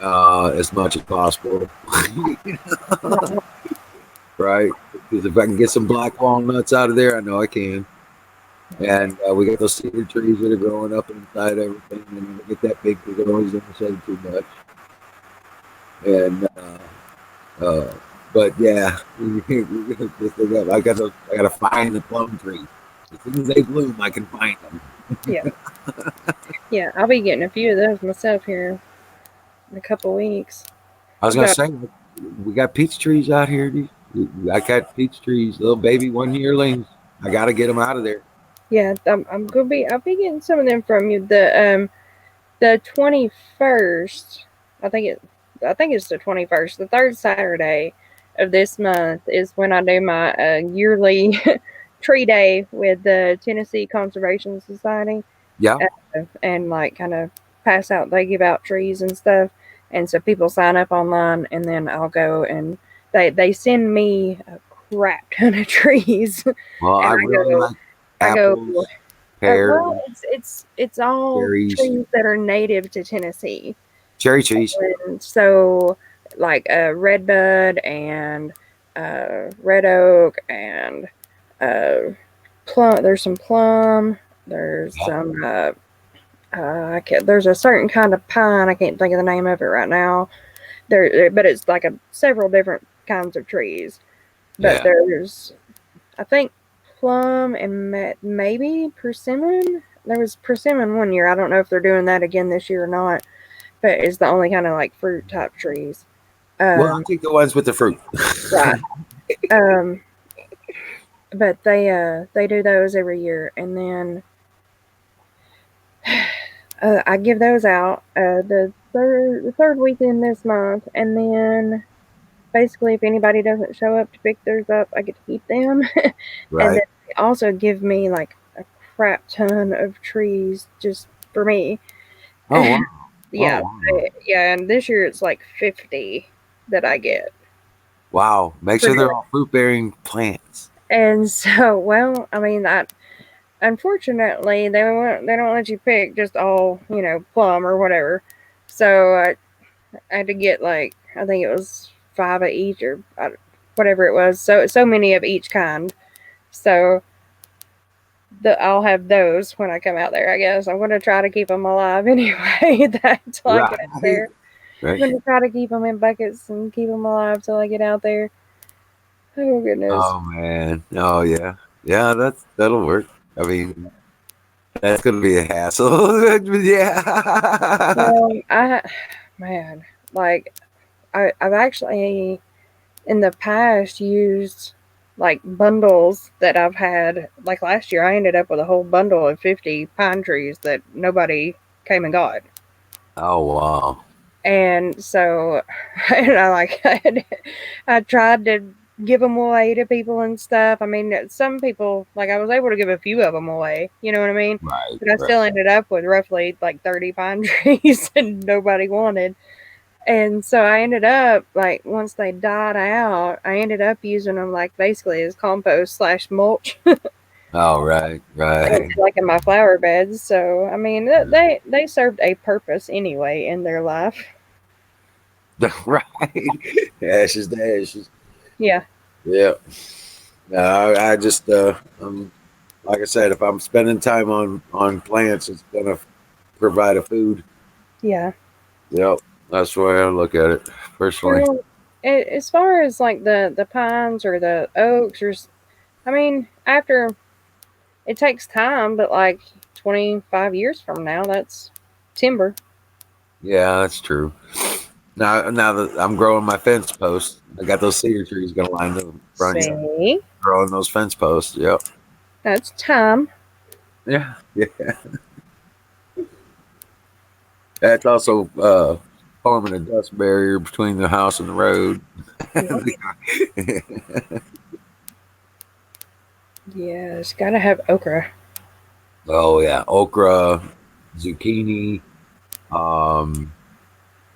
as much as possible. Right? Because if I can get some black walnuts out of there, I know I can. And we got those cedar trees that are growing up inside everything. And we get that big because always don't shade too much. And but yeah, I got to find the plum trees. As soon as they bloom, I can find them. Yeah. Yeah, I'll be getting a few of those myself here in a couple weeks. I was gonna say we got peach trees out here. I got peach trees, little baby 1 yearlings. I got to get them out of there. Yeah, I'm gonna be. I'll be getting some of them from you. The 21st. I think it's the 21st. The third Saturday of this month is when I do my yearly tree day with the Tennessee Conservation Society. Yeah. And like kind of pass out. They give out trees and stuff, and so people sign up online, and then I'll go and they send me a crap ton of trees. Well, and I really go, like. I go. Apples, pears, Well, it's all cherries, trees that are native to Tennessee. cherry trees. And so, like redbud and red oak and plum. There's some plum. There's Yeah. some. There's a certain kind of pine. I can't think of the name of it right now. But it's like several different kinds of trees. But Yeah. there's, I think, plum and maybe persimmon. There was persimmon one year. I don't know if they're doing that again this year or not. But it's the only kind of like fruit type trees. Well, I take the ones with the fruit. Right. But they do those every year, and then I give those out the third weekend this month, and then basically if anybody doesn't show up to pick theirs up, I get to keep them, and Right. then they also give me like a crap ton of trees just for me. Oh, wow. Yeah, Oh, wow. yeah, and this year it's like 50 that I get. Wow. Make sure they're all fruit bearing plants. And so, well, I mean, unfortunately, they don't let you pick just all, plum or whatever. So I had to get like, I think it was 5 of each or whatever it was. So many of each kind. So I'll have those when I come out there. I guess I'm gonna try to keep them alive anyway. Until I get out there. I'm Right. gonna try to keep them in buckets and keep them alive till I get out there. Oh goodness. Oh man. Oh yeah. Yeah, that'll work. I mean, that's gonna be a hassle. Yeah. Man, like I've actually in the past used like bundles that I've had. Like last year, I ended up with a whole bundle of 50 pine trees that nobody came and got. Oh wow. And so, and I tried to give them away to people and stuff. I mean, some people, like I was able to give a few of them away, you know what I mean? Right. But I still ended up with roughly like 30 pine trees and nobody wanted. And so I ended up, like, once they died out, I ended up using them, like, basically as compost / mulch, Oh right. Right. like in my flower beds. So, I mean, they served a purpose anyway in their life. Right. Ashes to ashes. Yeah. Yeah. No, I just like I said, if I'm spending time on plants, it's gonna provide a food. Yeah. Yep. That's the way I look at it personally. Well, as far as, like, the pines or the oaks, I mean, after it takes time, but, like, 25 years from now, that's timber. Yeah, that's true. Now that I'm growing my fence posts, I got those cedar trees gonna line the front yard. See? Growing those fence posts. Yep. That's time. Yeah. Yeah. That's also forming a dust barrier between the house and the road. Yeah, it's gotta have okra. Oh yeah, okra, zucchini.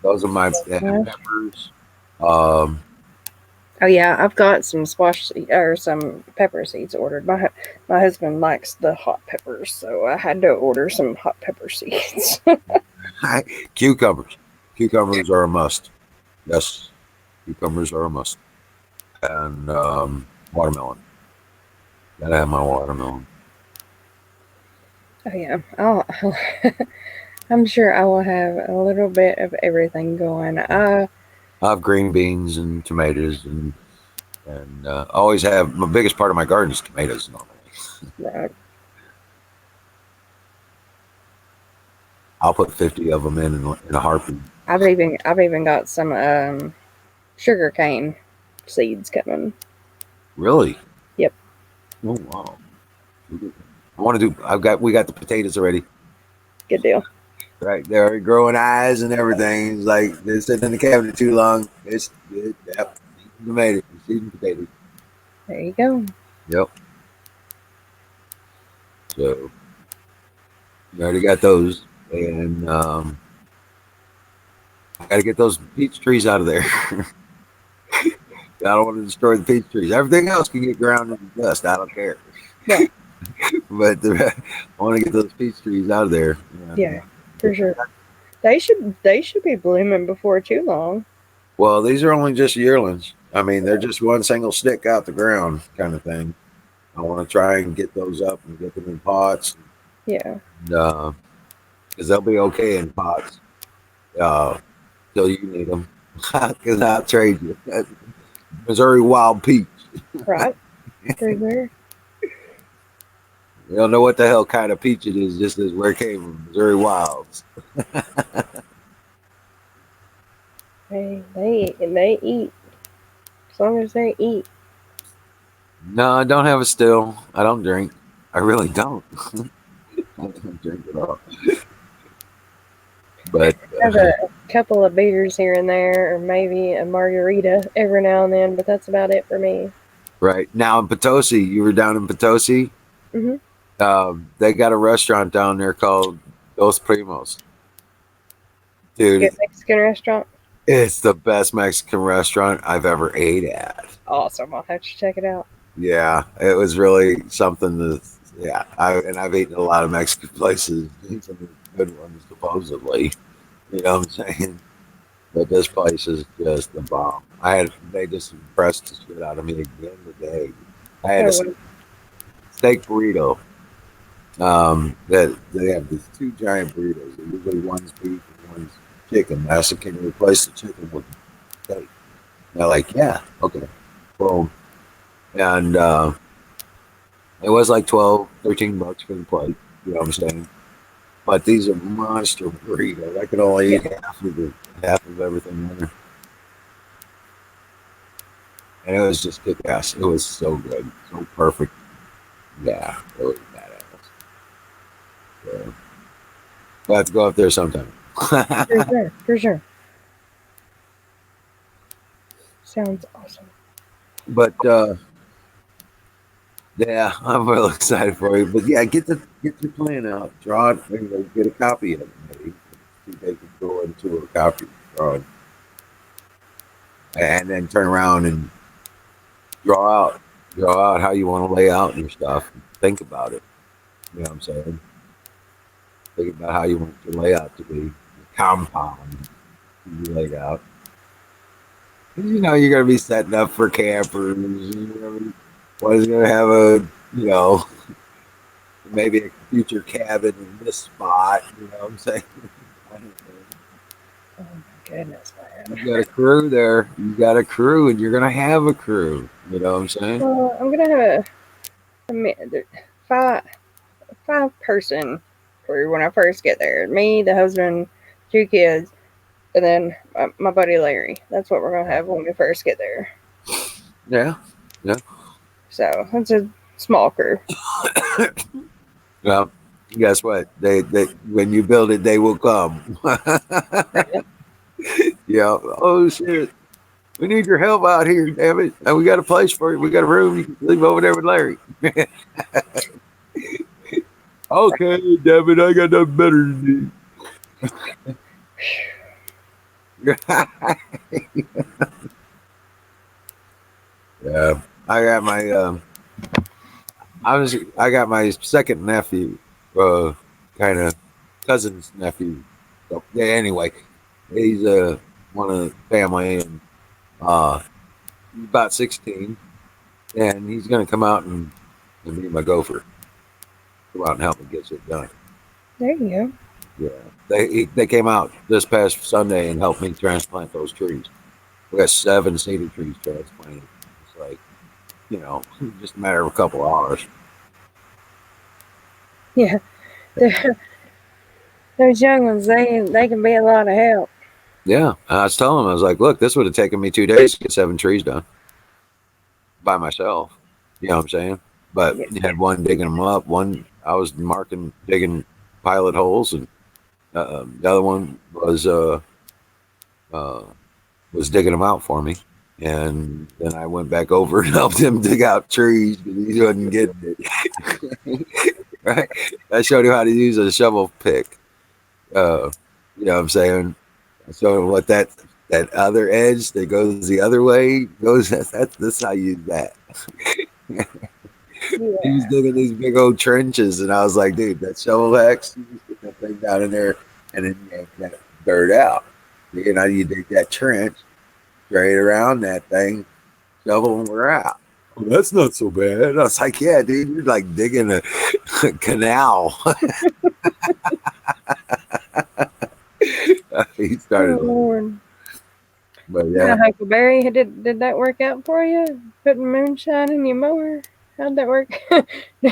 Those are my peppers. Oh yeah, I've got some or some pepper seeds ordered. My husband likes the hot peppers, so I had to order some hot pepper seeds. Cucumbers. Cucumbers are a must. Yes, cucumbers are a must. And watermelon. Gotta have my watermelon. Oh yeah, I'm sure I will have a little bit of everything going. I have green beans and tomatoes and always have my biggest part of my garden is tomatoes normally. Right. I'll put 50 of them in a heartbeat. I've even got some sugar cane seeds coming. Really? Yep. Oh wow. We got the potatoes already. Good deal. Right, they're already growing eyes and everything. It's like they're sitting in the cabinet too long. It's good. Yep. Eating potatoes. There you go. Yep. So we already got those, and I got to get those peach trees out of there. I don't want to destroy the peach trees. Everything else can get ground into dust. I don't care. Yeah. but I want to get those peach trees out of there. Yeah, for sure. They should be blooming before too long. Well, these are only just yearlings. I mean, they're just one single stick out the ground kind of thing. I want to try and get those up and get them in pots, Yeah. because they'll be okay in pots till you need them. Because I'll trade you. Missouri wild peach. Right. For sure. You don't know what the hell kind of peach it is, just as where it came from. Missouri wilds. They eat as long as they eat. No, I don't have a still. I don't drink. I really don't. I don't drink at all. But Have a couple of beers here and there, or maybe a margarita every now and then, but that's about it for me. right now in Potosi, you were down in Potosi. Hmm. They got a restaurant down there called Dos Primos. Dude, Good Mexican restaurant. it's the best Mexican restaurant I've ever ate at. Awesome. I'll have to check it out. Yeah, it was really something to. Yeah, I've eaten at a lot of Mexican places, some of the good ones supposedly. You know what I'm saying? But this place is just the bomb. They just impressed the shit out of me again today. I had a Oh, steak burrito. That they have these two giant burritos. Usually one's beef and one's chicken. I said, can you replace the chicken with steak? And they're like, yeah, okay. Boom. And it was like 12, $13 for the plate. You know what I'm saying? But these are monster burritos. I could only eat half of everything there. And it was just kick ass. It was so good. So perfect. Yeah, it was badass. So, we'll have to go up there sometime. for sure. For sure. Sounds awesome. But yeah, I'm real excited for you. But yeah, get your plan out, draw it, get a copy of it. Maybe. See if they can go into a copy, draw it, and then turn around and draw out how you want to lay out your stuff. Think about it. You know what I'm saying? Think about how you want your layout to be, your compound to be laid out. 'Cause you know you're gonna be setting up for campers. What is gonna have a maybe a future cabin in this spot. You know what I'm saying? Oh my goodness, man. You got a crew there. You got a crew, and you're gonna have a crew. You know what I'm saying? Well, I'm gonna have a five person crew when I first get there. Me, the husband, two kids, and then my buddy Larry. That's what we're gonna have when we first get there. Yeah. So it's a small crew. Well, guess what? They when you build it, they will come. Yeah. Oh shit. We need your help out here, damn it. And we got a place for you. We got a room. You can sleep over there with Larry. Okay, damn it. I got nothing better to do. Yeah. I got my second nephew, kind of cousin's nephew. So, yeah, anyway, he's one of the family, and he's about 16, and he's gonna come out and be my gopher. Come out and help me get shit done. There you go. Yeah, they came out this past Sunday and helped me transplant those trees. We got 7 cedar trees transplanted. It's like, just a matter of a couple hours. Yeah. Those young ones, they can be a lot of help. Yeah, I was telling him, I was like, look, this would have taken me 2 days to get 7 trees done by myself. You know what I'm saying? But Yeah. you had one digging them up, one I was digging pilot holes, and the other one was digging them out for me. And then I went back over and helped him dig out trees because he wasn't getting it. Right? I showed him how to use a shovel pick. You know what I'm saying? I showed him what that other edge that goes the other way goes. That's how you use that. He was digging these big old trenches, and I was like, dude, that shovel X, you just get that thing down in there, and then you yank that dirt out. You know, you dig that trench straight around that thing, shovel, and we're out. Oh, that's not so bad. I was like, yeah, dude, you're like digging a canal. He Oh started, Lord. but Yeah, yeah, Huckleberry, did that work out for you? Putting moonshine in your mower? How'd that work?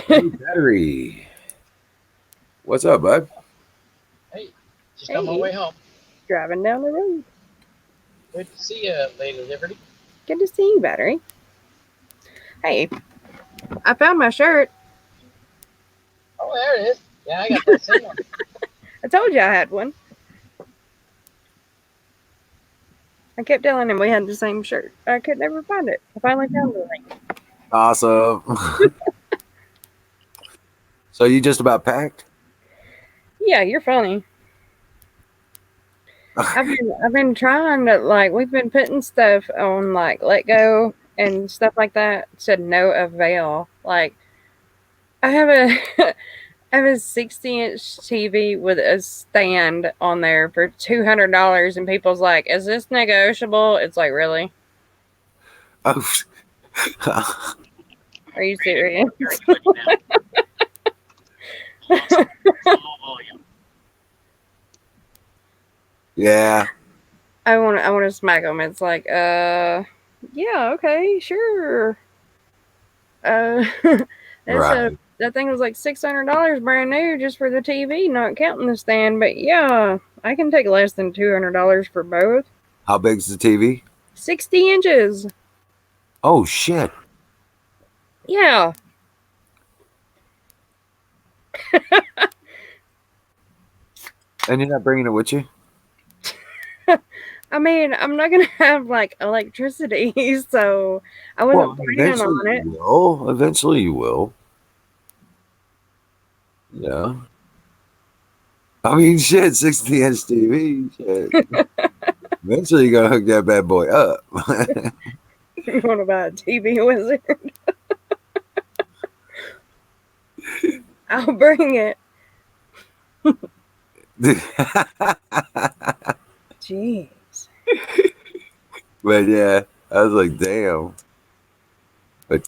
Blue battery. What's up, bud? Hey, just on my Hey. way home. Driving down the road. Good to see you, Lady Liberty. Good to see you, Battery. Hey, I found my shirt. Oh, there it is. Yeah, I got that same one. I told you I had one. I kept telling him we had the same shirt. I could never find it. I finally found the link. Awesome. So you just about packed? Yeah, you're funny. I've been trying to, like, we've been putting stuff on like Let Go and stuff like that to no avail. Like I have a I have a 60-inch TV with a stand on there for $200, and people's like, "Is this negotiable?" It's like, really? Oh, Are you serious? yeah. I want to smack them. It's like, yeah, okay, sure. That's Right. that thing was like $600 brand new just for the TV, not counting the stand. But yeah, I can take less than $200 for both. How big's the TV? 60 inches. Oh shit. Yeah. And you're not bringing it with you? I mean, I'm not gonna have like electricity, so I Well, wasn't planning eventually on it. you will. Eventually you will. Yeah. I mean, shit, 60-inch TV. Shit. Eventually you're gonna hook that bad boy up. You want to buy a TV wizard? I'll bring it. Jeez. But yeah, I was like, damn. But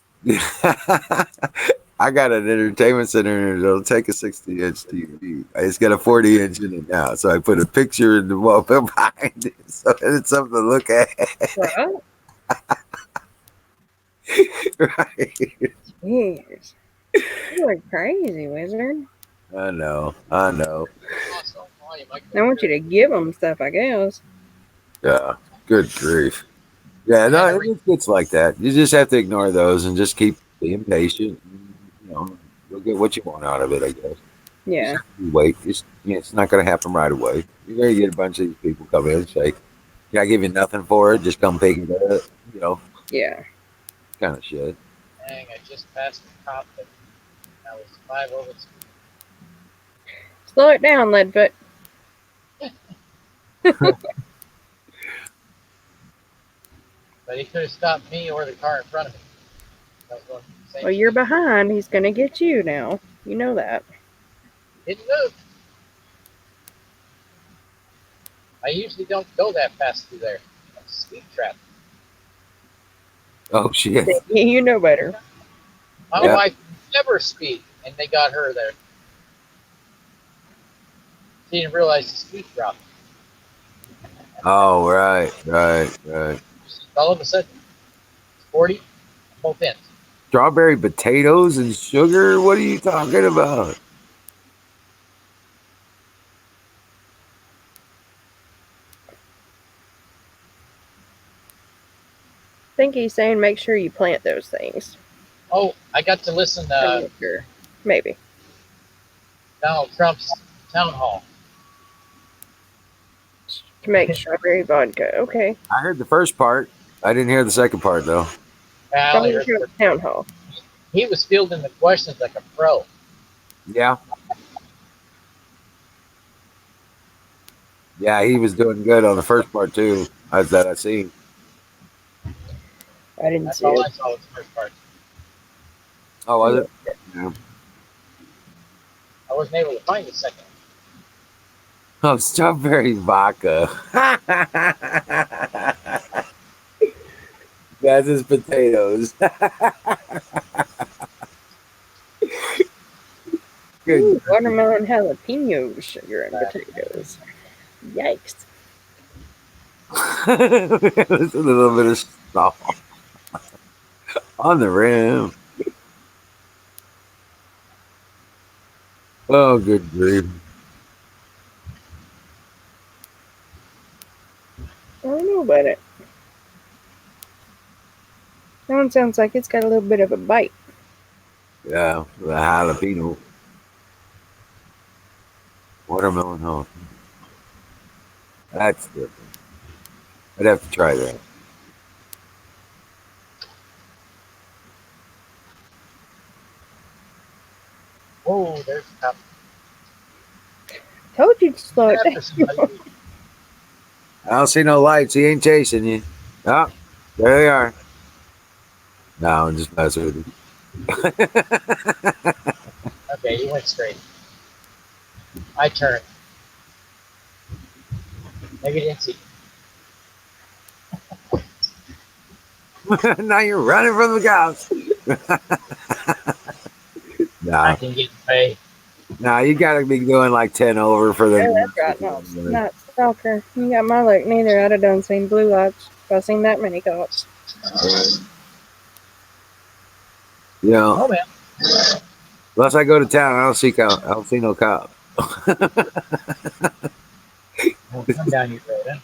I got an entertainment center that'll take a 60-inch TV. It's got a 40-inch in it now, so I put a picture in the wall behind it, so it's something to look at. Right? Right? Jeez. You are crazy, wizard. I know. I know. I want you to give them stuff, I guess. Yeah. Good grief. Yeah. No, it gets like that. You just have to ignore those and just keep being patient. And, you know, you'll get what you want out of it, I guess. Yeah. You wait. It's not going to happen right away. You're going to get a bunch of these people come in and say, "Can I give you nothing for it? Just come pick it up." You know, Yeah. kind of shit. Dang, I just passed the cop that I was 5 over. Slow it down, Leadfoot. But he could have stopped me or the car in front of me. I was going the same Well, you're speed. behind. He's going to get you now. You know that. Didn't move. I usually don't go that fast through there. That's a speed trap. Oh shit. You know better. My Yeah. wife never speed, and they got her there. She didn't realize the speed drop. Oh right. All of a sudden, 40, both ends. Strawberry potatoes and sugar. What are you talking about? I think he's saying make sure you plant those things. Oh, I got to listen I'm to not sure. Maybe. Donald Trump's town hall. To make strawberry vodka. Okay. I heard the first part. I didn't hear the second part though. Well, Donald Trump's town hall. he was fielding the questions like a pro. Yeah. Yeah, he was doing good on the first part too. I seen. I didn't That's see all it. I saw was the first part. Oh, was it? Yeah. I wasn't able to find the second one. Oh, strawberry vodka. That's his potatoes. Good. Ooh, watermelon jalapeno sugar and potatoes. Yikes. There's a little bit of salt on the rim. Oh, good grief. I don't know about it. That one sounds like it's got a little bit of a bite. Yeah, the jalapeno. Watermelon jalapeno. That's different. I'd have to try that. Oh, there's a cop. Told you to slow it After down. somebody. I don't see no lights. He ain't chasing you. Oh, there they are. No, I'm just messing with you. Okay, he went straight. I turned. Maybe he didn't see. Now you're running from the cops. I No, can get away. no, you gotta be doing like 10 over for the. Oh, that's right. No, not stalker. You got my luck. Neither. I'd have done seen blue lights if I seen that many cops. You know, Oh man. unless I go to town, I don't see no cop. We'll come down your road, huh?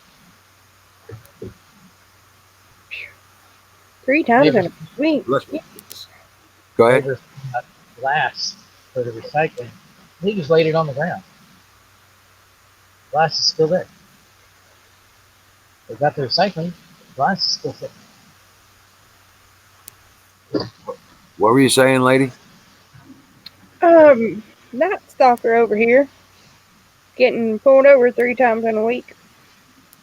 3 times Neighbors, in a week. Look. Go ahead. neighbors got glass for the recycling. He just laid it on the ground. Glass is still there. They got the recycling. Glass is still sitting. What were you saying, lady? That stalker over here getting pulled over 3 times in a week.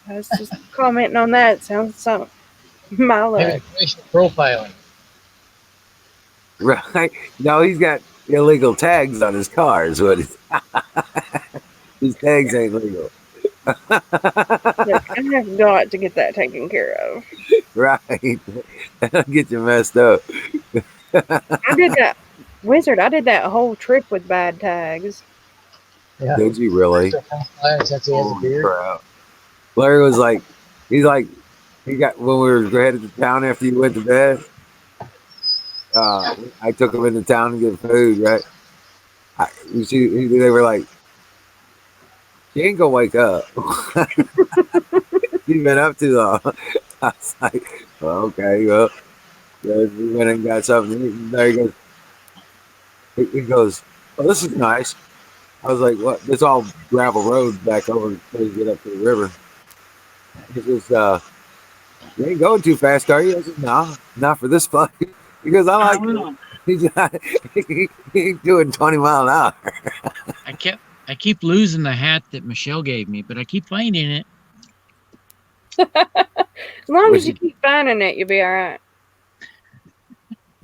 I was just commenting on that. Sounds something. My Maybe luck. racial profiling. Right? No, he's got illegal tags on his car. Is what his tags ain't legal. Look, I have got to get that taken care of. Right? That'll get you messed up. I did that, Wizard. I did that whole trip with bad tags. Yeah. Did you really? Since he has a Holy beard. crap! Larry was like, he got when we were headed to town after you went to bed. I took him into town to get food. Right? They were like, she ain't gonna wake up. She's been up too long. I was like, well, okay, well, yeah, we went and got something to eat. And there he goes. He goes, oh, this is nice. I was like, what? It's all gravel roads back over until you get up to the river. He says, you ain't going too fast, are you? I said, no, not for this place. He goes, I like it. He's not, he ain't doing 20 mile an hour. I keep losing the hat that Michelle gave me, but I keep finding it. As long What as you you- keep finding it, you'll be all right.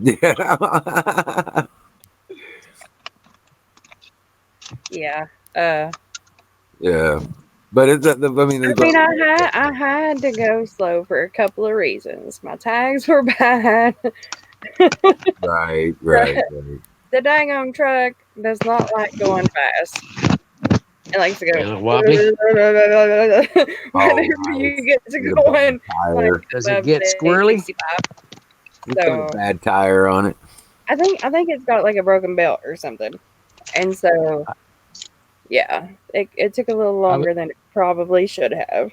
Yeah. Yeah. Yeah. But it's, I mean, I mean, I had to go slow for a couple of reasons. My tags were bad. right. The daggone truck does not like going fast. It likes to go A little wobbly. whenever nice. you get to Get a bad going. tire. Like Does it above get the squirrely? 65. You put So a bad tire on it. I think it's got like a broken belt or something. And so yeah, it took a little longer than it probably should have.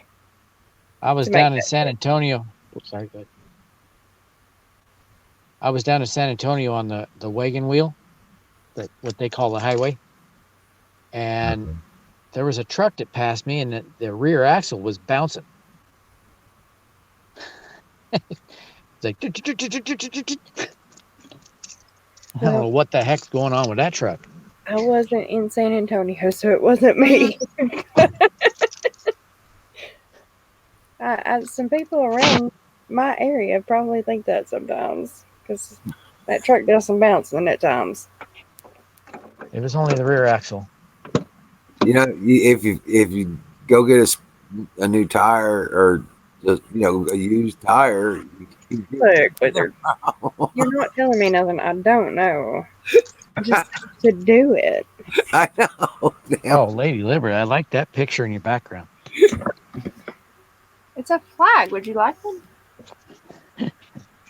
I was to make down in that San trip. Antonio. Oops, sorry, go ahead. I was down in San Antonio on the wagon wheel, what they call the highway, and there was a truck that passed me, and the rear axle was bouncing. It's like I don't know what the heck's going on with that truck. I wasn't in San Antonio, so it wasn't me. Some people around my area probably think that sometimes because That truck does some bouncing at times. It was only the rear axle. You know, if you go get a new tire or just a used tire, you can Look, Wizard, you're not telling me nothing I don't know. Just to do it. I know. Damn. Oh, Lady Liberty, I like that picture in your background. It's a flag. Would you like one?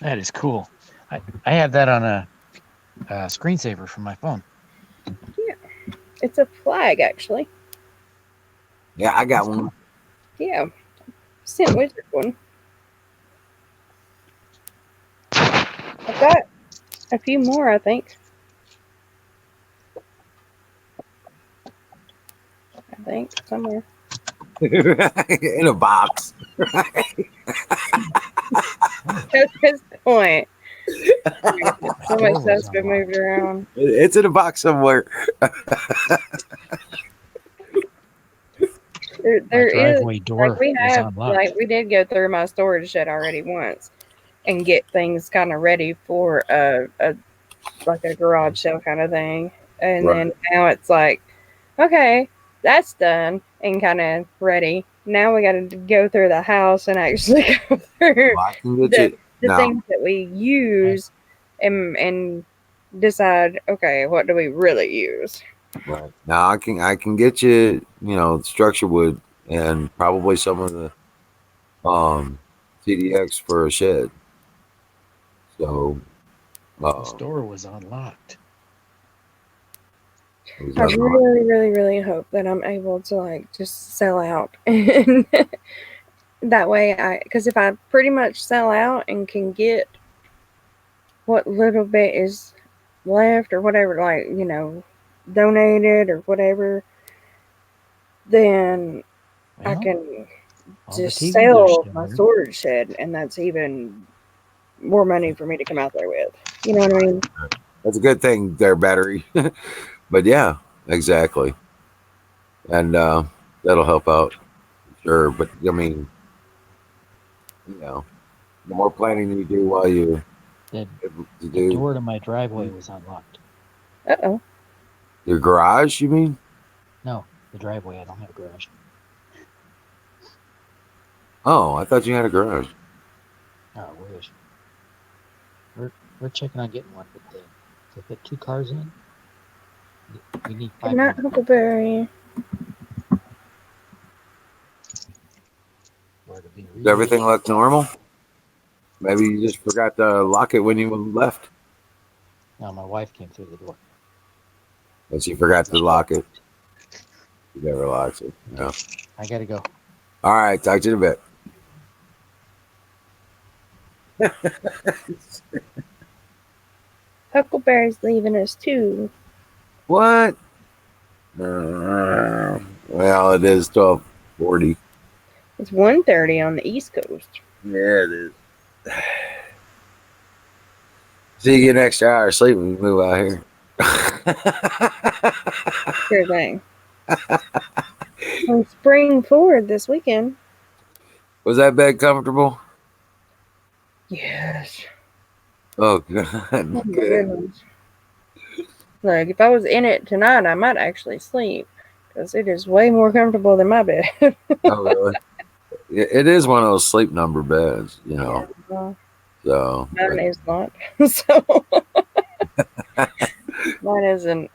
That is cool. I have that on a screensaver from my phone. It's a flag, actually. Yeah, I got one. Yeah. Sent Wizard one. I've got a few more, I think. Somewhere. In a box. At this point, so much stuff's been moved around. It's in a box somewhere. There is, driveway door like, we was have, unlocked. like, we did go through my storage shed already once and get things kind of ready for like a garage sale kind of thing. And Right. then now it's like, okay, that's done and kind of ready. Now we got to go through the house and actually go through Well, I can get the no. things that we use and decide, okay, what do we really use? Right. Now I can get you, structure wood and probably some of the CDX for a shed. So The door was unlocked. I really, really, really hope that I'm able to like just sell out, and that way, because if I pretty much sell out and can get what little bit is left or whatever, like donated or whatever, then I can just sell my storage shed, and that's even more money for me to come out there with. You know what I mean? That's a good thing, their battery. But yeah, exactly. And that'll help out, sure. But I mean, the more planning you do while you The door to my driveway was unlocked. Uh-oh. Your garage, you mean? No, the driveway. I don't have a garage. Oh, I thought you had a garage. Oh, I wish. We're checking on getting one, but to fit 2 cars in, we need 5. Not Huckleberry. Does everything look normal? Maybe you just forgot to lock it when you left. No, my wife came through the door. But she forgot to lock it. She never locks it. Yeah. I gotta go. All right, talk to you in a bit. Huckleberry's leaving us too. What? Well, it is 12:40. It's 1:30 on the East Coast. Yeah, it is. So you get an extra hour of sleep when you move out here. Sure thing. On spring forward this weekend. Was that bed comfortable? Yes. Oh, God. Oh, my goodness. Look, if I was in it tonight, I might actually sleep because it is way more comfortable than my bed. Oh, really? It is one of those sleep number beds, Yeah, So mine is not. So mine isn't.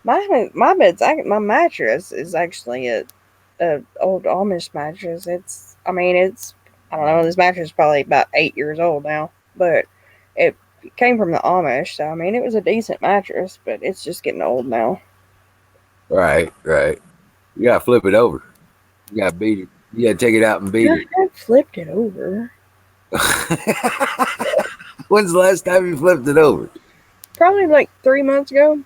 My bed's my mattress is actually a old Amish mattress. I don't know. This mattress is probably about 8 years old now, but it came from the Amish. So I mean, it was a decent mattress, but it's just getting old now. Right. You gotta flip it over. You gotta beat it. You gotta take it out and beat it. I flipped it over. When's the last time you flipped it over? Probably like 3 months ago.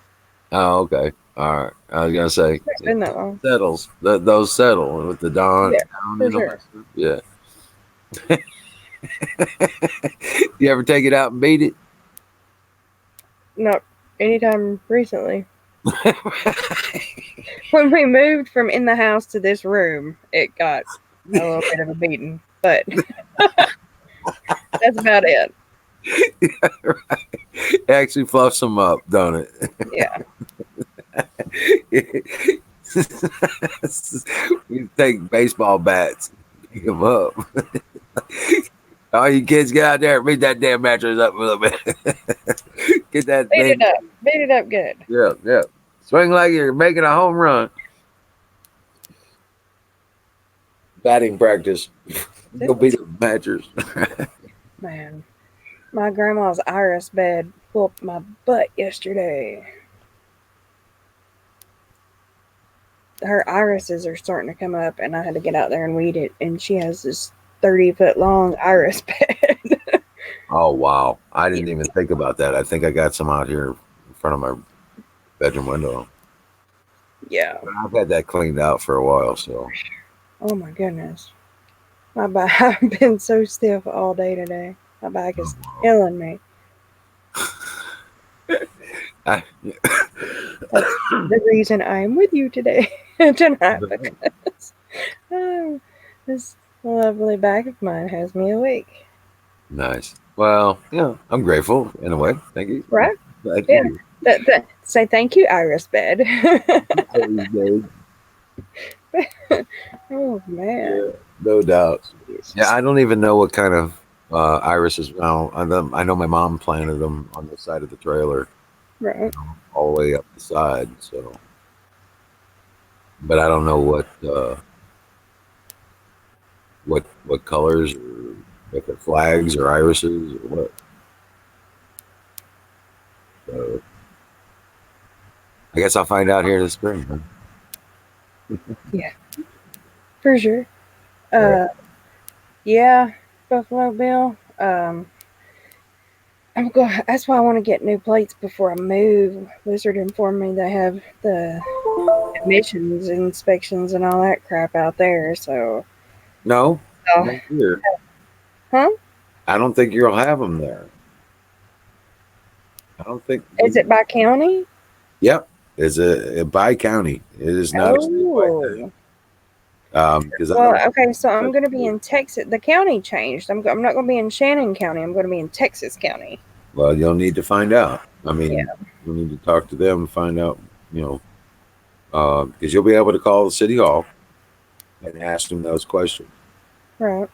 Oh, okay. All right. I was gonna say It's been that long. Settles. Those settle with the down. Yeah, down for in sure. Yeah. You ever take it out and beat it? Not anytime recently. When we moved from in the house to this room, it got a little bit of a beating, but that's about it. Right. It actually fluffs them up, don't Yeah. it? You take baseball bats, pick them up. All you kids, get out there, beat that damn mattress up a little bit. Get that Beat it thing. up. Beat it up good. Yeah, yeah. Swing like you're making a home run. Batting practice. Go beat up mattress. Man, my grandma's iris bed whooped my butt yesterday. Her irises are starting to come up, and I had to get out there and weed it. And she has this 30-foot long iris bed. Oh wow! I didn't even think about that. I think I got some out here in front of my bedroom window. Yeah. But I've had that cleaned out for a while, so Oh my goodness. My back, I've been so stiff all day today. My back is killing me. I, That's the reason I'm with you today, tonight, because this lovely back of mine has me awake. nice. Well, yeah, I'm grateful in a way. Thank you. Right? Thank Yeah. you. Say thank you, Iris Bed. Oh man. Yeah, no doubt. Jesus. Yeah, I don't even know what kind of irises. Now, I know my mom planted them on the side of the trailer, Right. all the way up the side. So, but I don't know what colors or if they're flags or irises or what. So, I guess I'll find out here this spring. Huh? For sure. Right. Yeah, Buffalo Bill. I'm going. That's why I want to get new plates before I move. Wizard informed me they have the emissions inspections and all that crap out there. So, No, oh, not here. huh? I don't think you'll have them there. I don't think. Is it by county? Yep, it's a by county. It is not a statewide thing. Oh. Because I Well, don't. okay, so I'm going to be in Texas. The county changed. I'm not going to be in Shannon County. I'm going to be in Texas County. Well, you'll need to find out. I Yeah. mean, you'll need to talk to them and find out. Because you'll be able to call the city hall and ask them those questions. Right.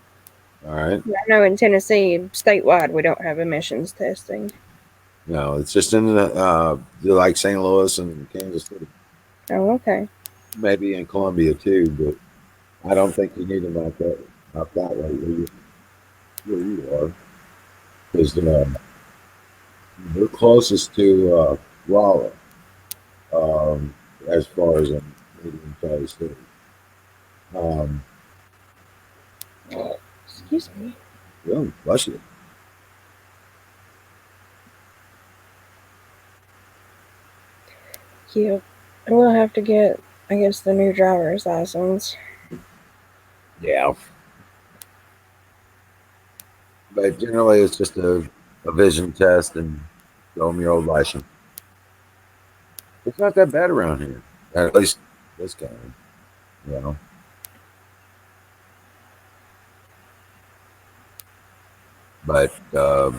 All right. I know in Tennessee, statewide, we don't have emissions testing. No, it's just in like St. Louis and Kansas City, Oh, okay. maybe in Columbia too, but I don't think you need them out that way where you are, because we're closest to Raleigh, as far as I'm in Tri-State. Excuse me. Well, bless you. Yeah. We'll have to get, I guess, the new driver's license. Yeah. But generally, it's just a vision test and show them your old license. It's not that bad around here, at least this kind, you know. But yeah,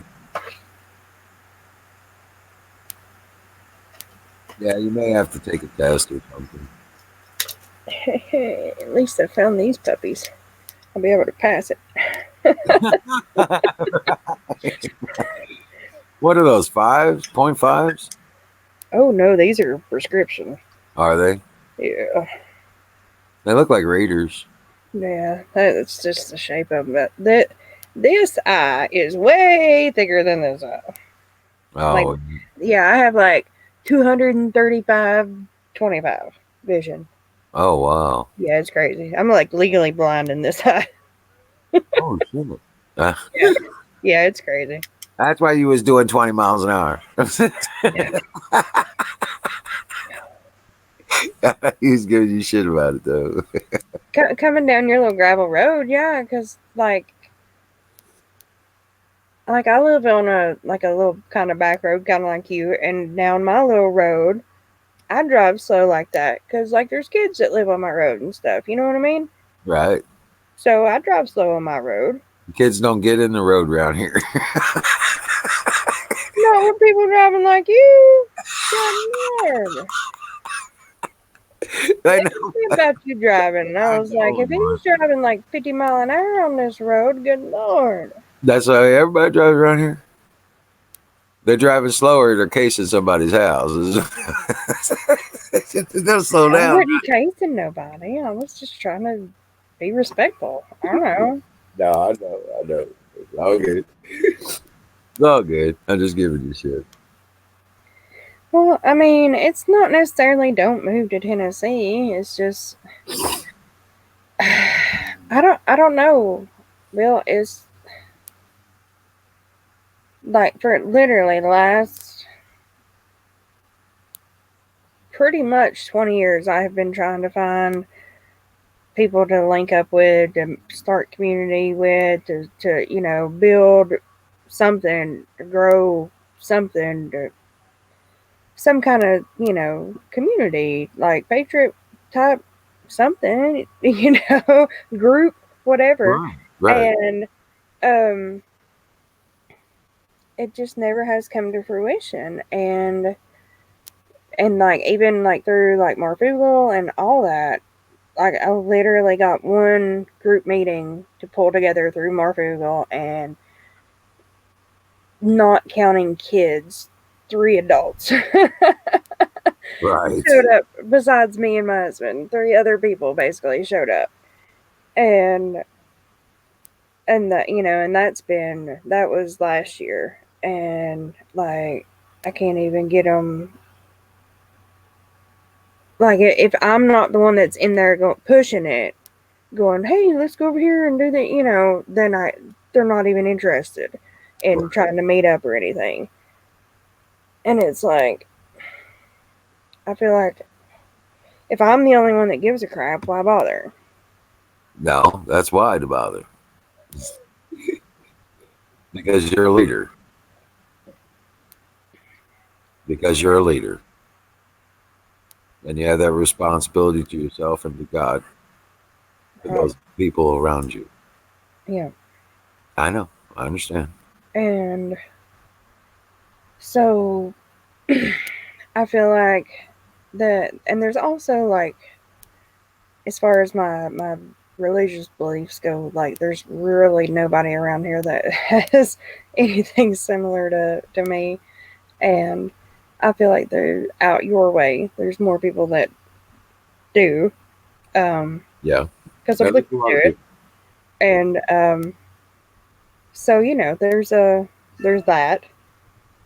you may have to take a test or something. At least I found these puppies. I'll be able to pass it. What are those, 5.5s? Oh, no, these are prescription. Are they? Yeah. They look like raiders. Yeah, that's just the shape of them. But this eye is way thicker than this eye. Oh, Like, yeah, I have like 235/25 vision. oh wow. Yeah, it's crazy. I'm like legally blind in this eye. Oh shit. Uh, Yeah, it's crazy. That's why you was doing 20 miles an hour. He was giving you shit about it though. Coming down your little gravel road, yeah, because like I live on a little kind of back road, kind of like you, and down my little road, I drive slow like that because like there's kids that live on my road and stuff. You know what I mean? Right. So I drive slow on my road. Kids don't get in the road around here. Not with people driving like you. Good Lord. I know. Think about you driving. And I was like, if know. he's driving like 50 mile an hour on this road, good Lord. That's how everybody drives around here. They're driving slower. They're casing somebody's house. They'll slow I down. wasn't casing nobody. I was just trying to be respectful. I don't know. No, I know. It's all good. It's all good. I'm just giving you shit. Well, I mean, it's not necessarily don't move to Tennessee. It's just I don't know. Bill, it's like for literally the last pretty much 20 years I have been trying to find people to link up with, to start community with, to you know, build something, to grow something, to some kind of, you know, community, like Patriot type something, you know, group, whatever. Right. And um it just never has come to fruition. And like even like through like Marfugal and all that, like I literally got one group meeting to pull together through Marfugal, and not counting kids, 3 adults Right. showed up besides me and my husband. 3 other people basically showed up. And that, you know, and that was last year. And like I can't even get them. Like if I'm not the one that's in there pushing it, going, hey, let's go over here and do that, you know, then they're not even interested in trying to meet up or anything. And it's like, I feel like if I'm the only one that gives a crap, why bother? No, that's why to bother. Because you're a leader. Because you're a leader. And you have that responsibility to yourself and to God, to those people around you. Yeah. I know. I understand. And so I feel like and there's also like, as far as my religious beliefs go, like there's really nobody around here that has anything similar to me. And I feel like they're out your way. There's more people that do. Yeah. Because I'm looking to it. And so, you know, there's that.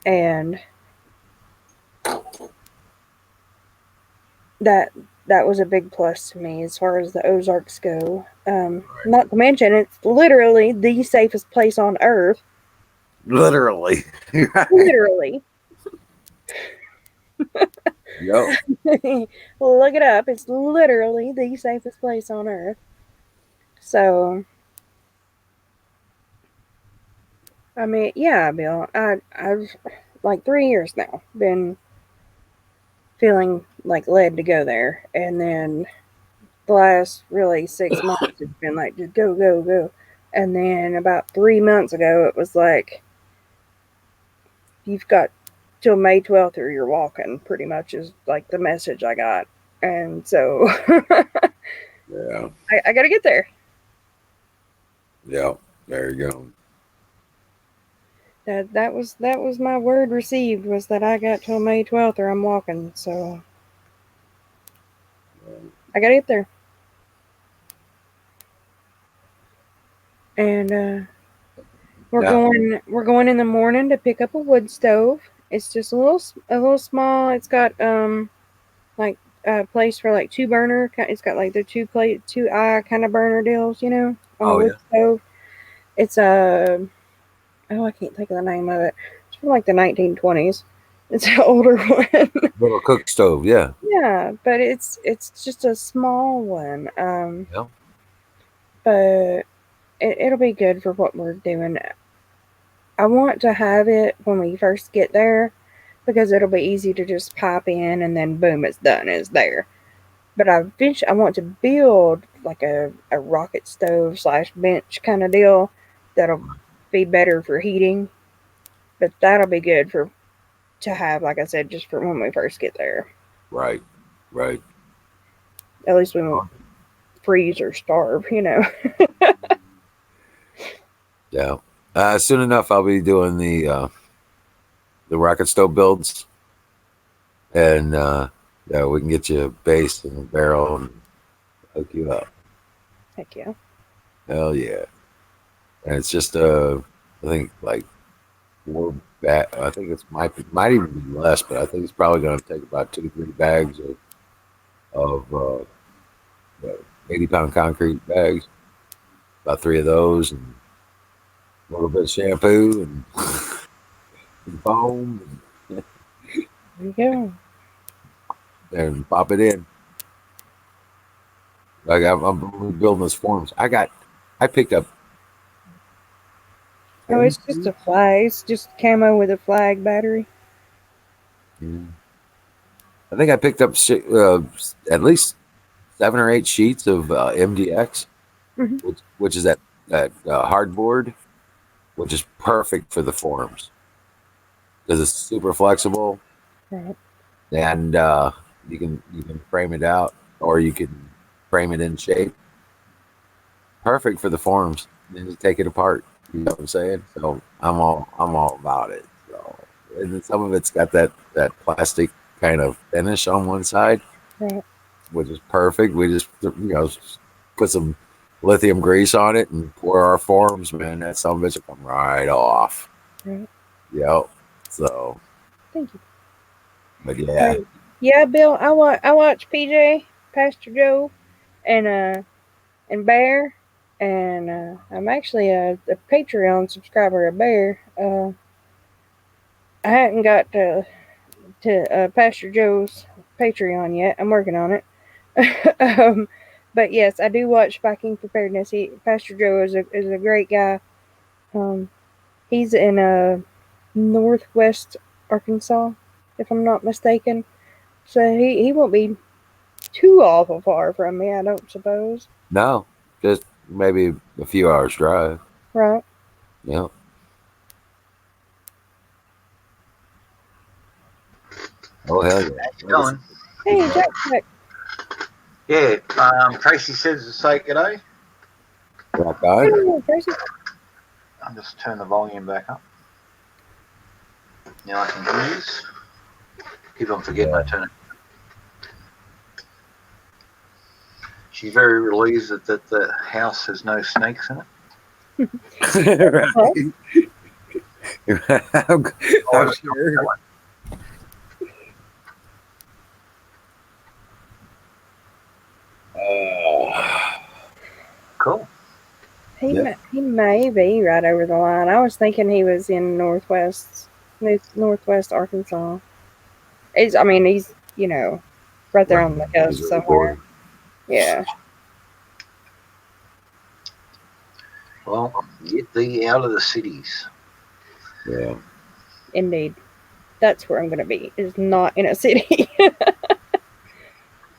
And that was a big plus to me as far as the Ozarks go. Not to mention, it's literally the safest place on earth. Literally. Literally. Yo. Look it up. It's literally the safest place on earth. So, I mean, yeah, Bill, I've like 3 years now been feeling like led to go there, and then the last really 6 months it's been like just go, go, go, and then about 3 months ago it was like you've got till May 12th or you're walking. Pretty much is like the message I got, and so Yeah. I got to get there. Yeah. There you go. That was my word received, was that I got till May 12th or I'm walking. So I gotta get there. And we're going in the morning to pick up a wood stove. It's just a little small. It's got like a place for like 2 burner. It's got like the 2 eye kind of burner deals, you know, on the wood stove. It's a I can't think of the name of it. It's from like the 1920s. It's an older one. Little cook stove, yeah. Yeah, but it's just a small one. Yeah. But it'll be good for what we're doing. I want to have it when we first get there because it'll be easy to just pop in and then boom, it's done. It's there. But I want to build like a rocket stove / bench kind of deal that'll be better for heating. But that'll be good to have, like I said, just for when we first get there. Right. Right. At least we won't freeze or starve, Yeah. Soon enough, I'll be doing the rocket stove builds, and yeah, we can get you a base and a barrel and hook you up. Heck yeah. Hell yeah! And it's just I think like I think it's might even be less, but I think it's probably going to take about 2 to 3 bags of 80-pound concrete bags, about 3 of those, and a little bit of shampoo and, and foam, There you go. and pop it in. Like I'm building those forms. I picked up Oh, 10 it's just a flag. It's just camo with a flag battery. Yeah. I think I picked up at least 7 or 8 sheets of MDX, Mhm. which is that hardboard, which is perfect for the forms because it's super flexible, Right. and you can frame it out, or you can frame it in shape. Perfect for the forms. Then you take it apart. You know what I'm saying? So I'm all about it. So, and then some of it's got that plastic kind of finish on one side, Right. which is perfect. We just put some lithium grease on it and pour our forms, man. That some of it will come right off. Right. Yep. So, Thank you. but yeah, Right. Yeah, Bill. I watch PJ, Pastor Joe, and Bear, and I'm actually a Patreon subscriber of Bear. I hadn't got to Pastor Joe's Patreon yet. I'm working on it. But yes, I do watch Viking Preparedness. Pastor Joe is a great guy. Um, he's in Northwest Arkansas, if I'm not mistaken. So he won't be too awful far from me, I don't suppose. no, just maybe a few hours drive. Right. Yep. Oh hell yeah. Dylan. Hey, Jack. Yeah, Tracy says to say g'day. Rock on. Hello, Tracy. I'll just turn the volume back up. Now I can hear this. Keep on forgetting I turn it. She's very relieved that the house has no snakes in it. Right. I'm sure. Cool. He Yeah. he may be right over the line. I was thinking he was in Northwest Arkansas. He's right there on the coast Missouri somewhere. border. Yeah. Well, get thee out of the cities. Yeah. Indeed. That's where I'm going to be, is not in a city.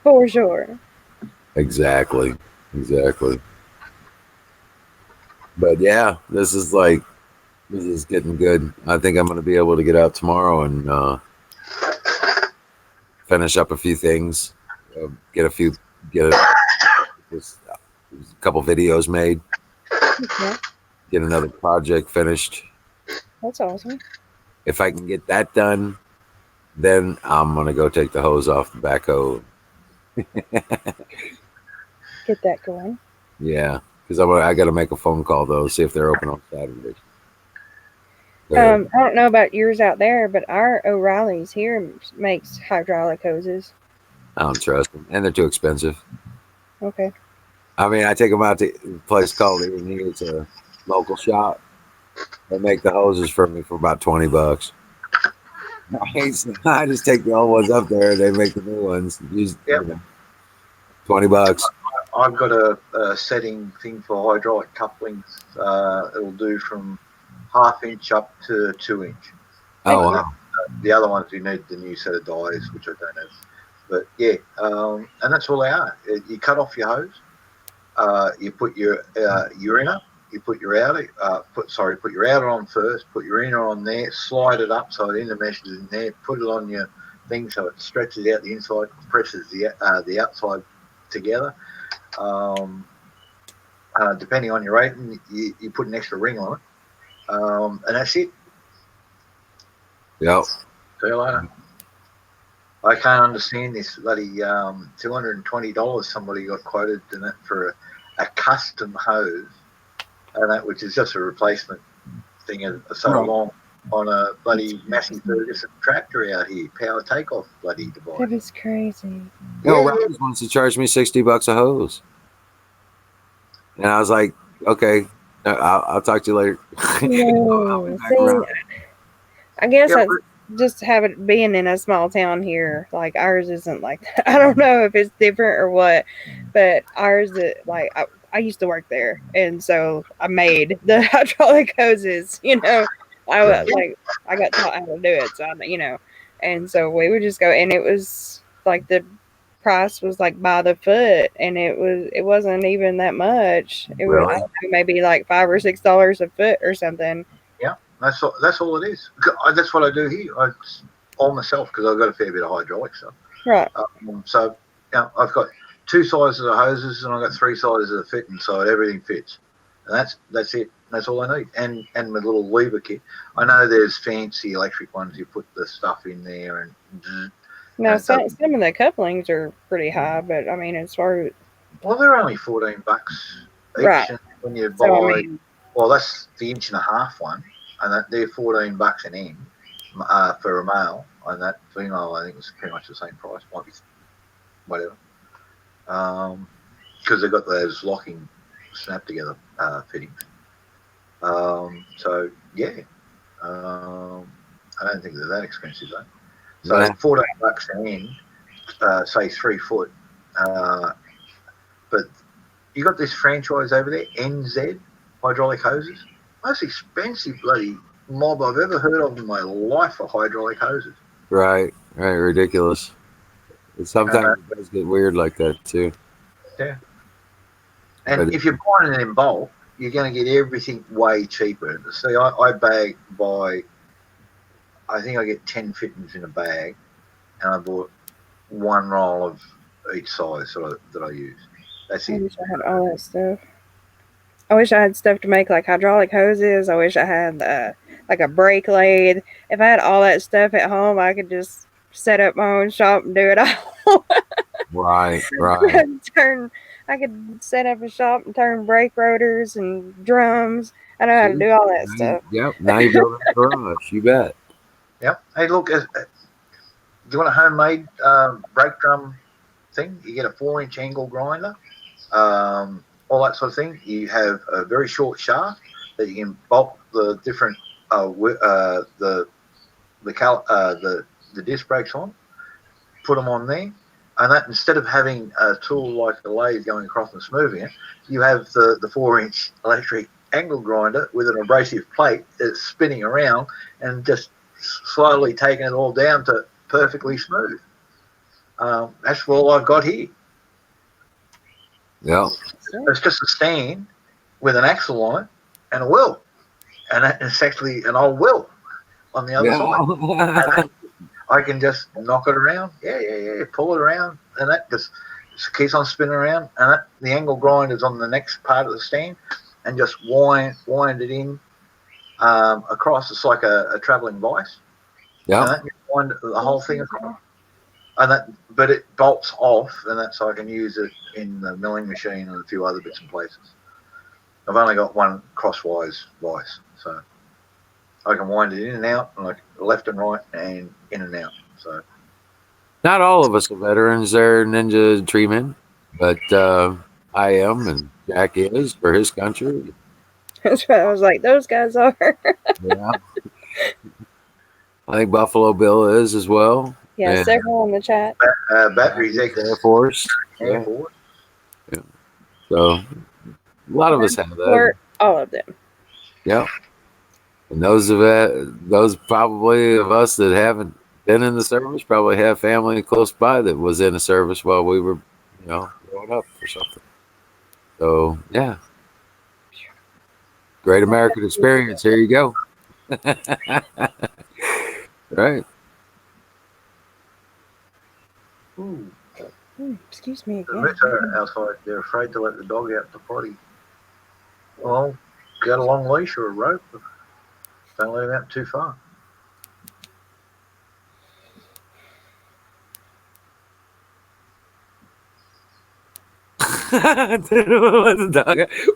For sure. Exactly. But yeah, this is getting good. I think I'm going to be able to get out tomorrow and finish up a few things, get just a couple videos made, Okay. get another project finished. That's awesome. If I can get that done, then I'm going to go take the hose off the backhoe. Get that going. Yeah, because I got to make a phone call though, see if they're open on Saturdays. I don't know about yours out there, but our O'Reilly's here makes hydraulic hoses. I don't trust them, and they're too expensive. Okay. I mean, I take them out to a place called here. It's a local shop. They make the hoses for me for about $20. I just take the old ones up there. They make the new ones. Yep. $20. I've got a setting thing for hydraulic couplings. It'll do from 1/2 inch up to 2 inch. Oh wow. The other ones you need the new set of dies, which I don't have. But yeah, and that's all they are. You cut off your hose. You put your urina You put your outer, put your outer on first. Put your inner on there. Slide it up so the inner mesh is in there. Put it on your thing so it stretches out the inside, presses the outside together. Depending on your rating, you put an extra ring on it, and that's it. Yep. See you later. I can't understand this bloody $220 somebody got quoted in it for a custom hose, and that which is just a replacement thing of so Right. long on a bloody Massey Ferguson tractor out here, power takeoff bloody device. That is crazy. You know, Rogers wants to charge me $60 a hose, and I was like, okay, I'll talk to you later. I'll be No, back see, around. I guess Yeah, that's just having being in a small town here. Like ours isn't like that. I don't know if it's different or what, but ours like I used to work there, and so I made the hydraulic hoses. Right. I got taught how to do it, so and so we would just go, and it was like the price was like by the foot, and it wasn't even that much. It was, I Really? don't know, maybe like $5 or $6 a foot or something. yeah, that's all it is. That's what I do here. I all myself because I've got a fair bit of hydraulic stuff. Right. So I've got two sizes of hoses and I've got three sizes of fitting, so everything fits. And that's it. That's all I need. And my little lever kit. I know there's fancy electric ones. You put the stuff in there and. Now, And some of the couplings are pretty high, but I mean, as far as well, they're only $14 each. Right. And when you buy, so, I mean, well, that's the 1.5 inch one, and they're $14 an end for a male, and that female I think is pretty much the same price. Might be whatever, because they've got those locking snap together fittings. So yeah, I don't think they're that expensive though. So Yeah. $14 an end, say 3 foot. But you got this franchise over there, NZ Hydraulic Hoses. Most expensive bloody mob I've ever heard of in my life for hydraulic hoses. Right. Ridiculous. And sometimes it does get weird like that too. Yeah. And But- if you're buying it in bulk, you're going to get everything way cheaper. See, I buy, I think I get 10 fittings in a bag, and I bought one roll of each size that I use. That's I it. wish I had all that stuff. I wish I had stuff to make like hydraulic hoses. I wish I had like a brake lathe. If I had all that stuff at home, I could just set up my own shop and do it all. Right. I could set up a shop and turn brake rotors and drums. I know how to do all that stuff. Yep. Now you build a garage. You bet. Yep. Hey, look, do you want a homemade brake drum thing? You get a 4-inch angle grinder, all that sort of thing. You have a very short shaft that you can bolt the different the disc brakes on, put them on there, and that instead of having a tool like a lathe going across and smoothing it, you have the 4-inch electric angle grinder with an abrasive plate that's spinning around and just slowly taking it all down to perfectly smooth. That's all I've got here. Yeah. It's just a stand with an axle on it and a wheel, and it's actually an old wheel on the other side. And I can just knock it around, pull it around, and that just keeps on spinning around. And the angle grinder's on the next part of the stand, and just wind it in across. It's like a travelling vice. Yeah. And that you wind the whole thing across. But it bolts off, and that's so I can use it in the milling machine and a few other bits and places. I've only got one crosswise vice, so I can wind it in and out, and like left and right, and in and out. So Not all of us are veterans. They're ninja treemen, but I am, and Jack is for his country. That's what I was like. Those guys are. Yeah. I think Buffalo Bill is as well. Yeah, And several in the chat. batteries, Air Force. Air Yeah. Force. So a lot of us have that. Or all of them. Yeah. And those probably of us that haven't been in the service probably have family close by that was in the service while we were, growing up or something. So yeah. Great American experience. Here you go. Right. Ooh, Excuse me the again. rest are outside. They're afraid to let the dog out to potty. Well, get a long leash or a rope. Don't let him out too far.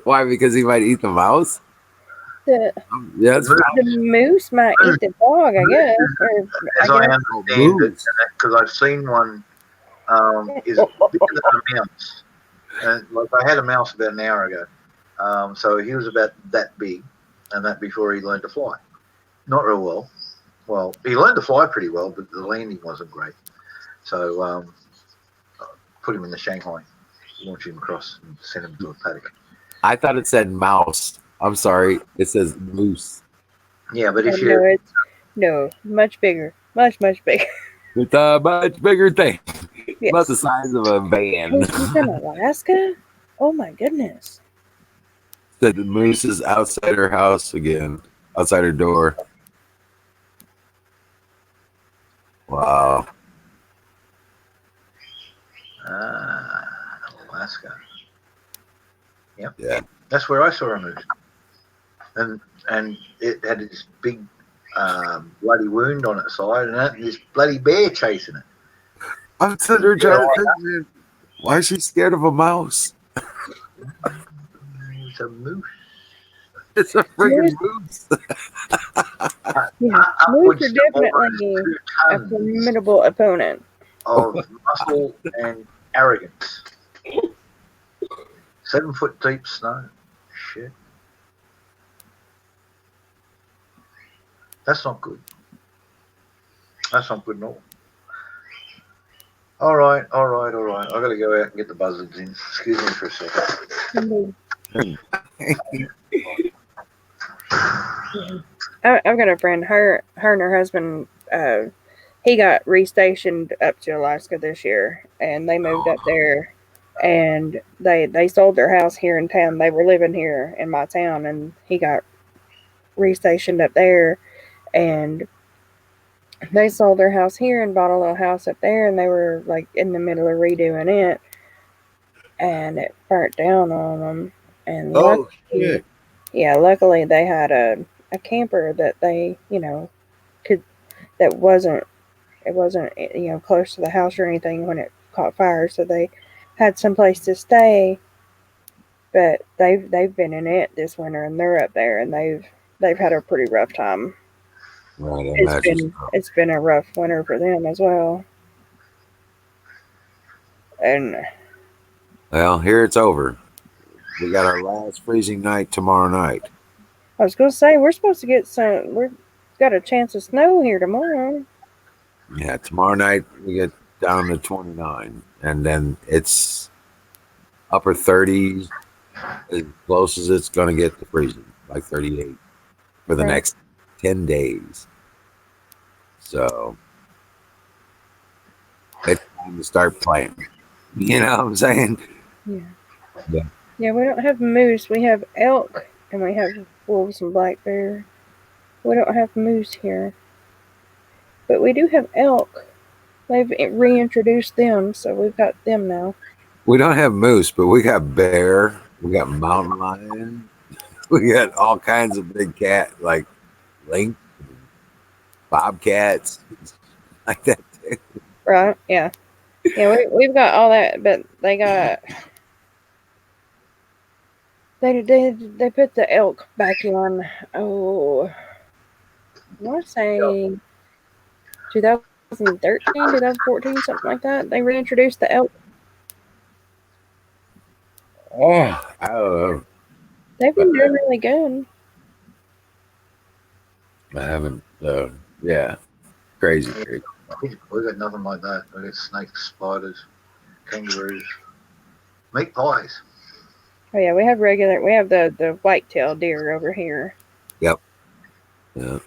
Why? Because he might eat the mouse? The Yeah, it's the moose might eat the dog, I guess. Or As I I guess. understand it, moose. because I've seen one is bigger than a mouse. And like I had a mouse about an hour ago, so he was about that big, and that before he learned to fly. Not real well. Well, he learned to fly pretty well, but the landing wasn't great. So put him in the Shanghai, launch him across, and send him to a paddock. I thought it said mouse. I'm sorry. It says moose. Yeah, but if No, you it's much bigger, much bigger. It's a much bigger thing. About the Yes. size of a van. Oh, he's in Alaska. Oh my goodness. Said the moose is outside her house again. Outside her door. Wow. Alaska, yep, Yeah. that's where I saw a moose, and it had this big bloody wound on its side, and this bloody bear chasing it. I'm sitting there trying to think, man, why is she scared of a mouse? It's a moose. It's a freaking moose. Yeah, moose Upwards are to almost definitely 2 a tons formidable opponent. of muscle and arrogance. 7 foot deep snow. Shit. That's not good. That's not good at all. All right. I got to go out and get the buzzards in. Excuse me for a second. I've got a friend. Her and her husband. He got restationed up to Alaska this year, and they moved up there. And they sold their house here in town. They were living here in my town, and he got restationed up there. And they sold their house here and bought a little house up there, and they were like in the middle of redoing it, and it burnt down on them. And Oh, luckily, shit. yeah, luckily they had a camper that they could that wasn't it wasn't close to the house or anything when it caught fire, so they had some place to stay. But they've been in it this winter, and they're up there, and they've had a pretty rough time. Right, I It's imagine. been a rough winter for them as well. And Well, here it's over. We got our last freezing night tomorrow night. I was gonna say we're supposed to get some. We've got a chance of snow here tomorrow. Yeah, tomorrow night we get down to 29. And then it's upper 30s, as close as it's going to get to freezing, like 38 for the Right. next 10 days. So it's time to start playing. You know what I'm saying? Yeah. Yeah. Yeah, we don't have moose. We have elk, and we have wolves and black bear. We don't have moose here, but we do have elk. They've reintroduced them, so we've got them now. We don't have moose, but we got bear, we got mountain lion, we got all kinds of big cat, like lynx, bobcats, like that. Too. Right? Yeah. Yeah, we've got all that, but they put the elk back on. Oh, I want to say 2013, 2014, something like that. They reintroduced the elk. Oh, I don't know. They've been doing really good. I haven't. Yeah, crazy. We got nothing like that. We got snakes, spiders, kangaroos, meat pies. Oh yeah, we have the white-tailed deer over here. Yep. Yeah.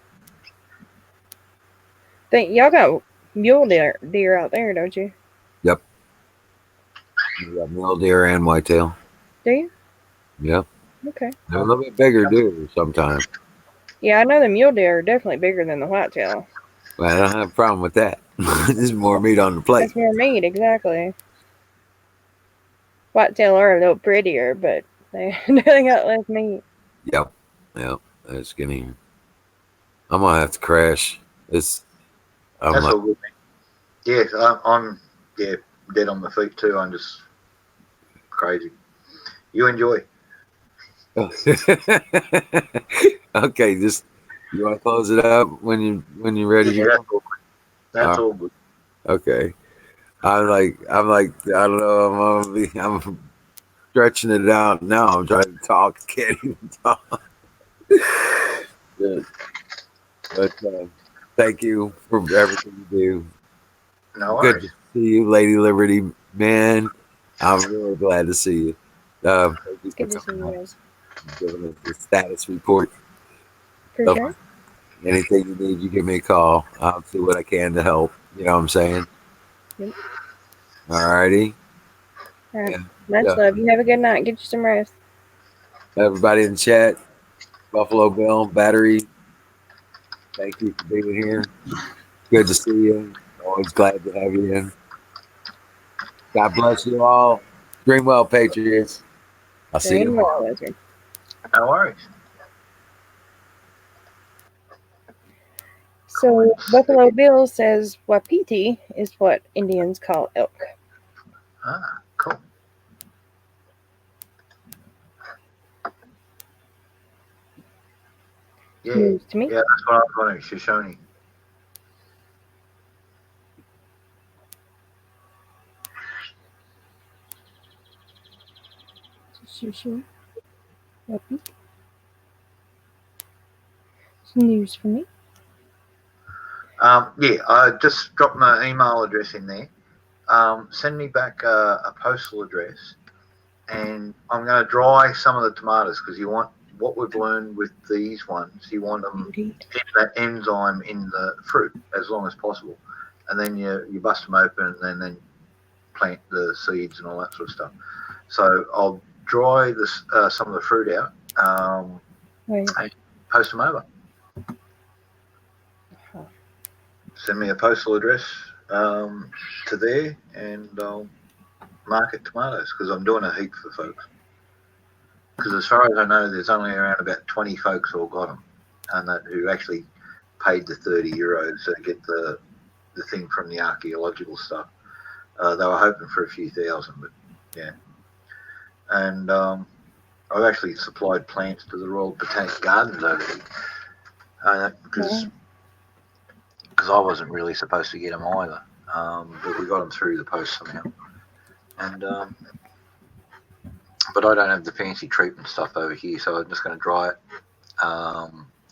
Think y'all got mule deer out there, don't you? Yep. We got mule deer and whitetail. Do you? Yep. Okay. They're a little bit bigger deer sometimes. Yeah, I know the mule deer are definitely bigger than the whitetail. Well, I don't have a problem with that. There's more meat on the plate. That's more meat, exactly. Whitetail are a little prettier, but they got less meat. Yep. Yep. It's getting. I'm gonna have to crash. It's. I'm That's like. all good. Yeah, I'm dead on my feet too. I'm just crazy. You enjoy. Okay, just you want to close it up when you're ready Yeah, to that's go. all good. That's all good. Okay. I'm like I don't know. I'm stretching it out now. I'm trying to talk. Can't even talk. Good. But thank you for everything you do. No Good worries. to see you, Lady Liberty. Man, I'm really glad to see you. Thank you It's for good to see coming you out guys. and giving us the status report. For Stuff sure. like anything you need, you give me a call. I'll do what I can to help. You know what I'm saying? Yep. All righty. All right. And Much love. You have a good night. Get you some rest. everybody in the chat, Buffalo Bill, Battery, thank you for being here. Good to see you. Always glad to have you in. God bless you all. Dream well, Patriots. I'll see you Dream well, tomorrow. Wizard. No worries. So Buffalo Bill says wapiti is what Indians call elk. Ah, cool. Yeah, News to me. yeah, that's what I was wondering. Shoshone. Sure. Wapiti. Some news for me. Yeah, I just dropped my email address in there. Send me back a postal address, and I'm going to dry some of the tomatoes because you want what we've learned with these ones. You want them Indeed. that enzyme in the fruit as long as possible, and then you bust them open and then plant the seeds and all that sort of stuff. So I'll dry this some of the fruit out Right. and post them over. Uh-huh. Send me a postal address to there, and I'll market tomatoes because I'm doing a heap for folks. Because as far as I know, there's only around about 20 folks who got them, and that who actually paid the €30 to get the thing from the archaeological stuff. They were hoping for a few thousand, but yeah. And I've actually supplied plants to the Royal Botanic Gardens over here because I wasn't really supposed to get them either, but we got them through the post somehow. And but I don't have the fancy treatment stuff over here, so I'm just going to dry it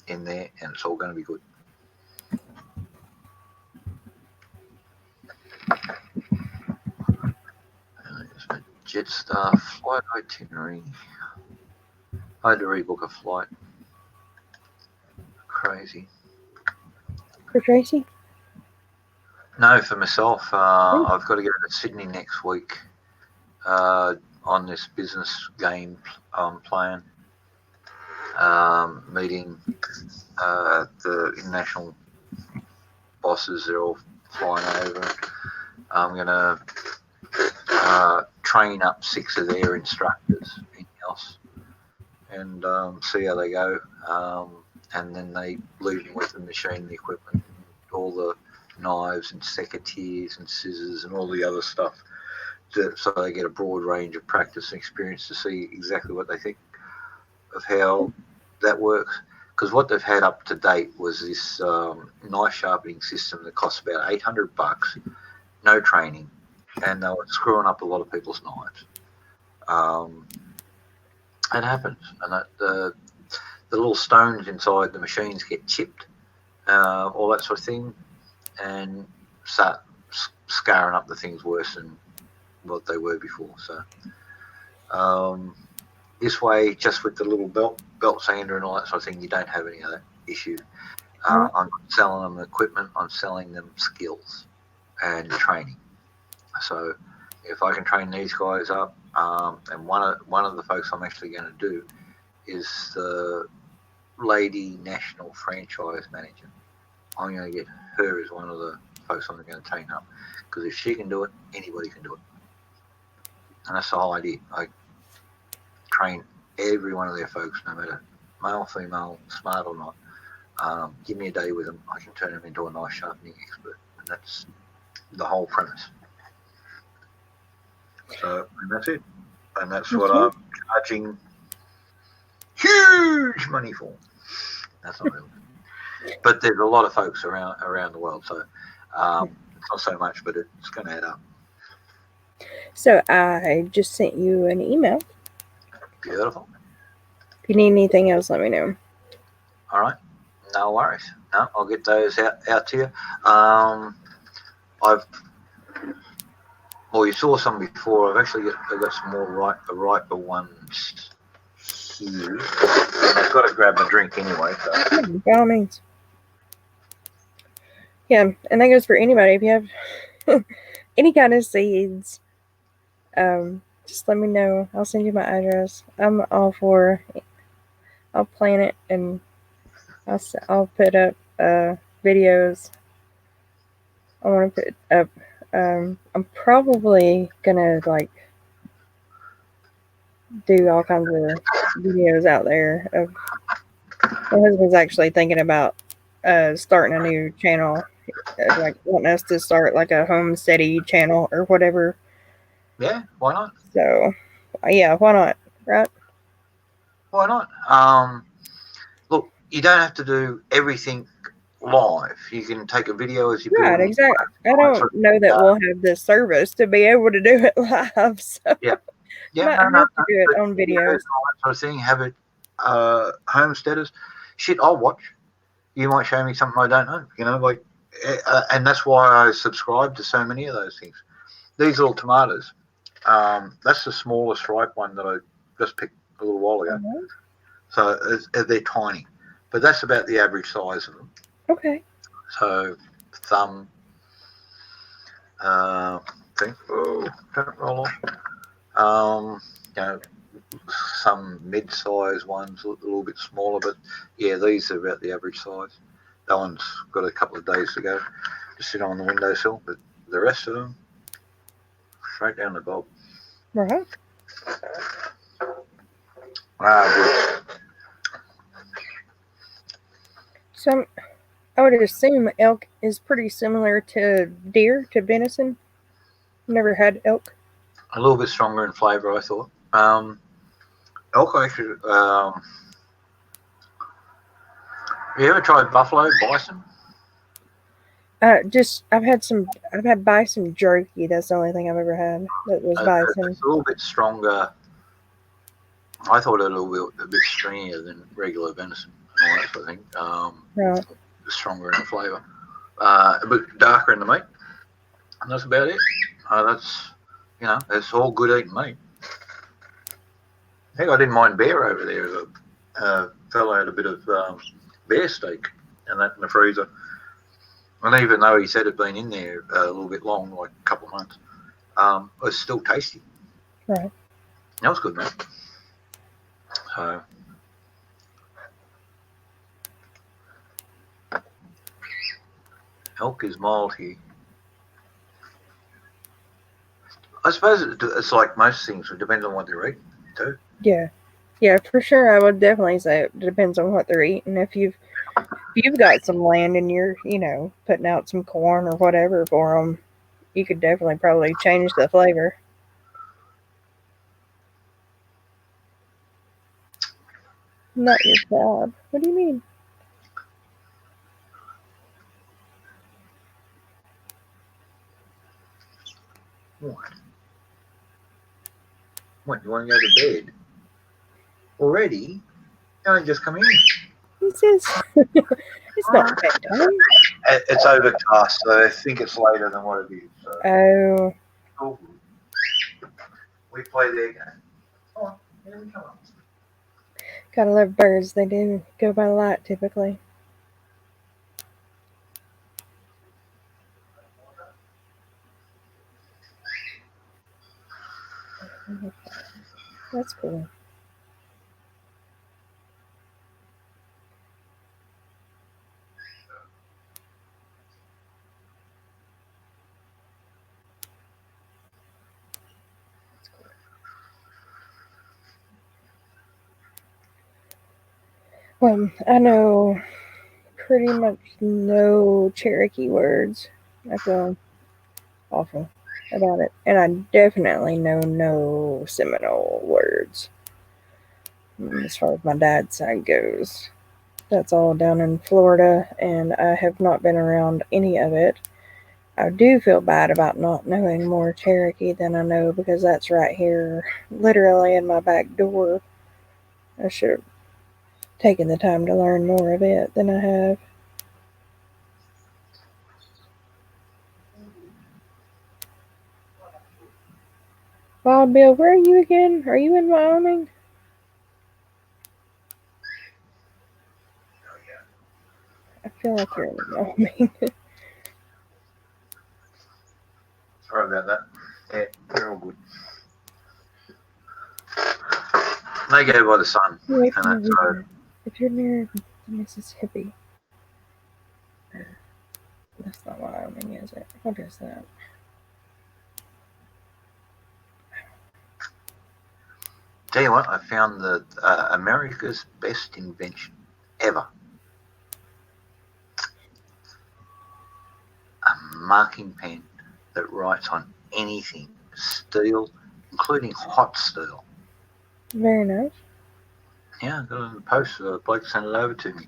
in there, and it's all going to be good. Jetstar flight itinerary. I had to rebook a flight. Crazy. For Tracy? No, for myself. I've got to go to Sydney next week on this business game plan. Meeting the international bosses. They're all flying over. I'm going to train up 6 of their instructors in-house and see how they go. And then they leave them with the machine, the equipment, all the knives and secateurs and scissors and all the other stuff, so they get a broad range of practice and experience to see exactly what they think of how that works. Because what they've had up to date was this knife sharpening system that costs about $800, no training, and they were screwing up a lot of people's knives. It happens, and the little stones inside the machines get chipped, all that sort of thing, and start scarring up the things worse than what they were before. So this way, just with the little belt sander and all that sort of thing, you don't have any of that issue. I'm not selling them equipment, I'm selling them skills and training. So if I can train these guys up, and one of the folks I'm actually going to do is the lady national franchise manager. I'm going to get her as one of the folks I'm going to train up, because if she can do it, anybody can do it. And that's the whole idea. I train every one of their folks, no matter male, female, smart or not. Give me a day with them, I can turn them into a knife sharpening expert. And that's the whole premise. So, and that's it. And that's what I'm charging huge money for. That's not real. But there's a lot of folks around the world, so it's not so much, but it's going to add up. So I just sent you an email. Beautiful. If you need anything else, let me know. All right. No worries. No, I'll get those out to you. Well, you saw some before. I've got some more riper ones here. I've got to grab my drink anyway. So. By all means. Yeah, and that goes for anybody. If you have any kind of seeds, just let me know. I'll send you my address. I'm all for. I'll plant it and I'll put up videos. I want to put up. I'm probably gonna like do all kinds of videos out there. My husband's actually thinking about starting a new channel, like wanting us to start like a homesteady channel or whatever. Yeah, why not? So, yeah, why not? Right? Why not? Look, you don't have to do everything live. You can take a video as you Right, build. exactly. I don't know that we'll have this service to be able to do it live. So Yeah, might have to do it on videos. Sort of thing. Have it homesteaders. Shit, I'll watch. You might show me something I don't know. You know, like, and that's why I subscribe to so many of those things. These little tomatoes. That's the smallest ripe one that I just picked a little while ago. Mm-hmm. So they're tiny, but that's about the average size of them. Okay. So thumb. Thing. Oh, don't roll on. You know, some mid-size ones, a little bit smaller, but yeah, these are about the average size. That one's got a couple of days to go, just sit on the windowsill, but the rest of them, straight down the gob. Right. Good. So I would assume elk is pretty similar to deer, to venison. Never had elk. A little bit stronger in flavour, I thought. Elk, actually. Have you ever tried buffalo, bison? I've had bison jerky. That's the only thing I've ever had that was bison. It's a little bit stronger. I thought it a bit stringier than regular venison and all that sort of thing. Right. Stronger in the flavour, but darker in the meat. And that's about it. It's all good eating meat. I think I didn't mind bear over there. A fellow had a bit of bear steak and that in the freezer. And even though he said it'd been in there a little bit long, like a couple of months, it was still tasty. Right. That was good, man. So, elk is mild here. I suppose it's like most things. It depends on what they're eating, too. Yeah, for sure. I would definitely say it depends on what they're eating. If you've got some land and you're, putting out some corn or whatever for them, you could definitely probably change the flavor. Not your job. What do you mean? What, you want to go to bed? Already? You only just come in. It's not bedtime. It's overcast, so I think it's later than what it is. So. Oh. We play their game. Come on, here we come. Gotta love birds. They do go by light typically. That's cool. Well, I know pretty much no Cherokee words. I feel awful about it. And I definitely know no Seminole words as far as my dad's side goes. That's all down in Florida, and I have not been around any of it. I do feel bad about not knowing more Cherokee than I know because that's right here, literally in my back door. I should have taken the time to learn more of it than I have. Wild Bill, where are you again? Are you in Wyoming? I feel like you're in Wyoming. Sorry about that. Yeah, they're all good. They go by the sun, Away and from the that's river. If you're near the Mississippi. That's not Wyoming, is it? What is that? Tell you what, I found the America's best invention ever. A marking pen that writes on anything, steel, including hot steel. Very nice. Yeah, I got it in the post. The bloke sent it over to me.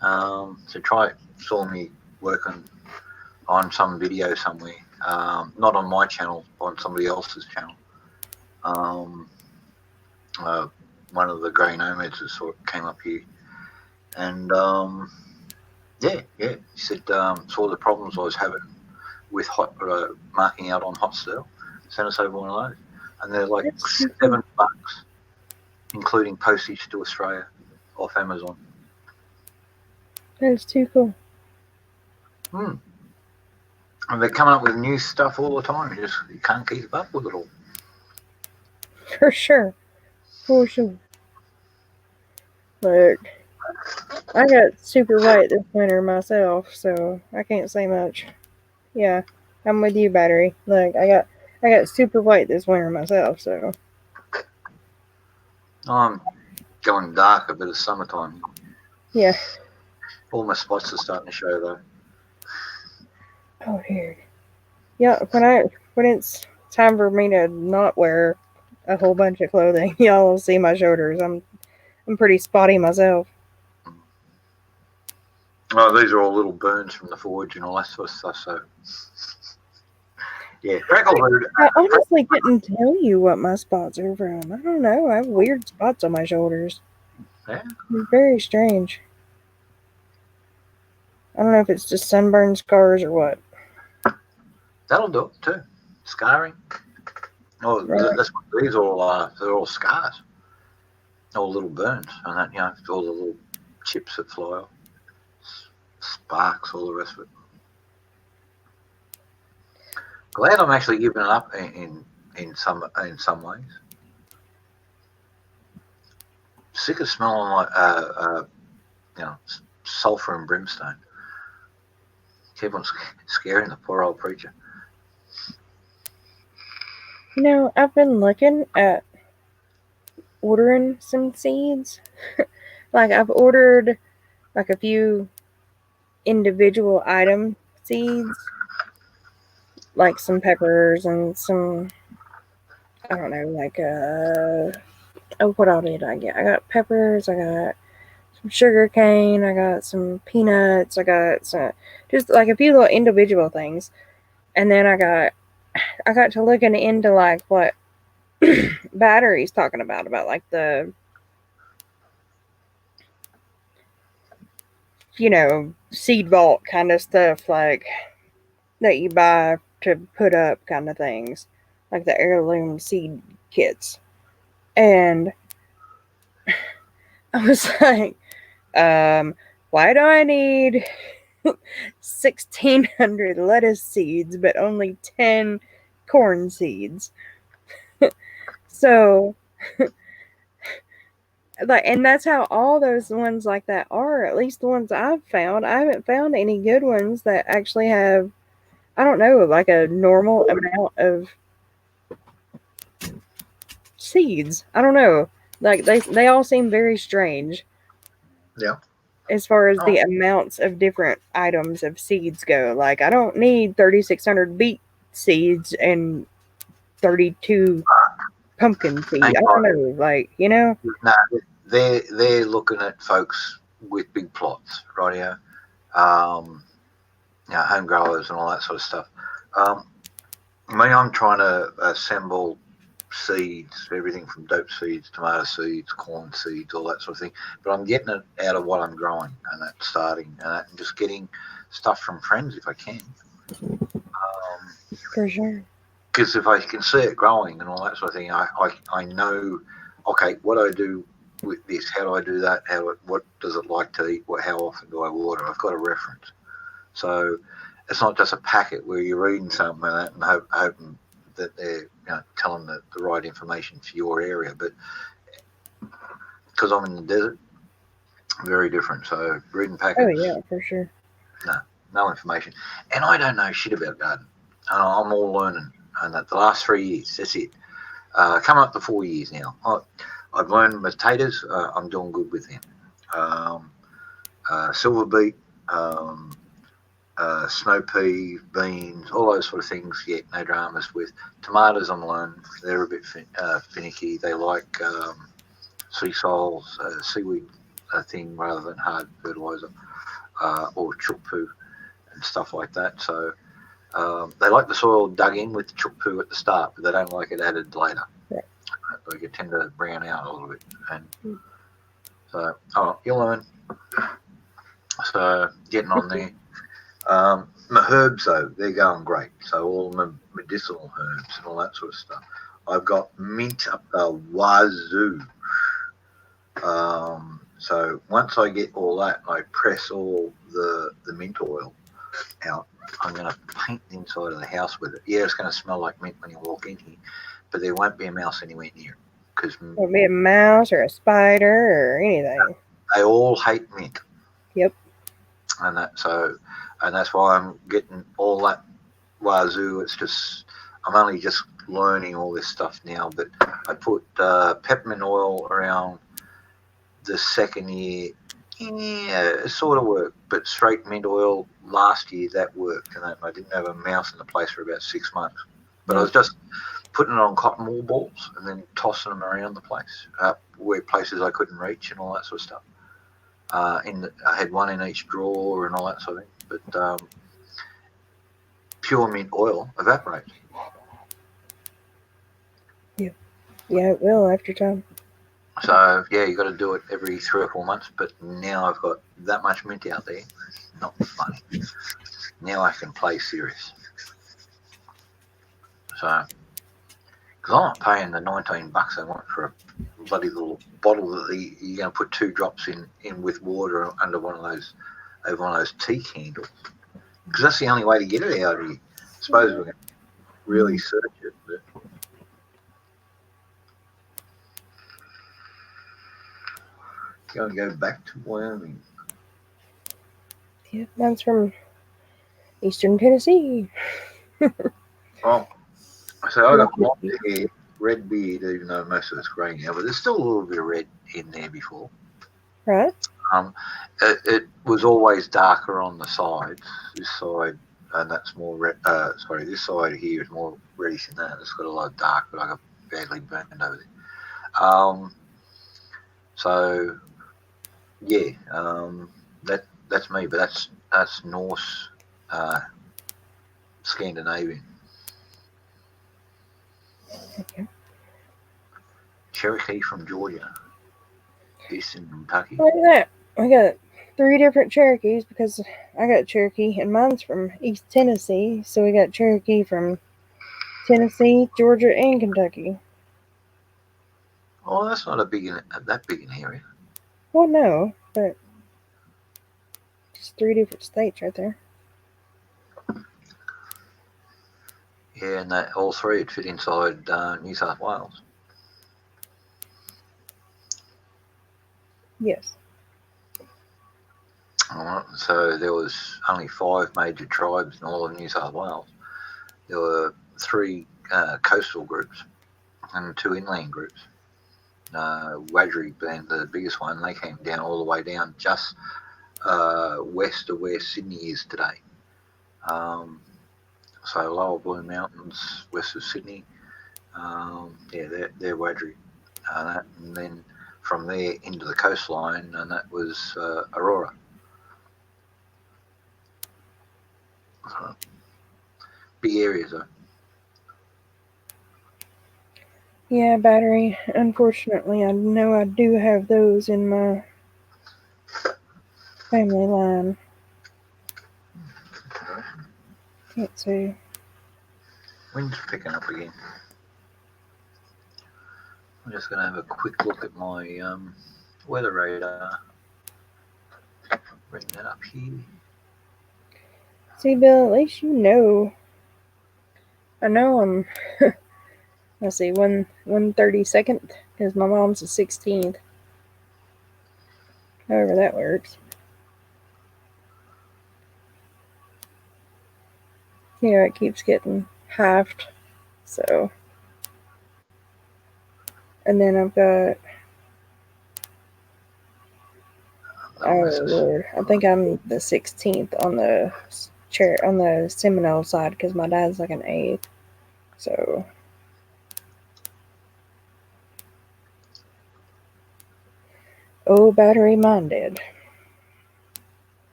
So try saw me working on some video somewhere, not on my channel, on somebody else's channel. One of the grey nomads sort of came up here, and yeah, he said saw the problems I was having with hot marking out on hot steel. Sent us over one of those, and they're like That's too cool. $7, including postage to Australia, off Amazon. That is too cool. And they're coming up with new stuff all the time. You can't keep up with it all. For sure. For sure. Look, I got super white this winter myself, so I can't say much. Yeah, I'm with you, Battery. Look, I got super white this winter myself, so I'm going dark a bit of summertime. yeah. All my spots are starting to show though. Oh dear. Yeah, when it's time for me to not wear a whole bunch of clothing, y'all will see my shoulders. I'm pretty spotty myself. Oh, these are all little burns from the forge and all that sort of stuff. So yeah, Frecklehood. I honestly couldn't tell you what my spots are from. I don't know. I have weird spots on my shoulders. Yeah. It's very strange. I don't know if it's just sunburn scars or what. That'll do it too. Scarring. Oh, Right. that's what these all are. They're all scars. All little burns, and that all the little chips that fly off, sparks, all the rest of it. Glad I'm actually giving it up in some ways. Sick of smelling like sulfur and brimstone. Keep on scaring the poor old preacher. You know, I've been looking at ordering some seeds. Like I've ordered like a few individual item seeds, like some peppers and some I don't know, like oh, what all did I get? I got peppers, I got some sugar cane, I got some peanuts, I got some just like a few little individual things. And then I got to looking into like what Battery's talking about like the seed vault kind of stuff like that you buy to put up kind of things, like the heirloom seed kits. And I was like, why do I need 1,600 lettuce seeds but only 10 corn seeds? So, like, and that's how all those ones like that are, at least the ones I've found. I haven't found any good ones that actually have, I don't know, like a normal amount of seeds. I don't know. Like they all seem very strange. Yeah. As far as the amounts of different items of seeds go. Like, I don't need 3,600 beet seeds and 32 pumpkin seeds. I don't know, like, you know? No, they're looking at folks with big plots, right here. Home growers and all that sort of stuff. I'm trying to assemble seeds, everything from dope seeds, tomato seeds, corn seeds, all that sort of thing. But I'm getting it out of what I'm growing, and that's starting, and just getting stuff from friends if I can. For sure. Because if I can see it growing and all that sort of thing, I know, okay, what do I do with this? How do I do that? What does it like to eat? How often do I water? I've got a reference. So it's not just a packet where you're reading something like that and hoping that they're telling the right information for your area. But because I'm in the desert, very different. So reading packets. Oh, yeah, for sure. No information. And I don't know shit about garden. I'm all learning. And the last 3 years, that's it. Coming up to 4 years now. I've learned potatoes. I'm doing good with them. Silver beet, snow pea, beans, all those sort of things. Yeah, no dramas with. Tomatoes I'm learning. They're a bit finicky. They like sea soils, seaweed thing rather than hard fertilizer or chook poo and stuff like that. So they like the soil dug in with the chook poo at the start, but they don't like it added later. Right. They tend to brown out a little bit. And so, you'll learn. So getting on there. My herbs, though, they're going great. So all my medicinal herbs and all that sort of stuff. I've got mint up the wazoo. So once I get all that, I press all the mint oil out. I'm going to paint the inside of the house with it. Yeah, it's going to smell like mint when you walk in here, but there won't be a mouse anywhere near it. Because won't be a mouse or a spider or anything. They all hate mint. Yep. And that's why I'm getting all that wazoo. It's just, I'm only just learning all this stuff now, but I put peppermint oil around the second year. Yeah, it sort of worked, but straight mint oil last year, that worked, and I didn't have a mouse in the place for about 6 months. But I was just putting it on cotton wool balls and then tossing them around the place, where places I couldn't reach and all that sort of stuff. I had one in each drawer and all that sort of thing. But pure mint oil evaporates. Yeah, it will after time. So, yeah, you got to do it every 3 or 4 months. But now I've got that much mint out there. It's not funny. Now I can play serious. So, because I'm not paying the $19 I want for a bloody little bottle that you're going to put 2 drops in with water under one of those tea candles. Because that's the only way to get it out of here. I suppose we're going to really search it. But going to go back to Wyoming. Yeah, mine's from Eastern Tennessee. Oh, so I got blonde hair, red beard, even though most of it's grey now, but there's still a little bit of red in there before. Right. It was always darker on the sides. This side, and that's more red. This side here is more reddish than that. It's got a lot of dark, but I got badly burned over there. So yeah, that's me, but that's Norse, Scandinavian. Okay. Cherokee from Georgia, Eastern Kentucky. Look at that. I got 3 different Cherokees because I got Cherokee and mine's from East Tennessee. So we got Cherokee from Tennessee, Georgia, and Kentucky. Oh, that's not that big an area. Well, no, but just 3 different states right there. Yeah, and that all 3 would fit inside New South Wales. Yes. All right, so there was only 5 major tribes in all of New South Wales. There were 3 coastal groups and 2 inland groups. Wadgery being the biggest one. They came down all the way down just west of where Sydney is today. So lower Blue Mountains, west of Sydney. They're Wadgery. And then from there into the coastline, and that was Aurora. So, big areas though. Yeah, battery. Unfortunately, I know I do have those in my family line. Can't see. Wind's picking up again. I'm just going to have a quick look at my weather radar. Bring that up here. See, Bill, at least you know. I know I'm. Let's see, 132nd because my mom's the 16th. However that works. Here it keeps getting halved. So. And then I've got. Oh Lord, I think I'm the 16th on the Seminole side because my dad's like an 8th. So. Oh, battery minded.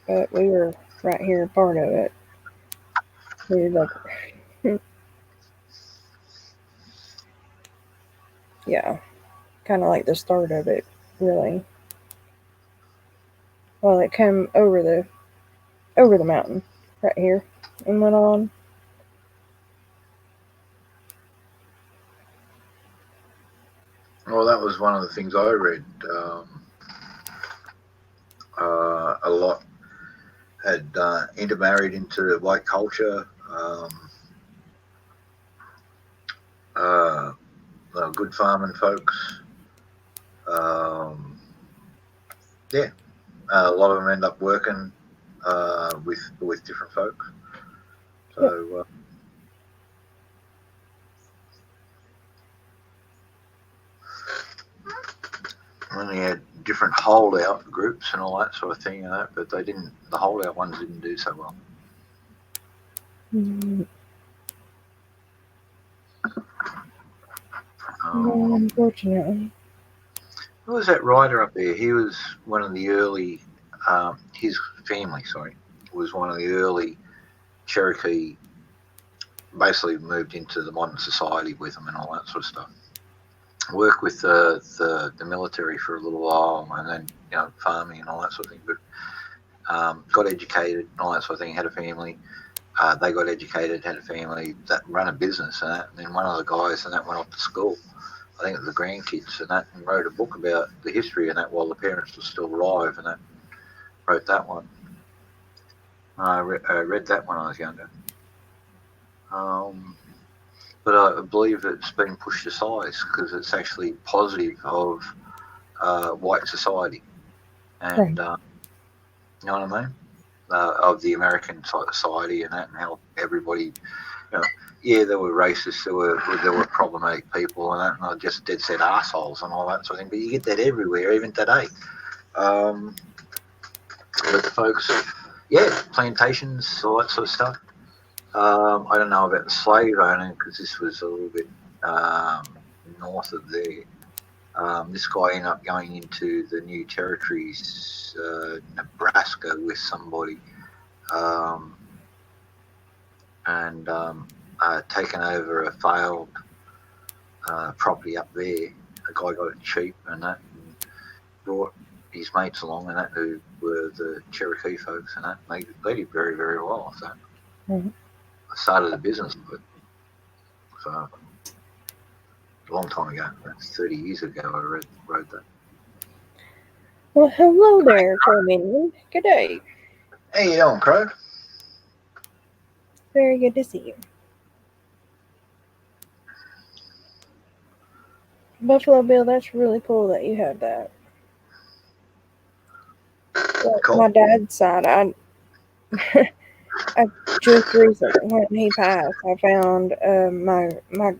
But we were right here, part of it. We were like, yeah, kind of like the start of it, really. Well, it came over the mountain, right here, and went on. Well, that was one of the things I read. A lot had intermarried into white culture. Good farming folks. A lot of them end up working with different folks. So. And they had different holdout groups and all that sort of thing, but they didn't. The holdout ones didn't do so well. Unfortunately. Who was that writer up there? He was one of the early. His family, was one of the early Cherokee. Basically, moved into the modern society with them and all that sort of stuff. Worked with the military for a little while, and then farming and all that sort of thing. But got educated and all that sort of thing. Had a family. They got educated, had a family that ran a business and that. And then one of the guys and that went off to school. I think it was the grandkids and that, and wrote a book about the history and that while the parents were still alive and that. Wrote that one. I read that when I was younger. But I believe it's been pushed aside because it's actually positive of white society, and Right. you know what I mean, of the American society and that, and how everybody, there were racists, there were problematic people and that, and not just dead set assholes and all that sort of thing. But you get that everywhere, even today. But the folks, plantations, all that sort of stuff. I don't know about the slave owning because this was a little bit north of there. This guy ended up going into the new territories, Nebraska, with somebody, and taken over a failed property up there. A guy got it cheap and that, and brought his mates along and that, who were the Cherokee folks and that. They did very, very well off that. Mm-hmm. I started a business with it. So, a long time ago. That's 30 years ago I wrote that. Well, hello there, Crow. Good day. How you doing, Crow? Very good to see you. Buffalo Bill, that's really cool that you have that. Cool. My dad's side, I just recently, when he passed, I found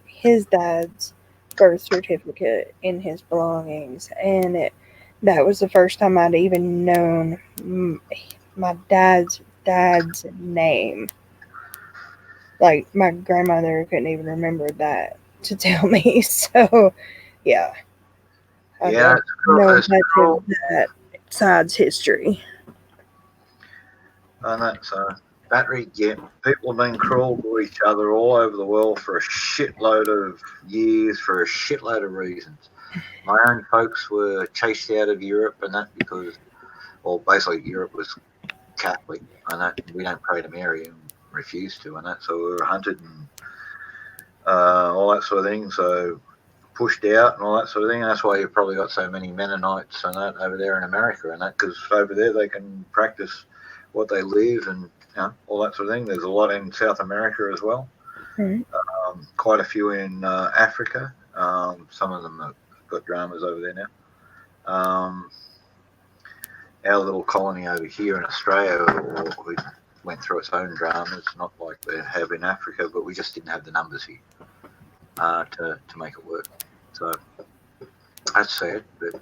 his dad's birth certificate in his belongings, and that was the first time I'd even known my dad's name. Like my grandmother couldn't even remember that to tell me. So, yeah, I Yeah, don't know it's much cool. of that side's history. And that's battery. Yeah, people have been cruel to each other all over the world for a shitload of years, for a shitload of reasons. My own folks were chased out of Europe and that because, well, basically Europe was Catholic and that we don't pray to Mary and refused to and that, so we were hunted and all that sort of thing. So pushed out and all that sort of thing. And that's why you've probably got so many Mennonites and that over there in America and that, because over there they can practice what they live and all that sort of thing. There's a lot in South America as well. Right. Quite a few in Africa. Some of them have got dramas over there now. Our little colony over here in Australia we went through its own dramas, not like they have in Africa, but we just didn't have the numbers here to make it work. So that's sad, but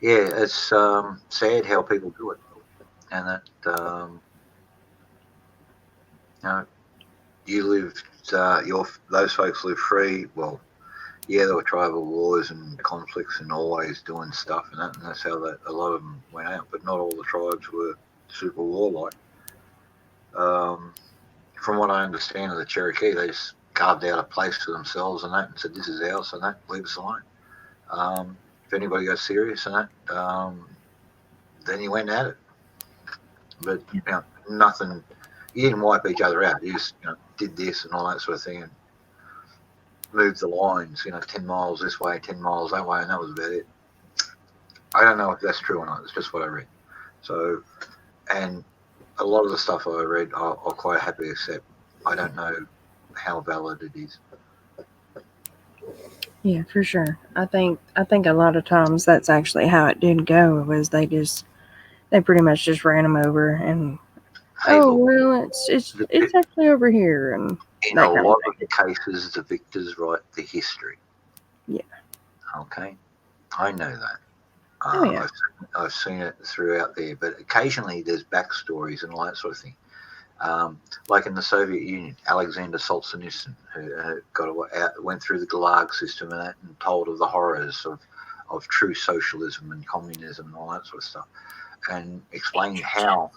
yeah, it's sad how people do it, and that you lived, those folks live free. Well, yeah, there were tribal wars and conflicts and always doing stuff, and that's how a lot of them went out. But not all the tribes were super warlike. From what I understand of the Cherokee, they just carved out a place for themselves and that, and said, "This is ours," and that, leave us alone. If anybody got serious and that, then you went at it. But nothing. You didn't wipe each other out. You just did this and all that sort of thing, and moved the lines. 10 miles this way, 10 miles that way, and that was about it. I don't know if that's true or not. It's just what I read. So, and a lot of the stuff I read, I'll quite happily accept. I don't know how valid it is. Yeah, for sure. I think a lot of times that's actually how it did go. Was they pretty much just ran them over and Hey, look, well, it's actually over here and in that a kind lot of of the cases, the victors write the history. Yeah. Okay, I know that. Oh, yeah. I've seen it throughout there, but occasionally there's backstories and all that sort of thing. Like in the Soviet Union, Alexander Solzhenitsyn, who went through the Gulag system and that, and told of the horrors of true socialism and communism and all that sort of stuff, and explained how.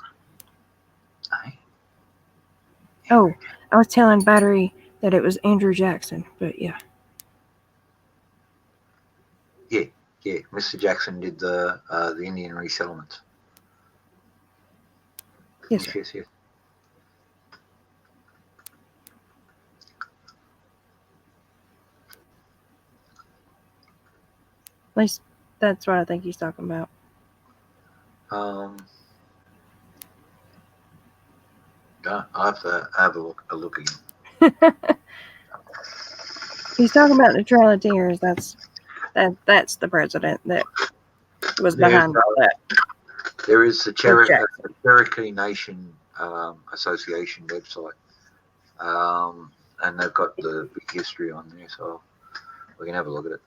Oh, I was telling Battery that it was Andrew Jackson, but yeah. Yeah, Mr. Jackson did the Indian resettlements. Yes, sir. Yes. At least that's what I think he's talking about. I have to have a look again. He's talking about the Trail of Tears. That's the president that was behind all that. There is the Cherokee Nation Association website, and they've got the big history on there, so we can have a look at it.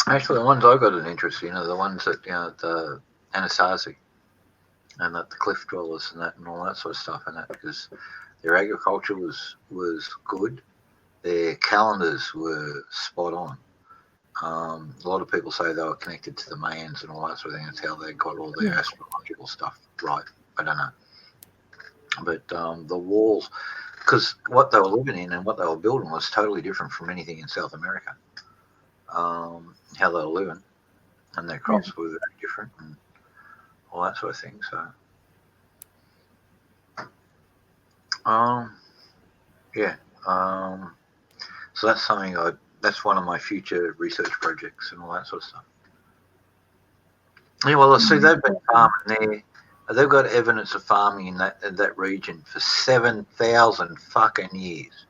Actually, the ones I got an interest in are the ones that the Anasazi and that the cliff dwellers and that and all that sort of stuff, and that because their agriculture was good, their calendars were spot on. A lot of people say they were connected to the Mayans and all that sort of thing. That's how they got all their astrological stuff right. I don't know. But the walls, because what they were living in and what they were building was totally different from anything in South America. How they were living, and their crops were very different and all that sort of thing. So, so that's something that's one of my future research projects and all that sort of stuff. Yeah, well, I see they've been farming there. They've got evidence of farming in that region for 7,000 fucking years.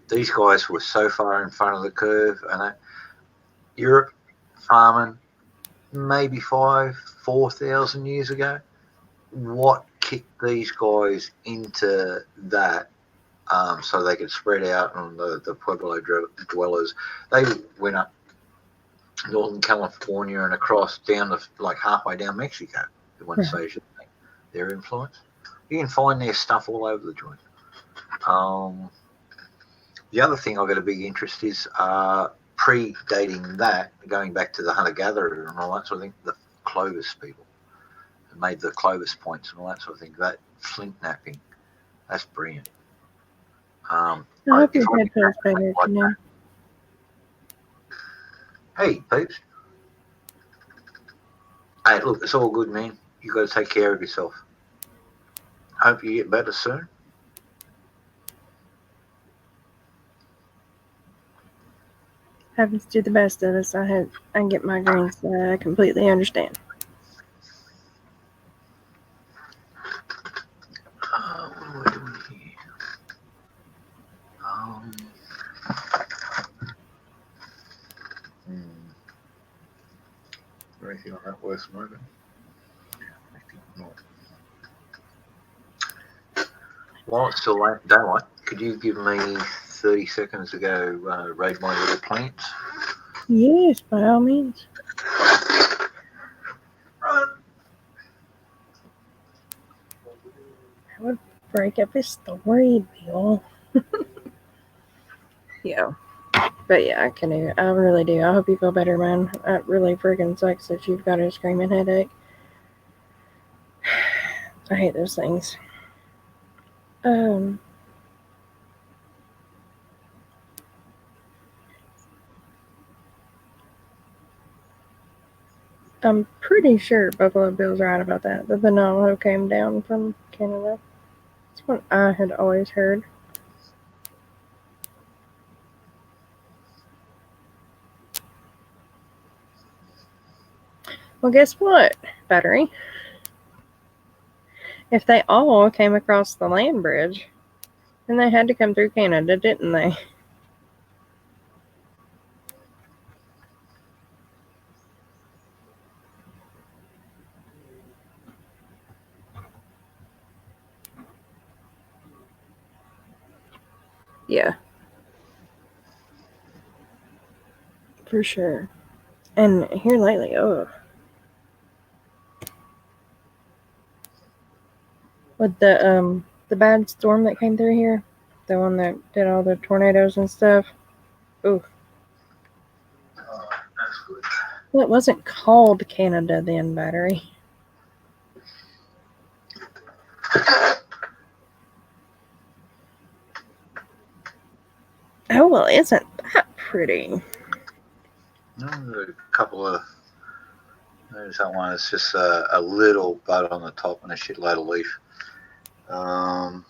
These guys were so far in front of the curve, and Europe farming maybe 4,000 years ago. What kicked these guys into that so they could spread out on the Pueblo dwellers? They went up Northern California and across down to like halfway down Mexico. They went to Asia, their influence. You can find their stuff all over the joint. The other thing I've got a big interest is predating that, going back to the hunter-gatherer and all that sort of thing, the Clovis people made the Clovis points and all that sort of thing. That flint napping, that's brilliant. I hope your head feels better today. Hey, peeps. Hey, look, it's all good, man. You got to take care of yourself. Hope you get better soon. Happens to the best of us. I get migraines. I completely understand. What am I doing here? Anything on that worth smoking? I think not. While it's still late daylight, could you give me 30 seconds to go raid my little plants? Yes, by all means. Run. I would break up his story, Bill. Yeah. But yeah, I can do. I really do. I hope you feel better, man. It really freaking sucks that you've got a screaming headache. I hate those things. I'm pretty sure Buffalo Bill's right about that. The Navajo came down from Canada. That's what I had always heard. Well, guess what, Battery? If they all came across the land bridge, then they had to come through Canada, didn't they? Yeah. For sure. And here lately, with the bad storm that came through here, the one that did all the tornadoes and stuff. Ooh. That's good. Well, it wasn't called Canada then, Battery. Oh, well, isn't that pretty? A couple of. There's that one. It's just a little bud on the top and a shitload of leaf. Another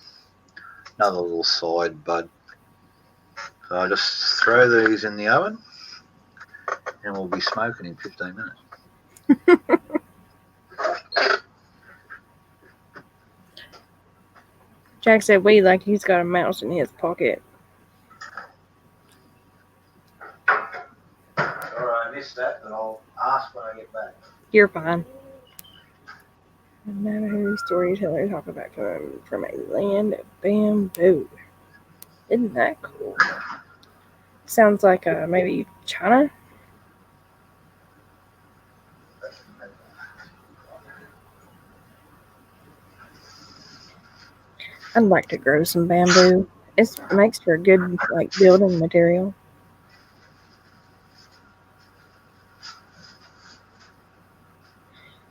little side bud. So I just throw these in the oven and we'll be smoking in 15 minutes. Jack said we like he's got a mouse in his pocket. Alright, I missed that, but I'll ask when I get back. You're fine. No matter who storytellers talk about coming from a land of bamboo. Isn't that cool? Sounds like maybe China? I'd like to grow some bamboo. It makes for a good building material.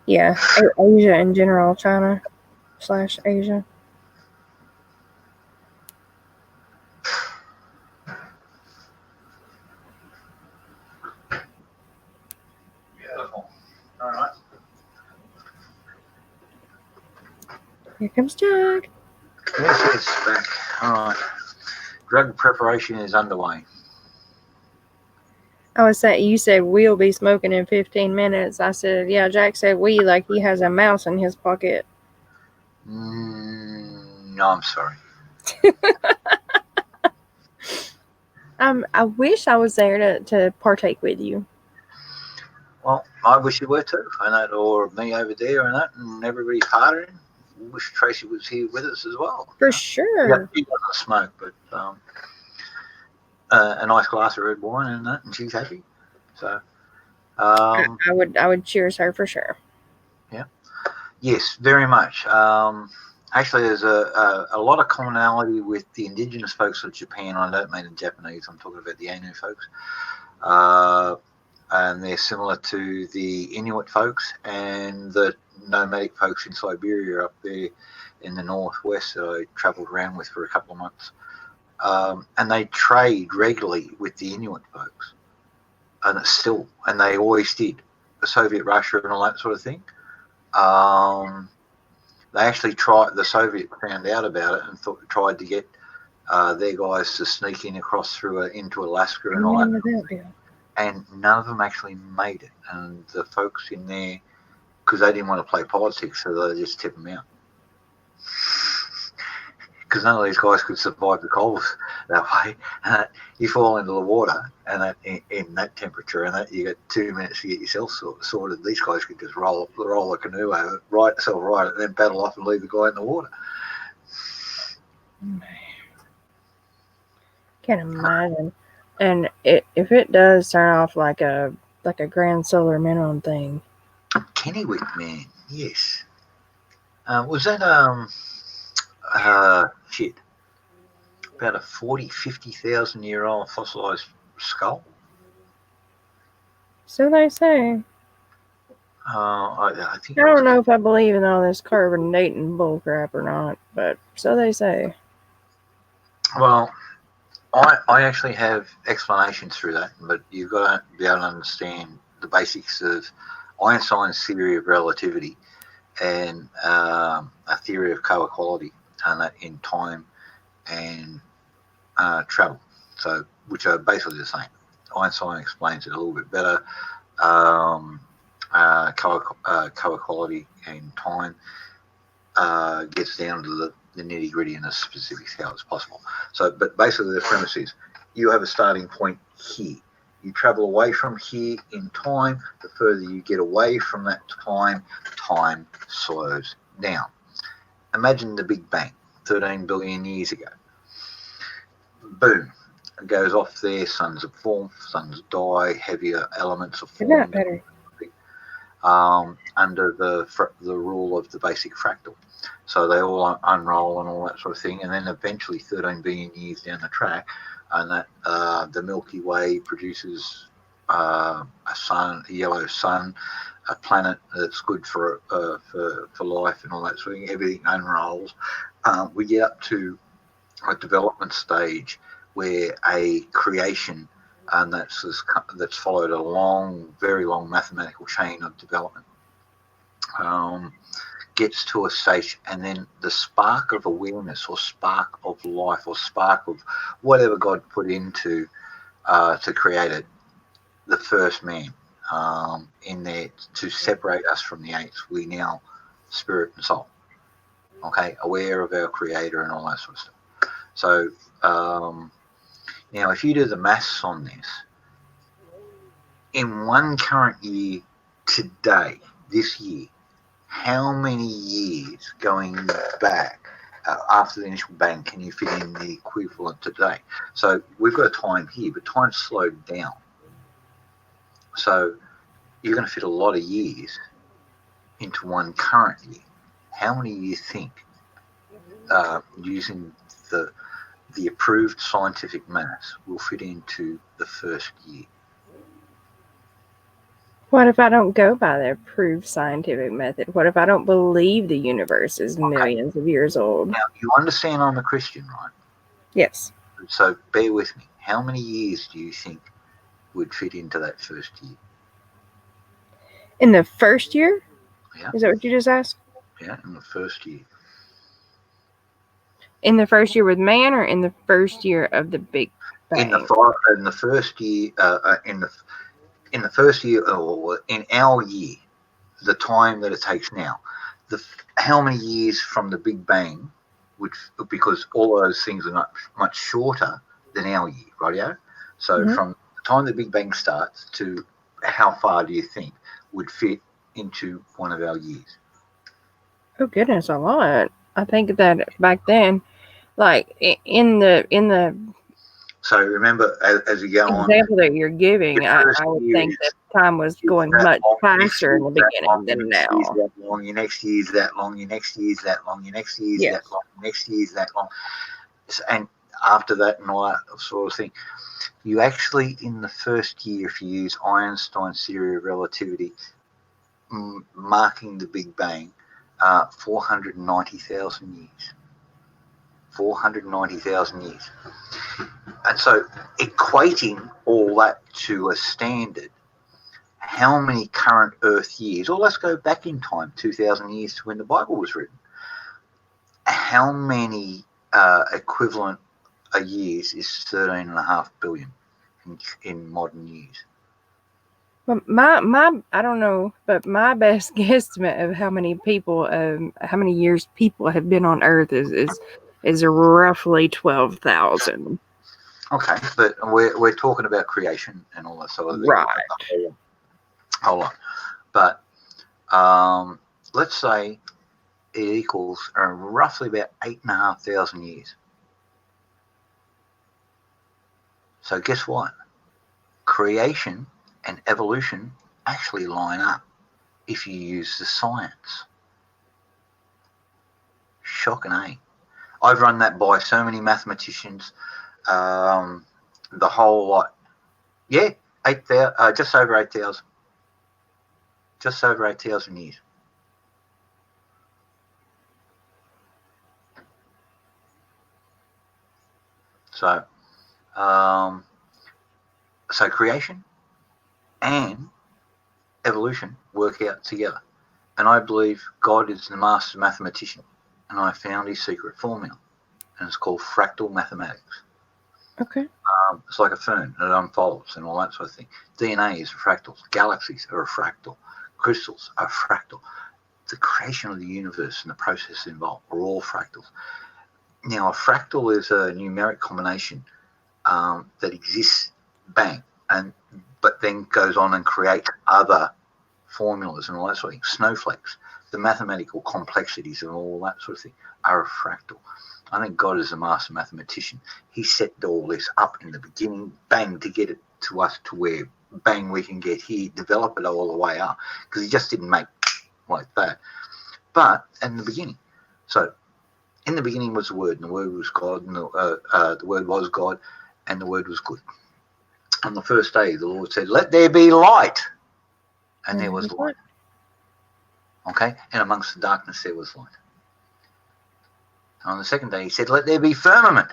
Yeah, Asia in general, China/Asia. Beautiful. Alright. Here comes Jack. Yes, back. Alright. Drug preparation is underway. I was saying, you said we'll be smoking in 15 minutes. I said, yeah, Jack said we like he has a mouse in his pocket. No, I'm sorry. I wish I was there to partake with you. I wish you were too, and that, or me over there, and that, and everybody's partying. Wish Tracy was here with us as well. For sure. Yeah, she doesn't smoke, but a nice glass of red wine and that, and she's happy. So, I would cheers her for sure. yes, very much. Actually, there's a lot of commonality with the indigenous folks of Japan. I don't mean the Japanese. I'm talking about the Ainu folks. And they're similar to the Inuit folks and the nomadic folks in Siberia up there in the northwest that I travelled around with for a couple of months. And they trade regularly with the Inuit folks. And they always did. The Soviet Russia and all that sort of thing. They actually the Soviets found out about it and tried to get their guys to sneak in across into Alaska and all that. And none of them actually made it. And the folks in there, because they didn't want to play politics, so they just tipped them out. Because none of these guys could survive the cold that way. And you fall into the water, and in that temperature, and you get 2 minutes to get yourself sorted. These guys could just roll the canoe over, right, and then paddle off and leave the guy in the water. Can't imagine. And if it does turn off like a grand solar minimum thing. Kennewick, man, yes. Was that shit? About a 50,000 year old fossilized skull. So they say. I think. I don't know if I believe in all this carbon dating bullcrap or not, but so they say. Well, I actually have explanations through that, but you've got to be able to understand the basics of Einstein's theory of relativity and a theory of co-equality, and that in time and travel, so which are basically the same. Einstein explains it a little bit better. Co-equality in time gets down to the nitty-gritty and the specifics how it's possible. So, but basically the premise is you have a starting point here. You travel away from here in time. The further you get away from that time slows down. Imagine the Big Bang 13 billion years ago. Boom. It goes off there. Suns are formed. Suns die. Heavier elements are formed. Not better. Under the rule of the basic fractal. So they all unroll and all that sort of thing. And then eventually 13 billion years down the track, and that the Milky Way produces a yellow sun, a planet that's good for life and all that sort of thing. Everything unrolls. We get up to a development stage where a creation that's followed a very long mathematical chain of development gets to a stage, and then the spark of awareness or spark of life or spark of whatever God put into to create it, the first man in there to separate us from the apes. We now spirit and soul, okay, aware of our creator and all that sort of stuff. So now if you do the maths on this, in one current year today, this year, how many years going back after the initial bang can you fit in the equivalent today? So we've got a time here, but time's slowed down. So you're going to fit a lot of years into one current year. How many do you think, using the approved scientific maths, will fit into the first year? What if I don't go by the approved scientific method? What if I don't believe the universe is millions of years old? Now, you understand I'm a Christian, right? Yes. So bear with me. How many years do you think would fit into that first year? In the first year? Yeah. Is that what you just asked? Yeah, in the first year. In the first year with man, or in the first year of the Big Bang? In the first year, in the first year, or in our year, the time that it takes now, how many years from the Big Bang, because all those things are much shorter than our year, rightio? So from the time the Big Bang starts to how far do you think would fit into one of our years? Oh goodness, a lot. I think that back then, like in the So remember, as you go on, example that you're your giving, I first would year think is that time was going that much long, next faster year in the is that beginning long, your than next year is now. that long, your next year is that long, your next year is that long, your next year is Yes. that long, your next year is that long. And after that and all that sort of thing, you actually, in the first year, if you use Einstein's theory of relativity, marking the Big Bang, 490,000 years. 490,000 years. And so, equating all that to a standard, how many current Earth years, or let's go back in time, 2,000 years to when the Bible was written, how many equivalent years is 13.5 billion in modern years? But my I don't know, but my best guesstimate of how many people, how many years people have been on Earth is roughly 12,000. Okay, but we're talking about creation and all that sort of thing. Right. Hold on. But let's say it equals roughly about 8,500 years. So guess what? Creation and evolution actually line up if you use the science. Shocking, eh? I've run that by so many mathematicians, the whole lot. Yeah, 8,000, just over 8,000. Just over 8,000 years. So, so creation and evolution work out together. And I believe God is the master mathematician. And I found his secret formula. And it's called fractal mathematics. Okay. It's like a fern that unfolds and all that sort of thing. DNA is fractals. Galaxies are a fractal. Crystals are fractal. The creation of the universe and the process involved are all fractals. Now, a fractal is a numeric combination that exists, bang, but then goes on and creates other formulas and all that sort of thing. Snowflakes, the mathematical complexities and all that sort of thing are a fractal. I think God is a master mathematician. He set all this up in the beginning, bang, to get it to us to where, bang, we can get here, develop it all the way up, because he just didn't make like that. But in the beginning, so in the beginning was the Word, and the Word was God, and the Word was God, and the Word was good. On the first day, the Lord said, "Let there be light," and there was light. Okay, and amongst the darkness there was light. And on the second day, he said, "Let there be firmament."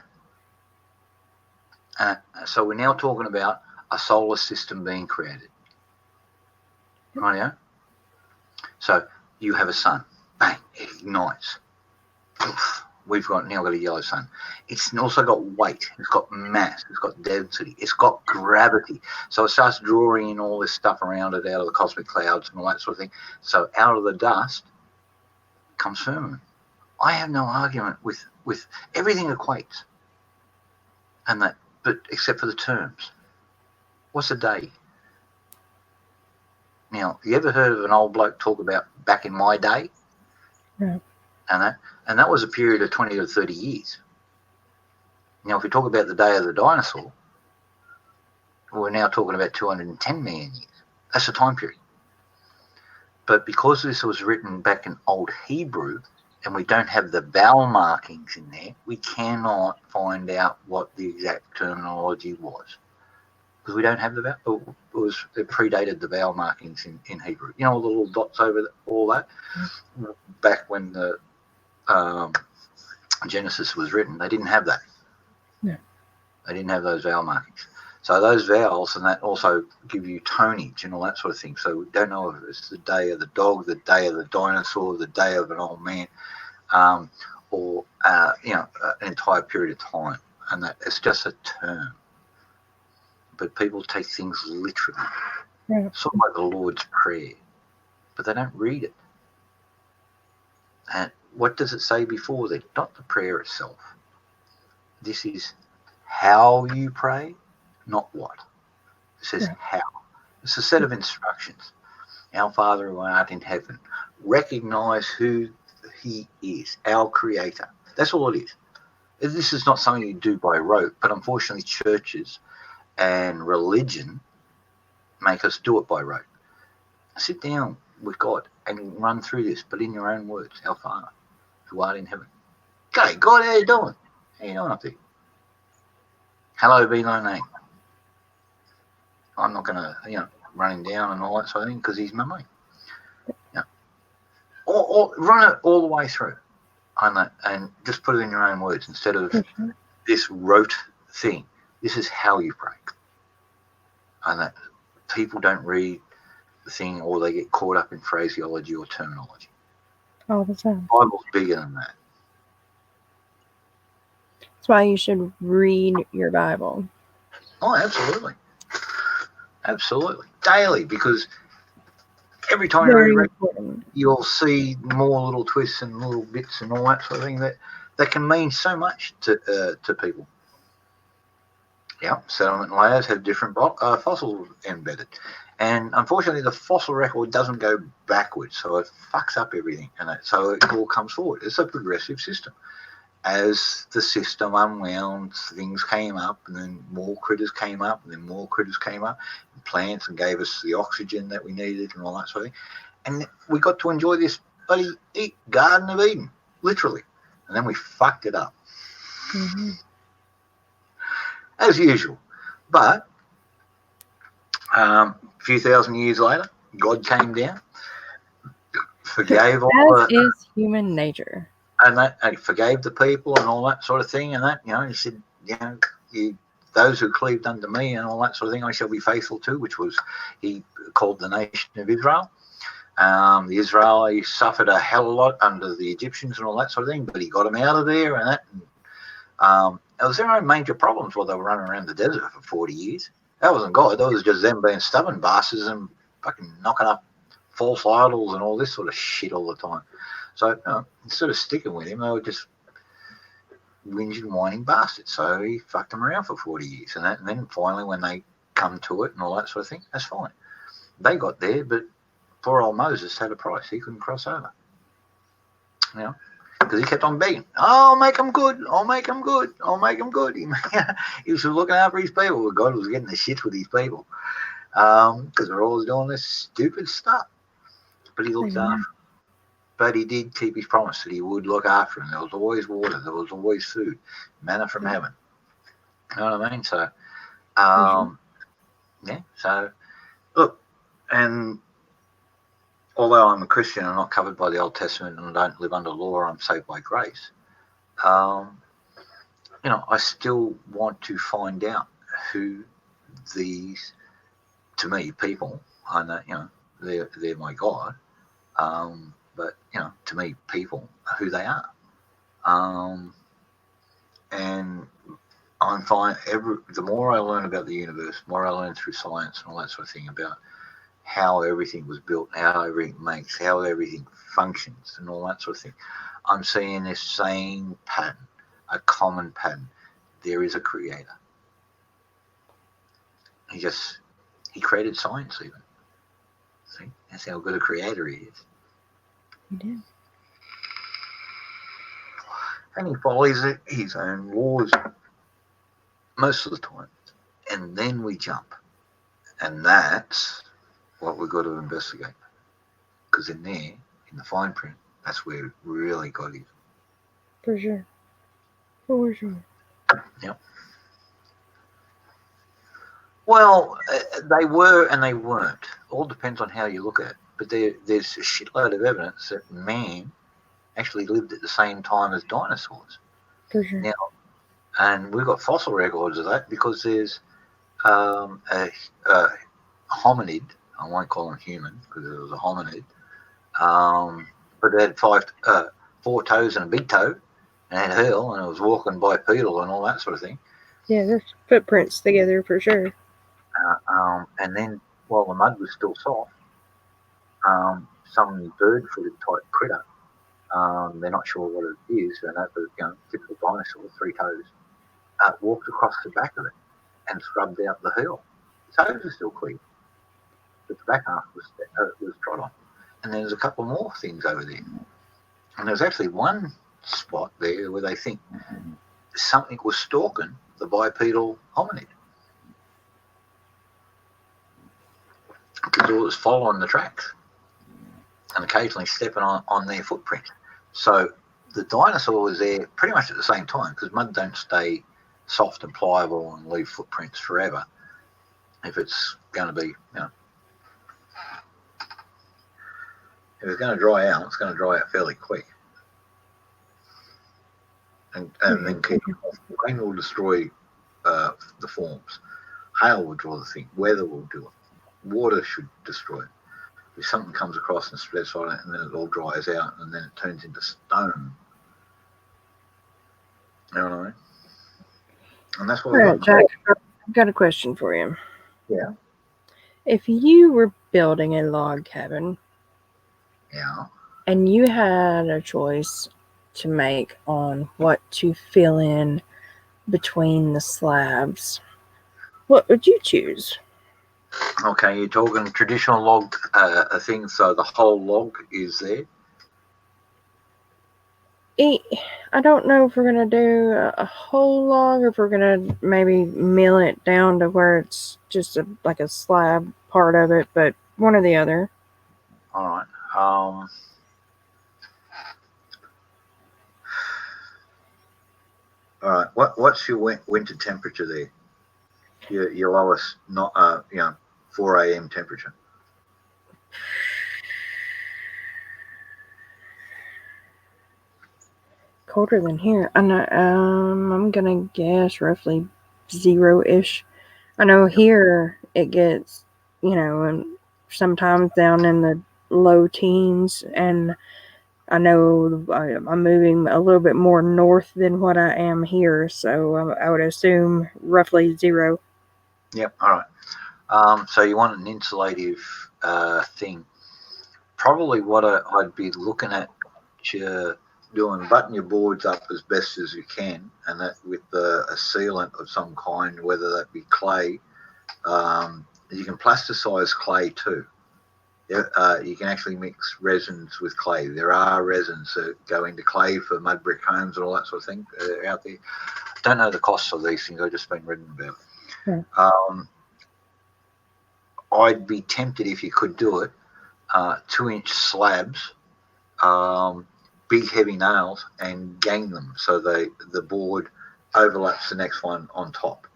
So we're now talking about a solar system being created. Right now. So you have a sun, bang, it ignites. Oof. We've now got a yellow sun. It's also got weight. It's got mass. It's got density. It's got gravity. So it starts drawing in all this stuff around it out of the cosmic clouds and all that sort of thing. So out of the dust comes firmament. I have no argument with everything equates, and that, but except for the terms. What's a day? Now, you ever heard of an old bloke talk about back in my day? Yeah. And that was a period of 20 or 30 years. Now, if we talk about the day of the dinosaur, we're now talking about 210 million years. That's a time period. But because this was written back in Old Hebrew, and we don't have the vowel markings in there, we cannot find out what the exact terminology was. Because we don't have the vowel. It predated the vowel markings in Hebrew. You know, all the little dots over all that? Back when the Genesis was written, they didn't have that. Yeah. They didn't have those vowel markings. So those vowels, and that also give you tonage and all that sort of thing. So we don't know if it's the day of the dog, the day of the dinosaur, the day of an old man, or an entire period of time. And that it's just a term. But people take things literally. Yeah. Sort of like the Lord's Prayer, but they don't read it. And what does it say before that? Not the prayer itself. This is how you pray, not what. It says how. It's a set of instructions. Our Father who art in heaven. Recognize who he is, our creator. That's all it is. This is not something you do by rote, but unfortunately churches and religion make us do it by rote. Sit down with God and run through this, but in your own words. Our Father who art in heaven. Okay, God, how you doing? How you doing up there? Hallowed be thy name. I'm not going to, run him down and all that sort of thing because he's my mate. Or run it all the way through and just put it in your own words instead of this rote thing. This is how you pray. And that people don't read the thing or they get caught up in phraseology or terminology. All the time. The Bible's bigger than that. That's why you should read your Bible. Oh, absolutely. Absolutely. Daily, because every time you Very read, important. you'll see more little twists and little bits and all that sort of thing that can mean so much to people. Yeah, settlement layers have different fossils embedded. And unfortunately, the fossil record doesn't go backwards, so it fucks up everything. And so it all comes forward. It's a progressive system. As the system unwound, things came up, and then more critters came up, and then more critters came up, and plants and gave us the oxygen that we needed and all that sort of thing. And we got to enjoy this bloody Garden of Eden, literally. And then we fucked it up. Mm-hmm. As usual. But a few thousand years later, God came down, forgave all As is human nature. and forgave the people and all that sort of thing. And that, he said, those who cleaved unto me and all that sort of thing, I shall be faithful to, which was he called the nation of Israel. The Israelis suffered a hell of a lot under the Egyptians and all that sort of thing, but he got them out of there and that. And, it was their own major problems while they were running around the desert for 40 years. That wasn't God. That was just them being stubborn bastards and fucking knocking up false idols and all this sort of shit all the time. So instead of sticking with him, they were just whinging, whining bastards. So he fucked them around for 40 years. And then finally when they come to it and all that sort of thing, that's fine. They got there, but poor old Moses had a price. He couldn't cross over. Because he kept on begging, I'll make them good, I'll make them good, I'll make them good. He was looking after his people, but God was getting the shit with his people because they're always doing this stupid stuff. But he looked after them. But he did keep his promise that he would look after them. There was always water, there was always food, manna from heaven. You know what I mean? So, so look, and although I'm a Christian and not covered by the Old Testament and I don't live under law, I'm saved by grace. I still want to find out who these, to me, people. I know, they're my God. But to me, people, who they are. And I'm fine. The more I learn about the universe, the more I learn through science and all that sort of thing about how everything was built, how everything makes, how everything functions and all that sort of thing. I'm seeing this same pattern, a common pattern. There is a creator. He created science even. See, that's how good a creator he is. He did. And he follows his own laws most of the time. And then we jump. And that's what we've got to investigate. Because in there, in the fine print, that's where really God is. For sure. For sure. Yep. Well, they were and they weren't. All depends on how you look at it. But there's a shitload of evidence that man actually lived at the same time as dinosaurs. For sure. Now, and we've got fossil records of that because there's a hominid. I won't call him human because it was a hominid. But it had 4 toes and a big toe, and had heel, and it was walking bipedal and all that sort of thing. Yeah, there's footprints together for sure. And then while the mud was still soft, some bird-footed type critter, they're not sure what it is, and that was typical dinosaur, 3 toes, walked across the back of it and scrubbed out the heel. The toes are still clean. the back half was trod on. And there's a couple more things over there. And there's actually one spot there where they think something was stalking the bipedal hominid. Because it was following the tracks and occasionally stepping on their footprint. So the dinosaur was there pretty much at the same time, because mud don't stay soft and pliable and leave footprints forever. If it's going to be, if it's going to dry out, it's going to dry out fairly quick. And then rain will destroy the forms. Hail will draw the thing. Weather will do it. Water should destroy it. If something comes across and spreads on it, and then it all dries out, and then it turns into stone. You know what I mean? And that's what All right, Jack, I've got a question for you. Yeah. If you were building a log cabin, Yeah, and you had a choice to make on what to fill in between the slabs, what would you choose? okay, you're talking traditional log thing, so the whole log is there. I don't know if we're going to do a whole log or if we're going to maybe mill it down to where it's just like a slab part of it, but one or the other. All right. All right. What's your winter temperature there? Your lowest, 4 a.m. temperature. Colder than here. I know. I'm gonna guess roughly 0-ish. I know here it gets, and sometimes down in the low teens, and I know I'm moving a little bit more north than what I am here, so I would assume roughly 0. Yep. All right. So you want an insulative thing. Probably what I'd be looking at doing, button your boards up as best as you can, and that with a sealant of some kind, whether that be clay. You can plasticize clay too. You can actually mix resins with clay. There are resins that go into clay for mud brick homes and all that sort of thing out there. Don't know the costs of these things. I've just been reading about it. Hmm. I'd be tempted, if you could do it, 2-inch slabs, big heavy nails, and gang them so the board overlaps the next one on top.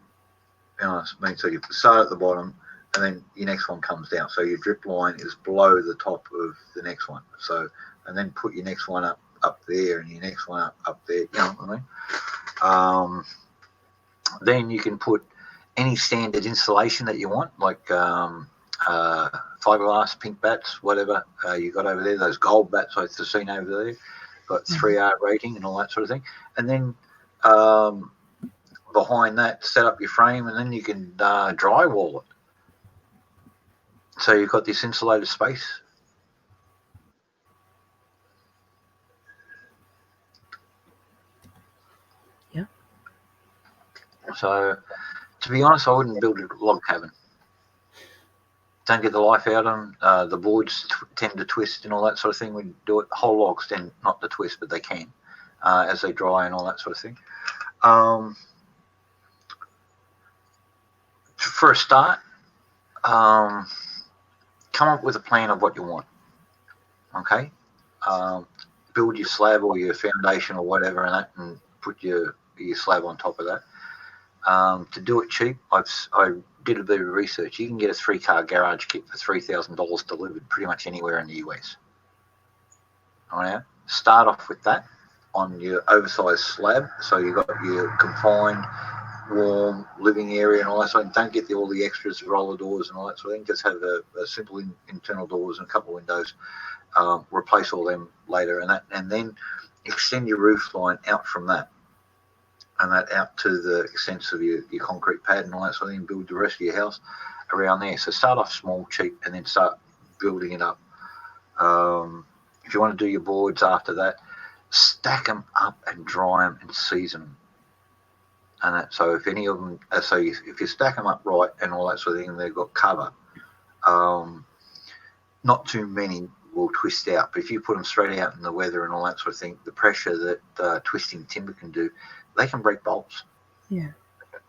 You know what I mean? So you start at the bottom, and then your next one comes down. So your drip line is below the top of the next one. So, and then put your next one up there, and your next one up there. You know what I mean? Then you can put any standard insulation that you want, like fiberglass, pink bats, whatever you got over there. Those gold bats I've seen over there, got 3R rating and all that sort of thing. And then behind that, set up your frame, and then you can drywall it. So you've got this insulated space. Yeah. So, to be honest, I wouldn't build a log cabin. Don't get the life out of them. The boards tend to twist and all that sort of thing. We do it. Whole logs tend not to twist, but they can as they dry and all that sort of thing. For a start, come up with a plan of what you want. Okay, build your slab or your foundation or whatever, and put your slab on top of that. To do it cheap, I did a bit of research. You can get a 3-car garage kit for $3,000 delivered pretty much anywhere in the US. All right, start off with that on your oversized slab, so you've got your confined, warm living area and all that sort of thing. Don't get all the extras, roller doors and all that sort of thing. Just have a simple internal doors and a couple of windows. Replace all them later, and then extend your roof line out from that, and that out to the extent of your concrete pad and all that sort of thing. Build the rest of your house around there. So start off small, cheap, and then start building it up. If you want to do your boards after that, stack them up and dry them and season them. And so if any of them, if you stack them up right and all that sort of thing, they've got cover. Not too many will twist out, but if you put them straight out in the weather and all that sort of thing, the pressure that twisting timber can do, they can break bolts. Yeah.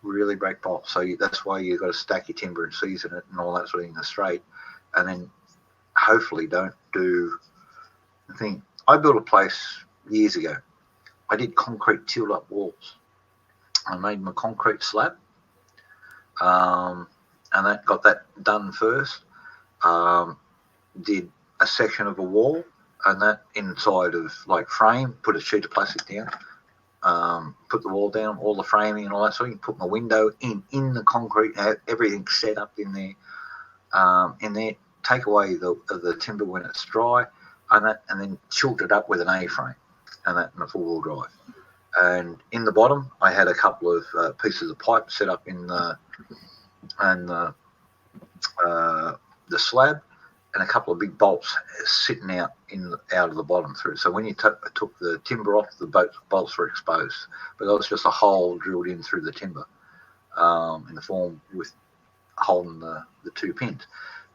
Really break bolts. So that's why you've got to stack your timber and season it and all that sort of thing in the straight, and then hopefully don't do the thing. I built a place years ago. I did concrete tilled up walls. I made my concrete slab, and that got that done first. Did a section of a wall, and that inside of like frame, put a sheet of plastic down, put the wall down, all the framing and all that sort of thing, put my window in the concrete, everything set up in there, take away the timber when it's dry, and then tilt it up with an A-frame, and that in a four-wheel drive. And in the bottom, I had a couple of pieces of pipe set up in the slab, and a couple of big bolts sitting out of the bottom through. So when you took the timber off, the bolts were exposed, but that was just a hole drilled in through the timber, in the form with holding the two pins.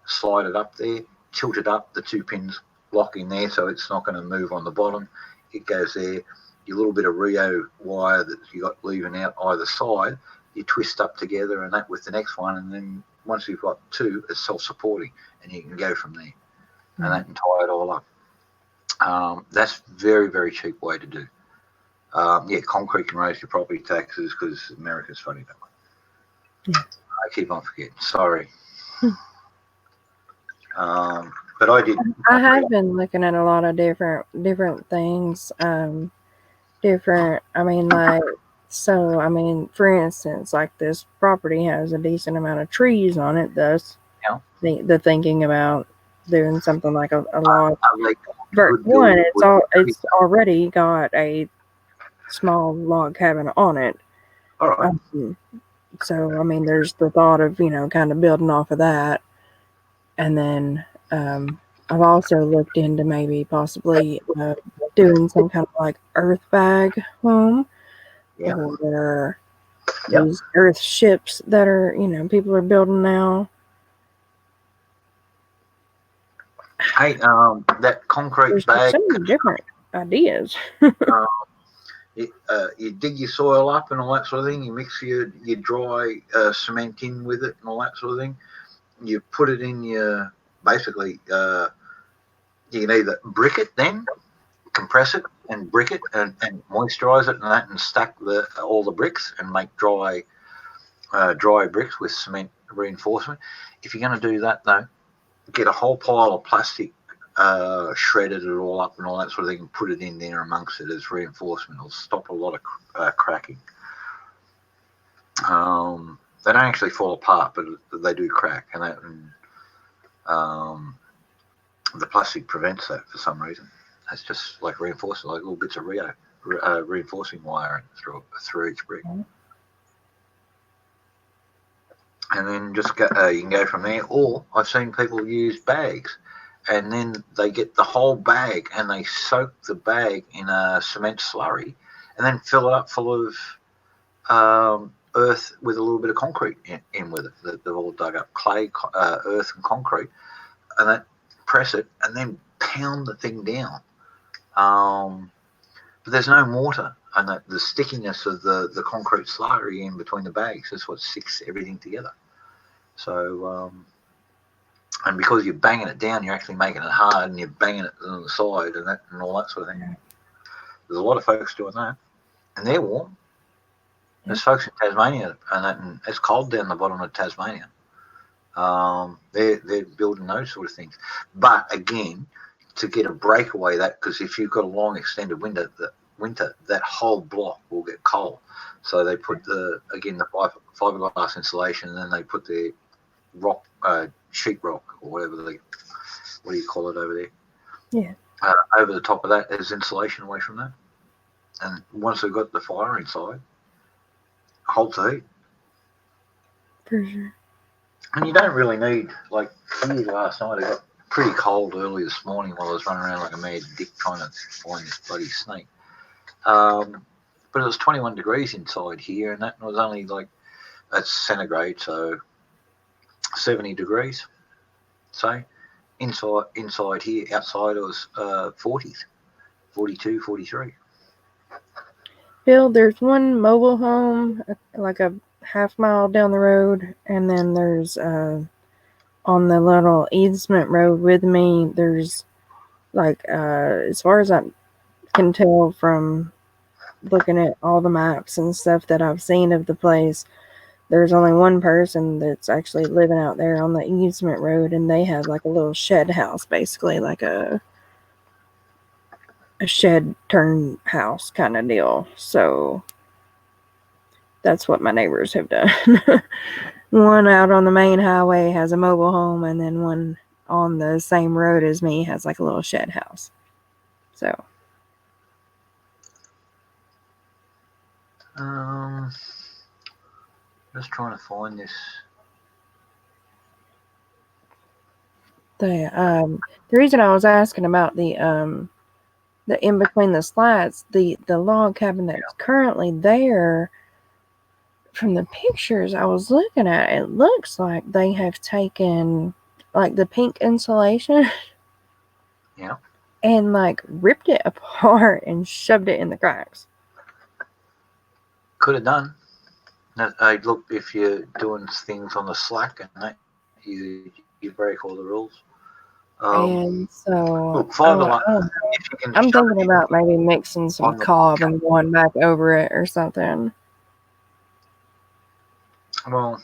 Slide it up there, tilt it up, the two pins lock in there, so it's not going to move on the bottom. It goes there. Your little bit of Rio wire that you got leaving out either side, you twist up together, and that with the next one, and then once you've got two, it's self-supporting, and you can go from there, and that can tie it all up. That's very, very cheap way to do. Concrete can raise your property taxes because America's funny that way. Yeah. I keep on forgetting. Sorry. But I did. I have been looking at a lot of different things. For instance, like this property has a decent amount of trees on it, thus the thinking about doing something like a log. One, it's already got a small log cabin on it. All right. So there's the thought of kind of building off of that, and then I've also looked into maybe possibly doing some kind of like earth bag home, or these earth ships that are people are building now. Hey, that concrete bag. So many different ideas. You dig your soil up and all that sort of thing. You mix your dry cement in with it and all that sort of thing. You put it in your basically. You can either brick it, then compress it and brick it and moisturize it and that, and stack all the bricks and make dry bricks with cement reinforcement. If you're going to do that though, get a whole pile of plastic, shredded it all up and all that sort of thing, and put it in there amongst it as reinforcement. It'll stop a lot of cracking. They don't actually fall apart, but they do crack, and that. The plastic prevents that for some reason. It's just like reinforcing, like little bits of reinforcing wire through each brick. And then just you can go from there. Or I've seen people use bags, and then they get the whole bag and they soak the bag in a cement slurry, and then fill it up full of earth with a little bit of concrete in with it. They've all dug up clay, earth, and concrete, and then press it and then pound the thing down. But there's no mortar, and the stickiness of the concrete slurry in between the bags is what sticks everything together. So, and because you're banging it down, you're actually making it hard, and you're banging it on the side and all that sort of thing. There's a lot of folks doing that, and they're warm. There's folks in Tasmania, and it's cold down the bottom of Tasmania. They're building those sort of things. But again, to get a breakaway, because if you've got a long extended winter, that whole block will get cold. So they put the fiberglass insulation, and then they put the rock, sheetrock, or whatever what do you call it over there? Yeah. Over the top of that is insulation away from that. And once they've got the fire inside, holds the heat. For sure. And you don't really need, like here last night, it got pretty cold early this morning while I was running around like a mad dick trying to find this bloody snake. But it was 21 degrees inside here, and that was only it's centigrade, so 70 degrees. So inside here, outside it was 40s, 42, 43. Bill, there's one mobile home like a half mile down the road, and then there's on the little easement road with me, there's like as far as I can tell from looking at all the maps and stuff that I've seen of the place, there's only one person that's actually living out there on the easement road, and they have like a little shed house, basically like a shed turn house kind of deal. So that's what my neighbors have done. One out on the main highway has a mobile home, and then one on the same road as me has like a little shed house. So Just trying to find this. the reason I was asking about the in between the slats, the log cabin that's currently there, from the pictures I was looking at, it looks like they have taken like the pink insulation Yeah. and like ripped it apart and shoved it in the cracks. Could have done. Look, if you're doing things on the slack and that, you break all the rules. And so Look, fiberglass. I'm thinking about maybe mixing some cob and going back over it or something. Well,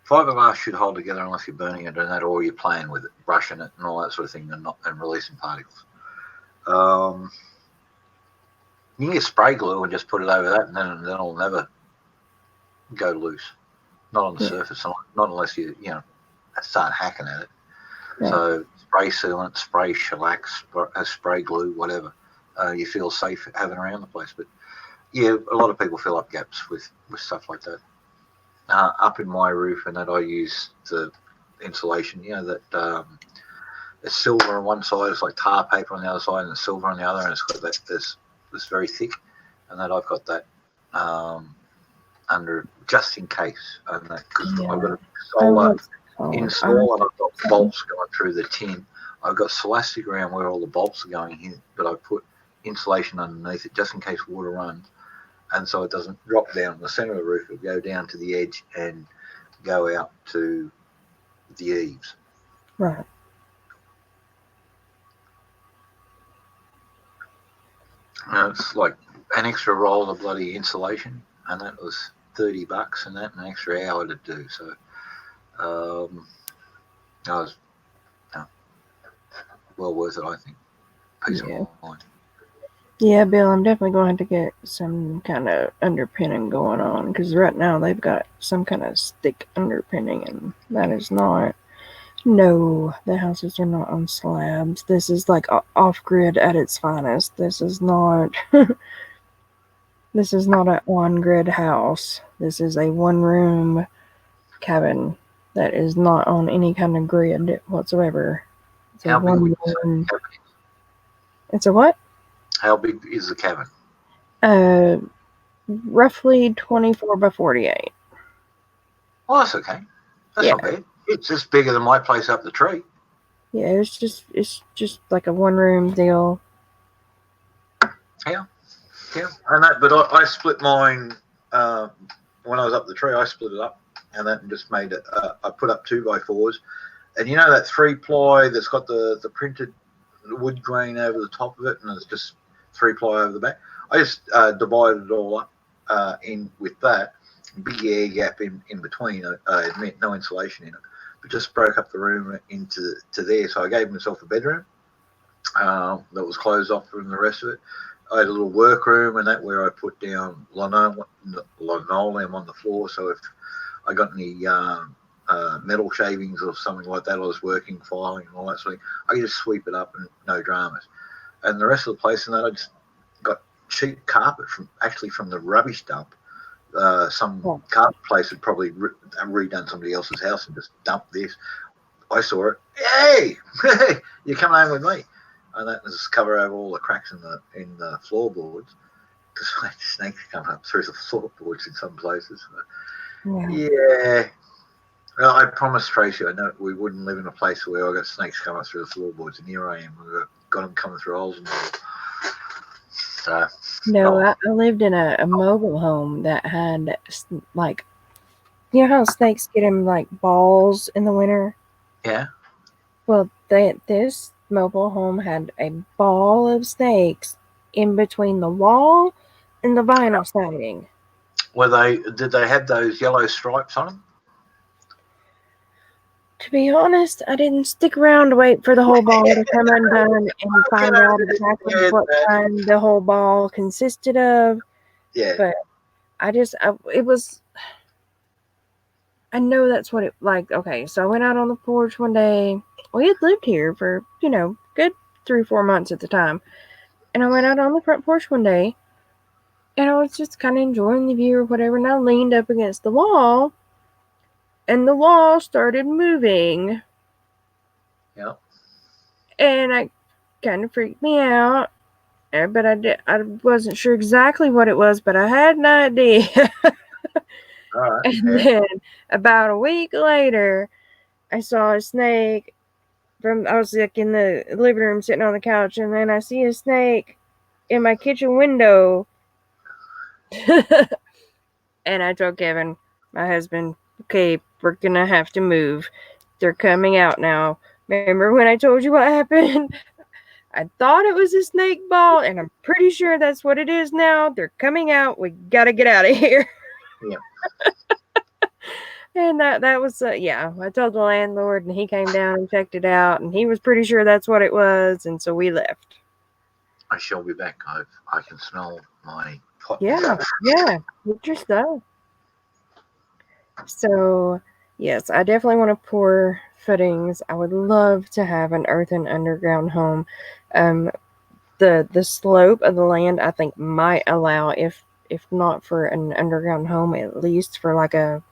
fiberglass should hold together unless you're burning it and that, or you're playing with it, brushing it, and all that sort of thing, and releasing particles. You can get spray glue and just put it over that, and then it'll never go loose. Not on the surface, not unless you start hacking at it. Yeah. So spray sealant, spray shellac, spray glue, whatever you feel safe having around the place. But yeah, a lot of people fill up gaps with stuff like that. Up in my roof, and that I use the insulation. That it's silver on one side, it's like tar paper on the other side, and it's silver on the other, and it's got this very thick, and that I've got that under just in case, and that because I've got a solar install and I've got bolts going through the tin. I've got celastic around where all the bolts are going in, but I put insulation underneath it just in case water runs, and so it doesn't drop down the center of the roof. It'll go down to the edge and go out to the eaves. Right. It's like an extra roll of bloody insulation, and that was $30, and that an extra hour to do. So I was well worth it, I think. Peace of mind. Yeah, Bill, I'm definitely going to get some kind of underpinning going on, because right now they've got some kind of stick underpinning, and that is not. No, the houses are not on slabs. This is like off-grid at its finest. This is not. This is not an on-grid house. This is a one-room cabin that is not on any kind of grid whatsoever. It's How big would you say? It's a what? How big is the cabin? Roughly 24 by 48. Oh, that's okay. That's not bad. It's just bigger than my place up the tree. Yeah, it's just like a one-room deal. Yeah, and that. But I split mine when I was up the tree. I split it up, and that just made it. I put up 2x4s, and you know that 3-ply that's got the printed wood grain over the top of it, and it's just 3-ply over the back. I just divided it all up in with that big air gap in between. I admit no insulation in it, but just broke up the room into there. So I gave myself a bedroom that was closed off from the rest of it. I had a little workroom, and that where I put down linoleum on the floor. So if I got any metal shavings or something like that, I was working, filing, and all that sort of thing, I could just sweep it up and no dramas. And the rest of the place, and that I just got cheap carpet from the rubbish dump. Some carpet place had probably redone somebody else's house and just dumped this. I saw it. Hey, you're coming home with me, and that was cover over all the cracks in the floorboards because I had snakes coming up through the floorboards in some places. Yeah, Well, I promised Tracy I know we wouldn't live in a place where I got snakes coming through the floorboards, and here I am. We've got them coming through holes in the wall. So, No, oh, I lived in a mobile home that had like, you know how snakes get them like balls in the winter? yeah. Well, this mobile home had a ball of snakes in between the wall and the vinyl siding. Did they have those yellow stripes on them? To be honest, I didn't stick around to wait for the whole ball to come undone and find out exactly what kind the whole ball consisted of. Yeah. But it was, I know that's what it like. Okay, so I went out on the porch one day. We had lived here for, good 3-4 months at the time. And I went out on the front porch one day and I was just kind of enjoying the view or whatever. And I leaned up against the wall and the wall started moving. Yep. And I kind of freaked me out. But I wasn't sure exactly what it was, but I had an idea. All right. And Yeah. then about a week later, I saw a snake I was like in the living room sitting on the couch, and then I see a snake in my kitchen window. And I told Kevin, my husband, okay, we're gonna have to move. They're coming out now. Remember when I told you what happened? I thought it was a snake ball, and I'm pretty sure that's what it is now. They're coming out. We gotta get out of here. Yeah. And that was yeah. I told the landlord, and he came down and checked it out, and he was pretty sure that's what it was, and so we left. I shall be back. I can smell my pot. Yeah, get your stuff. So yes, I definitely want to pour footings. I would love to have an earthen underground home. The slope of the land I think might allow, if not for an underground home, at least for like a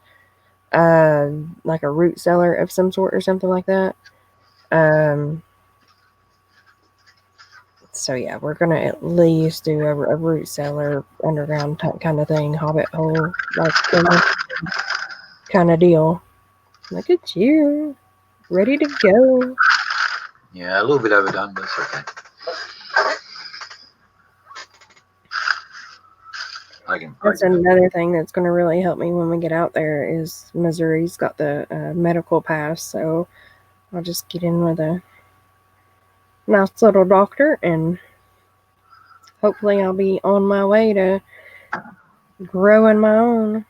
root cellar of some sort or something like that. So yeah, we're gonna at least do a root cellar underground kind of thing, hobbit hole like kind of deal. Look at you, ready to go. Yeah, a little bit overdone, but it's okay. That's another thing that's going to really help me when we get out there is Missouri's got the medical pass, so I'll just get in with a nice little doctor, and hopefully I'll be on my way to growing my own.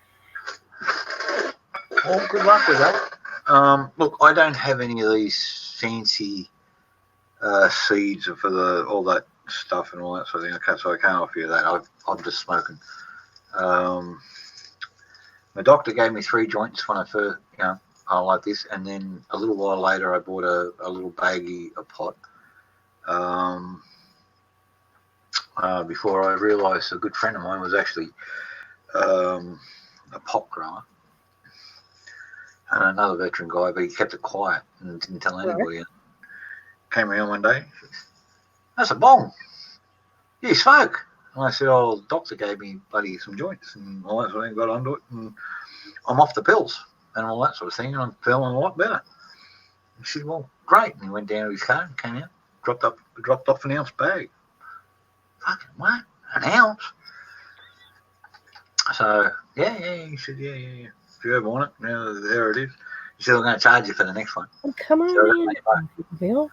Well, good luck with that. Look, I don't have any of these fancy seeds for all that stuff and all that sort of thing. Okay, so I can't offer you that. I'm just smoking. My doctor gave me 3 joints when I first, I like this, and then a little while later I bought a little baggie, a pot. Before I realised a good friend of mine was actually a pot grower, and another veteran guy, but he kept it quiet and didn't tell anybody. Right. Came around one day, that's a bong. You smoke? And I said, oh, the doctor gave me bloody some joints and all that sort of thing, got onto it, and I'm off the pills and all that sort of thing, and I'm feeling a lot better. He said, well, great. And he went down to his car and came out, dropped off an ounce bag. Fucking what? An ounce? So, yeah, he said, yeah. If you ever want it, there it is. He said, I'm going to charge you for the next one. Oh, come on in, Bill.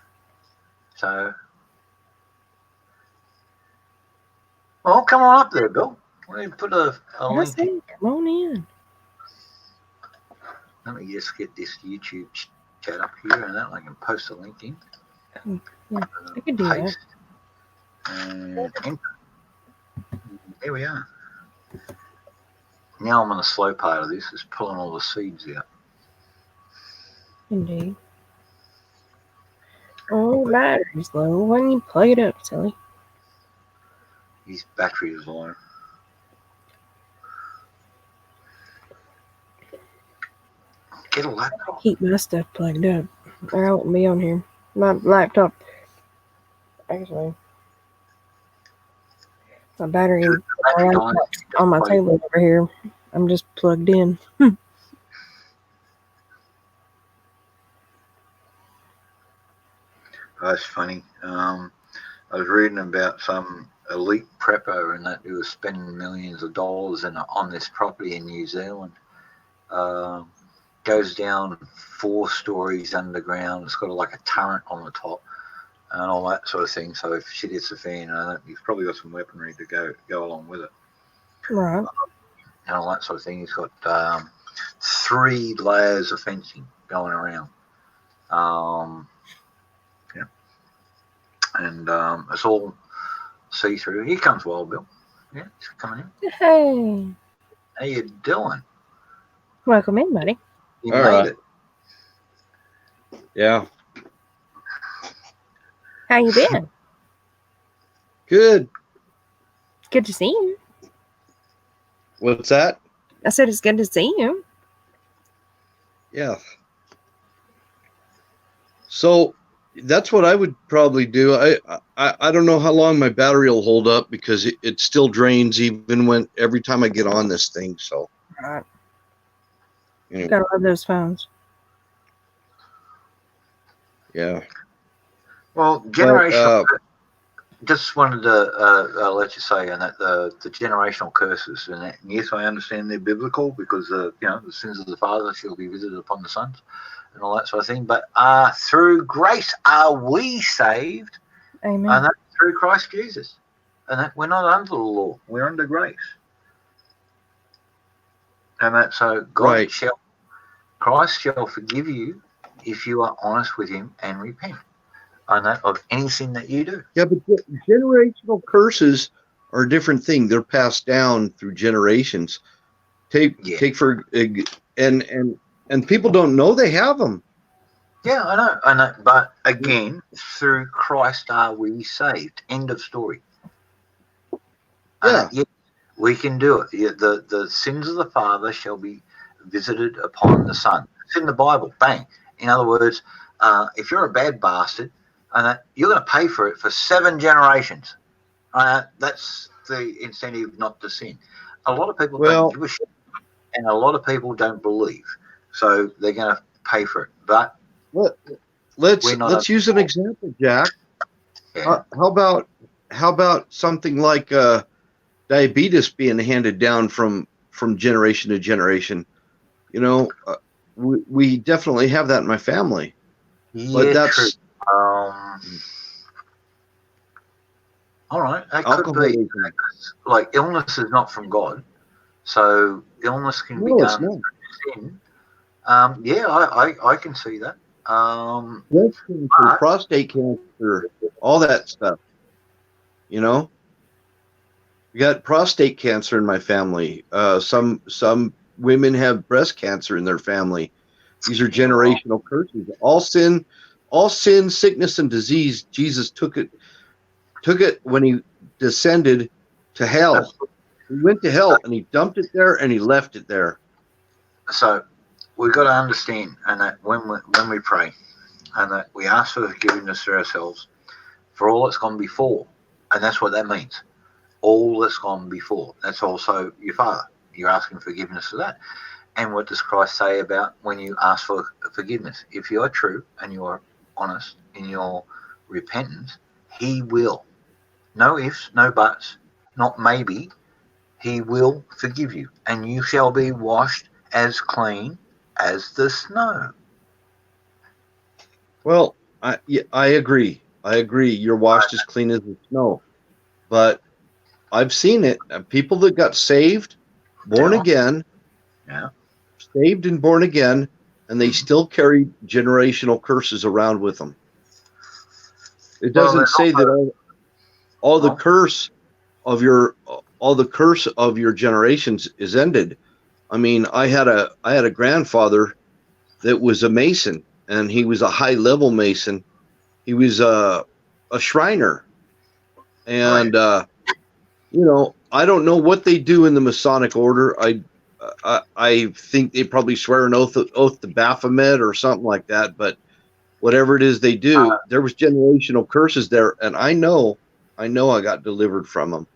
So, well, come on up there, Bill. Why don't you put a link in? Come on in. Let me just get this YouTube chat up here, and then I can post a link in. Oh, yeah, I can do that. And there we are. Now I'm on the slow part of this, is pulling all the seeds out. Indeed. Oh, the battery's low. Why don't you plug it up, silly? His battery is low. Get a laptop. Keep my stuff plugged up, or I won't be on here. My laptop, actually, my battery on my table over here. I'm just plugged in. That's funny. I was reading about some elite prepper and that who was spending millions of dollars on this property in New Zealand. Goes down 4 stories underground. It's got like a turret on the top and all that sort of thing. So if shit hits the fan, he's probably got some weaponry to go along with it. Right. And all that sort of thing. He's got 3 layers of fencing going around. Yeah. And it's all see-through. Here comes Wild Bill. Yeah, he's coming in. Hey, How you doing? welcome in, buddy. You All made right. it. Yeah. How you been? Good. Good to see you. What's that? I said it's good to see you. Yeah. So that's what I would probably do. I don't know how long my battery will hold up because it still drains even every time I get on this thing. So Right. anyway, Gotta love those phones. yeah. Well, But, generational. Just wanted to let you say, and that the generational curses, and yes, I understand they're biblical because the sins of the father shall be visited upon the sons, and all that sort of thing. But through grace are we saved, Amen. and that's through Christ Jesus, and that we're not under the law; we're under grace, and that so Right. Christ shall forgive you if you are honest with Him and repent. On that of any sin that you do. Yeah, but generational curses are a different thing. They're passed down through generations. Take for and people don't know they have them. Yeah, I know. But again, through Christ are we saved. End of story. Yeah. We can do it. The sins of the father shall be visited upon the son. It's in the Bible. Bang. In other words, if you're a bad bastard, you're going to pay for it for 7 generations. That's the incentive not to sin. A lot of people don't give a shit, and a lot of people don't believe, so they're going to pay for it. But let's use an example, Jack. Yeah. How about something like diabetes being handed down from generation to generation? We definitely have that in my family. But that's true. All right, that could be. Like illness is not from God, so illness can be done through sin. Yeah, I can see that. Breast cancer, prostate cancer, all that stuff. We got prostate cancer in my family. Some women have breast cancer in their family. These are generational curses. All sin, sickness, and disease. Jesus took it when he descended to hell. He went to hell and he dumped it there and he left it there. So we've got to understand, and that when we pray, and that we ask for forgiveness for ourselves for all that's gone before, and that's what that means. All that's gone before. That's also your Father. You're asking forgiveness for that. And what does Christ say about when you ask for forgiveness? If you are true and you are honest in your repentance, He will. No ifs, no buts, not maybe. He will forgive you, and you shall be washed as clean as the snow. Well, I agree. You're washed as clean as the snow. But I've seen it. People that got saved, born again, saved and born again, and they still carry generational curses around with them. It doesn't say that all the curse of your generations is ended. I mean, I had a grandfather that was a mason, and he was a high level mason. He was a Shriner, and I don't know what they do in the Masonic order. I think they probably swear an oath to Baphomet or something like that. But whatever it is they do, there was generational curses there, and I know I got delivered from them.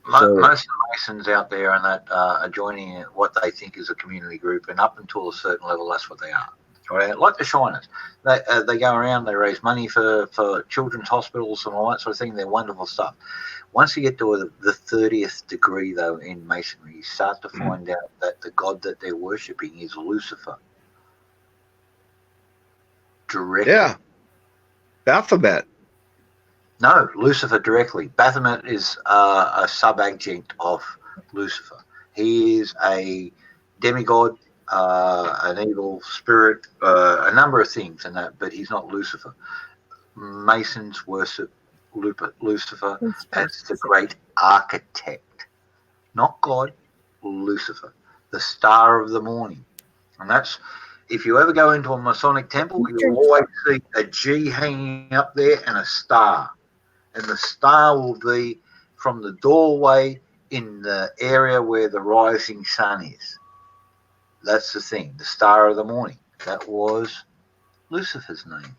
Most of the Masons out there and that are joining what they think is a community group, and up until a certain level, that's what they are. Right? Like the Shiners. They go around, they raise money for children's hospitals and all that sort of thing. They're wonderful stuff. Once you get to the 30th degree, though, in Masonry, you start to find out that the god that they're worshipping is Lucifer. Directly. Yeah. Baphomet. No, Lucifer directly. Baphomet is a sub-adjunct of Lucifer. He is a demigod, an evil spirit, a number of things, and that, but he's not Lucifer. Masons worship Lucifer as the great architect, not God, Lucifer, the star of the morning. And that's, if you ever go into a Masonic temple, you'll always see a G hanging up there and a star. And the star will be from the doorway in the area where the rising sun is. That's the thing, the star of the morning. That was Lucifer's name.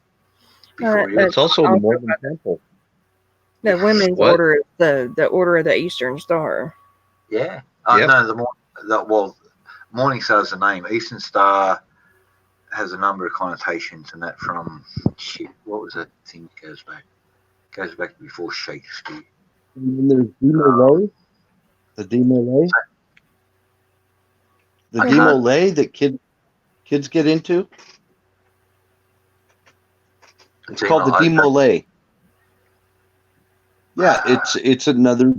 It's also the Mormon temple. The women's order is the order of the Eastern Star. Yeah. No, Morning Star is the name. Eastern Star has a number of connotations, and that from what was that thing that goes back? Goes back before Shakespeare. And then there's Demolay. The Demolay. The Demolay that kids get into. It's called the Demolay. Yeah, it's another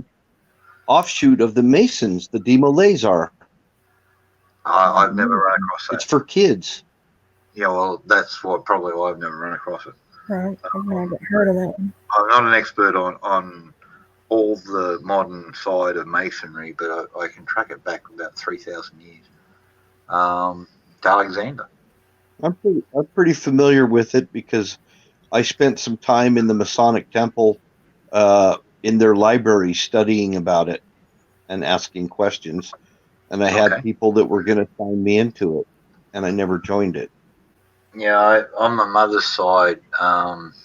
offshoot of the Masons. The Demolays are. I've never run across that. It's for kids. Yeah, well, that's probably why I've never run across it. Right, I've never heard of that. I'm not an expert on all the modern side of Masonry, but I can track it back about 3,000 years. To Alexander. I'm pretty familiar with it because I spent some time in the Masonic Temple in their library studying about it and asking questions. And I had people that were going to sign me into it, and I never joined it. Yeah, on my mother's side,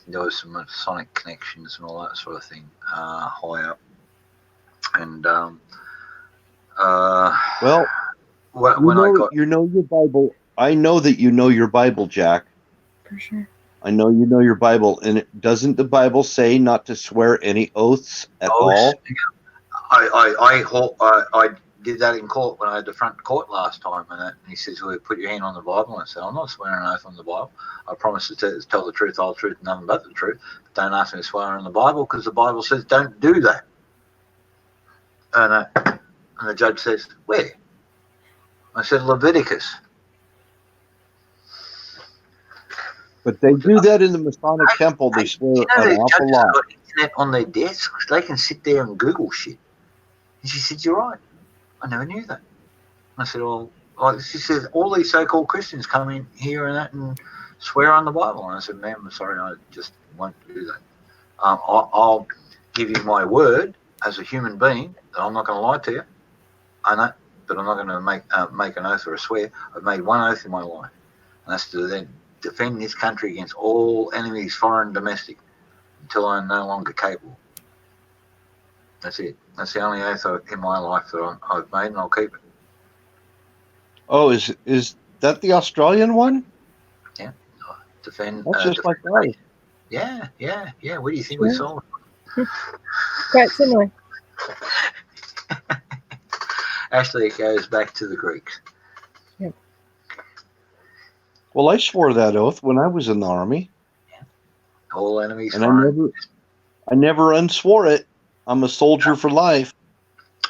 there was some Masonic connections and all that sort of thing high up. And well, you know your Bible. I know that you know your Bible, Jack. For sure. I know you know your Bible, and doesn't the Bible say not to swear any oaths at all? I did that in court when I had the front court last time, and he says, "Well, put your hand on the Bible." And I said, "I'm not swearing an oath on the Bible. I promise to tell the truth, the whole truth, and nothing but the truth. But don't ask me to swear on the Bible because the Bible says don't do that." And the judge says, "Where?" I said, "Leviticus." But they do that in the Masonic Temple. They swear an awful lot. Got internet on their desks. They can sit there and Google shit. And she said, "You're right. I never knew that." I said, "Well," she said, "all these so-called Christians come in here and that and swear on the Bible." And I said, "Ma'am, I'm sorry, I just won't do that. I'll give you my word as a human being that I'm not going to lie to you. I know, but I'm not going to make an oath or a swear. I've made one oath in my life, and that's to then defend this country against all enemies, foreign and domestic, until I'm no longer capable. That's it. That's the only oath in my life that I've made, and I'll keep it." Oh, is that the Australian one? Yeah. Defend. That's just like ours. Yeah. What do you think we saw? Quite similar. Actually, it goes back to the Greeks. Yep. Well, I swore that oath when I was in the army. Yeah. All enemies. And I never unswore it. I'm a soldier for life.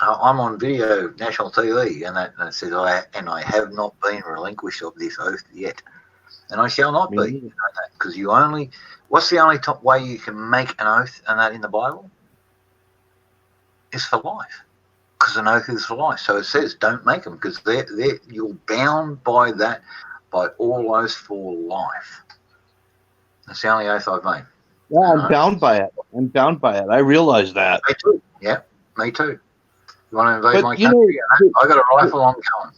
I'm on video, national TV, and that says I have not been relinquished of this oath yet, and I shall not be. Because what's the only top way you can make an oath and that in the Bible? Is for life. Because an oath is for life. So it says don't make them because you're bound by that, by all oaths for life. That's the only oath I've made. Yeah, I'm bound by it. I realize that. Me too. Yeah, me too. You want to invade my country? I got a rifle, I'm going.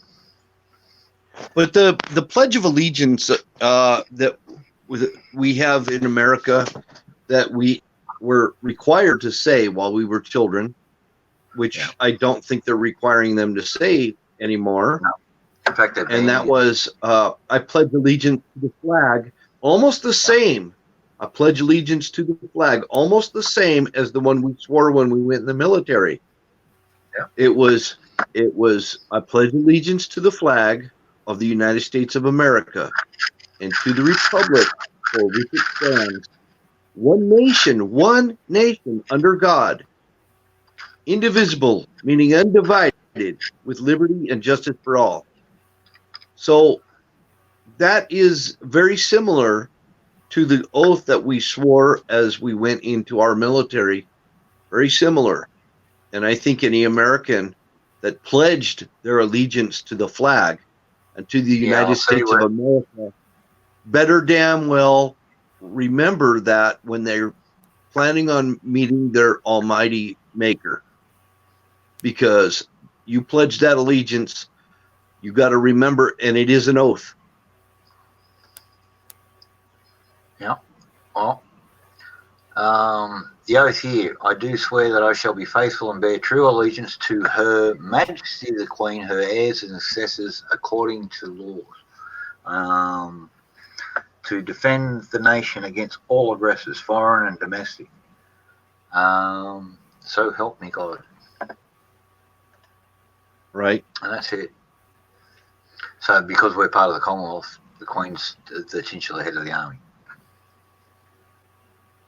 But the Pledge of Allegiance that we have in America that we were required to say while we were children, which I don't think they're requiring them to say anymore. In fact, and that was I pledge allegiance to the flag, almost the same. I pledge allegiance to the flag, almost the same as the one we swore when we went in the military. Yeah. It was I pledge allegiance to the flag of the United States of America and to the republic for which it stands, one nation under God, indivisible, meaning undivided, with liberty and justice for all. So that is very similar to the oath that we swore as we went into our military. Very similar. And I think any American that pledged their allegiance to the flag and to the United States of America better damn well remember that when they're planning on meeting their almighty maker. Because you pledge that allegiance, you got to remember, and it is an oath. Yeah. Well, the oath here, I do swear that I shall be faithful and bear true allegiance to Her Majesty the Queen, her heirs and successors, according to laws, to defend the nation against all aggressors, foreign and domestic. So help me God. Right. And that's it. So because we're part of the Commonwealth, the Queen's the titular head of the army.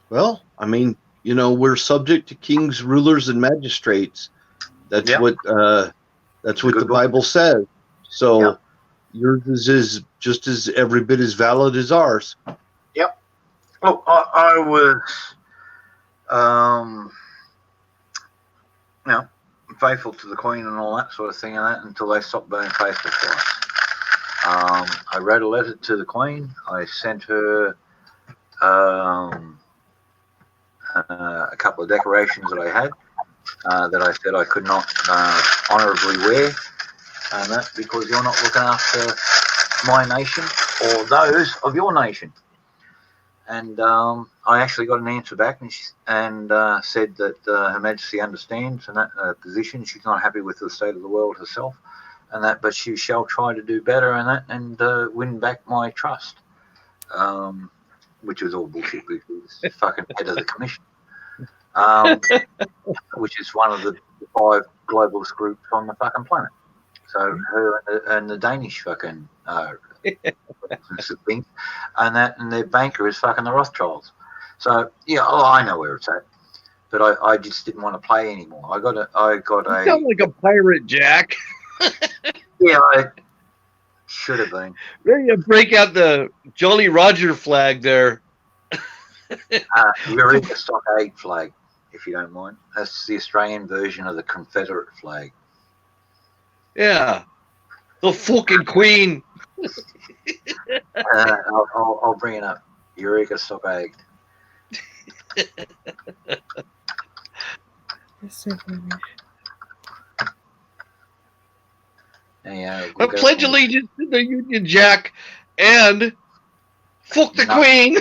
Well, I mean, you know, we're subject to kings, rulers, and magistrates. That's what the Bible says. So yours is just as every bit as valid as ours. Yep. Look, I was, you know, faithful to the Queen and all that sort of thing, and that until they stopped being faithful to us. I wrote a letter to the Queen. I sent her a couple of decorations that I had that I said I could not honourably wear, and that's because you're not looking after my nation or those of your nation. And I actually got an answer back, and said that Her Majesty understands in that position. She's not happy with the state of the world herself, and that, but she shall try to do better in that and win back my trust. Which was all bullshit because he's fucking head of the commission, which is one of the 5 globalist groups on the fucking planet. So her and the Danish fucking thing, and their banker is fucking the Rothschilds. So yeah, I know where it's at, but I just didn't want to play anymore. I got a. You sound like a pirate, Jack. Yeah, I should have been. Ready to break out the Jolly Roger flag there. Eureka Stockade flag, if you don't mind. That's the Australian version of the Confederate flag. Yeah, the fucking Queen. I'll bring it up. Eureka Stockade. Yeah, I pledge allegiance to the Union Jack and fuck the Queen.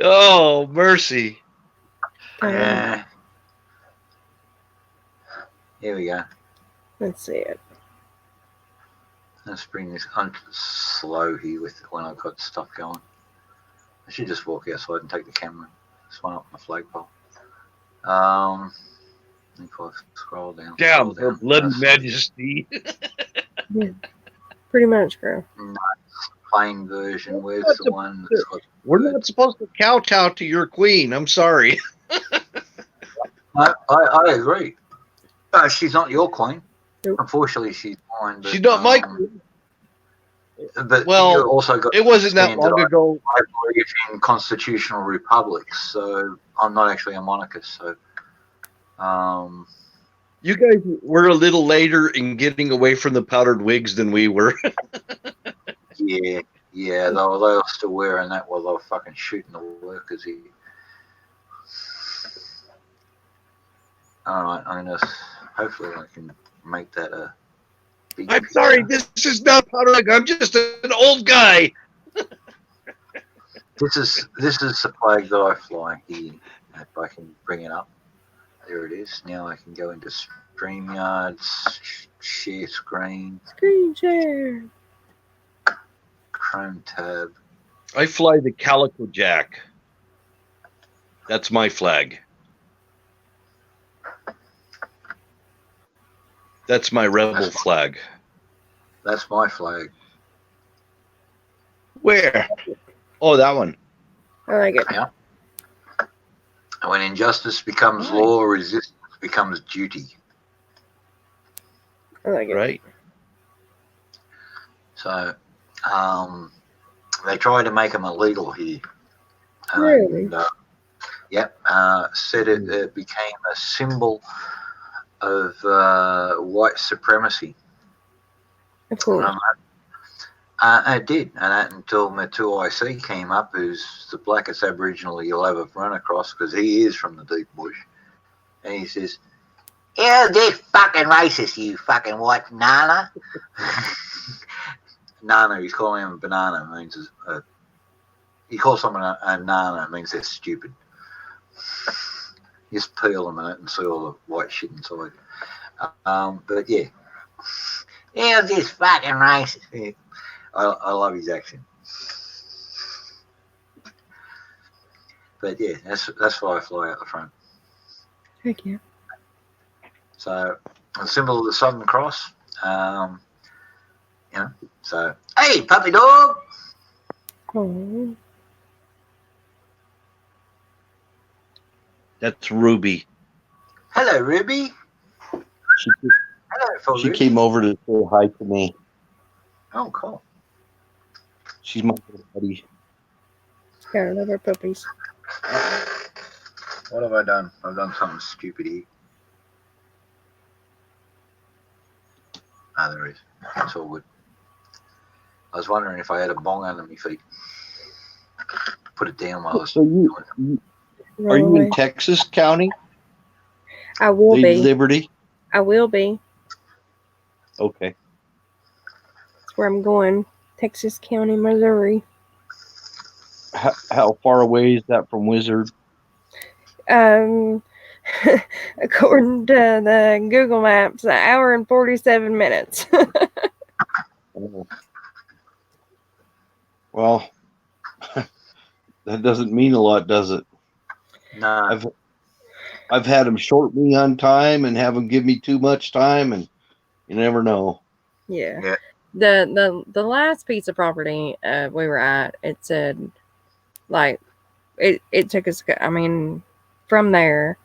Oh, mercy. Yeah. Here we go. Let's see it. Let's bring this slow here with when I've got stuff going. I should just walk outside and take the camera. This one up my flagpole. If I scroll down. Damn, Her Bloody Majesty. Yeah, pretty much, girl. No, plain version. Where's the one that's got... We're not supposed to kowtow to your Queen. I'm sorry. I agree. She's not your Queen. Unfortunately, she's mine. But, she's not my Queen. But well, you also got it wasn't that long ago. I believe in constitutional republics, so I'm not actually a monarchist. So, you guys were a little later in getting away from the powdered wigs than we were. yeah, they were still wearing that while they were fucking shooting the workers here. All right, I'm gonna. Hopefully, I can make that a. I'm sorry, this is not powder wig. I'm just an old guy. This is the flag that I fly here. If I can bring it up, there it is. Now I can go into StreamYard, share screen, Screen share. Chrome tab. I fly the Calico Jack. That's my flag. That's my rebel flag. That's my flag. Where? Oh, that one. I like it. Yeah. And when injustice becomes Nice. law, resistance becomes duty. I like it. Right. So, they try to make them illegal here. Really? And, said it became a symbol of white supremacy. Of course. It did, and that until Matu IC came up, who's the blackest Aboriginal you'll ever run across, because he is from the deep bush, and he says, "Yeah, they're fucking racist, you fucking white nana." Nana, he's calling him a banana. Means he calls someone a nana. It means they're stupid. You just peel them in it and see all the white shit inside. But yeah, this fucking racist. Yeah. I love his accent. But yeah, that's why I fly out the front. Heck yeah. So the symbol of the Southern Cross. So hey, puppy dog. Oh. That's Ruby. Hello, Ruby. Hello, She Ruby. came over to say hi to me. Oh, cool. She's my little buddy. Yeah, I love our puppies. What have I done? I've done something stupid here. There is. It's all good. I was wondering if I had a bong under my feet. Put it down while I was So are you in Rolling. Texas County? I will be. Liberty? I will be. Okay. That's where I'm going. Texas County, Missouri. How far away is that from Wizard? According to the Google Maps, an hour and 47 minutes. Oh. Well, that doesn't mean a lot, does it? No. I've had them short me on time and have them give me too much time, and you never know. Yeah. The last piece of property we were at, it said like it took us. I mean, from there,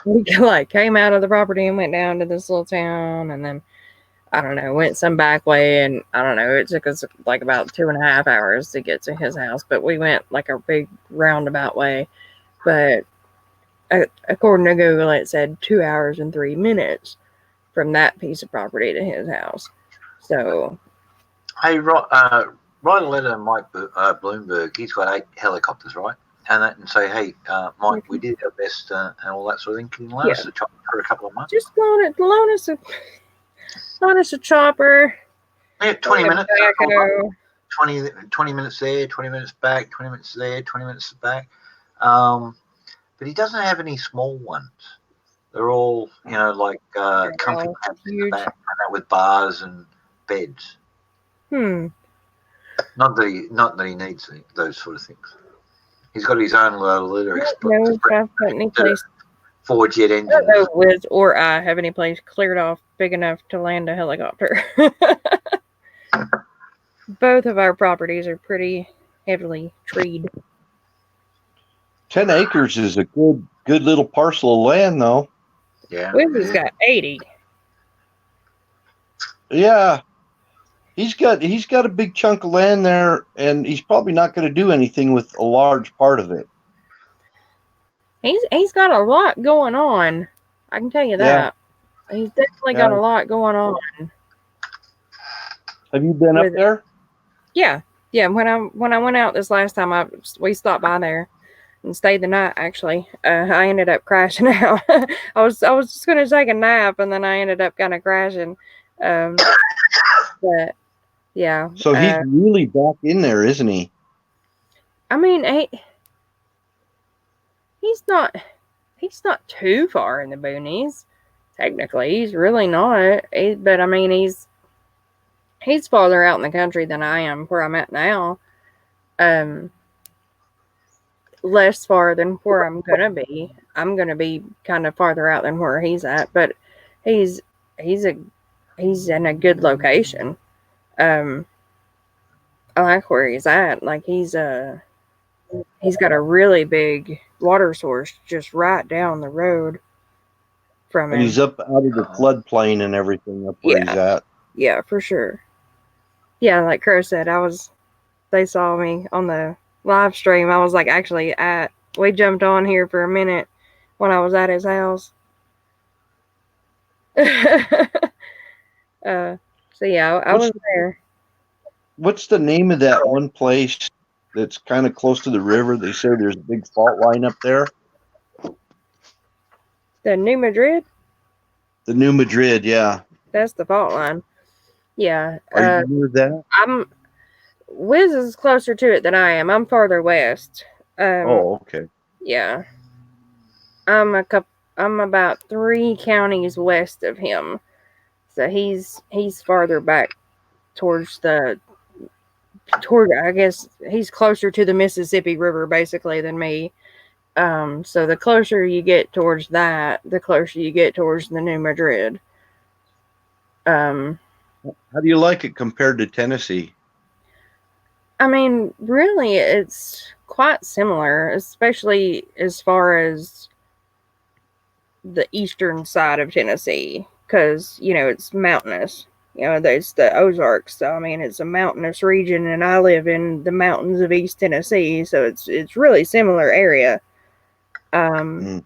we like came out of the property and went down to this little town, and then I don't know, went some back way, and I don't know, it took us like about 2.5 hours to get to his house, but we went like a big roundabout way. But according to Google, it said 2 hours and 3 minutes from that piece of property to his house. So, Hey, write a letter to Mike Bloomberg. He's got 8 helicopters, right? And say, hey, Mike, we did our best and all that sort of thing. Can you loan us a chopper for a couple of months? just loan us a chopper. Yeah, 20 minutes. Backhoe. 20 minutes there, 20 minutes back, 20 minutes there, 20 minutes back. But he doesn't have any small ones. They're all, like comfy cabs in the back, with bars and beds. Not that he needs those sort of things. He's got his own litter express. Any place. 4-jet engine. I don't know if Wiz or I have any place cleared off big enough to land a helicopter. Both of our properties are pretty heavily treed. 10 acres is a good little parcel of land, though. Yeah. Wiz has got 80. Yeah. He's got a big chunk of land there, and he's probably not going to do anything with a large part of it. He's got a lot going on. I can tell you that. He's definitely got a lot going on. Have you been up there? Yeah. When I went out this last time, we stopped by there and stayed the night. Actually, I ended up crashing out. I was just gonna take a nap, and then I ended up kind of crashing. But yeah. So he's really back in there, isn't he? I mean, he's he's not too far in the boonies. Technically, he's really not. But I mean, he's farther out in the country than I am, where I'm at now. Less far than where I'm gonna be. I'm gonna be kind of farther out than where he's at, but he's he's a he's in a good location. I like where he's at. Like he's got a really big water source just right down the road from And he's him. up out of the floodplain and everything up where he's Yeah, at. yeah, for sure. Yeah, like Crow said, they saw me on the live stream. I was like actually we jumped on here for a minute when I was at his house. So yeah, I was there. What's the name of that one place that's kind of close to the river? They say there's a big fault line up there. The New Madrid? The New Madrid, yeah. That's the fault line. Yeah. Are you near that? Wiz is closer to it than I am. I'm farther west. Okay. Yeah. I'm about 3 counties west of him. So he's farther back I guess he's closer to the Mississippi River basically than me. So the closer you get towards that, the closer you get towards the New Madrid. How do you like it compared to Tennessee? I mean, really, it's quite similar, especially as far as the eastern side of Tennessee, because, it's mountainous. There's the Ozarks, so, I mean, it's a mountainous region, and I live in the mountains of East Tennessee, so it's really similar area. Now,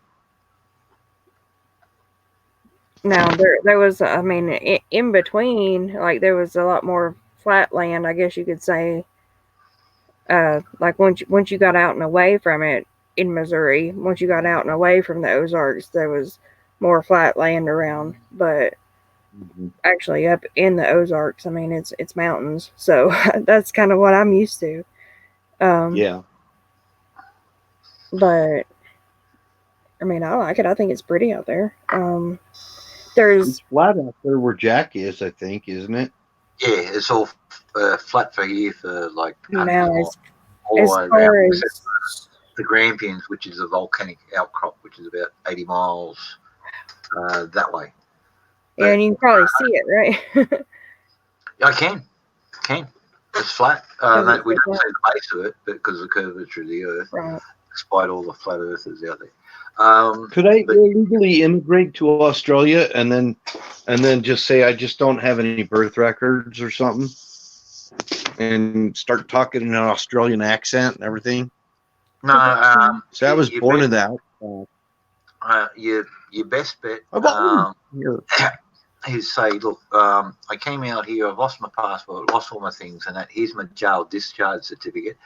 there was, I mean, in between, like, there was a lot more flat land, I guess you could say. Like once you got out and away from it in Missouri, once you got out and away from the Ozarks, there was more flat land around. But actually, up in the Ozarks, I mean, it's mountains, so that's kind of what I'm used to. Yeah. But I mean, I like it. I think it's pretty out there. There's It's flat out there where Jack is, I think, isn't it? Yeah, it's all flat for here for like now all as the way far around, as except the Grampians, which is a volcanic outcrop, which is about 80 miles that way. yeah, and you can probably see it, right? I can. It's flat. We don't see the base of it, but because of the curvature of the Earth, right. Despite all the flat earthers out there. Could I illegally immigrate to Australia and then just say I just don't have any birth records or something, and start talking in an Australian accent and everything? No. So I was born in that. Your best bet is say, look, I came out here, I've lost my passport, lost all my things, and here's my jail discharge certificate.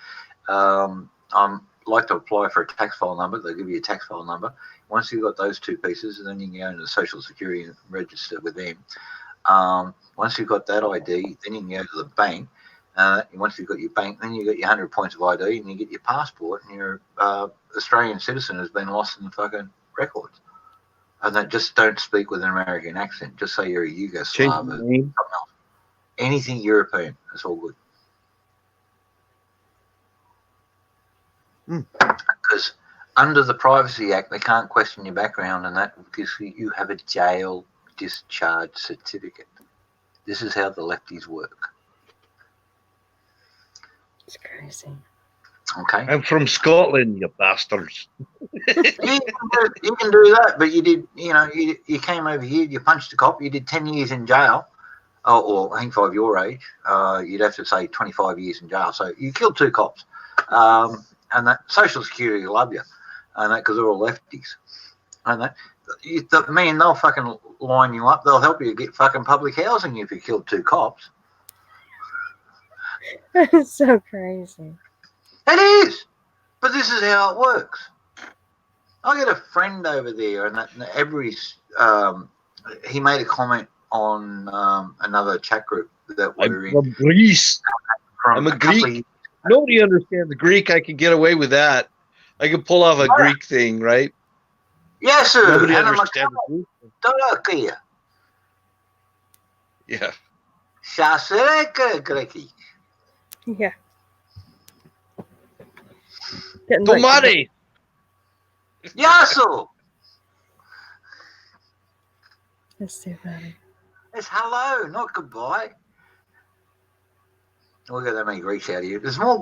I'm like to apply for a tax file number. They'll give you a tax file number. Once you've got those two pieces, and then you can go into the Social Security and register with them. Once you've got that ID, then you can go to the bank. Once you've got your bank, then you get your 100 points of ID, and you get your passport, and your Australian citizen has been lost in the fucking records. And then just don't speak with an American accent. Just say you're a Yugoslav or something else. Anything European, it's all good. Because under the Privacy Act, they can't question your background, and that because you have a jail discharge certificate. This is how the lefties work. It's crazy. Okay. I'm from Scotland, you bastards. You can do that, but you did. You came over here. You punched a cop. You did 10 years in jail, or I think for your age, you'd have to say 25 years in jail. So you killed 2 cops. And that Social Security love you, and that because they're all lefties, and they'll fucking line you up. They'll help you get fucking public housing if you killed 2 cops. It's so crazy. It is, but this is how it works. I got a friend over there, and he made a comment on another chat group that we're in. I'm from Greece. I'm a Greek. Nobody understands the Greek. I can get away with that. I can pull off a Greek thing, right? Yes, Nobody Hannah understands Greek. McCullough. Yeah. Shasireka Greki. Yeah. Getting like Tomate. Yasu. That's too funny. It's hello, not goodbye. We'll get that many Greeks out of you. There's more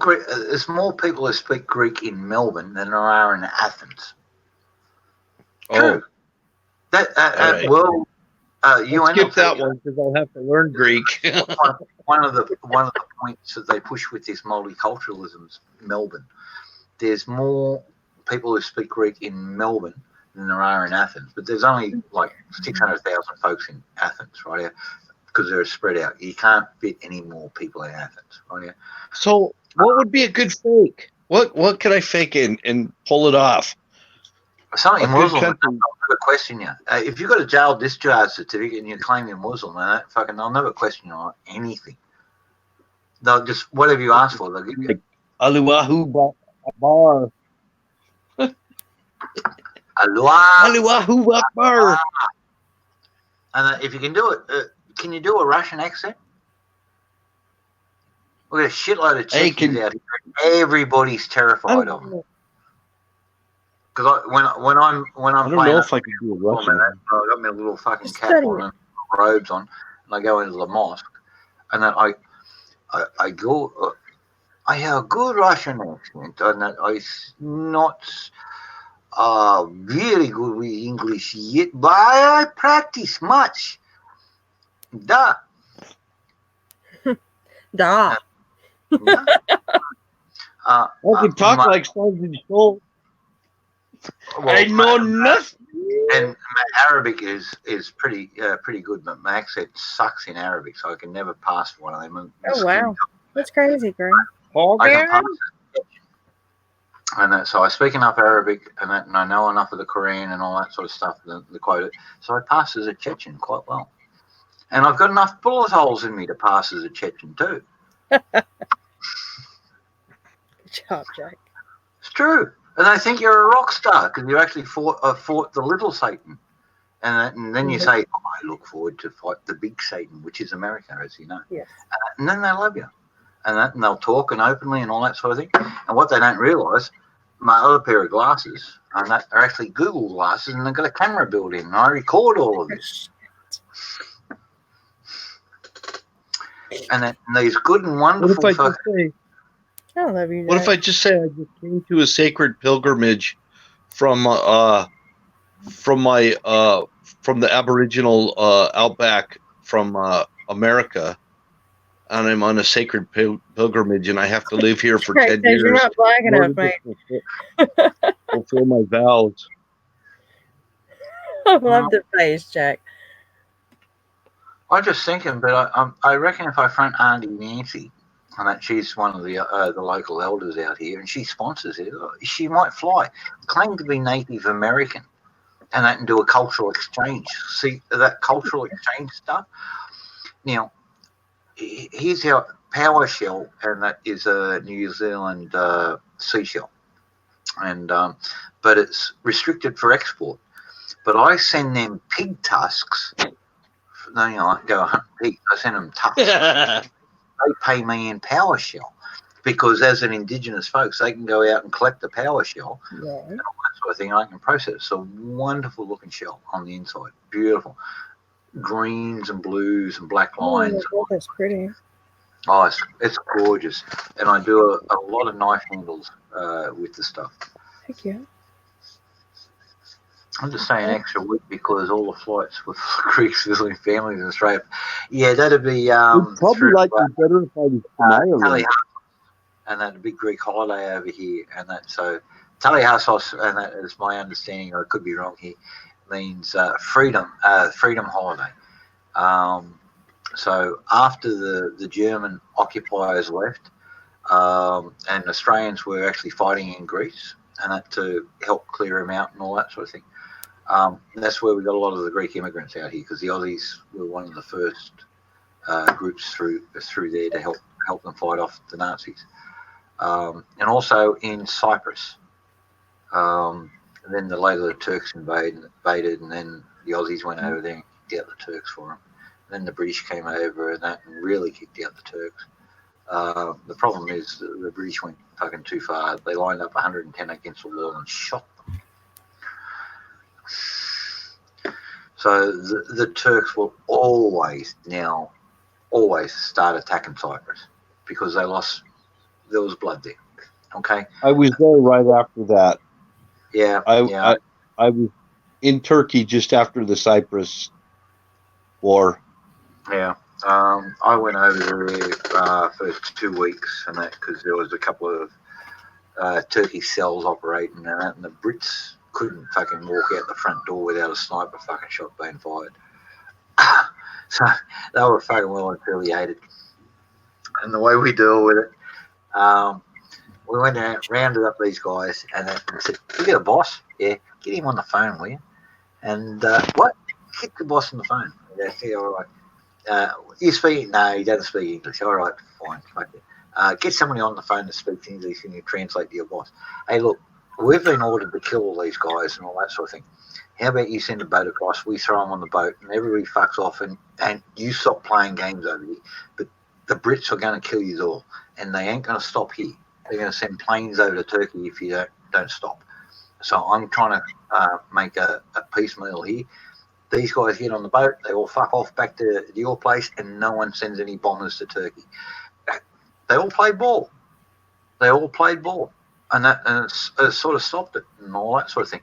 people who speak Greek in Melbourne than there are in Athens. True. Oh, all right. Well, Let's UN skip that one because I'll have to learn Greek. one of the points that they push with this multiculturalism is Melbourne. There's more people who speak Greek in Melbourne than there are in Athens, but there's only like 600,000 folks in Athens, right here, because they're spread out. You can't fit any more people in Athens, right here. So, what would be a good fake? What could I fake and pull it off? Something A good Muslim. country. I'll never question you. If you've got a jail discharge certificate and you claim you're Muslim, they'll never question you on anything. They'll just whatever you ask for, they'll give you. Aliwahu Bar. Allah. Aliwahu Bar. And if you can do it, can you do a Russian accent? We've got a shitload of Chechens out here. Everybody's terrified of them. Because when I'm I don't know if I could do a Russian. I got my little fucking cap on and robes on, and I go into the mosque, and then I go. I have a good Russian accent, and I'm not very good with English yet, but I practice much. Da. Da. Yeah. I can talk like Sergeant Schultz. Well, I know nothing. And my Arabic is pretty good, but my accent sucks in Arabic, so I can never pass one of them. Oh wow, that's crazy, Greg. I can pass it. And so I speak enough Arabic, and I know enough of the Quran and all that sort of stuff, the quote. So I pass as a Chechen quite well, and I've got enough bullet holes in me to pass as a Chechen too. Good job, Jack. It's true. And I think you're a rock star because you actually fought the little Satan. And then you say, I look forward to fight the big Satan, which is America, as you know. Yes. And then they love you. And they'll talk and openly and all that sort of thing. And what they don't realise, my other pair of glasses are actually Google glasses, and they've got a camera built in. And I record all of this. And these good and wonderful What if I just say, I love you, Jack. what if I just say I just came to a sacred pilgrimage from my from the Aboriginal outback from America, and I'm on a sacred pilgrimage, and I have to live here for 10 years. You're not black enough, mate. Fulfill my vows. I love the face, Jack. I'm just thinking, but I reckon if I front Auntie Nancy, and that she's one of the local elders out here, and she sponsors it, she might fly, claim to be Native American, and that and do a cultural exchange. See that cultural exchange stuff. Now, here's our power shell, and that is a New Zealand seashell, and but it's restricted for export. But I send them pig tusks. I go hunt pigs. I send them tusks. They pay me in power shell because as an Indigenous folks, they can go out and collect the power shell and all that sort of thing. I can process it. It's a wonderful looking shell on the inside. Beautiful. Greens and blues and black lines. Oh, that's pretty. Oh, it's gorgeous. And I do a lot of knife handles with the stuff. Thank you. I'm just saying extra week because all the flights with Greek civilian families in Australia. Yeah, that'd be It'd probably like be better if I was from Ireland. And that big Greek holiday over here, and that so Talihassos, and that is my understanding, or I could be wrong here, means freedom holiday. So after the German occupiers left, and Australians were actually fighting in Greece, and that to help clear them out and all that sort of thing. That's where we got a lot of the Greek immigrants out here because the Aussies were one of the first groups through there to help them fight off the Nazis. And also in Cyprus, And then later the Turks invaded, and then the Aussies went over there and kicked out the Turks for them. And then the British came over and really kicked out the Turks. The problem is the British went fucking too far. They lined up 110 against the wall and shot them. So the Turks will always start attacking Cyprus because they lost. There was blood there. Okay. I was there right after that. Yeah. I was in Turkey just after the Cyprus war. Yeah. I went over there for 2 weeks and that because there was a couple of Turkish cells operating and that, and the Brits couldn't fucking walk out the front door without a sniper fucking shot being fired. So they were fucking well affiliated. And the way we deal with it, we went out, rounded up these guys, and said, "You got a boss? Yeah, get him on the phone, will you?" And what? Get the boss on the phone. Yeah, all right. You speak? No, he doesn't speak English. All right, fine. Fuck it. Get somebody on the phone that speaks English and you translate to your boss. Hey, look, we've been ordered to kill all these guys and all that sort of thing. How about you send a boat across, we throw them on the boat, and everybody fucks off, and you stop playing games over here. But the Brits are going to kill you all, and they ain't going to stop here. They're going to send planes over to Turkey if you don't stop. So I'm trying to make a piecemeal here. These guys get on the boat, they all fuck off back to your place, and no one sends any bombers to Turkey. They all played ball. And it sort of stopped it and all that sort of thing.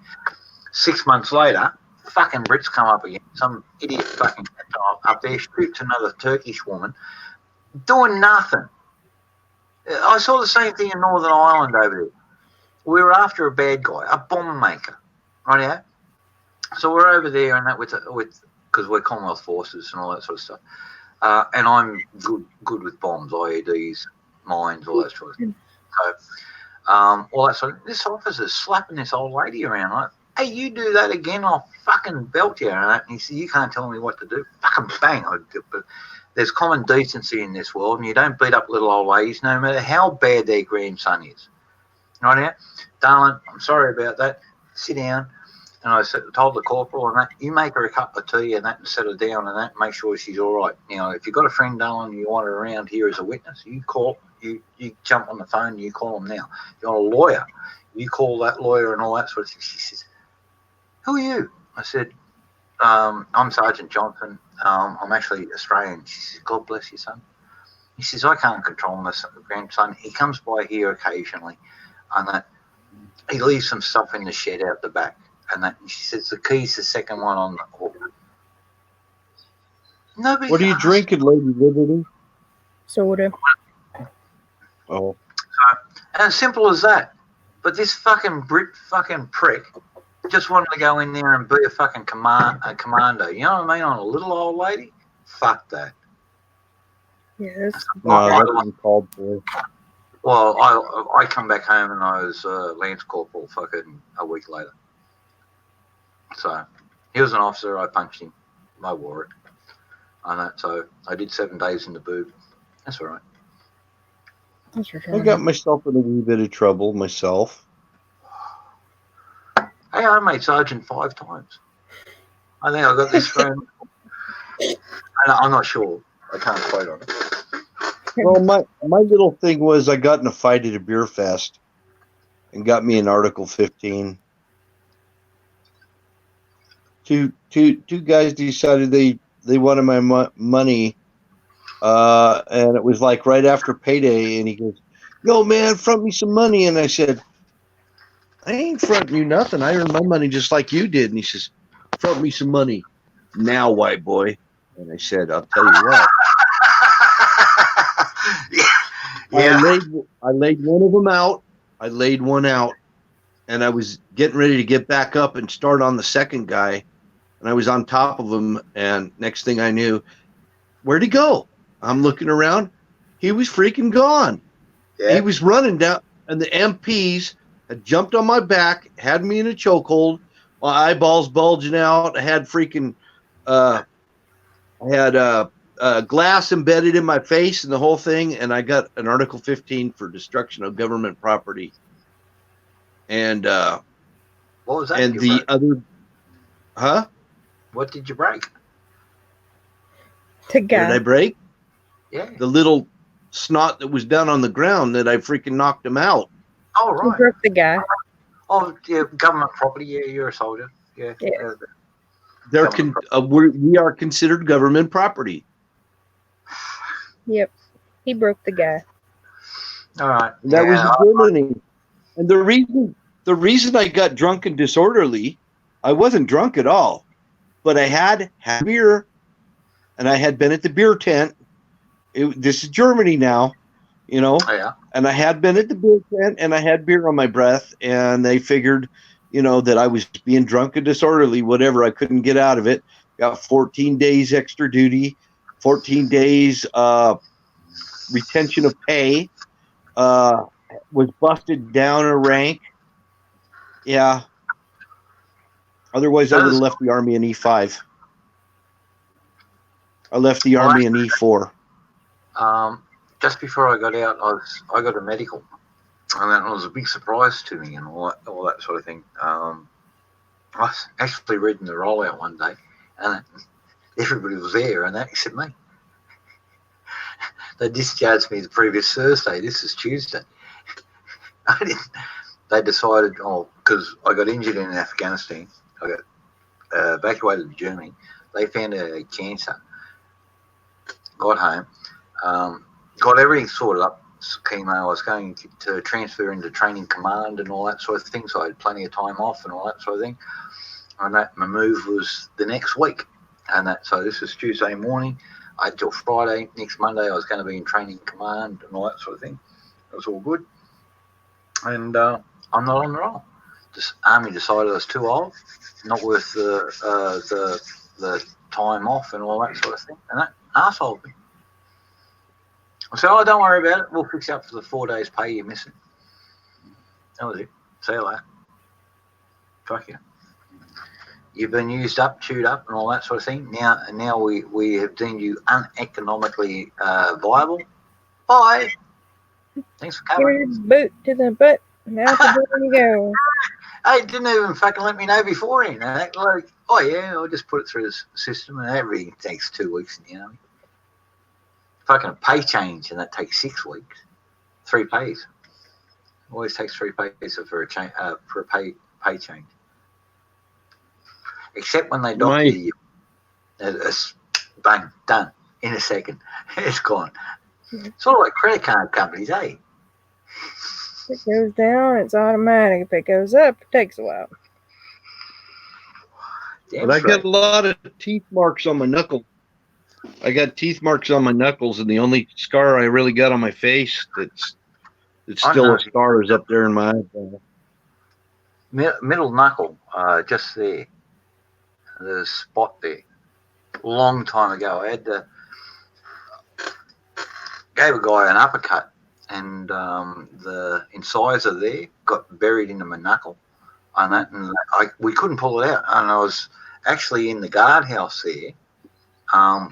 6 months later, fucking Brits come up again. Some idiot fucking up there shoots another Turkish woman, doing nothing. I saw the same thing in Northern Ireland over there. We were after a bad guy, a bomb maker, right? Yeah. So we're over there and that with because we're Commonwealth forces and all that sort of stuff. And I'm good with bombs, IEDs, mines, all that sort of thing. So all that sort of. This officer's slapping this old lady around like, "Hey, you do that again, I'll fucking belt you." And he said, "You can't tell me what to do." Fucking bang! But there's common decency in this world, and you don't beat up little old ladies, no matter how bad their grandson is. Right now, darling, I'm sorry about that. Sit down. And I told the corporal and that, you make her a cup of tea and that and set her down and that, make sure she's all right. You know, if you've got a friend, darling, you want her around here as a witness, you jump on the phone, you call them now. If you're a lawyer, you call that lawyer and all that sort of thing. She says, "Who are you?" I said, "I'm Sergeant Johnson. I'm actually Australian." She says, "God bless you, son." He says, "I can't control my grandson. He comes by here occasionally and that he leaves some stuff in the shed out the back. And that she says the key's the second one on the corner." Nobody. What are you drinking, Lady Liberty? Soda. Oh. As simple as that. But this fucking Brit fucking prick just wanted to go in there and be a fucking commando. You know what I mean? On a little old lady. Fuck that. Yes. No, that's uncalled for. Well, I come back home and I was Lance Corporal fucking a week later. So he was an officer. I punched him. I wore it. And that, so I did 7 days in the boob. That's all right. I got myself in a wee bit of trouble myself. Hey, I made sergeant 5 times. I think I got this phone. I'm not sure. I can't quote on it. Well, my little thing was I got in a fight at a beer fest and got me an Article 15. Two guys decided they wanted my money, and it was like right after payday. And he goes, "Yo, man, front me some money." And I said, "I ain't fronting you nothing. I earned my money just like you did." And he says, "Front me some money now, white boy." And I said, "I'll tell you what." Yeah. I laid one of them out. I laid one out, and I was getting ready to get back up and start on the second guy. And I was on top of him, and next thing I knew, where'd he go? I'm looking around. He was freaking gone. Yeah. He was running down, and the MPs had jumped on my back, had me in a chokehold, my eyeballs bulging out. I had freaking, I had glass embedded in my face and the whole thing, and I got an Article 15 for destruction of government property. And What was that? And the other, huh? What did you break? The What did I guy. break? Yeah. The little snot that was down on the ground that I freaking knocked him out. Oh, You right. broke the guy. Oh, yeah, government property. Yeah, you're a soldier. Yeah. Yeah. They're Government we are considered government property. Yep. He broke the guy. All right. And that was Yeah. in Germany. And the reason I got drunk and disorderly, I wasn't drunk at all, but I had beer, and I had been at the beer tent. This is Germany now, you know. Yeah. And I had been at the beer tent, and I had beer on my breath, and they figured, you know, that I was being drunk and disorderly. Whatever, I couldn't get out of it. Got 14 days extra duty, 14 days retention of pay. Was busted down a rank. Yeah. Otherwise, I would have left the Army in E5. I left the Army in E4. Just before I got out, I got a medical, and that was a big surprise to me, and all that sort of thing. I was actually reading the rollout one day, and everybody was there, and that except me. They discharged me the previous Thursday. This is Tuesday. They decided, because I got injured in Afghanistan, I got evacuated to Germany. They found a cancer. Got home, got everything sorted up. Chemo. I was going to transfer into training command and all that sort of thing, so I had plenty of time off and all that sort of thing. And that my move was the next week, and that so this is Tuesday morning. I had till Friday. Next Monday, I was going to be in training command and all that sort of thing. It was all good, and I'm not on the roll. The Army decided I was too old, not worth the time off and all that sort of thing, and that arsehole me. I said, don't worry about it. We'll fix you up for the 4 days pay you're missing. That was it. See you later. Fuck you. You've been used up, chewed up, and all that sort of thing. Now we have deemed you uneconomically viable. Bye. Thanks for coming. Here's boot to the butt. Now to the you go. Hey, didn't even fucking let me know beforehand. Like, oh yeah, I'll just put it through the system, and everything takes 2 weeks. You know, fucking a pay change, and that takes 6 weeks. 3 pays. Always takes 3 pays for a pay change. Except when they dock you, it's bang, done in a second. It's gone. Sort of like credit card companies, eh? If it goes down, it's automatic. If it goes up, it takes a while. But I got a lot of teeth marks on my knuckles. I got teeth marks on my knuckles, and the only scar I really got on my face that's still a scar is up there in my eyeball. Middle knuckle, just there. There's a spot there. Long time ago, I had gave a guy an uppercut, and the incisor there got buried into my knuckle, and we couldn't pull it out. And I was actually in the guardhouse there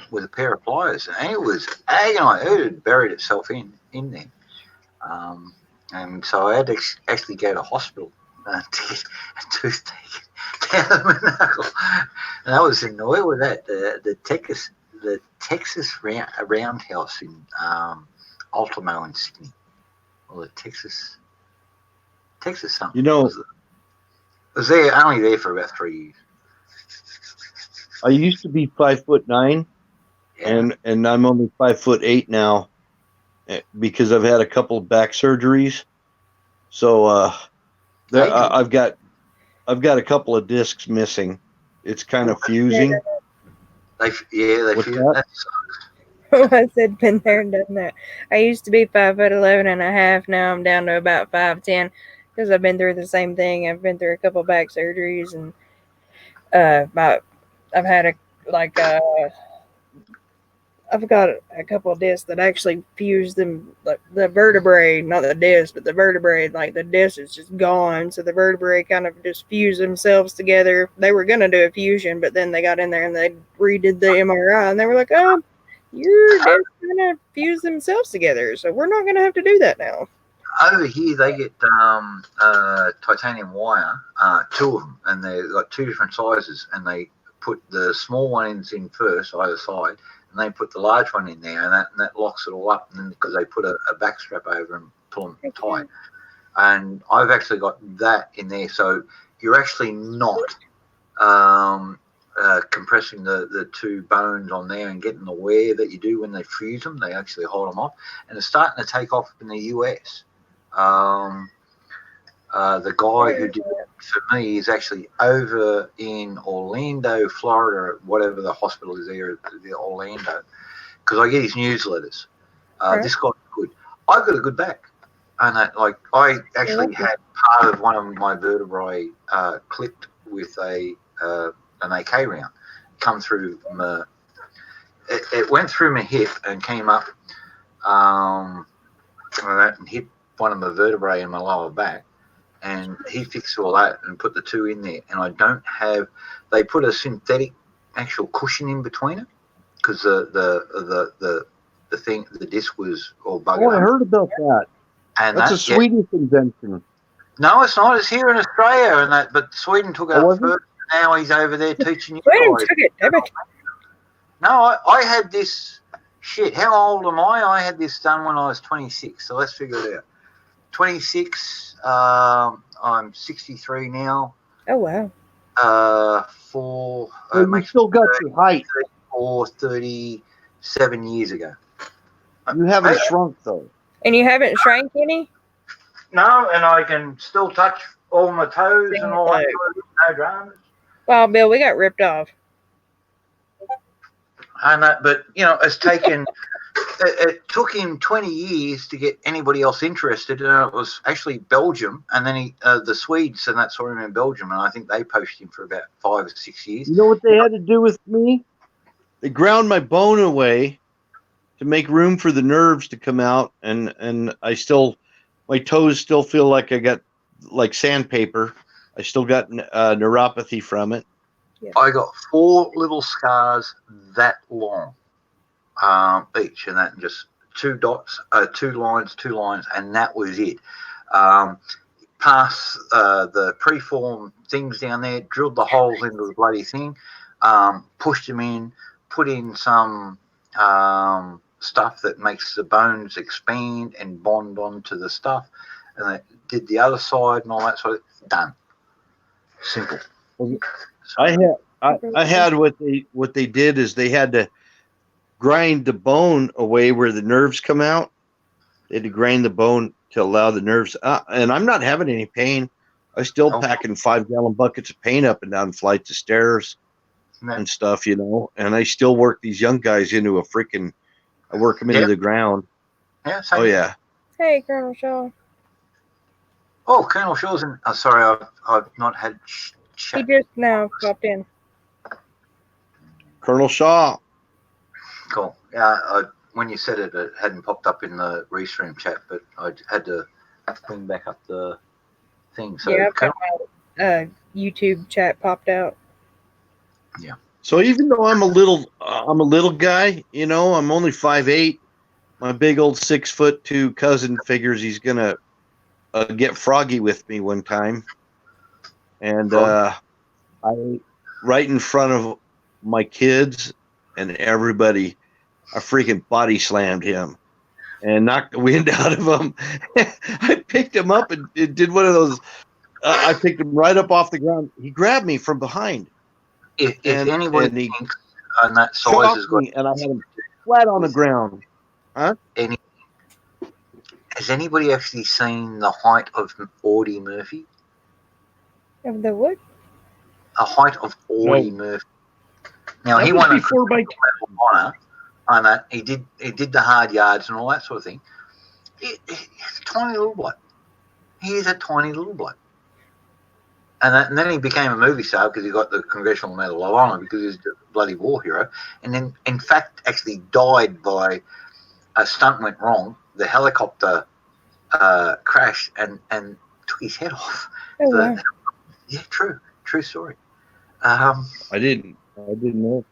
with a pair of pliers, and it was agonizing. It had buried itself in there, and so I had to actually go to hospital to get a tooth taken down my knuckle. And I was annoyed with that. The Texas Roundhouse in Ultimo in Sydney, or the Texas something. You know, I was there only there for about 3 years. I used to be 5'9", and I'm only 5'8" now because I've had a couple of back surgeries. So I've got a couple of discs missing. It's kind of fusing. They fuse. I said, been there and done that. I used to be 5'11" and a half. Now I'm down to about 5'10" because I've been through the same thing. I've been through a couple back surgeries, and I've had I've got a couple of discs that actually fused them, like the vertebrae, not the disc, but the vertebrae, like the disc is just gone. So the vertebrae kind of just fuse themselves together. They were going to do a fusion, but then they got in there and they redid the MRI, and they were like, your discs kind of fuse themselves together. So we're not going to have to do that now. over here they get titanium wire, 2 of them, and they've got 2 different sizes, and they put the small ones in first, either side, and they put the large one in there, and that locks it all up, and then because they put a back strap over and pull them tight. And I've actually got that in there, so you're actually not compressing the 2 bones on there and getting the wear that you do when they fuse them. They actually hold them off, and it's starting to take off in the US. The guy who did it for me is actually over in Orlando, Florida, whatever the hospital is there, the Orlando, because I get his newsletters. This guy's good. I've got a good back, and I actually had part of one of my vertebrae clipped with an AK round, come through my. It went through my hip and came up, and hit one of my vertebrae in my lower back. And he fixed all that and put the 2 in there. And I don't have. They put a synthetic actual cushion in between it because the thing, the disc was all buggered. Oh, I heard about that. And that's a Swedish invention. No, it's not. It's here in Australia, and that. But Sweden took it up first. Now he's over there teaching you Sweden guys. took it, damn it. No, I had this. Shit, how old am I? I had this done when I was 26. So let's figure it out. 26. I'm 63 now. Oh wow. You still got your height. 37 years ago. You haven't shrunk though. And you haven't shrank any? No, and I can still touch all my toes and all that. No dramas. Well, Bill, we got ripped off. I know, but it's taken. It took him 20 years to get anybody else interested, and it was actually Belgium, and then the Swedes, and that saw him in Belgium, and I think they poached him for about 5 or 6 years. You know what they had to do with me? They ground my bone away to make room for the nerves to come out, and my toes still feel like I got like sandpaper. I still got neuropathy from it. Yeah. I got 4 little scars that long. Each, and that just 2 dots, 2 lines, and that was it. Past the preform things down there, drilled the holes into the bloody thing, pushed them in, put in some stuff that makes the bones expand and bond onto the stuff, and they did the other side and all that sort of done. Simple. I had what they did is they had to grind the bone away where the nerves come out. They had to grind the bone to allow the nerves and I'm not having any pain. I still packing 5-gallon buckets of paint up and down flights of stairs and stuff, and I still work these young guys into I work them into the ground. Yeah. Yeah. Hey, Colonel Shaw. Oh, Colonel Shaw's in. Sorry, I've not had chat. He just now popped in. Colonel Shaw. Cool. When you said it, it hadn't popped up in the restream chat, but I had to bring back up the thing. So yeah, YouTube chat popped out. Yeah. So even though I'm a little guy, I'm only 5'8". My big old 6'2" cousin figures he's gonna get froggy with me one time, and I right in front of my kids and everybody, I freaking body slammed him and knocked the wind out of him. I picked him up and did one of those. I picked him right up off the ground. He grabbed me from behind. If anybody thinks on that size is good, and I had him flat on the ground. Huh? Has anybody actually seen the height of Audie Murphy? Of the what? A height of Audie Murphy. Now he won a honor, and he did the hard yards and all that sort of thing. He's a tiny little bloke. He is a tiny little bloke. And then he became a movie star because he got the Congressional Medal of Honor because he's a bloody war hero. And then, in fact, actually died by a stunt went wrong. The helicopter crashed and took his head off. Oh, wow. Yeah, true story. I didn't know.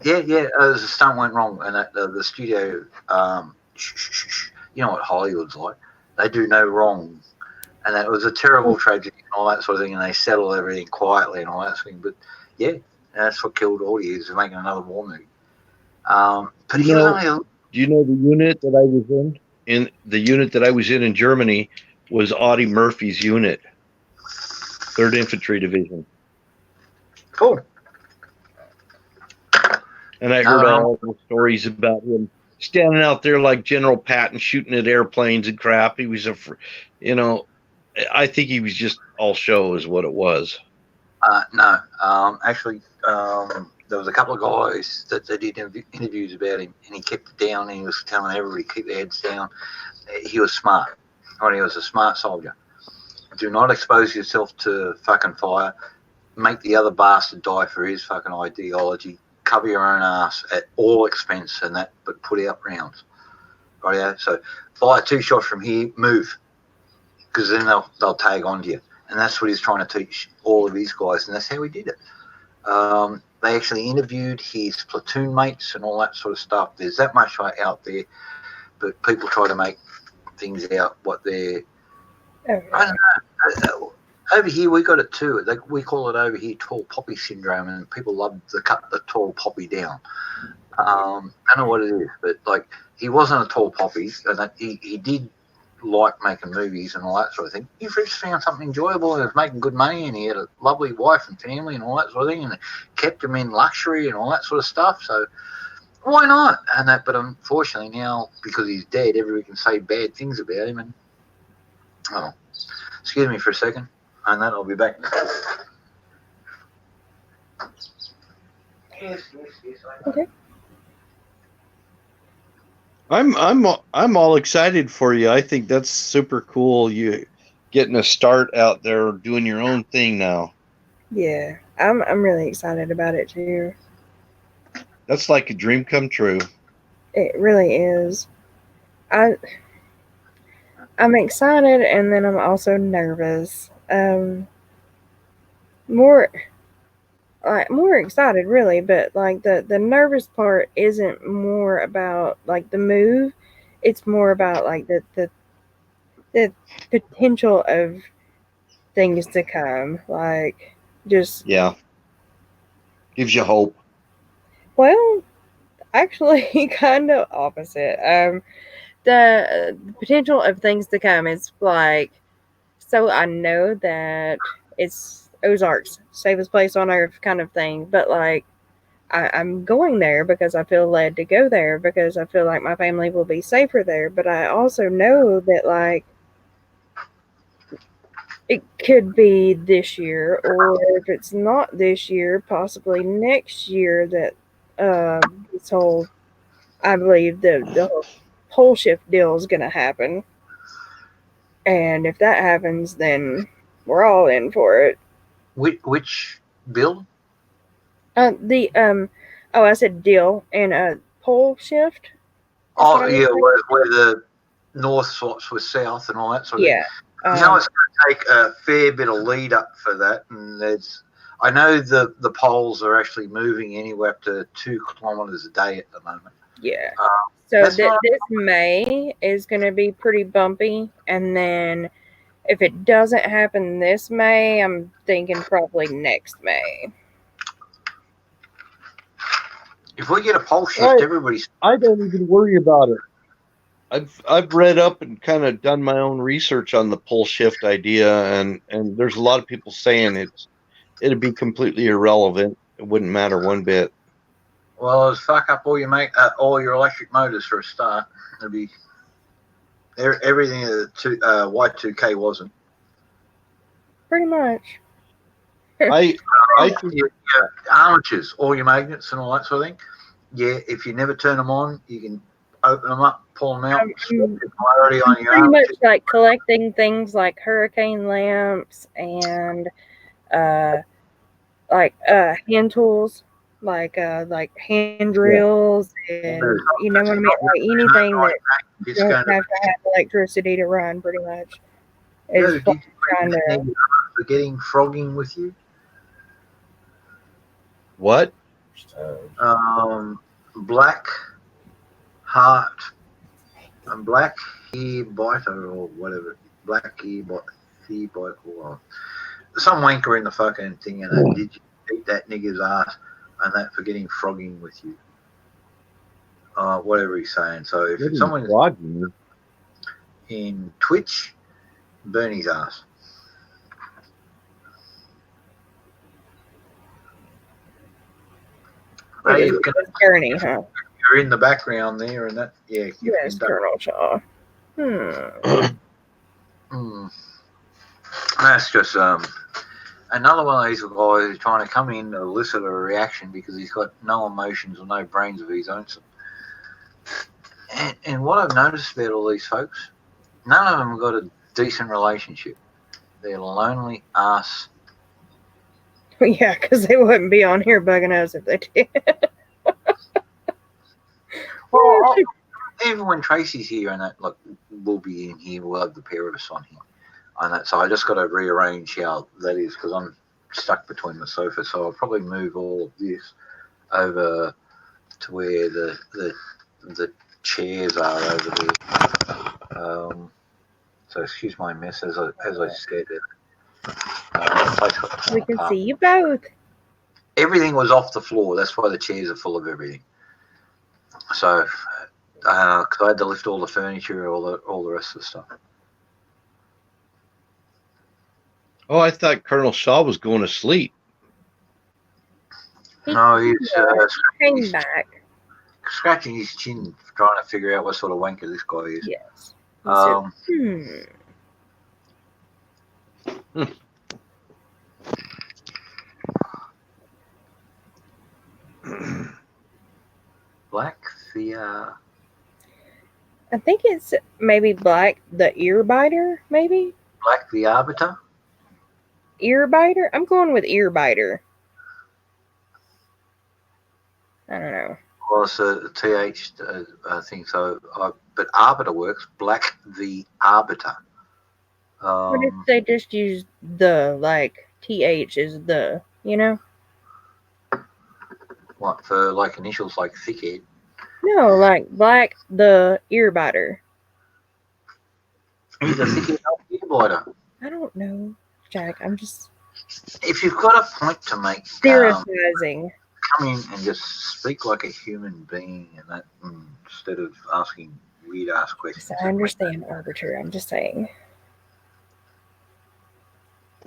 Yeah. The stunt went wrong, and the studio. You know what Hollywood's like. they do no wrong, and that it was a terrible tragedy and all that sort of thing, and they settle everything quietly and all that sort of thing. But yeah, that's what killed all years of making another war movie. But he was only a, Do you know the unit that I was in? In the unit that I was in Germany was Audie Murphy's unit, 3rd Infantry Division. cool. And I heard all the stories about him standing out there like General Patton shooting at airplanes and crap. He was I think he was just all show is what it was. No, actually, there was a couple of guys that did interviews about him, and he kept it down, and he was telling everybody keep their heads down. He was smart. He was a smart soldier. Do not expose yourself to fucking fire. Make the other bastard die for his fucking ideology. Cover your own ass at all expense and that, but put out rounds. Right? Yeah? So fire 2 shots from here, move, because then they'll tag onto you. And that's what he's trying to teach all of these guys, and that's how he did it. They actually interviewed his platoon mates and all that sort of stuff. There's that much out there, but people try to make things out what they're. I don't know. Over here we got it too. We call it over here tall poppy syndrome, and people love to cut the tall poppy down. I don't know what it is, but like he wasn't a tall poppy, and he did like making movies and all that sort of thing. He just found something enjoyable and was making good money, and he had a lovely wife and family and all that sort of thing, and it kept him in luxury and all that sort of stuff. So why not? And that, but unfortunately now because he's dead, everybody can say bad things about him. And excuse me for a second, and then I'll be back. Yes. Okay. I'm all excited for you. I think that's super cool. You getting a start out there doing your own thing now. Yeah, I'm really excited about it too. That's like a dream come true. It really is. I'm excited, and then I'm also nervous. More excited really, but like the nervous part isn't more about like the move. It's more about like the potential of things to come. Like just gives you hope. Well, actually, kind of opposite. The potential of things to come is like, so I know that it's Ozark's safest place on earth kind of thing, but like, I'm going there because I feel led to go there because I feel like my family will be safer there. But I also know that like it could be this year, or if it's not this year, possibly next year that this whole, I believe the whole pole shift deal is going to happen. And if that happens, then we're all in for it. Which bill? I said deal and pole shift. Oh yeah, where the north swaps with south and all that sort of thing. You know, it's going to take a fair bit of lead up for that, and I know the poles are actually moving anywhere up to 2 kilometers a day at the moment. Yeah. So this May is going to be pretty bumpy, and then if it doesn't happen this May, I'm thinking probably next May. If we get a pole shift, everybody's. I don't even worry about it. I've read up and kind of done my own research on the pole shift idea, and there's a lot of people saying it'd be completely irrelevant. It wouldn't matter one bit. Well, it'd fuck up all your electric motors for a start. It'd be everything that Y2K wasn't. Pretty much. I think armatures, all your magnets and all that sort of thing. Yeah, if you never turn them on, you can open them up, pull them out. Pretty much like collecting things like hurricane lamps and hand tools, like hand drills, and you know what I mean, like anything that you don't have to have electricity to run. Pretty much is trying to. Getting frogging with you. What? Black Heart and Black ear biter or whatever, black ear biter or some wanker in the fucking thing, and did you eat that nigger's ass and that for getting frogging with you? Whatever he's saying. So if someone's in Twitch, burn his ass. Hey, Gurney, huh? You're in the background there, and that, yeah. Yes, Colonel Shaw. That's just another one of these guys who's trying to come in to elicit a reaction because he's got no emotions or no brains of his own. And what I've noticed about all these folks, none of them have got a decent relationship. They're lonely ass. Yeah, because they wouldn't be on here bugging us if they did. Well, even when Tracy's here and that, look, we'll be in here, we'll have the pair of us on here. And that, so I just got to rearrange how that is because I'm stuck between the sofa. So I'll probably move all of this over to where the chairs are over there. So excuse my mess as I said it. We can see you both. Everything was off the floor. That's why the chairs are full of everything. So, because I had to lift all the furniture, all the rest of the stuff. Oh, I thought Colonel Shaw was going to sleep. No, he's hang back, scratching his chin, trying to figure out what sort of wanker this guy is. Yes. Black the. I think it's maybe Black the ear biter, maybe. Black the arbiter. Ear biter. I'm going with ear biter. I don't know. Well, it's a TH thing, so but arbiter works. Black the arbiter. What if they just use the, like, TH is the, you know? What, for like initials like thickhead? No, like Black the ear biter. He's a thickhead ear biter. I don't know, Jack. I'm just. If you've got a point to make, theorizing. Come in and just speak like a human being, and that instead of asking weird ass questions. I understand, Arbiter. I'm just saying.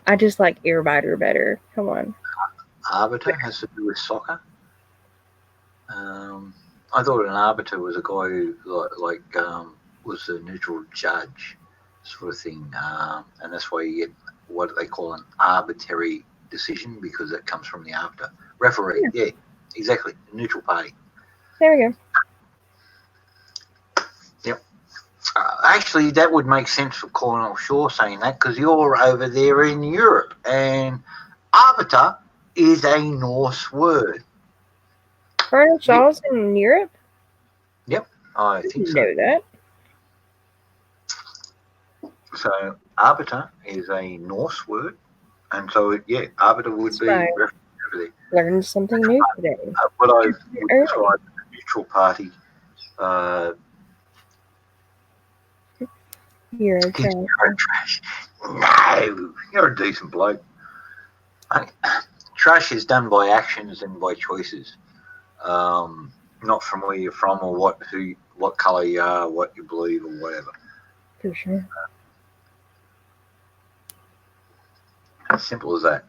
I just like ear biter better. Come on. Arbiter has to do with soccer. I thought an arbiter was a guy who was a neutral judge, sort of thing, and that's why you get what they call an arbitrary decision because it comes from the arbiter. Referee, yeah, exactly, a neutral party. There we go. Yep. Actually, that would make sense for Colonel Shaw saying that because you're over there in Europe, and arbiter is a Norse word. Colonel Shaw's in Europe? Yep, I think so. Know that. So, arbiter is a Norse word, and so, yeah, arbiter would be everything. Learned something new today. What I would describe as a neutral party. You're a trash. No, you're a decent bloke. Trash is done by actions and by choices, not from where you're from or what colour you are, what you believe, or whatever. For sure. As simple as that.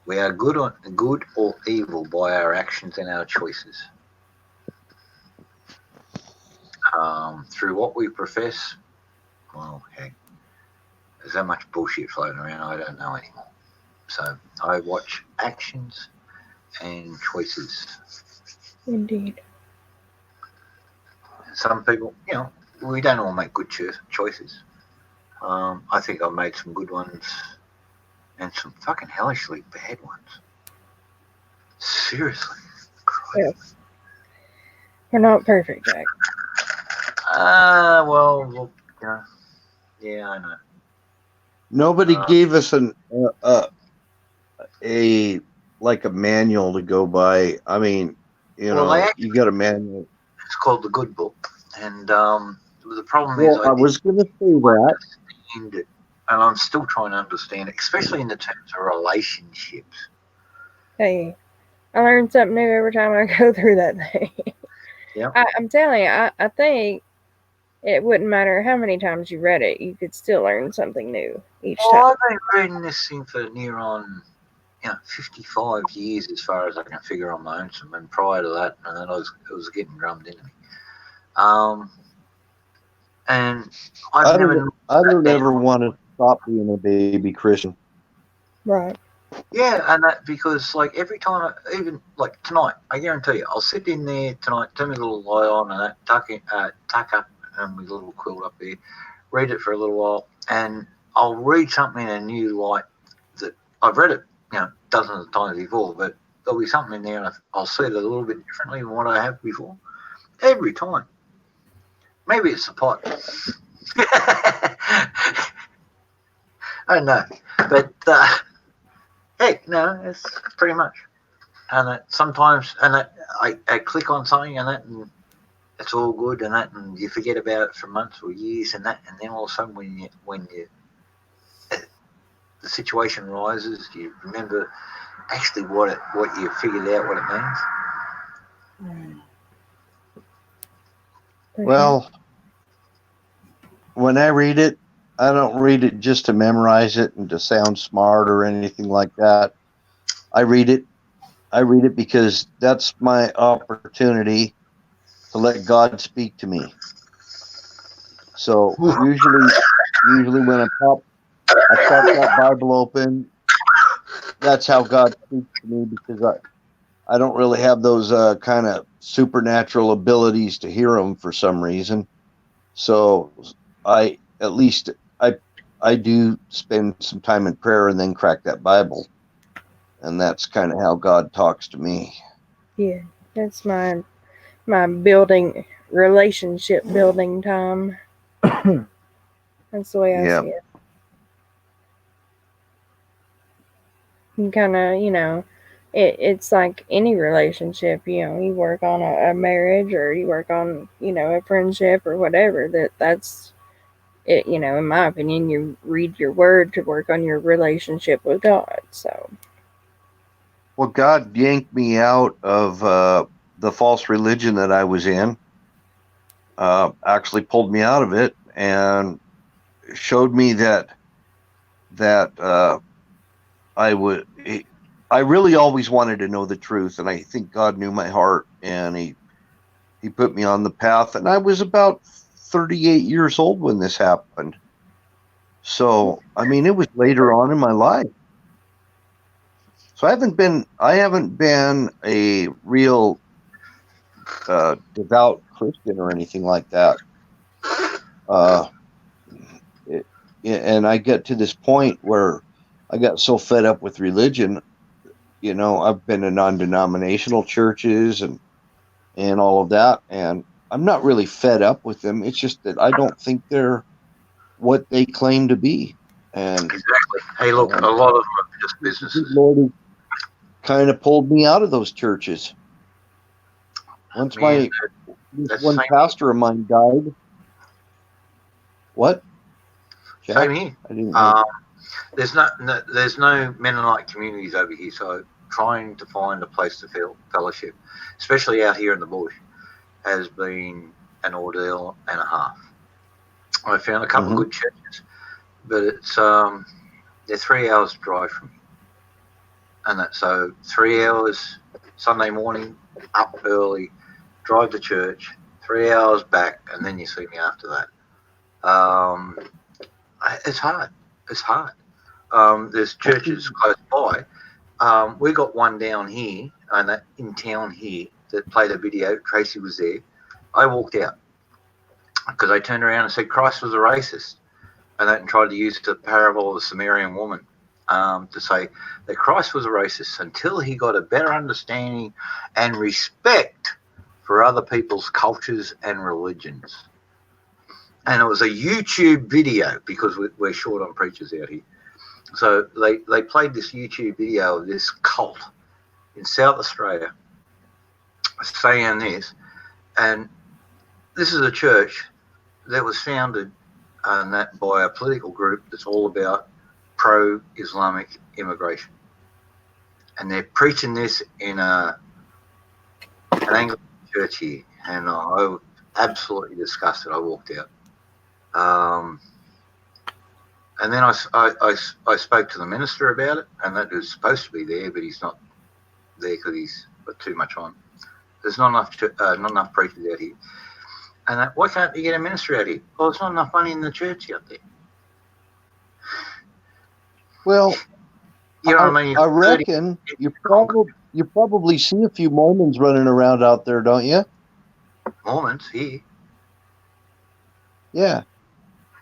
We are good or evil by our actions and our choices. Through what we profess, well, heck, there's that much bullshit floating around, I don't know anymore. So I watch actions and choices. Indeed. Some people, we don't all make good choices. I think I've made some good ones and some fucking hellishly bad ones. Seriously. Yeah. We're not perfect, Jack. Well, yeah, I know. Nobody gave us a manual to go by. I mean, you got a manual. It's called The Good Book, and the problem is Well, I was going to say that. understand it, and I'm still trying to understand it, especially in the terms of relationships. Hey, I learn something new every time I go through that thing. Yeah. I'm telling you, I think it wouldn't matter how many times you read it, you could still learn something new each Well, time. I've been reading this thing for near on 55 years as far as I can figure on my own. And prior to that, and then it was getting drummed into me. And I've never. I don't ever want to stop being a baby Christian. Right. Yeah, and that because like every time, even like tonight, I guarantee you, I'll sit in there tonight, turn my little light on, and that tuck up and my little quilt up there, read it for a little while, and I'll read something in a new light that I've read it, dozens of times before, but there'll be something in there, and I'll see it a little bit differently than what I have before. Every time. Maybe it's the pot. I don't know, but heck, no, it's pretty much. And sometimes, I click on something and it's all good and you forget about it for months or years and then all of a sudden when the situation rises, you remember actually what you figured out what it means. Well, when I read it, I don't read it just to memorize it and to sound smart or anything like that. I read it because that's my opportunity to let God speak to me. So usually when I pop that Bible open, that's how God speaks to me, because I don't really have those kind of supernatural abilities to hear him for some reason. So I do spend some time in prayer and then crack that Bible. And that's kind of how God talks to me. Yeah, that's my building relationship building time. That's the way I see it. You kind of, it's like any relationship, you work on a marriage or you work on, a friendship or whatever, that's it, in my opinion, you read your word to work on your relationship with God. So, well, God yanked me out of the false religion that I was in, actually pulled me out of it and showed me that I really always wanted to know the truth, and I think God knew my heart, and he put me on the path, and I was about 38 years old when this happened. So, I mean, it was later on in my life. So I haven't been a real devout Christian or anything like that. And I get to this point where I got so fed up with religion. I've been in non-denominational churches and all of that, and I'm not really fed up with them. It's just that I don't think they're what they claim to be. And exactly. Hey, look, a lot of them are just businesses. The Lord kind of pulled me out of those churches. Once one pastor of mine died. What? Jack? Same here. I didn't know. There's no Mennonite communities over here, so trying to find a place to feel fellowship, especially out here in the bush, has been an ordeal and a half. I found a couple of good churches, but it's they're 3 hours drive from me, and that's so 3 hours Sunday morning, up early, drive to church, 3 hours back, and then you see me after that. It's hard. It's hard. There's churches close by. We got one down here, and in town here, that played a video. Tracy was there. I walked out because they turned around and said Christ was a racist, and tried to use the parable of the Sumerian woman to say that Christ was a racist until he got a better understanding and respect for other people's cultures and religions. And it was a YouTube video because we're short on preachers out here. So they played this YouTube video of this cult in South Australia saying this, and this is a church that was founded by a political group that's all about pro-Islamic immigration, and they're preaching this in an Anglican church here, and I was absolutely disgusted. I walked out. And then I spoke to the minister about it, and that was supposed to be there, but he's not there because he's got too much on. There's not enough preachers out here. And why can't you get a minister out here? Well, there's not enough money in the church out there. Well, You know what I mean? I reckon you probably see a few Mormons running around out there, don't you? Mormons here? Yeah.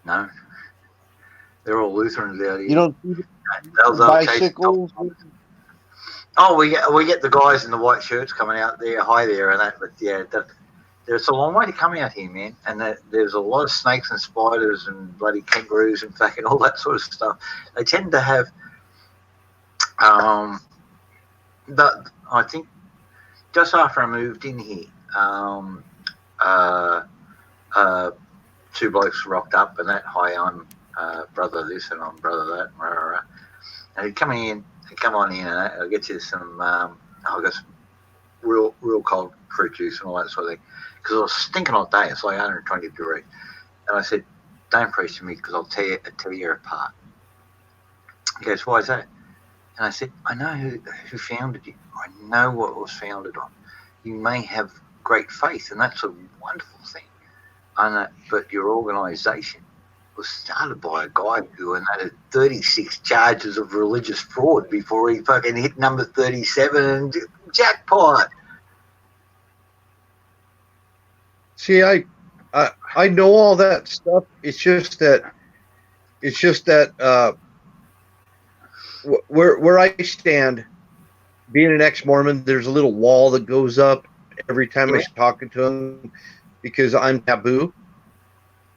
No. They're all Lutherans out here. You don't see They'll bicycles? Oh, we get the guys in the white shirts coming out there, hi there, and that. But yeah, there's a long way to come out here, man. And there's a lot of snakes and spiders and bloody kangaroos and fucking all that sort of stuff. They tend to have, I think, just after I moved in here, two blokes rocked up and that. Hi, I'm brother this and I'm brother that. And he'd come on in, and I'll get you some. I got some real cold fruit juice and all that sort of thing, because it was stinking hot day. It's like 120 degrees, and I said, "Don't preach to me, because I'll tear you apart." He goes, "Why is that?" And I said, "I know who founded you. I know what it was founded on. You may have great faith, and that's a wonderful thing. But your organisation was started by a guy who had 36 charges of religious fraud before he fucking hit number 37 and jackpot." See, I know all that stuff. It's just that where I stand, being an ex-Mormon, there's a little wall that goes up every time I'm talking to him, because I'm taboo.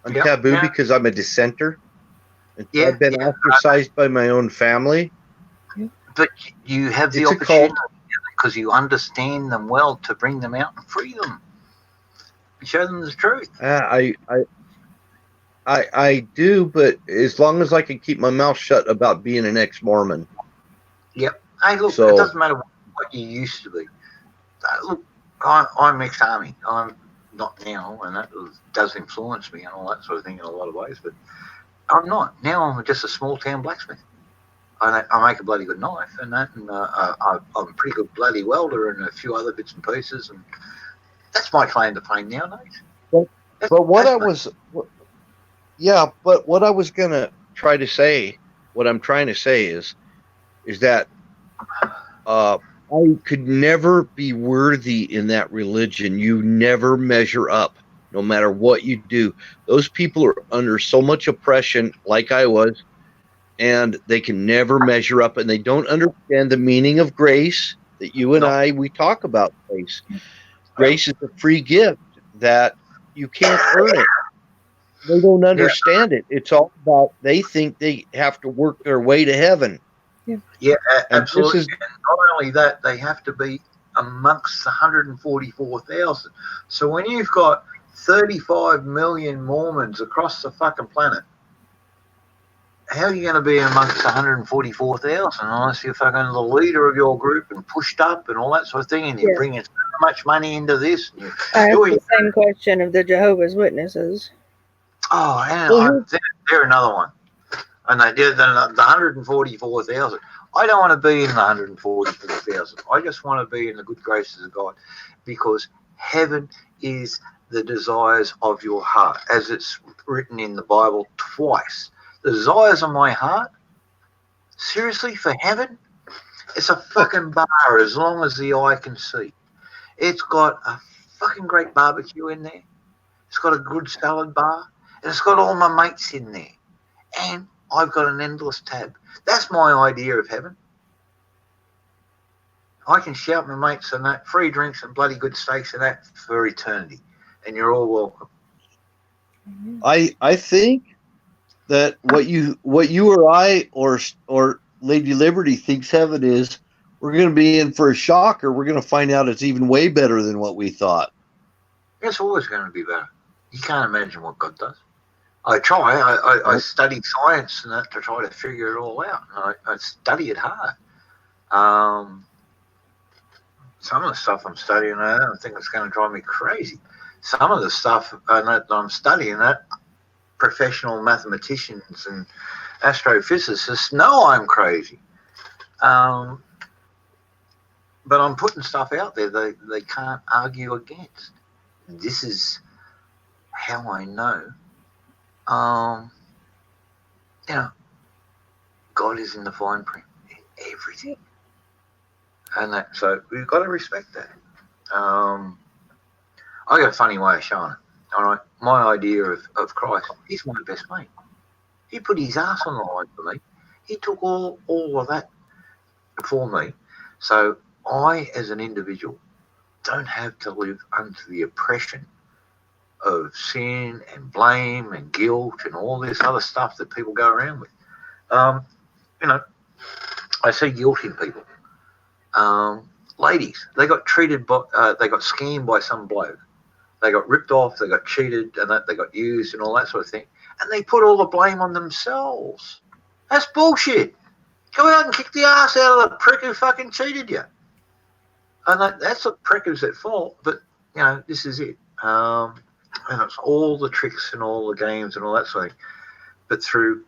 I'm taboo because I'm a dissenter. And I've been ostracized by my own family. But you have the opportunity, because you understand them well, to bring them out and free them and show them the truth. I do, but as long as I can keep my mouth shut about being an ex-Mormon. Yep. Hey, look, it doesn't matter what you used to be. Look, I'm ex-army. I'm not now, and that does influence me and all that sort of thing in a lot of ways, but I'm not. Now I'm just a small-town blacksmith. I make a bloody good knife and that, and I'm a pretty good bloody welder and a few other bits and pieces, and that's my claim to fame nowadays. But what I was going to try to say, what I'm trying to say is that I could never be worthy in that religion. You never measure up, no matter what you do. Those people are under so much oppression, like I was, and they can never measure up, and they don't understand the meaning of grace that you and we talk about grace. Grace is a free gift that you can't earn it. They don't understand it. It's all about, they think they have to work their way to heaven. Yeah, absolutely. And not only that, they have to be amongst the 144,000. So when you've got 35 million Mormons across the fucking planet, how are you going to be amongst 144,000 unless you're fucking the leader of your group and pushed up and all that sort of thing, and you're bringing so much money into this? I have the same question of the Jehovah's Witnesses. Oh, and they're another one. And they did the 144,000. I don't want to be in the 144,000. I just want to be in the good graces of God, because heaven is the desires of your heart, as it's written in the Bible twice. The desires of my heart, seriously, for heaven, it's a fucking bar as long as the eye can see. It's got a fucking great barbecue in there. It's got a good salad bar. And it's got all my mates in there. And I've got an endless tab. That's my idea of heaven. I can shout my mates and that, free drinks and bloody good steaks and that for eternity. And you're all welcome. I think that what you or I or Lady Liberty thinks heaven is, we're going to be in for a shocker. We're going to find out it's even way better than what we thought. It's always going to be better. You can't imagine what God does. I try. I study science and that to try to figure it all out. And I study it hard. Some of the stuff I'm studying, I don't think it's going to drive me crazy. Some of the stuff that I'm studying, that professional mathematicians and astrophysicists know I'm crazy. But I'm putting stuff out there they can't argue against. This is how I know. God is in the fine print in everything. And so we've got to respect that. I got a funny way of showing it. All right, my idea of Christ, he's my best mate. He put his ass on the line for me. He took all of that for me. So I, as an individual, don't have to live under the oppression of sin and blame and guilt and all this other stuff that people go around with. I see guilt in people. Ladies, they got treated by, they got scammed by some bloke. They got ripped off, they got cheated, and they got used and all that sort of thing. And they put all the blame on themselves. That's bullshit. Go out and kick the ass out of the prick who fucking cheated you. And that's the prick who's at fault, but, this is it. And it's all the tricks and all the games and all that sort of thing. But through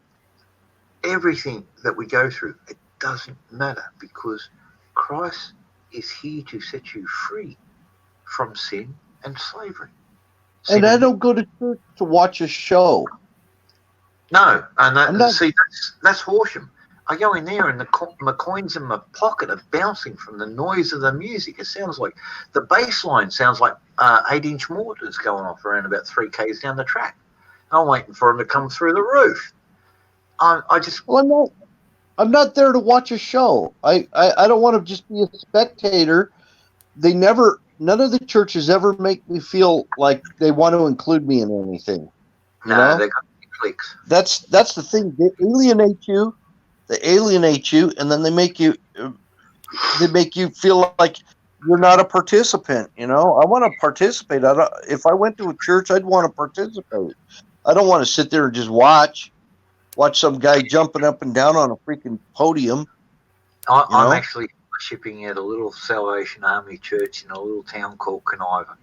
everything that we go through, it doesn't matter because Christ is here to set you free from sin and slavery. And I don't go to church to watch a show. No, and that's Horsham. I go in there and my coins in my pocket are bouncing from the noise of the music. It sounds like the bass line sounds like 8-inch mortars going off around about 3 k's down the track. I'm waiting for them to come through the roof. I'm not there to watch a show. I don't want to just be a spectator. None of the churches ever make me feel like they want to include me in anything. No, they got clicks. That's the thing. They alienate you, and then they make you feel like you're not a participant. I want to participate. If I went to a church, I'd want to participate. I don't want to sit there and just watch some guy jumping up and down on a freaking podium. I'm actually worshiping at a little Salvation Army church in a little town called Conniver.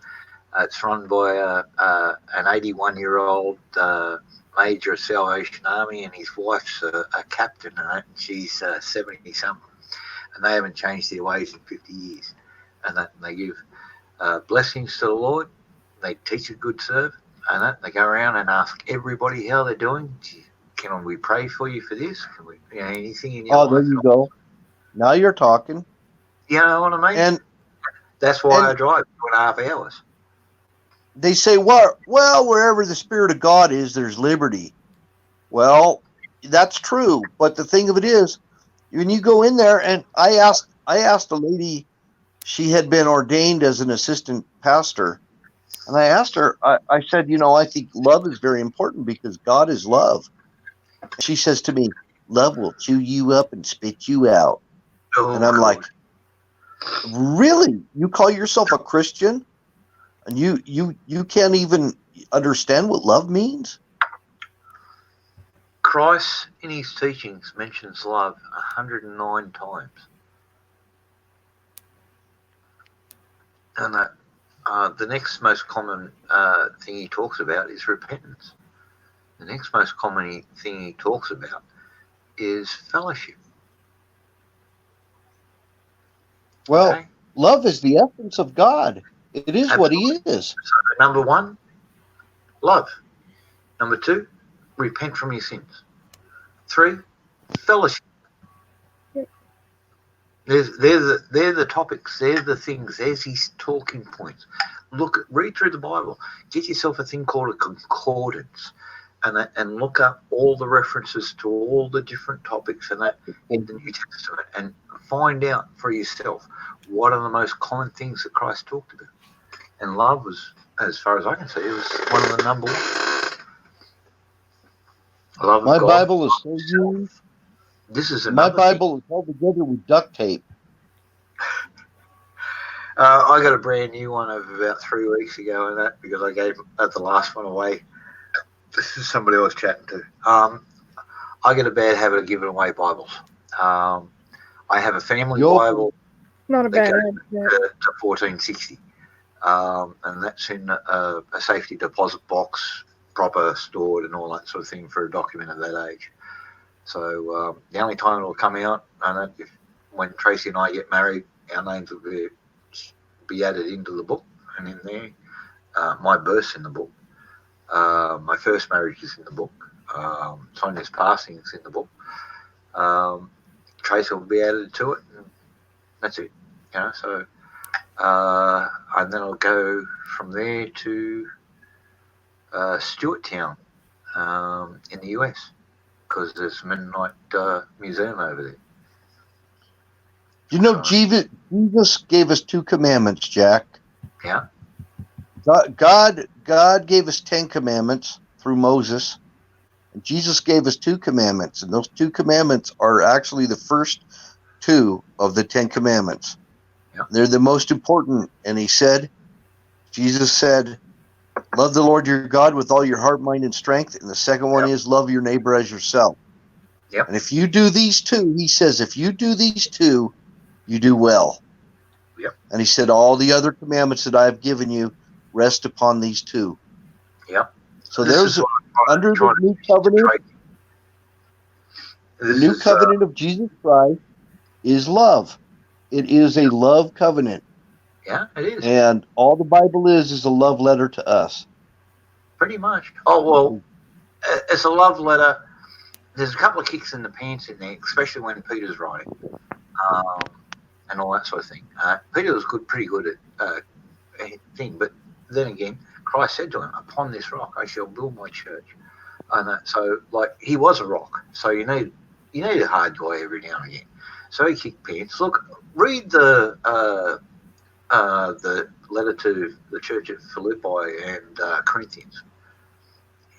It's run by an 81-year-old major of Salvation Army, and his wife's a captain in it, and she's 70-something. And they haven't changed their ways in 50 years. And they give blessings to the Lord. They teach a good serve. And they go around and ask everybody how they're doing. Can we pray for you for this? Can we, anything in your life? Oh, there you go. Now you're talking. You know what I mean? And that's why I drive 2.5 hours. They say, well, wherever the Spirit of God is, there's liberty. Well, that's true. But the thing of it is, when you go in there, and I asked a lady, she had been ordained as an assistant pastor, and I asked her, I said, I think love is very important because God is love. She says to me, love will chew you up and spit you out. Oh, and I'm God. like, really? You call yourself a Christian? And you can't even understand what love means? Christ in his teachings mentions love 109 times. And the next most common thing he talks about is repentance. The next most common thing he talks about is fellowship. Well, okay. Love is the essence of God. It is what he is. So, number 1, love. Number 2, repent from your sins. 3, fellowship. They're the topics. They're the things. There's his talking points. Read through the Bible. Get yourself a thing called a concordance, and look up all the references to all the different topics and that in the New Testament, and find out for yourself what are the most common things that Christ talked about. And love was, as far as I can see, it was one of the number 1. Love my of God. Bible is so huge. This is my Bible is held together with duct tape. I got a brand new one of about 3 weeks ago, and that because I gave the last one away. This is somebody I was chatting to. I get a bad habit of giving away Bibles. I have a family Yo. Bible Not a that bad goes idea. to 1460, and that's in a safety deposit box, proper stored and all that sort of thing for a document of that age. So the only time it'll come out, and when Tracy and I get married, our names will be added into the book, and in there, my birth's in the book. My first marriage is in the book. Sonia's passing is in the book. Tracy will be added to it, and that's it. So and then I'll go from there to Stewarttown in the US because there's a Mennonite museum over there. You know, Jesus gave us 2 commandments, Jack. Yeah. God gave us 10 commandments through Moses, and Jesus gave us 2 commandments, and those 2 commandments are actually the first 2 of the 10 commandments. Yeah. They're the most important, and Jesus said, love the Lord your God with all your heart, mind, and strength, and the second one is love your neighbor as yourself. Yep. And if you do these 2, he says, if you do these 2, you do well. Yep. And he said, all the other commandments that I have given you rest upon these 2. Yep. So there's under the new covenant. The new covenant of Jesus Christ is love. It is a love covenant. Yeah, it is. And all the Bible is a love letter to us. Pretty much. Oh, well, it's a love letter. There's a couple of kicks in the pants in there, especially when Peter's writing, and all that sort of thing. Peter was pretty good at thing, but then again, Christ said to him, "Upon this rock I shall build my church." And so, like, he was a rock. So you need a hard guy every now and again. So he kicked pants. Look, read the letter to the church at Philippi and Corinthians.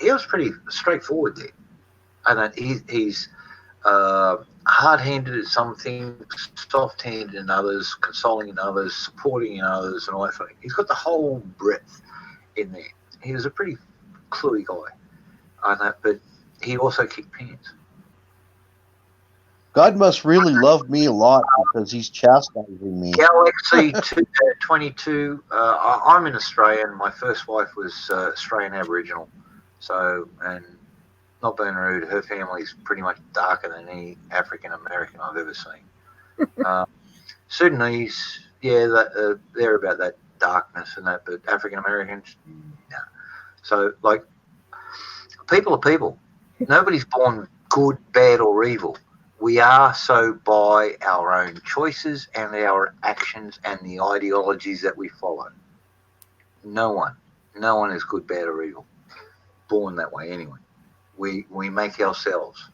He was pretty straightforward there. And he's hard-handed at some things, soft-handed in others, consoling in others, supporting in others, and all that sort of thing. He's got the whole breadth in there. He was a pretty cluey guy, but he also kicked pants. God must really love me a lot because he's chastising me. Galaxy 22. I'm in Australia, and my first wife was Australian Aboriginal. So, and not being rude, her family's pretty much darker than any African American I've ever seen. Sudanese, yeah, they're about that darkness and that, but African Americans, no. So, like, people are people. Nobody's born good, bad, or evil. We are so by our own choices and our actions and the ideologies that we follow. No one is good, bad, or evil. Born that way anyway. We make ourselves.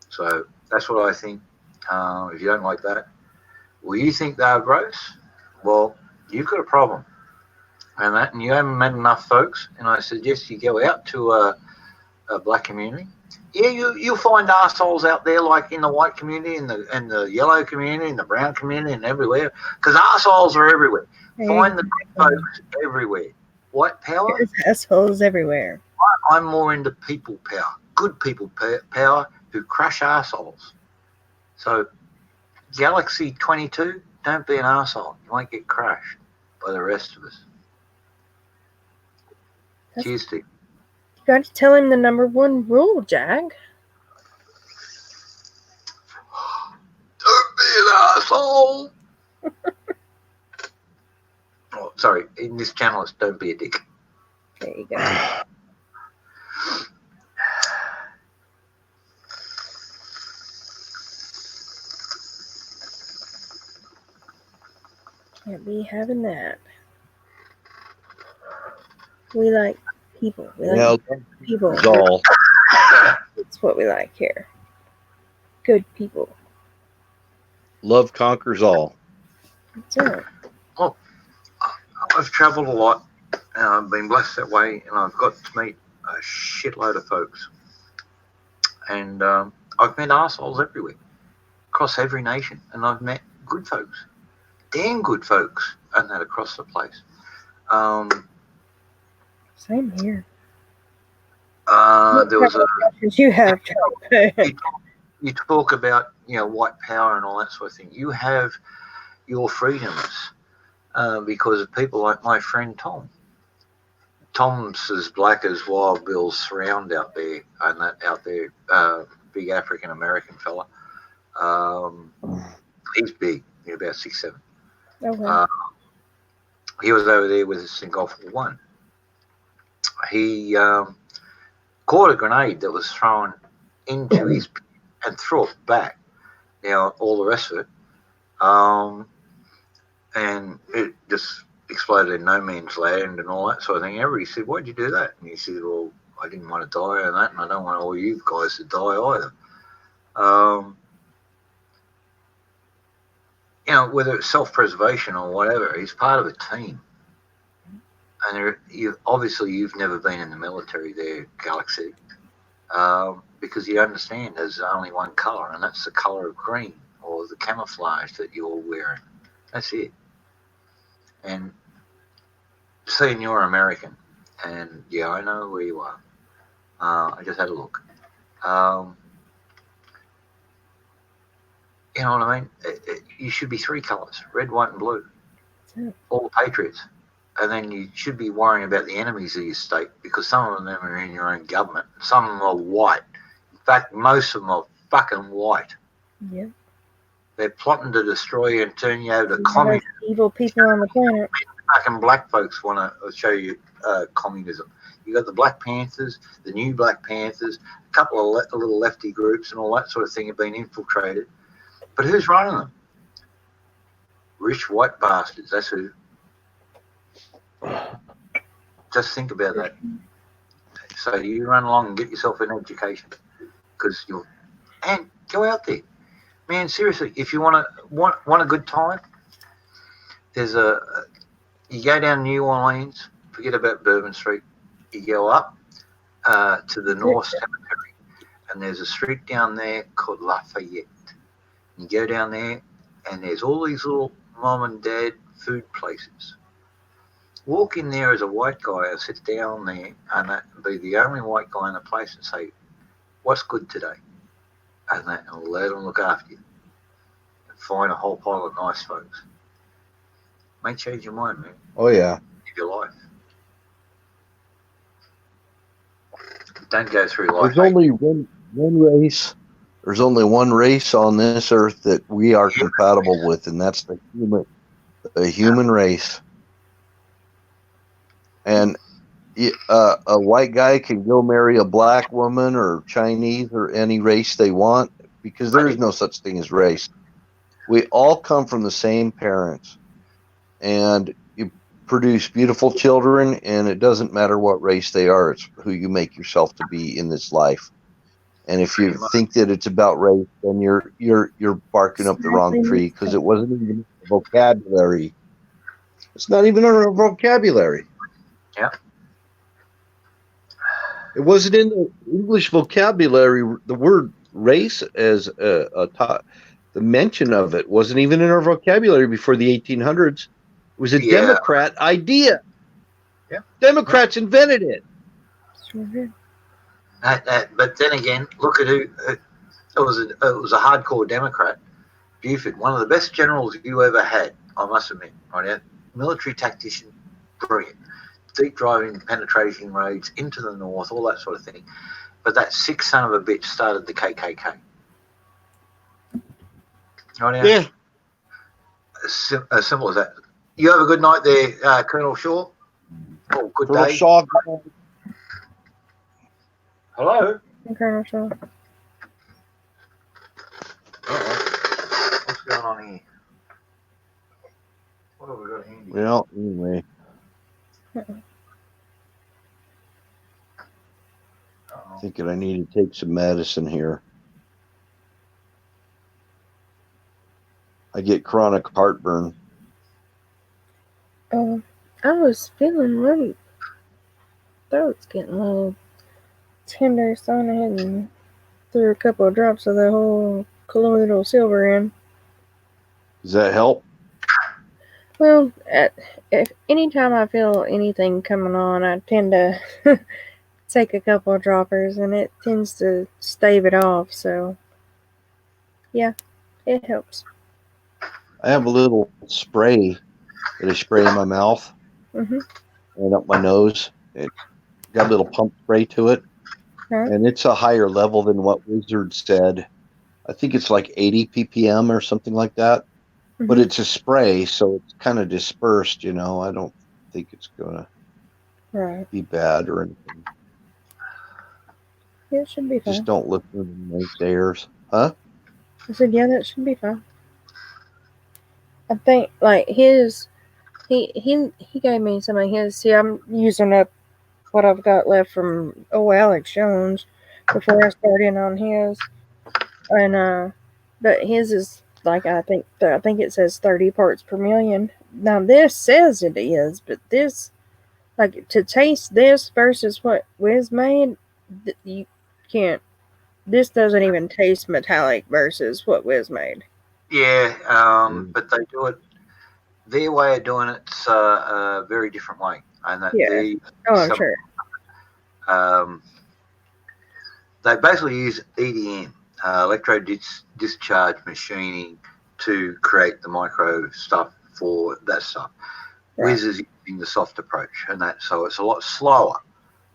So that's what I think. If you don't like that, well, you think they're gross? Well, you've got a problem. And you haven't met enough folks. And I suggest you go out to a black community. Yeah, you'll find arseholes out there, like in the white community, and the yellow community, and the brown community, and everywhere. Because arseholes are everywhere. Find the good folks everywhere. White power? There's assholes everywhere. I'm more into people power. Good people power who crush arseholes. So, Galaxy 22, don't be an arsehole. You won't get crushed by the rest of us. Cheers, Steve. You got to tell him the number 1 rule, Jack. Don't be an asshole. Oh, sorry. In this channel, it's don't be a dick. There you go. Can't be having that. We like people. We like people. All. That's what we like here. Good people. Love conquers all. That's it. Well, I've travelled a lot, and I've been blessed that way, and I've got to meet a shitload of folks. And I've met arseholes everywhere, across every nation, and I've met good folks. damn good folks, and that across the place. Same here. There was a You have you talk about white power and all that sort of thing. You have your freedoms because of people like my friend Tom. Tom's as black as Wild Bill's surround out there, and that out there, big African American fella. He's big, he's about 6'7". Okay. He was over there with us in Gulf War I. He caught a grenade that was thrown into his pit and threw it back. Now, all the rest of it. And it just exploded in no man's land and all that sort of thing. Everybody said, "Why'd you do that?" And he said, "Well, I didn't want to die on that, and I don't want all you guys to die either." Whether it's self-preservation or whatever, he's part of a team. And you've never been in the military there, Galaxy, because you understand there's only one colour, and that's the colour of green, or the camouflage that you're wearing. That's it. And seeing you're American, and yeah, I know where you are. I just had a look. You know what I mean? You should be three colours: red, white, and blue. All patriots. And then you should be worrying about the enemies of your state, because some of them are in your own government. Some of them are white. In fact, most of them are fucking white. Yeah. They're plotting to destroy you and turn you over to communism. Evil people on the planet. Fucking black folks want to show you communism. You got the Black Panthers, the new Black Panthers, a couple of little lefty groups and all that sort of thing have been infiltrated. But who's running them? Rich white bastards. That's who. Just think about that. So you run along and get yourself an education, and go out there, man. Seriously, if you want a good time, you go down New Orleans. Forget about Bourbon Street. You go up to the North Cemetery, and there's a street down there called Lafayette. You go down there, and there's all these little mom and dad food places. Walk in there as a white guy and sit down there and be the only white guy in the place and say, "What's good today?" And let them look after you. And find a whole pile of nice folks. May change your mind, man. Oh, yeah. Live your life. Don't go through life. There's only one race. There's only one race on this earth that we are compatible with, and that's the human race. And a white guy can go marry a black woman or Chinese or any race they want, because there is no such thing as race. We all come from the same parents, and you produce beautiful children, and it doesn't matter what race they are. It's who you make yourself to be in this life. And if you think that it's about race, then you're barking up the wrong tree, because it wasn't even a vocabulary. It's not even a vocabulary. Yeah. It wasn't in the English vocabulary. The word race as the mention of it wasn't even in our vocabulary before the 1800s. It was a Democrat idea. Yeah. Democrats invented it. But then again, look at who it was. It was a hardcore Democrat, Buford, one of the best generals you ever had. I must admit, right? Military tactician, brilliant. Deep driving, penetrating raids into the north, all that sort of thing. But that sick son of a bitch started the KKK. Right? Yeah. As simple as that. You have a good night there, Colonel Shaw. Oh, good Colonel day. Shaw. Hello. Colonel Shaw. What's going on here? What have we got handy? Well, anyway. Thinking I need to take some medicine here. I get chronic heartburn. I was feeling my throat's getting a little tender, so I went ahead and threw a couple of drops of the whole colloidal silver in. Does that help? Well, if anytime I feel anything coming on, I tend to take a couple of droppers, and it tends to stave it off. So, yeah, it helps. I have a little spray that I spray in my mouth Mhm. and up my nose. It got a little pump spray to it, Right. and it's a higher level than what Wizard said. I think it's like 80 ppm or something like that. But Mhm. it's a spray, so it's kind of dispersed. I don't think it's gonna Right. be bad or anything. Yeah, it should be Just fine. don't listen to the naysayers, huh? I said, yeah, that should be fine. I think like his, he gave me some of his. See, I'm using up what I've got left from Alex Jones before I start in on his, and but his is like I think it says 30 parts per million. Now this says it is, but this like to taste this versus what Wiz made, you can't. This doesn't even taste metallic versus what Wiz made. Yeah, Mm. but they do it. Their way of doing it's a very different way, and that Yeah. they Oh, I'm some sure. um, they basically use EDM, electro discharge machining, to create the micro stuff for that stuff. Right. Wiz is using the soft approach, and that so it's a lot slower.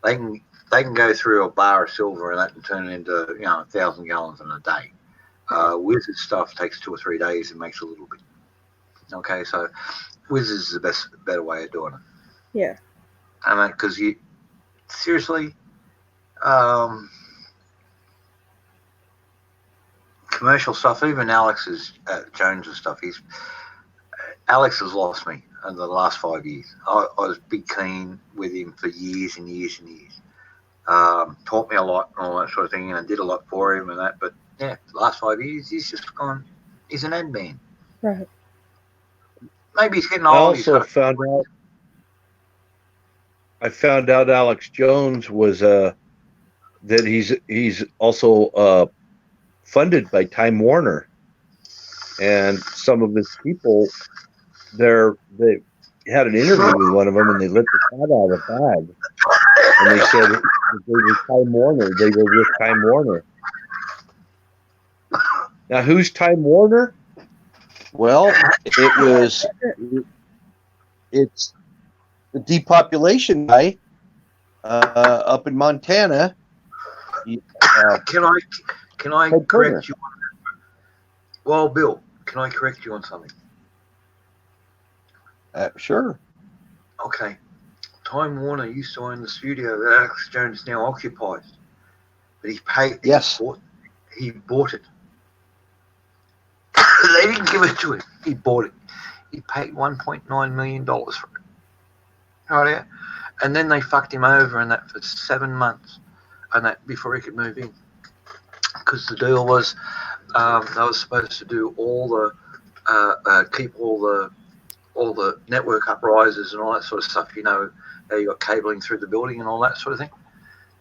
They can they can go through a bar of silver and that and turn it into 1,000 gallons in a day. Wizard stuff takes 2 or 3 days and makes a little bit. Okay, so Wizard is the better way of doing it. Yeah. I mean, because you seriously, um, commercial stuff. Even Alex's Jones's stuff. Alex has lost me in the last 5 years. I was big keen with him for years and years and years. Taught me a lot and all that sort of thing, and I did a lot for him and that. But yeah, the last 5 years, he's just gone. He's an ad man. Right. Maybe he's getting I old. He's also got. found out. I found out Alex Jones was that he's also funded by Time Warner, and some of his people they had an interview with one of them, and they let the cat out of the bag, and they said that they were Time Warner. They were with Time Warner. Now, who's Time Warner? Well, it's the depopulation guy up in Montana. Can I Ted Turner. correct you? Well, Bill, can I correct you on something? Sure. Okay. Time Warner used to own the studio that Alex Jones now occupies, but he paid. Yes. He bought it. They didn't give it to him. He bought it. He paid $1.9 million for it. Right there. And then they fucked him over and that for 7 months, and that before he could move in, because the deal was they were supposed to do all the keep all the network uprisers and all that sort of stuff. You got cabling through the building and all that sort of thing.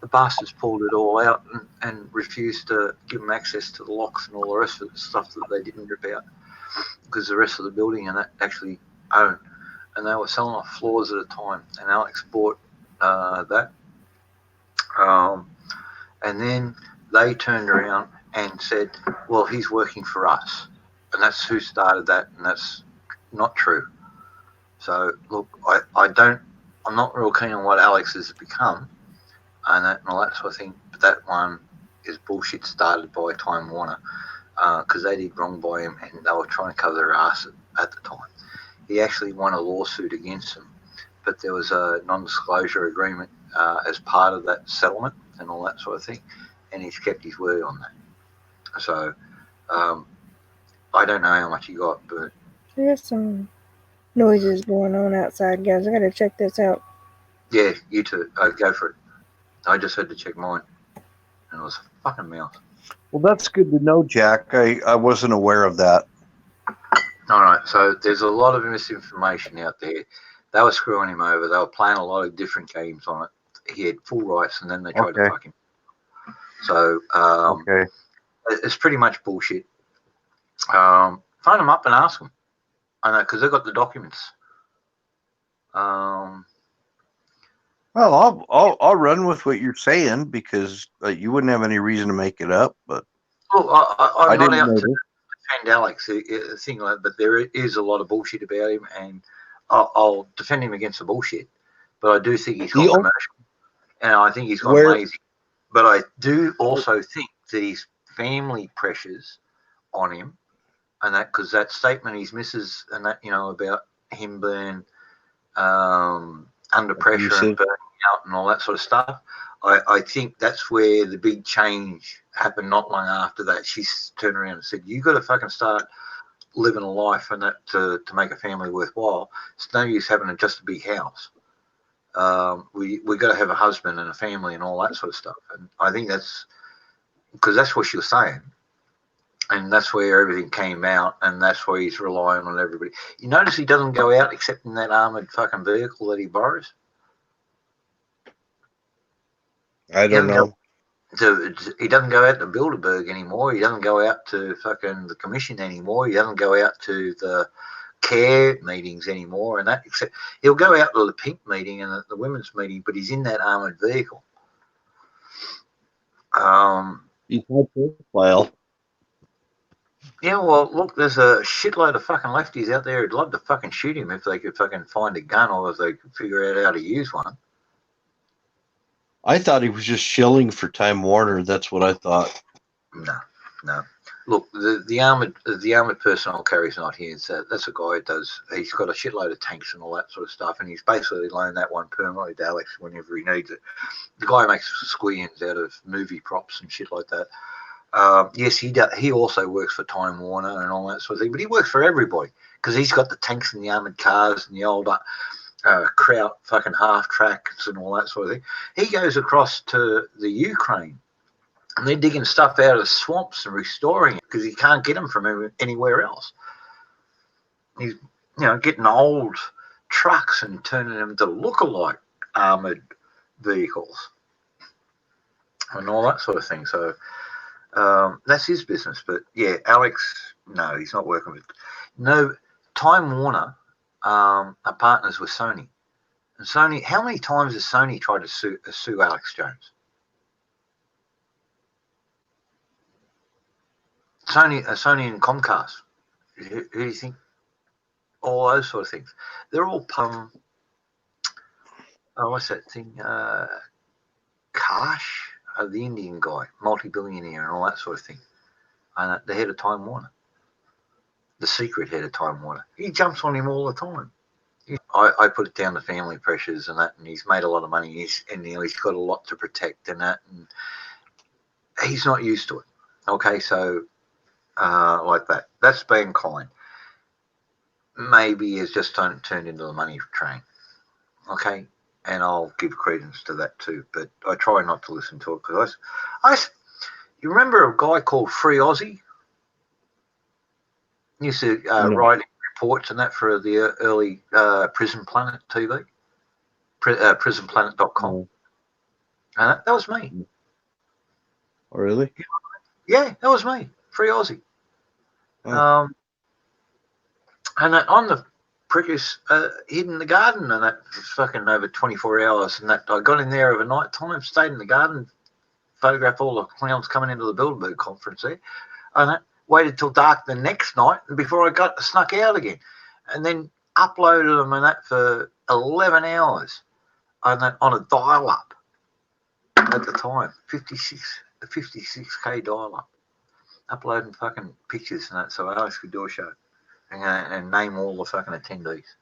The bastards pulled it all out and refused to give them access to the locks and all the rest of the stuff that they didn't rip out, because the rest of the building and that actually owned. And they were selling off floors at a time. And Alex bought that. And then they turned around and said, well, he's working for us. And that's who started that. And that's not true. So, look, I'm not real keen on what Alex has become and all that sort of thing. But that one is bullshit started by Time Warner, because they did wrong by him and they were trying to cover their ass at the time. He actually won a lawsuit against them, but there was a non-disclosure agreement as part of that settlement and all that sort of thing, and he's kept his word on that. So I don't know how much he got, but There's some noises going on outside, guys. I gotta check this out. yeah, you too. Go for it. I just had to check mine, and it was a fucking mouse. Well, that's good to know, Jack. I wasn't aware of that. All right, so there's a lot of misinformation out there. They were screwing him over. They were playing a lot of different games on it. He had full rights, and then they tried to fuck him. So it's pretty much bullshit. Phone him up and ask him. I know, because they've got the documents. Well, I'll run with what you're saying because you wouldn't have any reason to make it up. But Look, I'm not didn't out know to this. defend Alex, a thing like that, but there is a lot of bullshit about him, and I'll defend him against the bullshit. But I do think he's got commercial, and I think he's gone lazy. But I do also think that his family pressures on him, and that because that statement his missus and that about him being under pressure and burning out and all that sort of stuff. I think that's where the big change happened. Not long after that, she's turned around and said, "You got to fucking start living a life and that to make a family worthwhile. It's no use having just a big house. We got to have a husband and a family and all that sort of stuff." And I think that's because that's what she was saying, and that's where everything came out, and that's why he's relying on everybody. You notice he doesn't go out except in that armored fucking vehicle that he borrows. I don't know. He doesn't go out to Bilderberg anymore. He doesn't go out to fucking the commission anymore. He doesn't go out to the care meetings anymore, and that except he'll go out to the pink meeting and the women's meeting, but he's in that armored vehicle. He's high profile. Yeah, well, look, there's a shitload of fucking lefties out there who'd love to fucking shoot him if they could fucking find a gun or if they could figure out how to use one. I thought he was just shilling for Time Warner. That's what I thought. No. Look, the armored personnel carrier's not here. So that's a guy who does. He's got a shitload of tanks and all that sort of stuff, and he's basically loaned that one permanently to Alex whenever he needs it. The guy makes squeals out of movie props and shit like that. Yes, he also works for Time Warner and all that sort of thing, but he works for everybody because he's got the tanks and the armored cars and the old Kraut fucking half tracks and all that sort of thing. He goes across to the Ukraine and they're digging stuff out of the swamps and restoring it because he can't get them from anywhere else. He's getting old trucks and turning them to look-alike armored vehicles and all that sort of thing. So that's his business. But yeah, Alex, no, he's not working with. No, Time Warner are partners with Sony. And Sony, how many times has Sony tried to sue Alex Jones? Sony and Comcast. Who do you think? All those sort of things. They're all what's that thing? Kash, the Indian guy, multi-billionaire and all that sort of thing. And the head of Time Warner. The secret head of Time Warner. He jumps on him all the time. I put it down to family pressures and that, and he's made a lot of money. He's got a lot to protect and that, and he's not used to it. Okay, so like that. That's being kind. Maybe it's just turned into the money train. Okay, and I'll give credence to that too. But I try not to listen to it because you remember a guy called Free Aussie? He used to write reports and that for the early Prison Planet TV, prisonplanet.com. And that was me. Oh, really? Yeah, that was me. Free Aussie. Oh. And I'm the prick who's hid in the garden and that fucking over 24 hours and that I got in there overnight time, stayed in the garden, photographed all the clowns coming into the Bilderberg conference there, and that waited till dark the next night before I snuck out again, and then uploaded them and that for 11 hours and that on a dial-up at the time, 56K dial-up, uploading fucking pictures and that so Alex could do a show and name all the fucking attendees.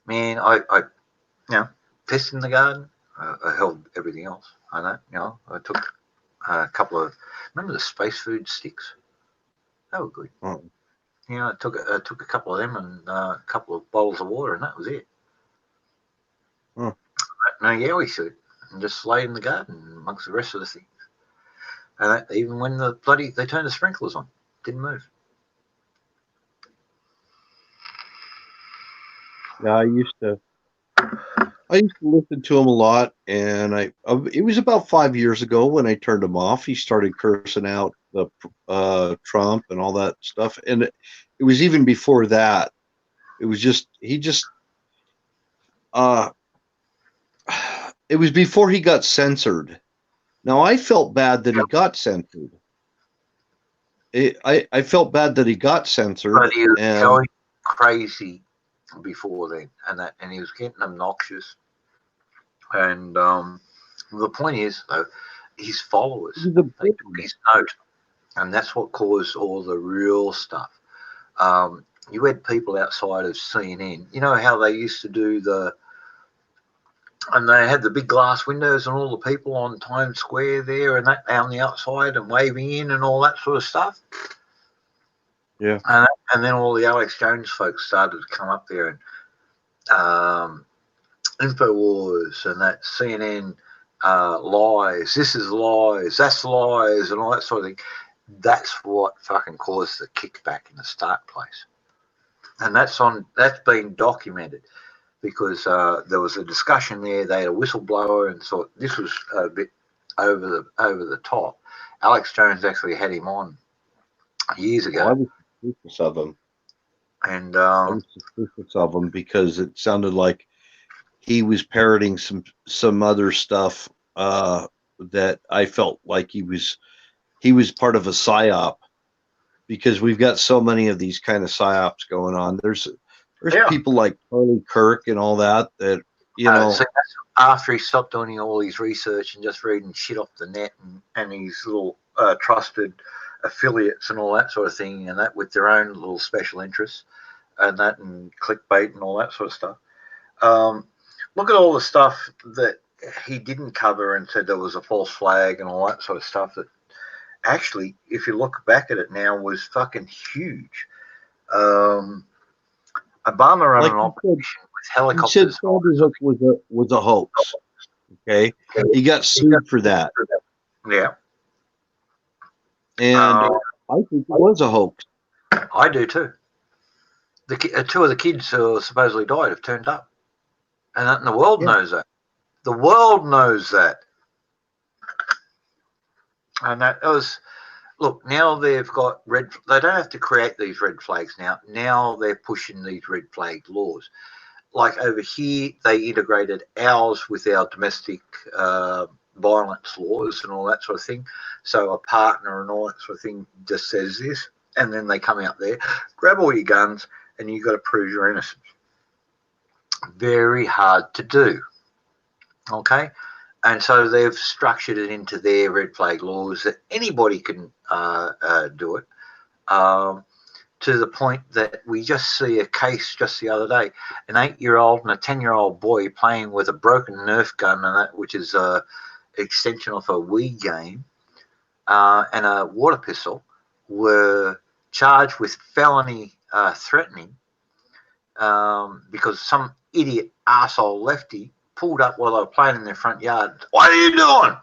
Man, I pissed in the garden. I held everything else. I took a couple of, remember the space food sticks? They were good. Oh. I took a couple of them and a couple of bottles of water, and that was it. Oh. No yowie suit, and just lay in the garden amongst the rest of the things. And even when they turned the sprinklers on, didn't move. Yeah, I used to listen to him a lot, and it was about 5 years ago when I turned him off. He started cursing out the Trump and all that stuff, and it was even before that. It was just it was before he got censored. Now I felt bad that he got censored. I felt bad that he got censored, But he was and going crazy before then, and he was getting obnoxious. And the point is, though, his followers, they took his note, and that's what caused all the real stuff. You had people outside of CNN. You know how they used to do and they had the big glass windows and all the people on Times Square there and that on the outside and waving in and all that sort of stuff. yeah, And then all the Alex Jones folks started to come up there and InfoWars and that CNN lies. This is lies. That's lies and all that sort of thing. That's what fucking caused the kickback in the start place. And that's been documented because there was a discussion there. They had a whistleblower and thought this was a bit over the top. Alex Jones actually had him on years ago. I was suspicious of him. And I was suspicious of him because it sounded like he was parroting some other stuff that I felt like he was part of a psyop, because we've got so many of these kind of psyops going on. There's people like Charlie Kirk and all that you know. So that's after he stopped doing all his research and just reading shit off the net and his little trusted affiliates and all that sort of thing, and that with their own little special interests and that and clickbait and all that sort of stuff. Look at all the stuff that he didn't cover and said there was a false flag and all that sort of stuff that actually, if you look back at it now, was fucking huge. Obama ran an operation with helicopters. He said Sandy Hook was a hoax. Okay, he got sued for that. Yeah, and I think it was a hoax. I do too. Two of the kids who supposedly died have turned up, and the world knows that. The world knows that. And that was, look, now they've got they don't have to create these red flags now. Now they're pushing these red flag laws. Like over here, they integrated ours with our domestic violence laws and all that sort of thing. So a partner and all that sort of thing just says this, and then they come out there, grab all your guns, and you've got to prove your innocence. Very hard to do. Okay? And so they've structured it into their red flag laws that anybody can do it, to the point that we just see a case just the other day, an 8-year-old and a 10-year-old boy playing with a broken Nerf gun, and that, which is an extension of a Wii game, and a water pistol, were charged with felony threatening because some idiot arsehole lefty pulled up while they were playing in their front yard. What are you doing?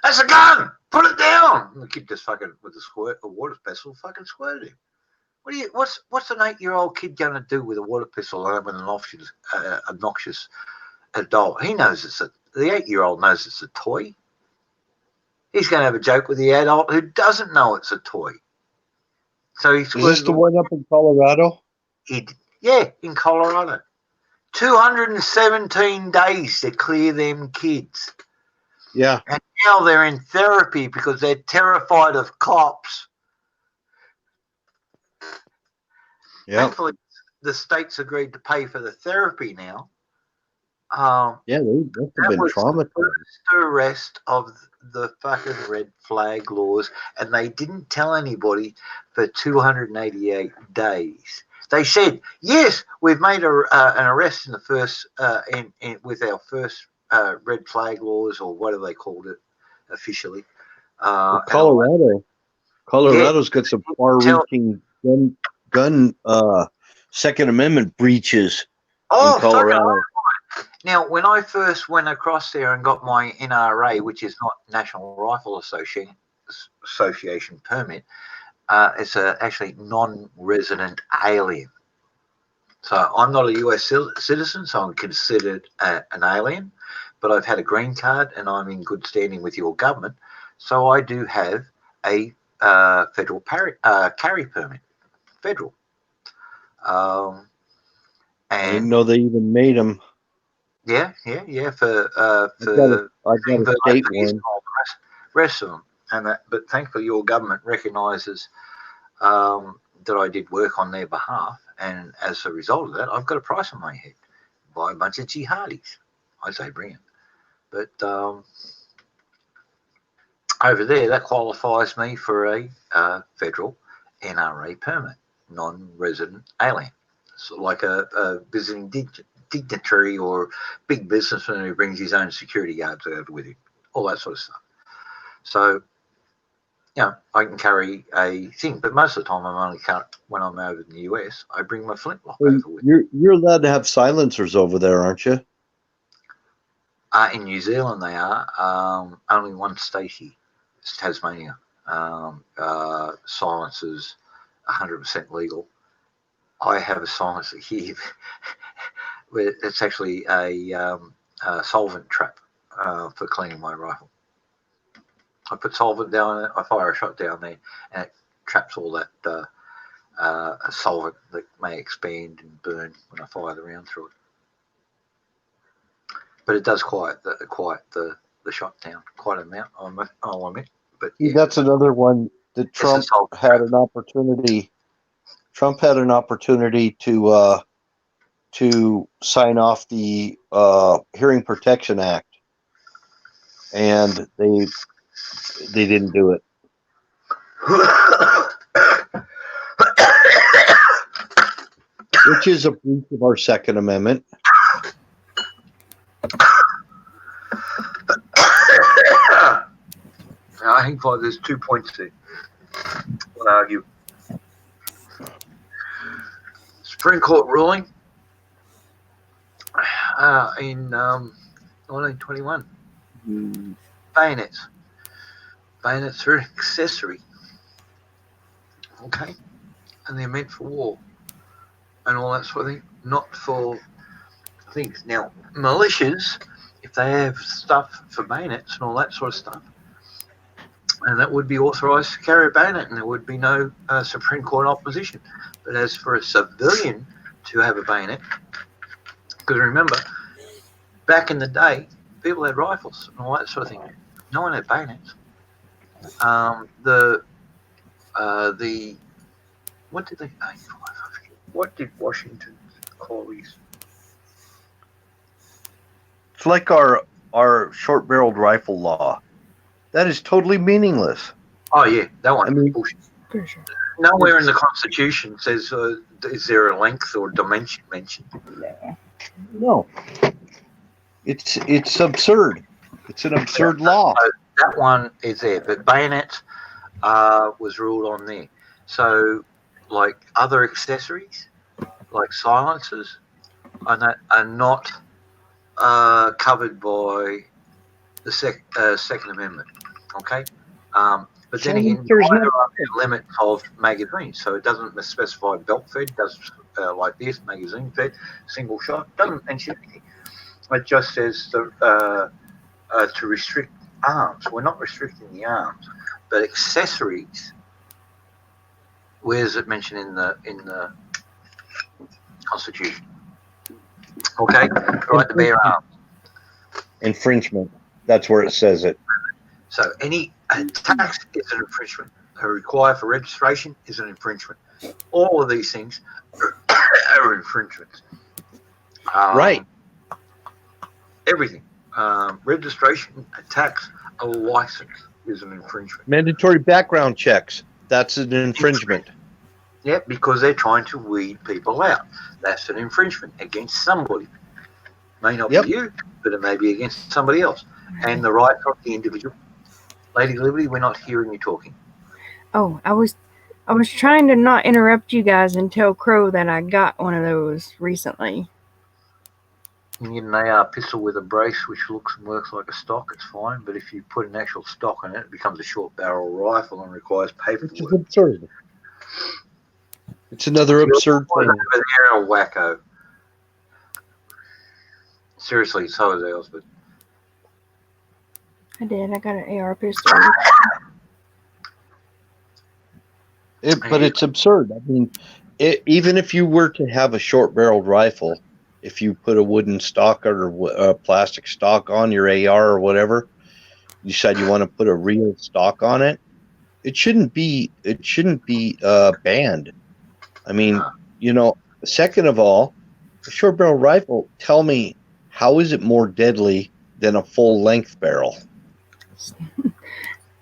That's a gun. Put it down. And the kid just fucking with a water pistol fucking squirted him. What's an 8-year-old kid going to do with a water pistol with an obnoxious adult? He knows the 8-year-old knows it's a toy. He's going to have a joke with the adult who doesn't know it's a toy. So he's. Is this the one up in Colorado? Yeah, in Colorado. 217 days to clear them kids. Yeah. And now they're in therapy because they're terrified of cops. Yeah. Thankfully, the state's agreed to pay for the therapy now. They must have been traumatized. The first arrest of the fucking red flag laws, and they didn't tell anybody for 288 days. They said, yes, we've made an arrest in the first, with our first red flag laws, or whatever they called it officially. Colorado's got some far-reaching gun Second Amendment breaches in Colorado. Now, when I first went across there and got my NRA, which is not National Rifle Association permit, it's actually non-resident alien. So I'm not a US citizen, so I'm considered an alien, but I've had a green card and I'm in good standing with your government. So I do have a federal carry permit, federal. I didn't And know they even made them. yeah, for I've got a state these and one. all the rest of them. And but thankfully, your government recognises that I did work on their behalf, and as a result of that, I've got a price on my head. Buy a bunch of jihadis. I say bring it, but over there, that qualifies me for a federal NRA permit, non-resident alien. So like a visiting dignitary or big businessman who brings his own security guards over with him, all that sort of stuff. So, I can carry a thing, but most of the time I'm only when I'm over in the US, I bring my flintlock over with me. You're allowed to have silencers over there, aren't you? In New Zealand, they are. Only one state here, it's Tasmania. Silencers 100% legal. I have a silencer here. It's actually a solvent trap for cleaning my rifle. I put solvent down there, I fire a shot down there, and it traps all that solvent that may expand and burn when I fire the round through it. But it does quiet the shot down quite an amount, I'll admit. But See, that's another one that Trump had an opportunity. Trump had an opportunity to sign off the Hearing Protection Act, and they didn't do it. Which is a breach of our Second Amendment. I think there's 2 points there. I'll argue. Supreme Court ruling in 1921. Bayonets. Bayonets are an accessory. Okay? And they're meant for war and all that sort of thing, not for things. Now, militias, if they have stuff for bayonets and all that sort of stuff, and that would be authorised to carry a bayonet, and there would be no Supreme Court opposition. But as for a civilian to have a bayonet, because remember, back in the day, people had rifles and all that sort of thing. No one had bayonets. What did they aim for? What did Washington call these? It's like our short-barreled rifle law. That is totally meaningless. Oh yeah, that one. I mean, bullshit. For sure. Nowhere in the Constitution says is there a length or dimension mentioned. No, it's absurd. It's an absurd law. So that one is there, but bayonets was ruled on there. So, like other accessories, like silencers, are not covered by the Second Amendment. Okay, but then again, there are limits of magazines, so it doesn't specify belt fed. Does like this magazine fed, single shot. Doesn't mention anything. It just says to restrict arms. We're not restricting the arms, but accessories. Where is it mentioned in the Constitution? Okay, right to bear arms. Infringement. That's where it says it. So any tax is an infringement. A require for registration is an infringement. All of these things are infringements. Right. Everything. Registration, a tax, a license is an infringement. Mandatory background checks. That's an infringement. Yeah, because they're trying to weed people out. That's an infringement against somebody. May not be you, but it may be against somebody else. And the rights of the individual. Lady Liberty, we're not hearing you talking. Oh, I was trying to not interrupt you guys and tell Crow that I got one of those recently. You get an AR pistol with a brace, which looks and works like a stock, it's fine. But if you put an actual stock on it, it becomes a short barrel rifle and requires paperwork. Which is absurd. It's another absurd thing. Over there, a wacko. Seriously, so is ours, but I did. I got an AR pistol. But it's absurd. I mean, Even if you were to have a short-barreled rifle, if you put a wooden stock or a plastic stock on your AR or whatever, you decide you want to put a real stock on it, it shouldn't be banned. I mean, second of all, a short barrel rifle, tell me, how is it more deadly than a full length barrel?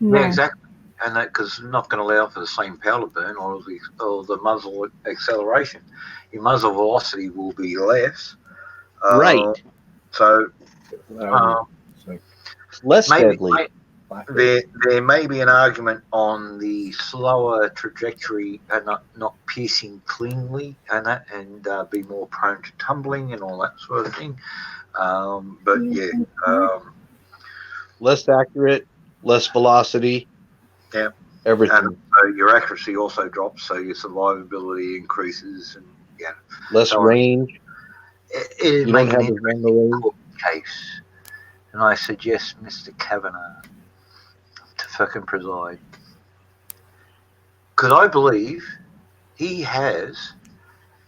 Yeah, exactly. And that because it's not going to allow for the same powder burn or the muzzle acceleration. Your muzzle velocity will be less. Right. So It's less deadly. There may be an argument on the slower trajectory and not piercing cleanly and be more prone to tumbling and all that sort of thing. But yeah, less accurate, less velocity. Yeah, everything. And so your accuracy also drops, so your survivability increases, and less so range. It'd you make don't an have as long interesting range. court case, and I suggest Mr. Kavanagh to fucking preside, because I believe he has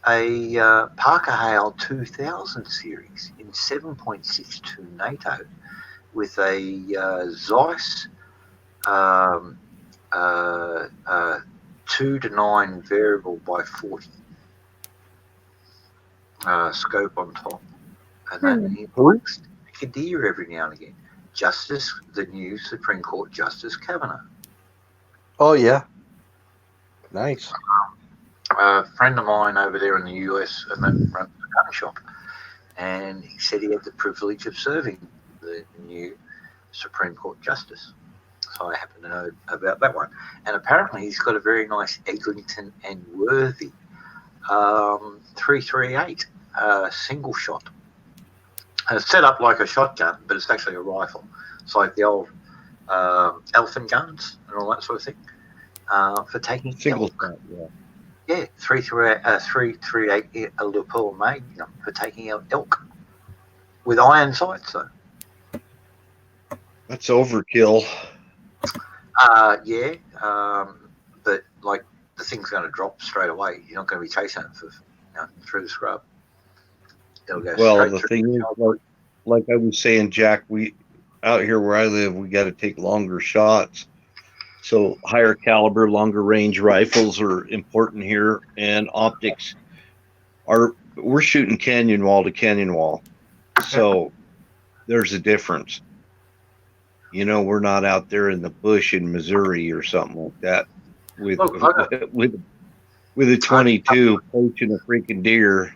a Parker Hale 2000 series in 7.62 NATO with a Zeiss 2 to 9 variable by 40 scope on top, and that he likes to pick a deer every now and again. The new Supreme Court Justice Kavanagh. Oh yeah, nice. A friend of mine over there in the US and that runs a gun shop, and he said he had the privilege of serving the new Supreme Court Justice. So I happen to know about that one. And apparently he's got a very nice Eglinton and Worthy 338 single shot. And it's set up like a shotgun, but it's actually a rifle. It's like the old elephant guns and all that sort of thing for taking single elk. shot, yeah. Yeah, 338 a lapel magnum for taking out elk with iron sights, though. That's overkill. Yeah, but like the thing's going to drop straight away. You're not going to be chasing it through the scrub. It'll go straight The through. thing is, like I was saying, Jack, we out here where I live, we got to take longer shots. So higher caliber, longer range rifles are important here, and optics we're shooting canyon wall to canyon wall. So there's a difference. We're not out there in the bush in Missouri or something like that with with a 22 poaching a freaking deer.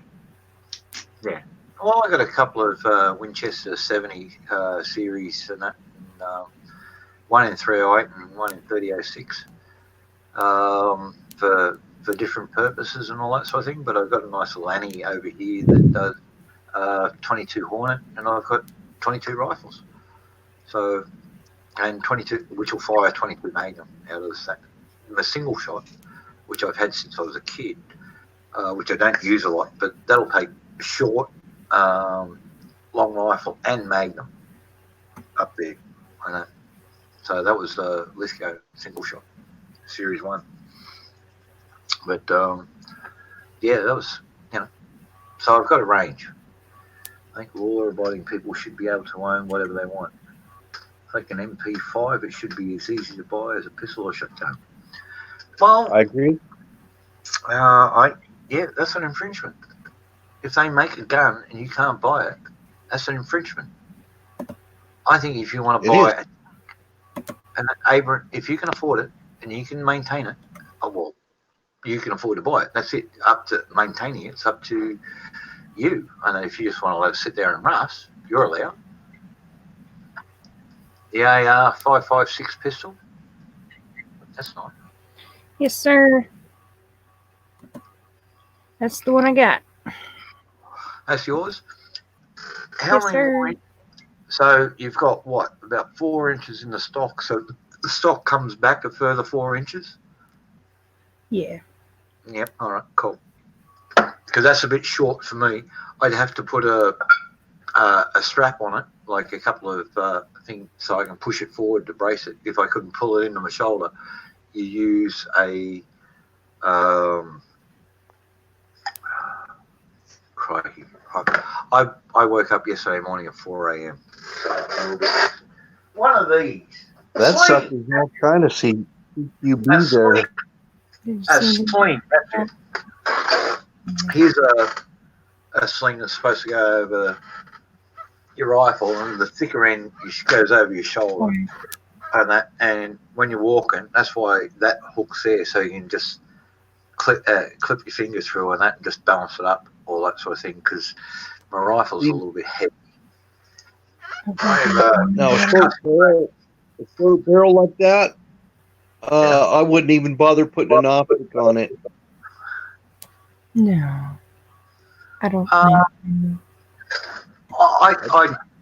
Yeah. Well, I got a couple of Winchester 70 series and that, one in 308 and one in 3006 for different purposes and all that sort of thing. But I've got a nice Lanny over here that does 22 Hornet, and I've got 22 rifles. So, and 22, which will fire 22 Magnum out of that. A single shot, which I've had since I was a kid, which I don't use a lot, but that'll take short, long rifle and Magnum up there. So that was Lithgow single shot, Series 1. But yeah, that was, so I've got a range. I think law-abiding people should be able to own whatever they want. Like an MP5, it should be as easy to buy as a pistol or shotgun. Well, I agree. Yeah, that's an infringement. If they make a gun and you can't buy it, that's an infringement. I think if you want to buy it, and if you can afford it and you can maintain it, well, you can afford to buy it. That's it. Up to maintaining it, it's up to you. And if you just want to let it sit there and rust, you're allowed. The AR 5.56 pistol, that's nice. Yes, sir. That's the one I got. That's yours? Yes, sir. So you've got what, about 4 inches in the stock, so the stock comes back a further 4 inches? Yeah. Yep, all right, cool. Because that's a bit short for me. I'd have to put a strap on it, like a couple of things, so I can push it forward to brace it. If I couldn't pull it into my shoulder, you use a I woke up yesterday morning at 4 a.m. So one of these. That Sling. sucker's not trying to see you be A there. sling. That's it. Here's a sling that's supposed to go over your rifle, and the thicker end goes over your shoulder. And when you're walking, that's why that hook's there, so you can just clip your fingers through and that, and just balance it up, all that sort of thing. Because my rifle's a little bit heavy. Now a short barrel like that, I wouldn't even bother putting an optic on it. No, I don't. I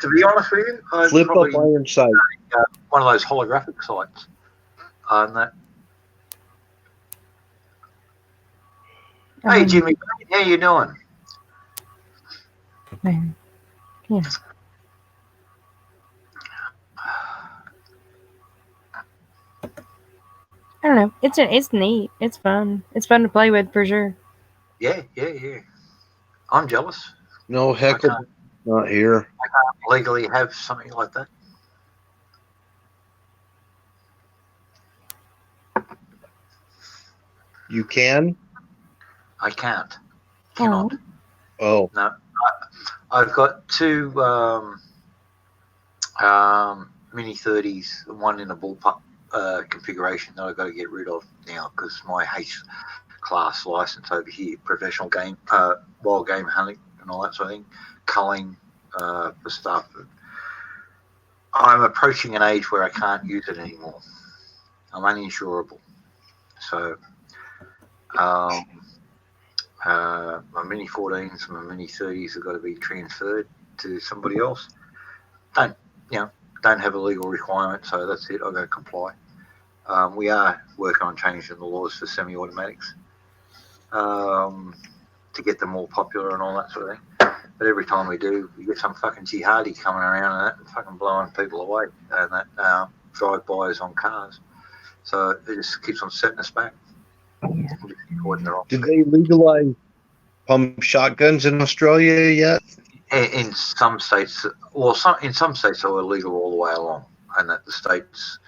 to be honest with you, I'd Flip probably up iron sight. one of those holographic sights. And that. Hey Jimmy, how you doing? Yeah. I don't know. It's neat. It's fun. It's fun to play with for sure. Yeah. I'm jealous. No, Heckle, not here. I can't legally have something like that. You can? I can't. Cannot. Oh. No. I've got two Mini 30s, one in a bullpup configuration that I've got to get rid of now because my H class license over here, professional game, wild game hunting and all that sort of thing, culling for stuff. I'm approaching an age where I can't use it anymore. I'm uninsurable. So my Mini 14s and my Mini 30s have got to be transferred to somebody else. Don't have a legal requirement, so that's it. I've got to comply. We are working on changing the laws for semi-automatics to get them more popular and all that sort of thing. But every time we do, we get some fucking jihadi coming around and that, and fucking blowing people away, and that drive-bys on cars. So it just keeps on setting us back. Did they legalize pump shotguns in Australia yet? In some states, in some states they were legal all the way along, and that the states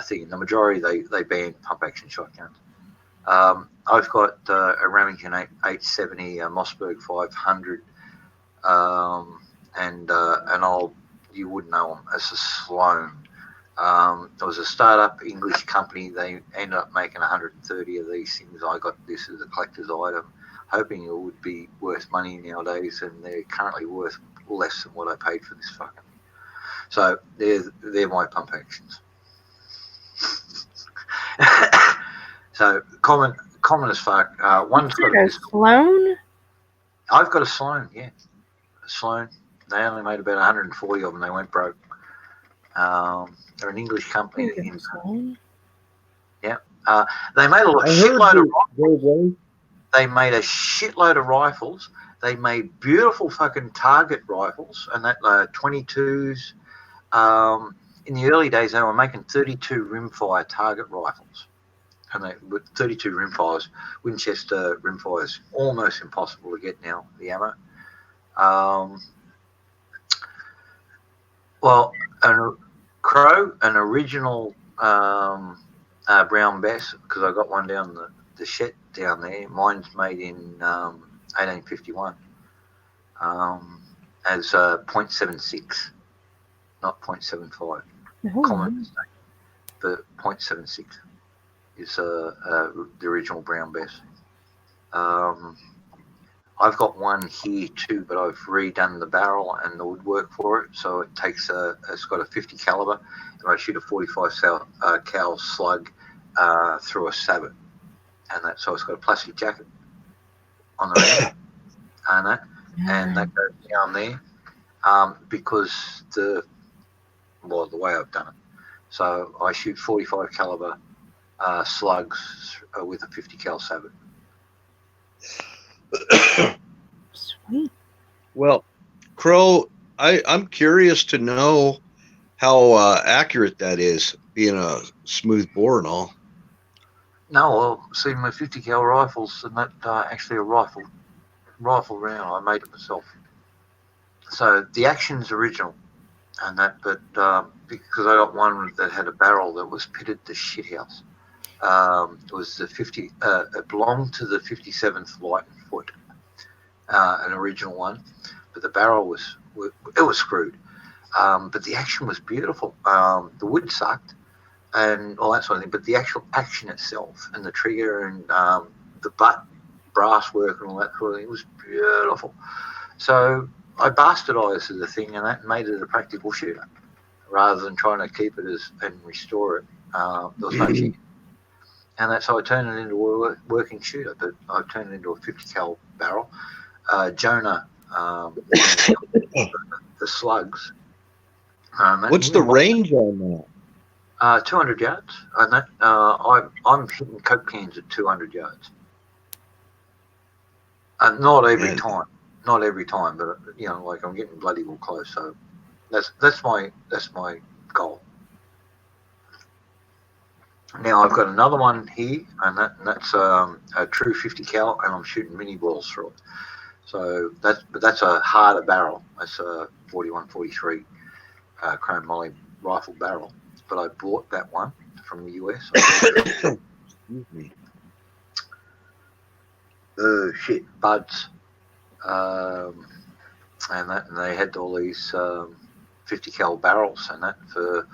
thing. The majority they banned pump action shotguns. I've got a Remington 870, a Mossberg 500, and an old, you would know them as a Sloan. There was a startup English company. They ended up making 130 of these things. I got this as a collector's item, hoping it would be worth money nowadays, and they're currently worth less than what I paid for this fucking thing. So they're my pump actions. So common as fuck. One's got a Sloan. I've got a Sloan, yeah, a Sloan. They only made about 140 of them. They went broke. They're an English company. Yeah, they made a shitload of rifles. They made a shitload of rifles. They made beautiful fucking target rifles, and that 22s. In the early days, they were making 32 rimfire target rifles, and with 32 rimfires, Winchester rimfires, almost impossible to get now. The ammo. Well, an original brown bass, because I got one down the shed down there. Mine's made in 1851 as .76, not .75. Common mistake. The .76 is the original brown bass. I've got one here too, but I've redone the barrel and the woodwork for it, so it takes it's got a 50 caliber, and I shoot a 45 cal slug through a sabot, and that, so it's got a plastic jacket on the end, and that goes down there because the way I've done it. So I shoot 45 caliber slugs with a 50 cal sabot. Sweet. Well, Crow, I'm curious to know how accurate that is, being a smooth bore and all. No, well, see, my 50 cal rifles, and that actually a rifle round. I made it myself. So the action's original, and that, but because I got one that had a barrel that was pitted to shithouse. It was the 50. It belonged to the 57th Light and Foot, an original one, but the barrel was screwed. But the action was beautiful. The wood sucked and all that sort of thing, but the actual action itself and the trigger and the butt brass work and all that sort of thing was beautiful. So I bastardized the thing and that made it a practical shooter rather than trying to keep it and restore it. There was no chance. And that's how I turned it into a working shooter, but I turned it into a 50 cal barrel. Jonah, the slugs. What's the range on that? 200 yards, and that I'm hitting coke cans at 200 yards. Not every time, but like I'm getting bloody well close. So that's my goal. Now I've got another one here, and that's a true 50 cal, and I'm shooting mini balls through it. So that's a harder barrel. That's a 41-43 chrome moly rifle barrel. But I bought that one from the US. Excuse me. Buds, and they had all these 50 cal barrels and that for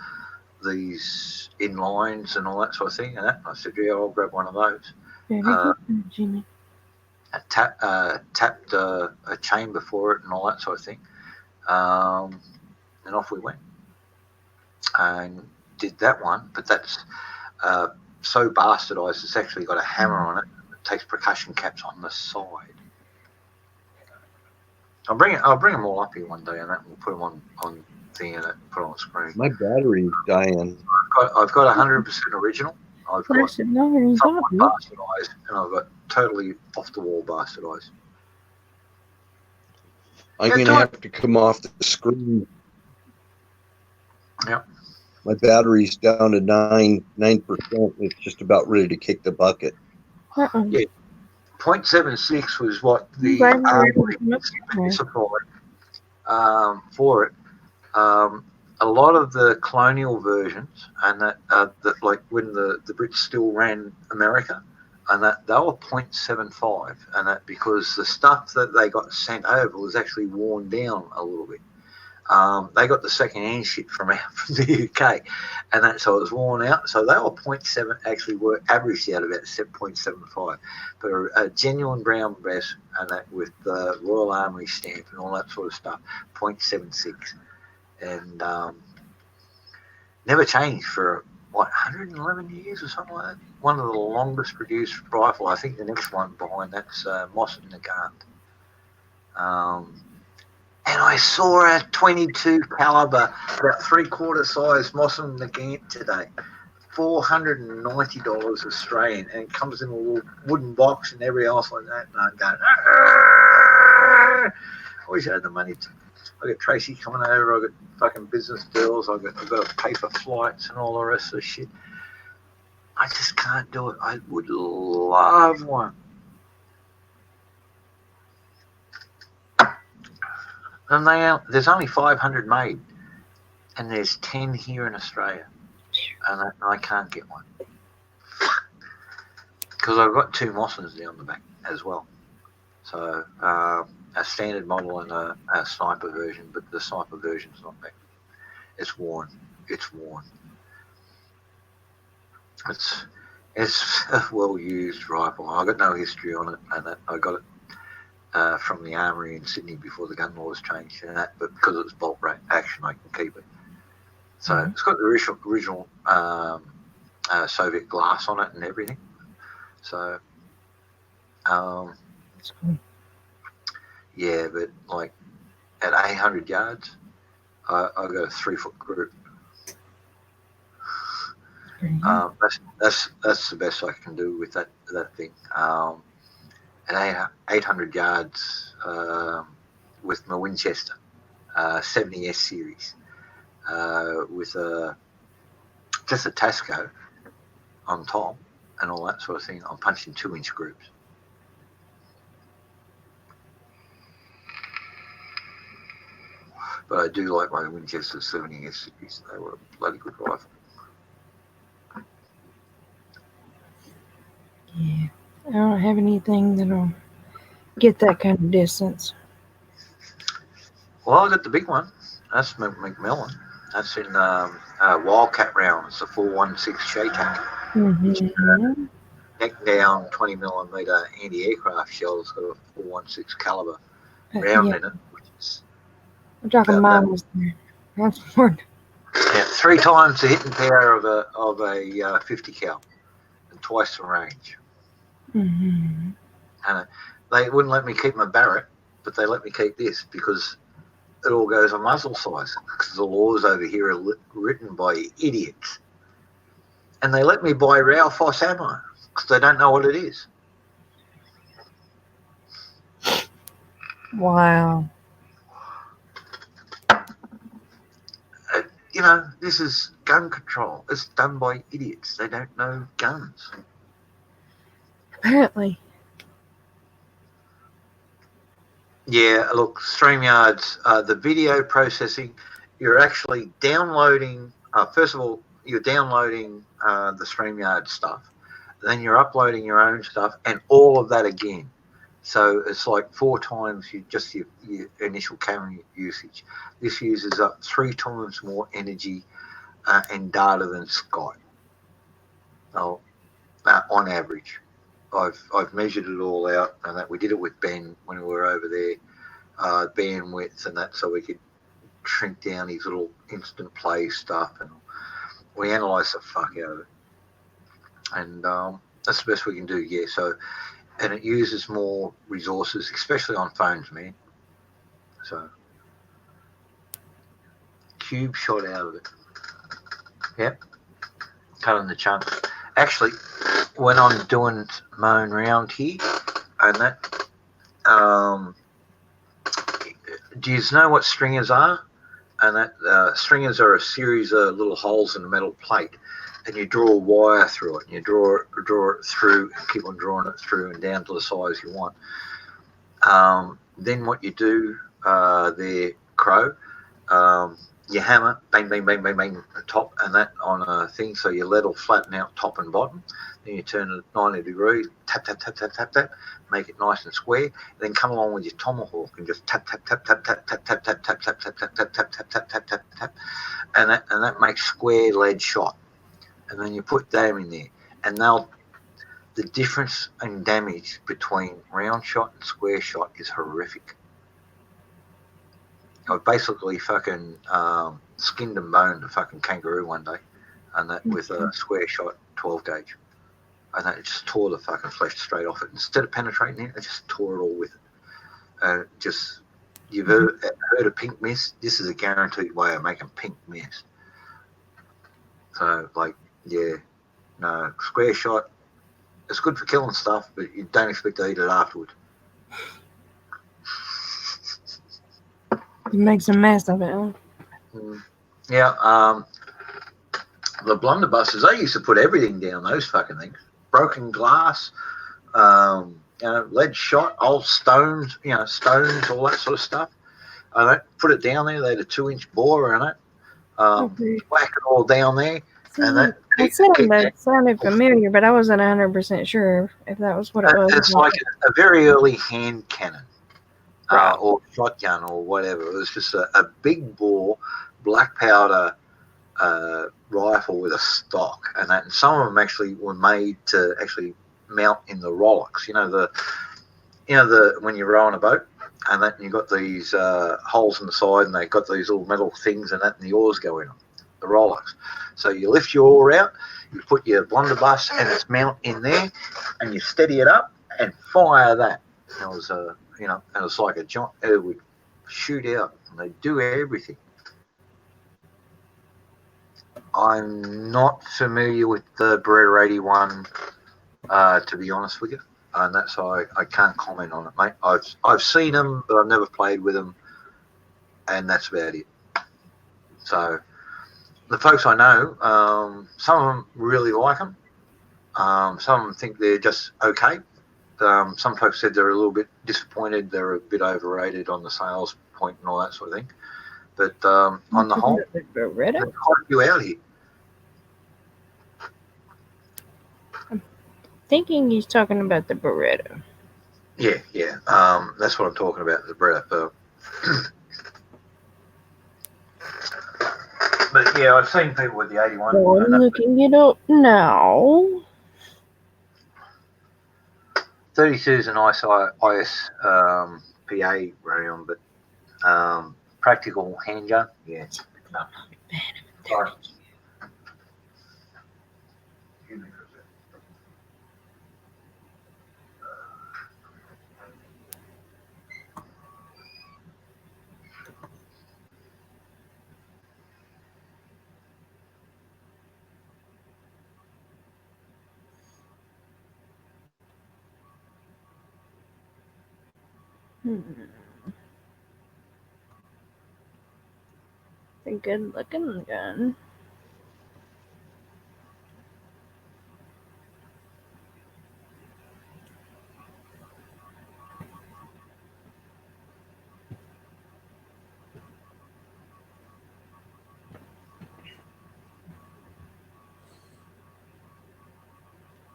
these inlines and all that sort of thing. And I said, yeah, I'll grab one of those. Jimmy. I tapped a chamber for it and all that sort of thing. And off we went. And did that one, but that's so bastardized. It's actually got a hammer on it. It takes percussion caps on the side. I'll bring them all up here one day, and that we'll put them on thing and put on screen. My battery's dying. I've got 100% original. I've got somewhat bastardized, and I've got totally off the wall bastardized. I'm gonna have to come off the screen. Yep. My battery's down to 9%. It's just about ready to kick the bucket. Yeah. 0.76 was what the armory supplied for it. A lot of the colonial versions, and that like when the Brits still ran America, and that they were 0.75, and that because the stuff that they got sent over was actually worn down a little bit. They got the second-hand shit from the UK, and that so it was worn out. So they were 0.7, actually were averaged out about 0.75. But a genuine brown bass, and that with the Royal Armoury stamp and all that sort of stuff, 0.76, and never changed for 111 years or something like that. One of the longest produced rifle. I think the next one behind that's Moss and Nagant. And I saw a 22 caliber, about 3/4 size Moss and Nagant today, $490 Australian, and it comes in a little wooden box and everything else like that. And I'm going, I wish I had the money to. I got Tracy coming over. I got fucking business deals. I got to pay for flights and all the rest of the shit. I just can't do it. I would love one. And there's only 500 made, and there's 10 here in Australia, and I can't get one because I've got 2 Mossens down the back as well. So a standard model and a sniper version, but the sniper version's not back. It's worn. It's worn. It's a well-used rifle. I got no history on it, and I got it from the armory in Sydney before the gun laws changed and that, but because it was bolt action, I can keep it. So it's got the original Soviet glass on it and everything. So, That's cool. Yeah, but like at 800 yards, I got a 3-foot group. That's the best I can do with that thing. At 800 yards with my Winchester 70S series with just a Tasco on top and all that sort of thing. I'm punching 2-inch groups. But I do like my Winchester 70 SCPs. They were a bloody good rifle. Yeah. I don't have anything that'll get that kind of distance. Well, I got the big one. That's McMillan. That's in Wildcat round. It's a 416 Shaytak. Mm-hmm. Neck down 20mm anti-aircraft shell. It's got a 416 caliber round Yeah. in it, which is I'm talking about that. miles there. That's more. Yeah, 3 times the hitting power of a 50 cal, and twice the range. Mm-hmm. And they wouldn't let me keep my Barrett, but they let me keep this because it all goes on muzzle size. Because the laws over here are written by idiots, and they let me buy Ralph Foss ammo because they don't know what it is. Wow. You know, this is gun control. It's done by idiots. They don't know guns. Apparently. Yeah, look, StreamYard's the video processing. You're actually downloading. First of all, you're downloading the StreamYard stuff. Then you're uploading your own stuff, and all of that again. So it's like 4 times your initial camera usage. This uses up 3 times more energy and data than Skype. Oh, on average. I've measured it all out, and that we did it with Ben when we were over there, bandwidth and that, so we could shrink down his little instant play stuff, and we analysed the fuck out of it, and that's the best we can do. Yeah. So, and it uses more resources, especially on phones, man. So, cube shot out of it. Yep. Cutting the chunks. Actually, when I'm doing mown round here, and that, do you know what stringers are? And that stringers are a series of little holes in a metal plate, and you draw a wire through it, and you draw it through, and keep on drawing it through and down to the size you want. Then what you do there, Crow, you hammer, bang, bang, bang, bang, bang, top, and that on a thing, so your lead will flatten out top and bottom. Then you turn it 90 degrees, tap, tap, tap, tap, tap, tap, make it nice and square. And then come along with your tomahawk and just tap, tap, tap, tap, tap, tap, tap, tap, tap, tap, tap, tap, tap, tap, tap, tap, tap, tap, tap, and that makes square lead shot. And then you put them in there, and the difference in damage between round shot and square shot is horrific. I basically fucking skinned and boned a fucking kangaroo one day, and that with a square shot 12 gauge, and that just tore the fucking flesh straight off it. Instead of penetrating it, it just tore it all with it. And just, you've heard of pink mist? This is a guaranteed way of making pink mist. So, like, yeah, no, square shot, it's good for killing stuff, but you don't expect to eat it afterwards. It makes a mess of it, huh? Yeah, the blunderbusses, they used to put everything down those fucking things. Broken glass, lead shot, old stones, stones, all that sort of stuff. I don't put it down there. They had a 2-inch bore in it. Whack it all down there. See, And that sounded familiar, but I wasn't 100% sure if that was what it was. It's like a very early hand cannon. Right. Or shotgun or whatever. It was just a big bore, black powder rifle with a stock, and that. And some of them actually were made to actually mount in the Rolex. The when you row on a boat, and that, and you got these holes in the side, and they got these little metal things, and that, and the oars go in them. The Rolex. So you lift your oar out, you put your blunderbuss and its mount in there, and you steady it up and fire that. And it was and it's like a giant. It would shoot out, and they do everything. I'm not familiar with the Beretta 81, to be honest with you, and that's why I can't comment on it, mate. I've seen them, but I've never played with them, and that's about it. So the folks I know, some of them really like them. Some of them think they're just okay. Some folks said they're a little bit disappointed. They're a bit overrated on the sales point and all that sort of thing. But on the whole, The Beretta? there's quite a few out here. Thinking he's talking about the Beretta. Yeah. That's what I'm talking about, the Beretta. But yeah, I've seen people with the 81. Oh, I'm looking it up now. 32 is a nice IS PA round, but practical handgun, yeah. No. Sorry. A good looking gun.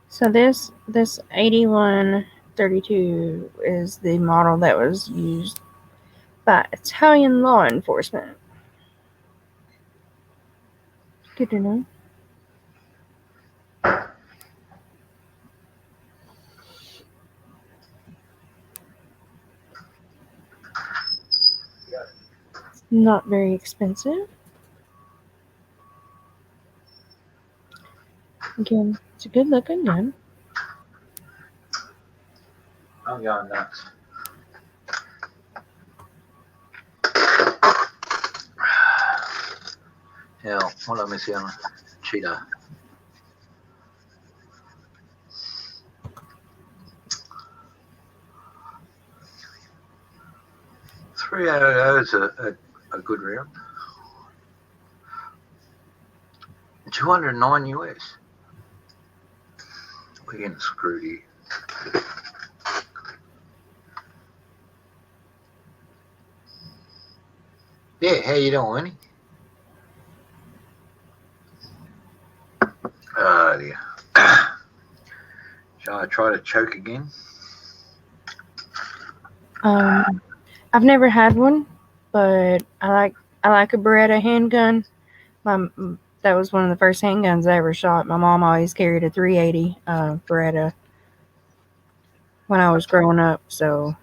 So this 8132 is the model that was used by Italian law enforcement. Good to know. Not very expensive. Again, it's a good looking gun. I'm going nuts. Hell, what am I missing? Cheetah. .300 is a good round. 209 US. We're getting screwed here. Yeah, how you doing, Winnie? Oh dear. Shall I try to choke again? I've never had one, but I like a Beretta handgun. That was one of the first handguns I ever shot. My mom always carried a 380 Beretta when I was growing up, so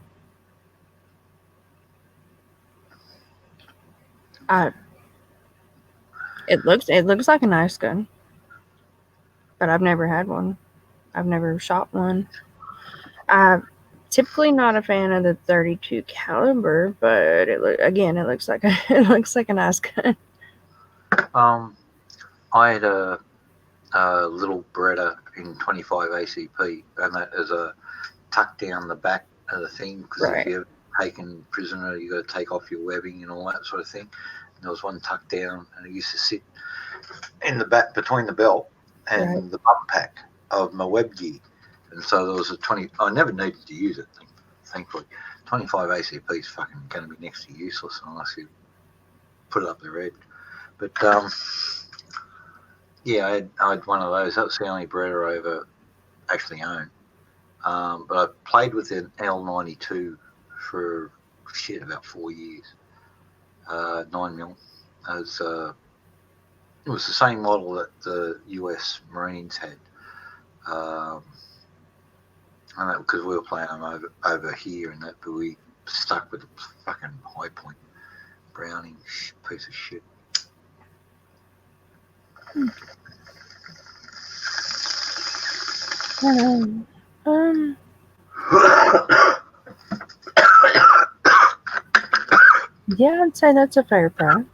it looks like a nice gun, but I've never had one. I've never shot one. I'm typically not a fan of the 32 caliber, but it looks like it looks like a nice gun. I had a little Beretta in 25 ACP, and that is a tuck down the back of the thing, because Right. if you're taken prisoner, you got to take off your webbing and all that sort of thing. And there was one tucked down, and it used to sit in the back between the belt and the bump pack of my web gear. And so there was a 20. I never needed to use it, thankfully. 25 ACP is fucking going to be next to useless unless you put it up the red. But yeah, I had one of those. That was the only Beretta I ever actually owned. But I played with an L92 for about 4 years. 9mm. It was the same model that the US Marines had. And that because we were playing them over here, and that, but we stuck with the fucking High Point Browning piece of shit. Yeah, I'd say that's a fair price.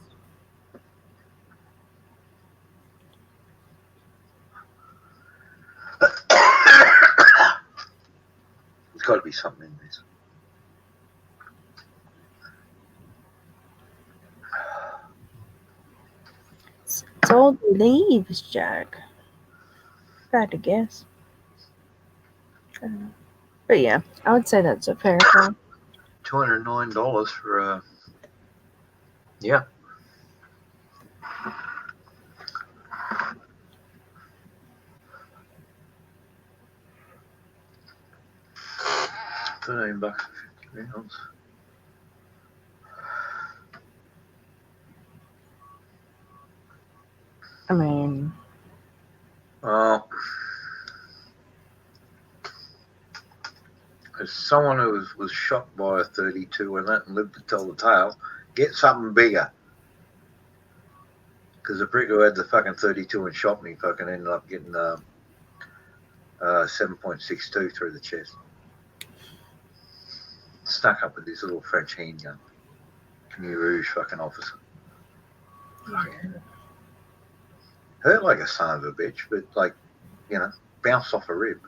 There's got to be something in this. It's old leaves, Jack. If I had to guess. But yeah, I would say that's a fair price. $209 for yeah, $13 for 50 rounds. I mean, Well, as someone who was shot by a 32 and that and lived to tell the tale, get something bigger. Because the prick who had the fucking 32 and shot me fucking ended up getting 7.62 through the chest. Stuck up with this little French handgun. Khmer Rouge fucking officer. Fucking hurt like a son of a bitch, but like, you know, bounced off a rib.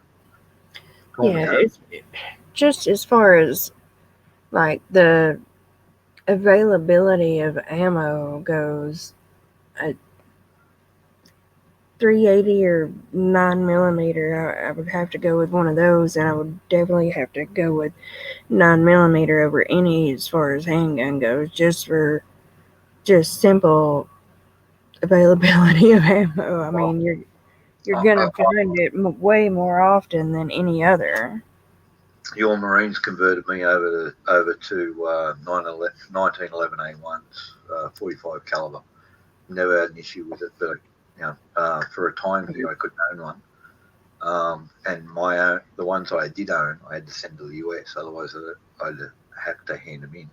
yeah, it's just as far as like the availability of ammo goes, 380 or 9mm, I would have to go with one of those, and I would definitely have to go with 9mm over any as far as handgun goes, just for just simple availability of ammo. I mean, you're gonna find it way more often than any other. Your Marines converted me over to 1911 A1s, 45 caliber. Never had an issue with it, but you know, for a time period I couldn't own one. And the ones I did own, I had to send to the US, otherwise I'd have to hand them in.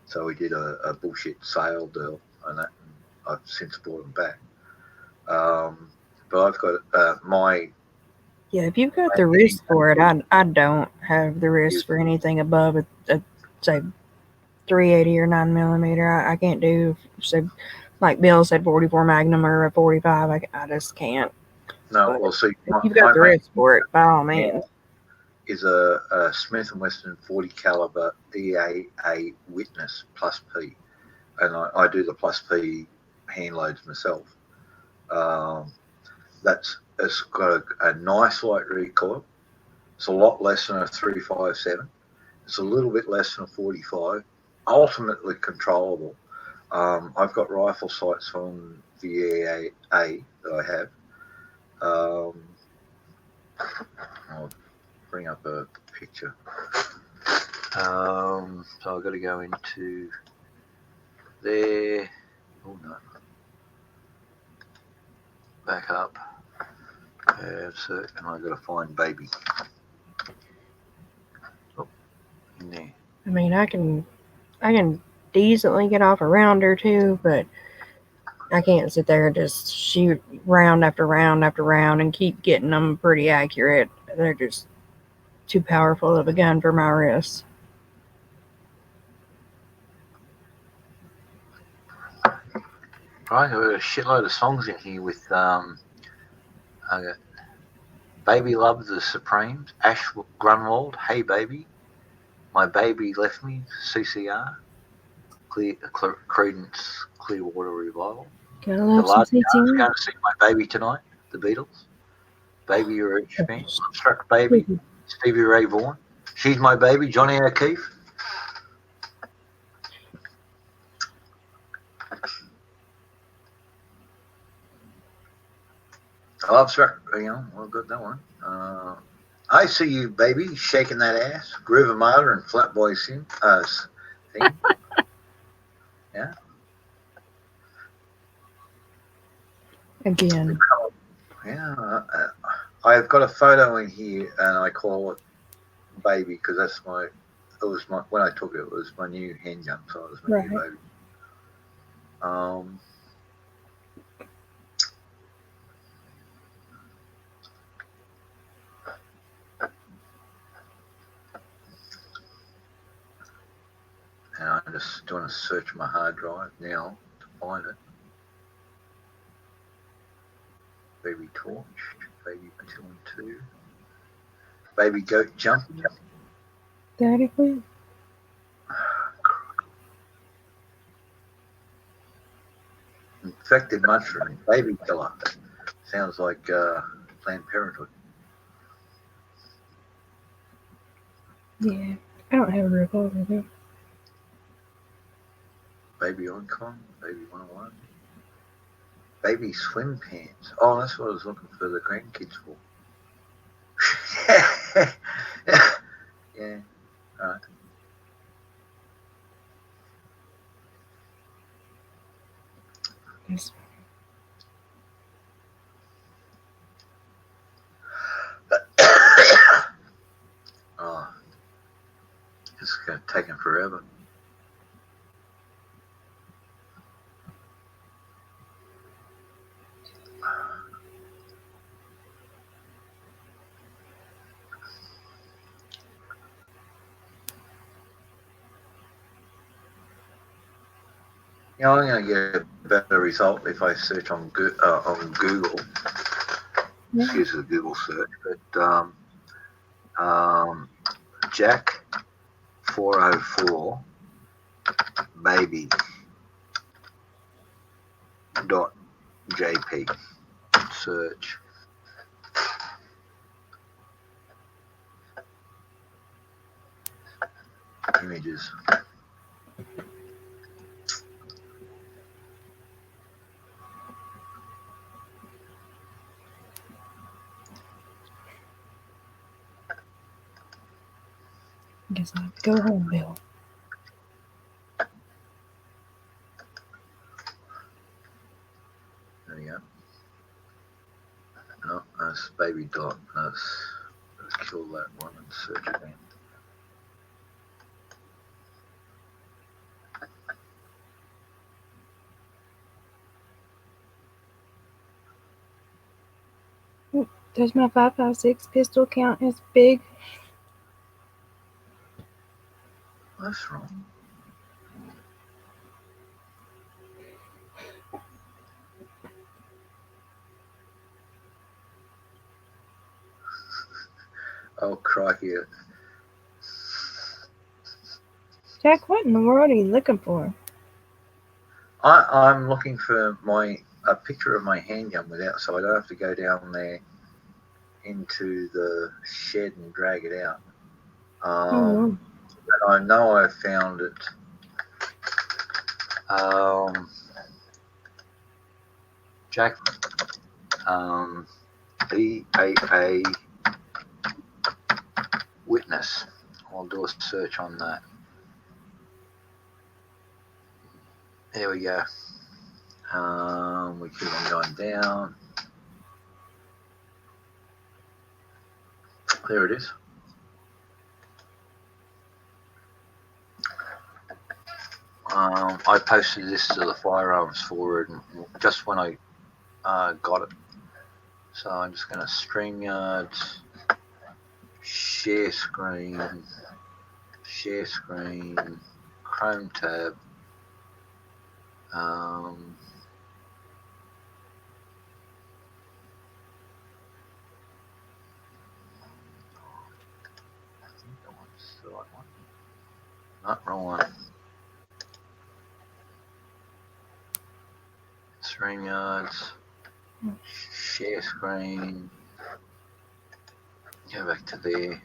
So we did a bullshit sale deal on that, and I've since bought them back. But I've got my. Yeah, if you've got the wrist for it, I don't have the wrist for anything above a say 380 or 9mm. I can't do, so like Bill said, 44 Magnum or a 45. I just can't. No, well, see, if you've got the wrist for it, by all means. Is a Smith & Wesson 40 caliber EAA Witness Plus P, and I do the Plus P hand loads myself. It's got a nice light recoil. It's a lot less than a 357. It's a little bit less than a 45. Ultimately controllable. I've got rifle sights on the EAA that I have. I'll bring up a picture. So I've got to go into there. Oh no. Back up. And I've got to find baby. Oh, in there. I mean, I can decently get off a round or two, but I can't sit there and just shoot round after round after round and keep getting them pretty accurate. They're just too powerful of a gun for my wrist. Right, I've got a shitload of songs in here with I got Baby Loves the Supremes, Ash Grunwald, Hey Baby, My Baby Left Me, CCR, Creedence Clearwater Revival. Gotta love some CCR. Going to see My Baby tonight, the Beatles. Baby, You're a Rich fan. Struck Baby, Stevie Ray Vaughan. She's My Baby, Johnny O'Keefe. I love Struck, I've got that one. I See You, Baby, Shaking That Ass, Groove Armada and Flatboy thing. Yeah. Again. Yeah. I've got a photo in here and I call it Baby because when I took it, it was my new handgun, so it was my new baby. And I'm just doing a search my hard drive now to find it. Baby Torch, Baby Battalion 2, Baby Goat Jump. Daddy, please. Infected Mushroom, Baby Killer. Sounds like Planned Parenthood. Yeah, I don't have a revolver though. Baby Icon, Baby 101. Baby Swim Pants. Oh, that's what I was looking for the grandkids for. Yeah. All right. Yes. Oh, it's going to take him forever. You know, I'm going to get a better result if I search on Google. Yeah. Excuse the Google search, but Jack 404 baby dot jp search. Images. Guess I have to go home, Bill. There we go. No, that's baby dot. Let's kill that one and search again. Does my 5.56 pistol count as big? That's wrong. Oh, crikey. Jack, what in the world are you looking for? I'm looking for a picture of my handgun without, so I don't have to go down there into the shed and drag it out. And I know I found it. Jack, BAA witness. I'll do a search on that. There we go. We keep on going down. There it is. I posted this to the firearms forward just when I got it. So I'm just going to StreamYard, share screen, Chrome tab. I think that one's the right one. Not wrong one. StreamYards, share screen. Go back to there.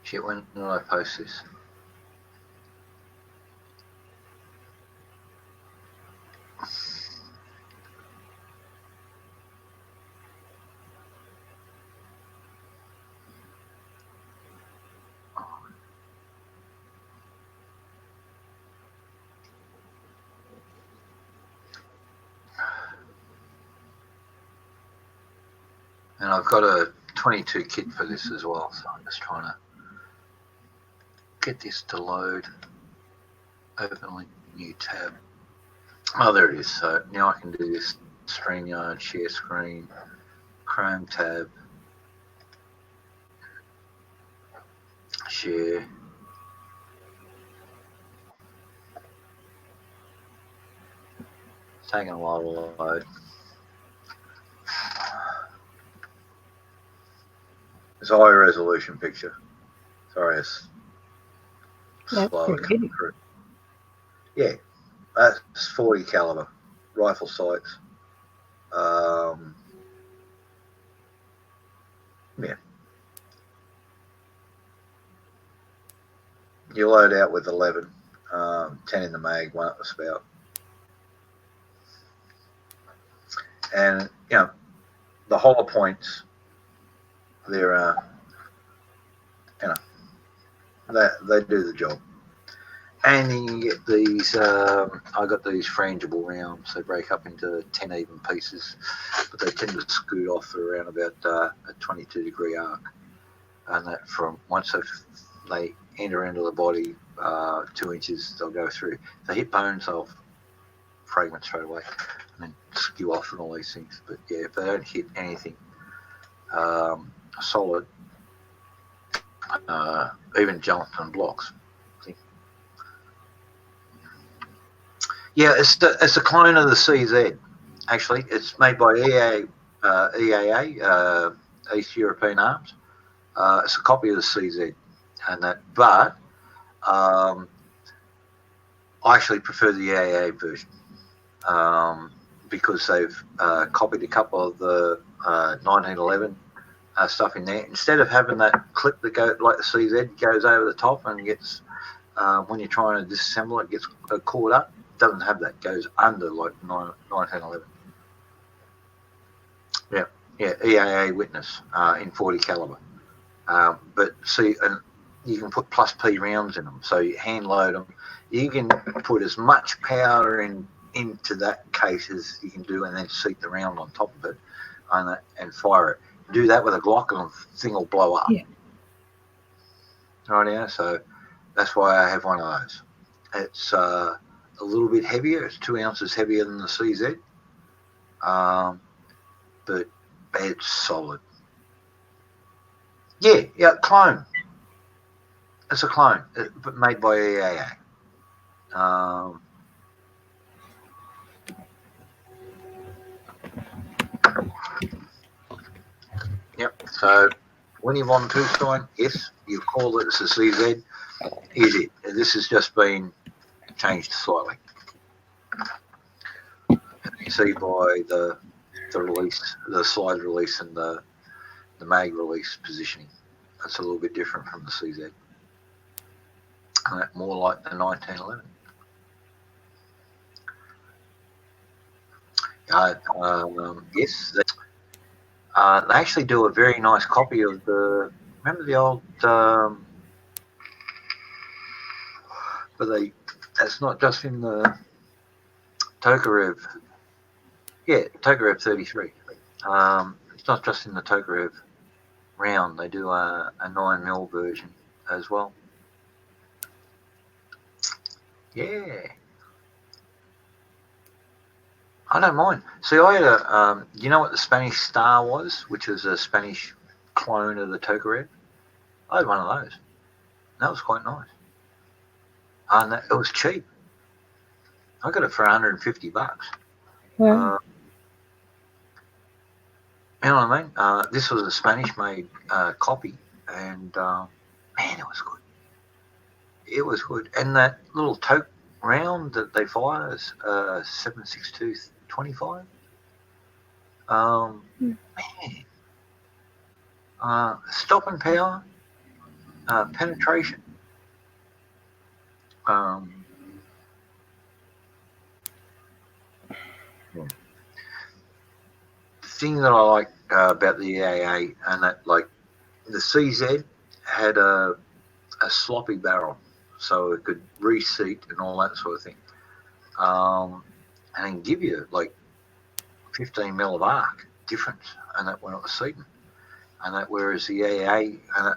Shit, when did I post this? And I've got a 22 kit for this as well, so I'm just trying to get this to load. Open new tab. Oh, there it is. So now I can do this StreamYard, share screen, Chrome tab, share. It's taking a while to load. It's a high resolution picture. Sorry, it's slow coming through. Yeah, that's 40 caliber rifle sights. Yeah. You load out with 11, 10 in the mag, one up the spout. And the hollow points, they're they do the job. And then you get these. I got these frangible rounds. They break up into 10 even pieces, but they tend to scoot off around about a 22-degree arc. And that from once they enter into the body 2 inches, they'll go through. If they hit bones, they'll fragment straight away and then skew off and all these things. But yeah, if they don't hit anything solid, even Jonathan blocks. Yeah, it's a clone of the CZ. Actually, it's made by EAA, East European Arms. It's a copy of the CZ, and that. But I actually prefer the EAA version because they've copied a couple of the 1911 stuff in there. Instead of having that clip that goes like the CZ goes over the top and gets when you're trying to disassemble it, gets caught up. It doesn't have that. It goes under like 1911. Yeah, EAA Witness in 40 caliber. But see, and you can put plus P rounds in them, so you hand load them. You can put as much powder into that case as you can do, and then seat the round on top of it, and fire it. Do that with a Glock, and the thing will blow up. Yeah. Right now, so that's why I have one of those. It's a little bit heavier. It's 2 ounces heavier than the CZ, but it's solid. Yeah, clone. It's a clone, but made by EAA. Yep. So when you've on Two-Stein, yes, you call it a CZ. Is it? This has just been changed slightly. You see by the release, the slide release, and the mag release positioning. That's a little bit different from the CZ. More like the 1911. Yes, they actually do a very nice copy of the. Remember the old. But that's not just in the Tokarev. Yeah, Tokarev 33. It's not just in the Tokarev round. They do a 9mm version as well. Yeah. I don't mind. See, I had a, you know what the Spanish Star was, which was a Spanish clone of the Tokarev? I had one of those. That was quite nice. And it was cheap. I got it for $150. Wow. You know what I mean? This was a Spanish-made copy, and man, it was good. It was good. And that little toke round that they fire is 7.62 25. Man, stopping power, penetration. The thing that I like about the EAA and that, like, the CZ had a sloppy barrel, so it could reseat and all that sort of thing, and then give you like 15 mil of arc difference, and that when it was seating, and that whereas the EAA and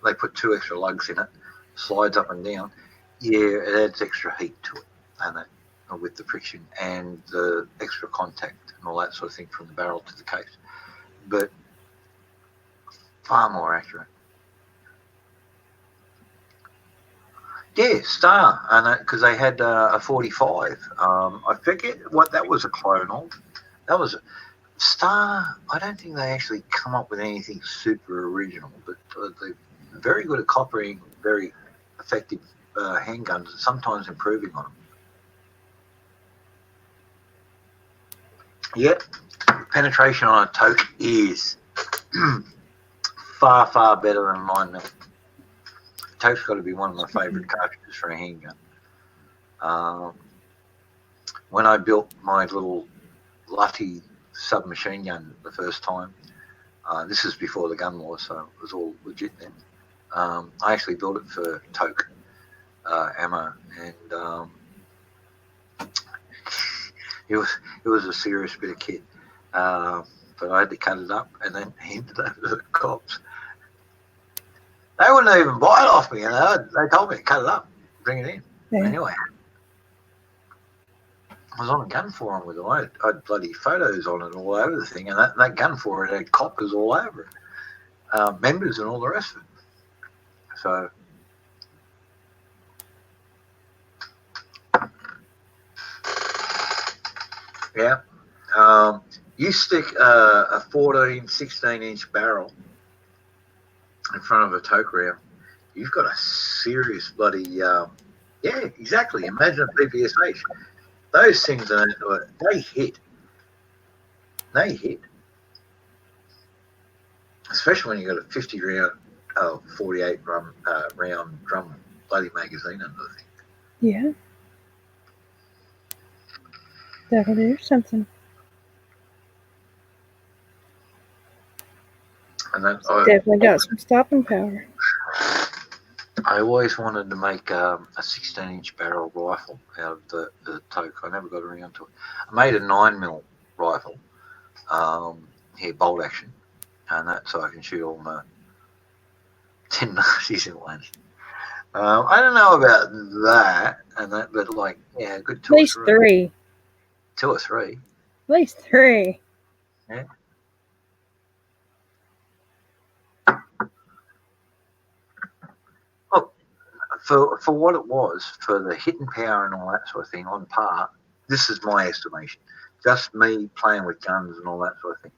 they put 2 extra lugs in it, slides up and down. Yeah, it adds extra heat to it, and that with the friction and the extra contact and all that sort of thing from the barrel to the case, but far more accurate. Yeah, Star, and because they had a 45. I forget what that was a clone of. That was Star. I don't think they actually come up with anything super original, but they're very good at copying very effective handguns and sometimes improving on them. Yep, penetration on a toke is far, far better than 9mm. Toke's got to be one of my favourite cartridges for a handgun. When I built my little Lutty submachine gun the first time. This is before the gun war, so it was all legit then. I actually built it for Toke ammo, and it was a serious bit of kit. But I had to cut it up and then hand it over to the cops. They wouldn't even buy it off me, you know. They told me to cut it up, bring it in. Yeah. Anyway, I was on a gun forum with them. I had bloody photos on it all over the thing, and that gun forum had coppers all over it, members and all the rest of it. So, yeah. You stick a 14, 16-inch barrel in front of a Toke round, you've got a serious bloody, yeah, exactly. Imagine a PPSH. Those things, they hit. They hit. Especially when you got a 50 round, 48 round drum bloody magazine under the thing. Yeah. That'll do something. And that, Definitely got some stopping power. I always wanted to make a 16-inch barrel rifle out of the Toke. I never got around to it. I made a 9mm rifle, bolt action, and that so I can shoot all my 10 Nazis at once. I don't know about that and that, but like, yeah, a good two At least or three. 2 or 3. At least 3. Yeah. Look, for what it was, for the hitting power and all that sort of thing, on par. This is my estimation. Just me playing with guns and all that sort of thing.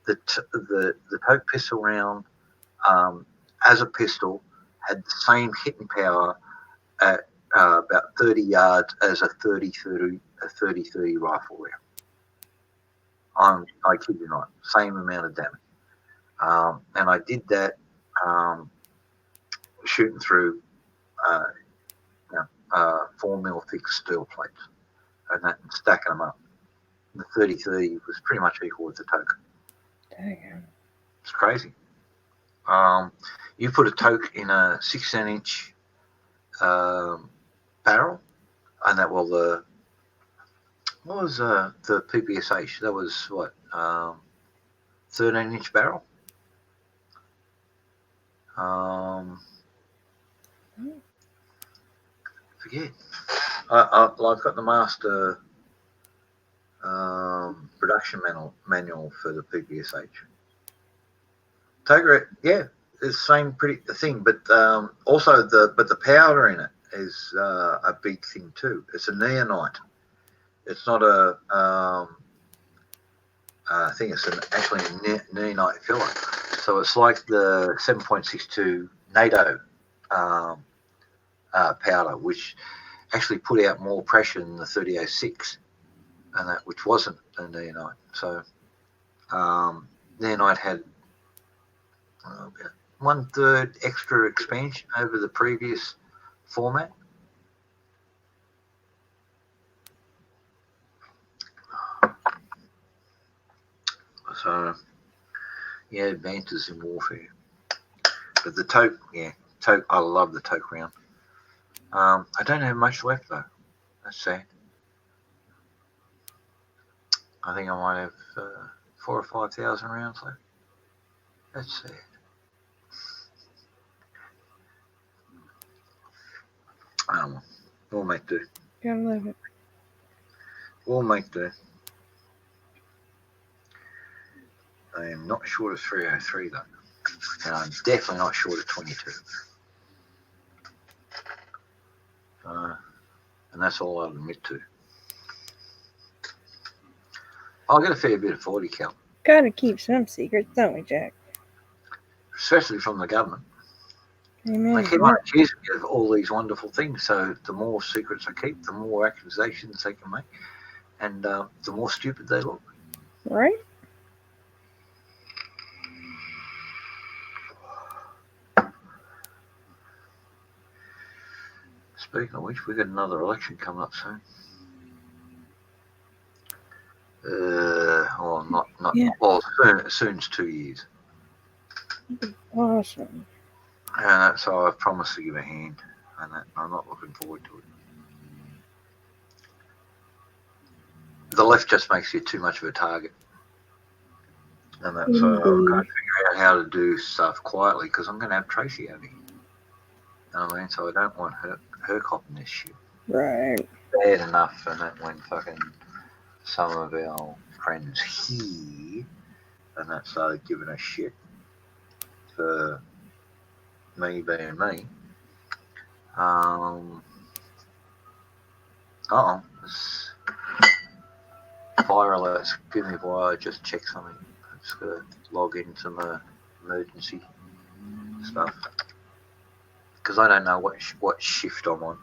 The Toke pistol round, as a pistol, had the same hitting power at about 30 yards as a 30-30 rifle round. I kid you not, same amount of damage. And I did that shooting through 4mm thick steel plates and stacking them up. The 30-30 was pretty much equal with the Toke. Dang. It's crazy. You put a Toke in a 16-inch barrel, and that what was the PPSH? That was what 13-inch barrel. Forget. I've got the master production manual for the PPSH. Toke, yeah, it's the same pretty thing, but also the powder in it is a big thing too. It's a neonite. It's not a I think it's actually a neonite filler. So it's like the 7.62 NATO powder, which actually put out more pressure than the 3006, and that which wasn't a neonite. So neonite had about 1/3 extra expansion over the previous format. So, yeah, advances in warfare. But the Toke, I love the Toke round. I don't have much left though. That's sad. I think I might have 4,000 or 5,000 rounds left. That's sad. We'll make do. Gotta love it. We'll make do. I am not short of 303 though. And I'm definitely not short of 22. And that's all I'll admit to. I'll get a fair bit of 40 cal. Gotta keep some secrets, don't we, Jack? Especially from the government. Amen. They keep on accusing me of all these wonderful things. So the more secrets I keep, the more accusations they can make. And the more stupid they look. Right? Speaking of which, we've got another election coming up soon. Or not. Yeah. Well, soon's 2 years. Awesome. And so I've promised to give a hand, and I'm not looking forward to it. The left just makes you too much of a target. And that's so I've got to figure out how to do stuff quietly because I'm going to have Tracy over here. You know what I mean? So I don't want her copping this shit. Right. Bad enough, and that when fucking some of our friends here and that started giving a shit for me being me. This fire alerts. Excuse me while I just check something. I'm just going to log into my emergency stuff because I don't know what shift I'm on.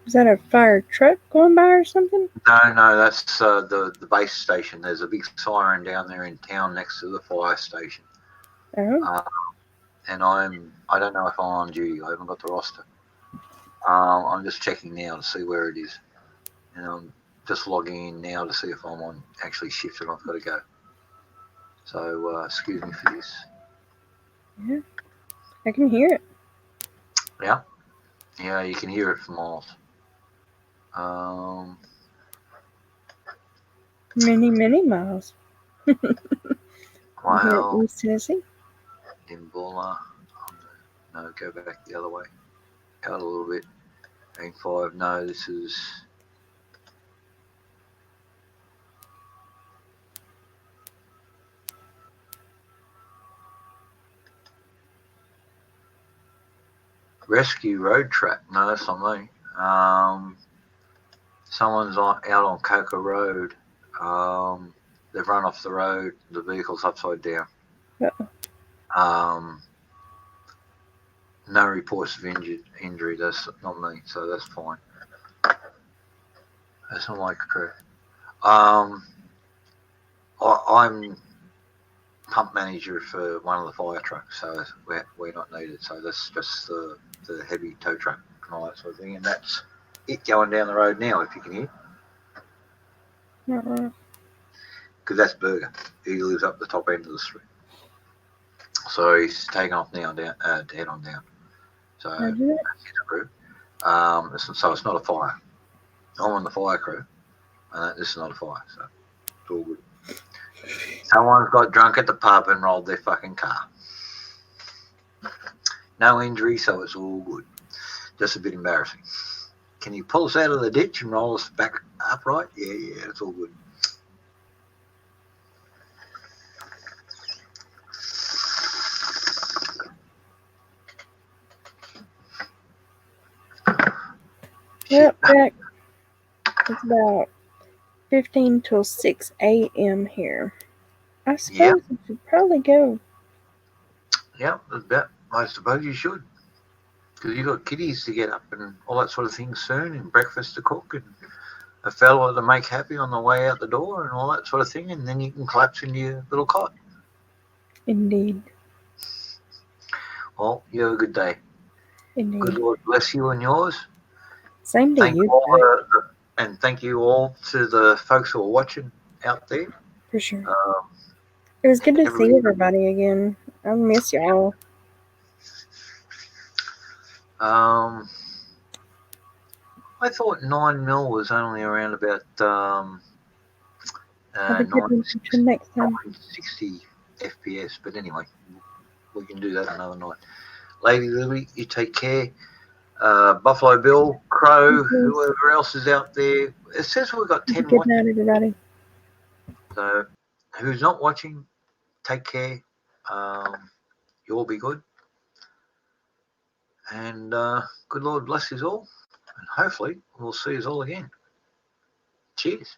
Is that a fire truck going by or something? No, that's the base station. There's a big siren down there in town next to the fire station. Oh. And I don't know if I'm on duty. I haven't got the roster. I'm just checking now to see where it is. And I'm just logging in now to see if I'm on actually shift and I've got to go. So excuse me for this. Yeah. I can hear it. Yeah, you can hear it for miles. Many miles. Well, East Tennessee. Dimbula. No, go back the other way. Out a little bit. Rank 5. No, this is. Rescue Road Track. No, that's not me. Someone's out on Coca Road. They've run off the road. The vehicle's upside down. Uh-oh. No reports of injury. That's not me, so that's fine. That's not my crew. I'm pump manager for one of the fire trucks, so we're not needed. So that's just the heavy tow truck and all that sort of thing, and that's it going down the road now. If you can hear, because that's Berger. He lives up the top end of the street, so he's taking off now down head on down. So that's his crew. So it's not a fire. I'm on the fire crew, and this is not a fire, so it's all good. Someone's got drunk at the pub and rolled their fucking car. No injury, so it's all good. Just a bit embarrassing. Can you pull us out of the ditch and roll us back upright? Yeah, it's all good. Yep, back. It's about 15 till 6 a.m. here. I suppose we should probably go. Yeah, I suppose you should. Because you've got kiddies to get up and all that sort of thing soon, and breakfast to cook, and a fella to make happy on the way out the door, and all that sort of thing, and then you can collapse into your little cot. Indeed. Well, you have a good day. Indeed. Good Lord bless you and yours. Same to you. And thank you all to the folks who are watching out there. For sure. It was good to see everybody again. I miss y'all. I thought 9 mil was only around about 960 FPS, but anyway, we can do that another night. Lady Lily, you take care. Buffalo Bill, Crow, whoever else is out there. It says we've got 10 watching. Good night, everybody. So, who's not watching, take care. You all be good. And good Lord bless us all. And hopefully we'll see us all again. Cheers.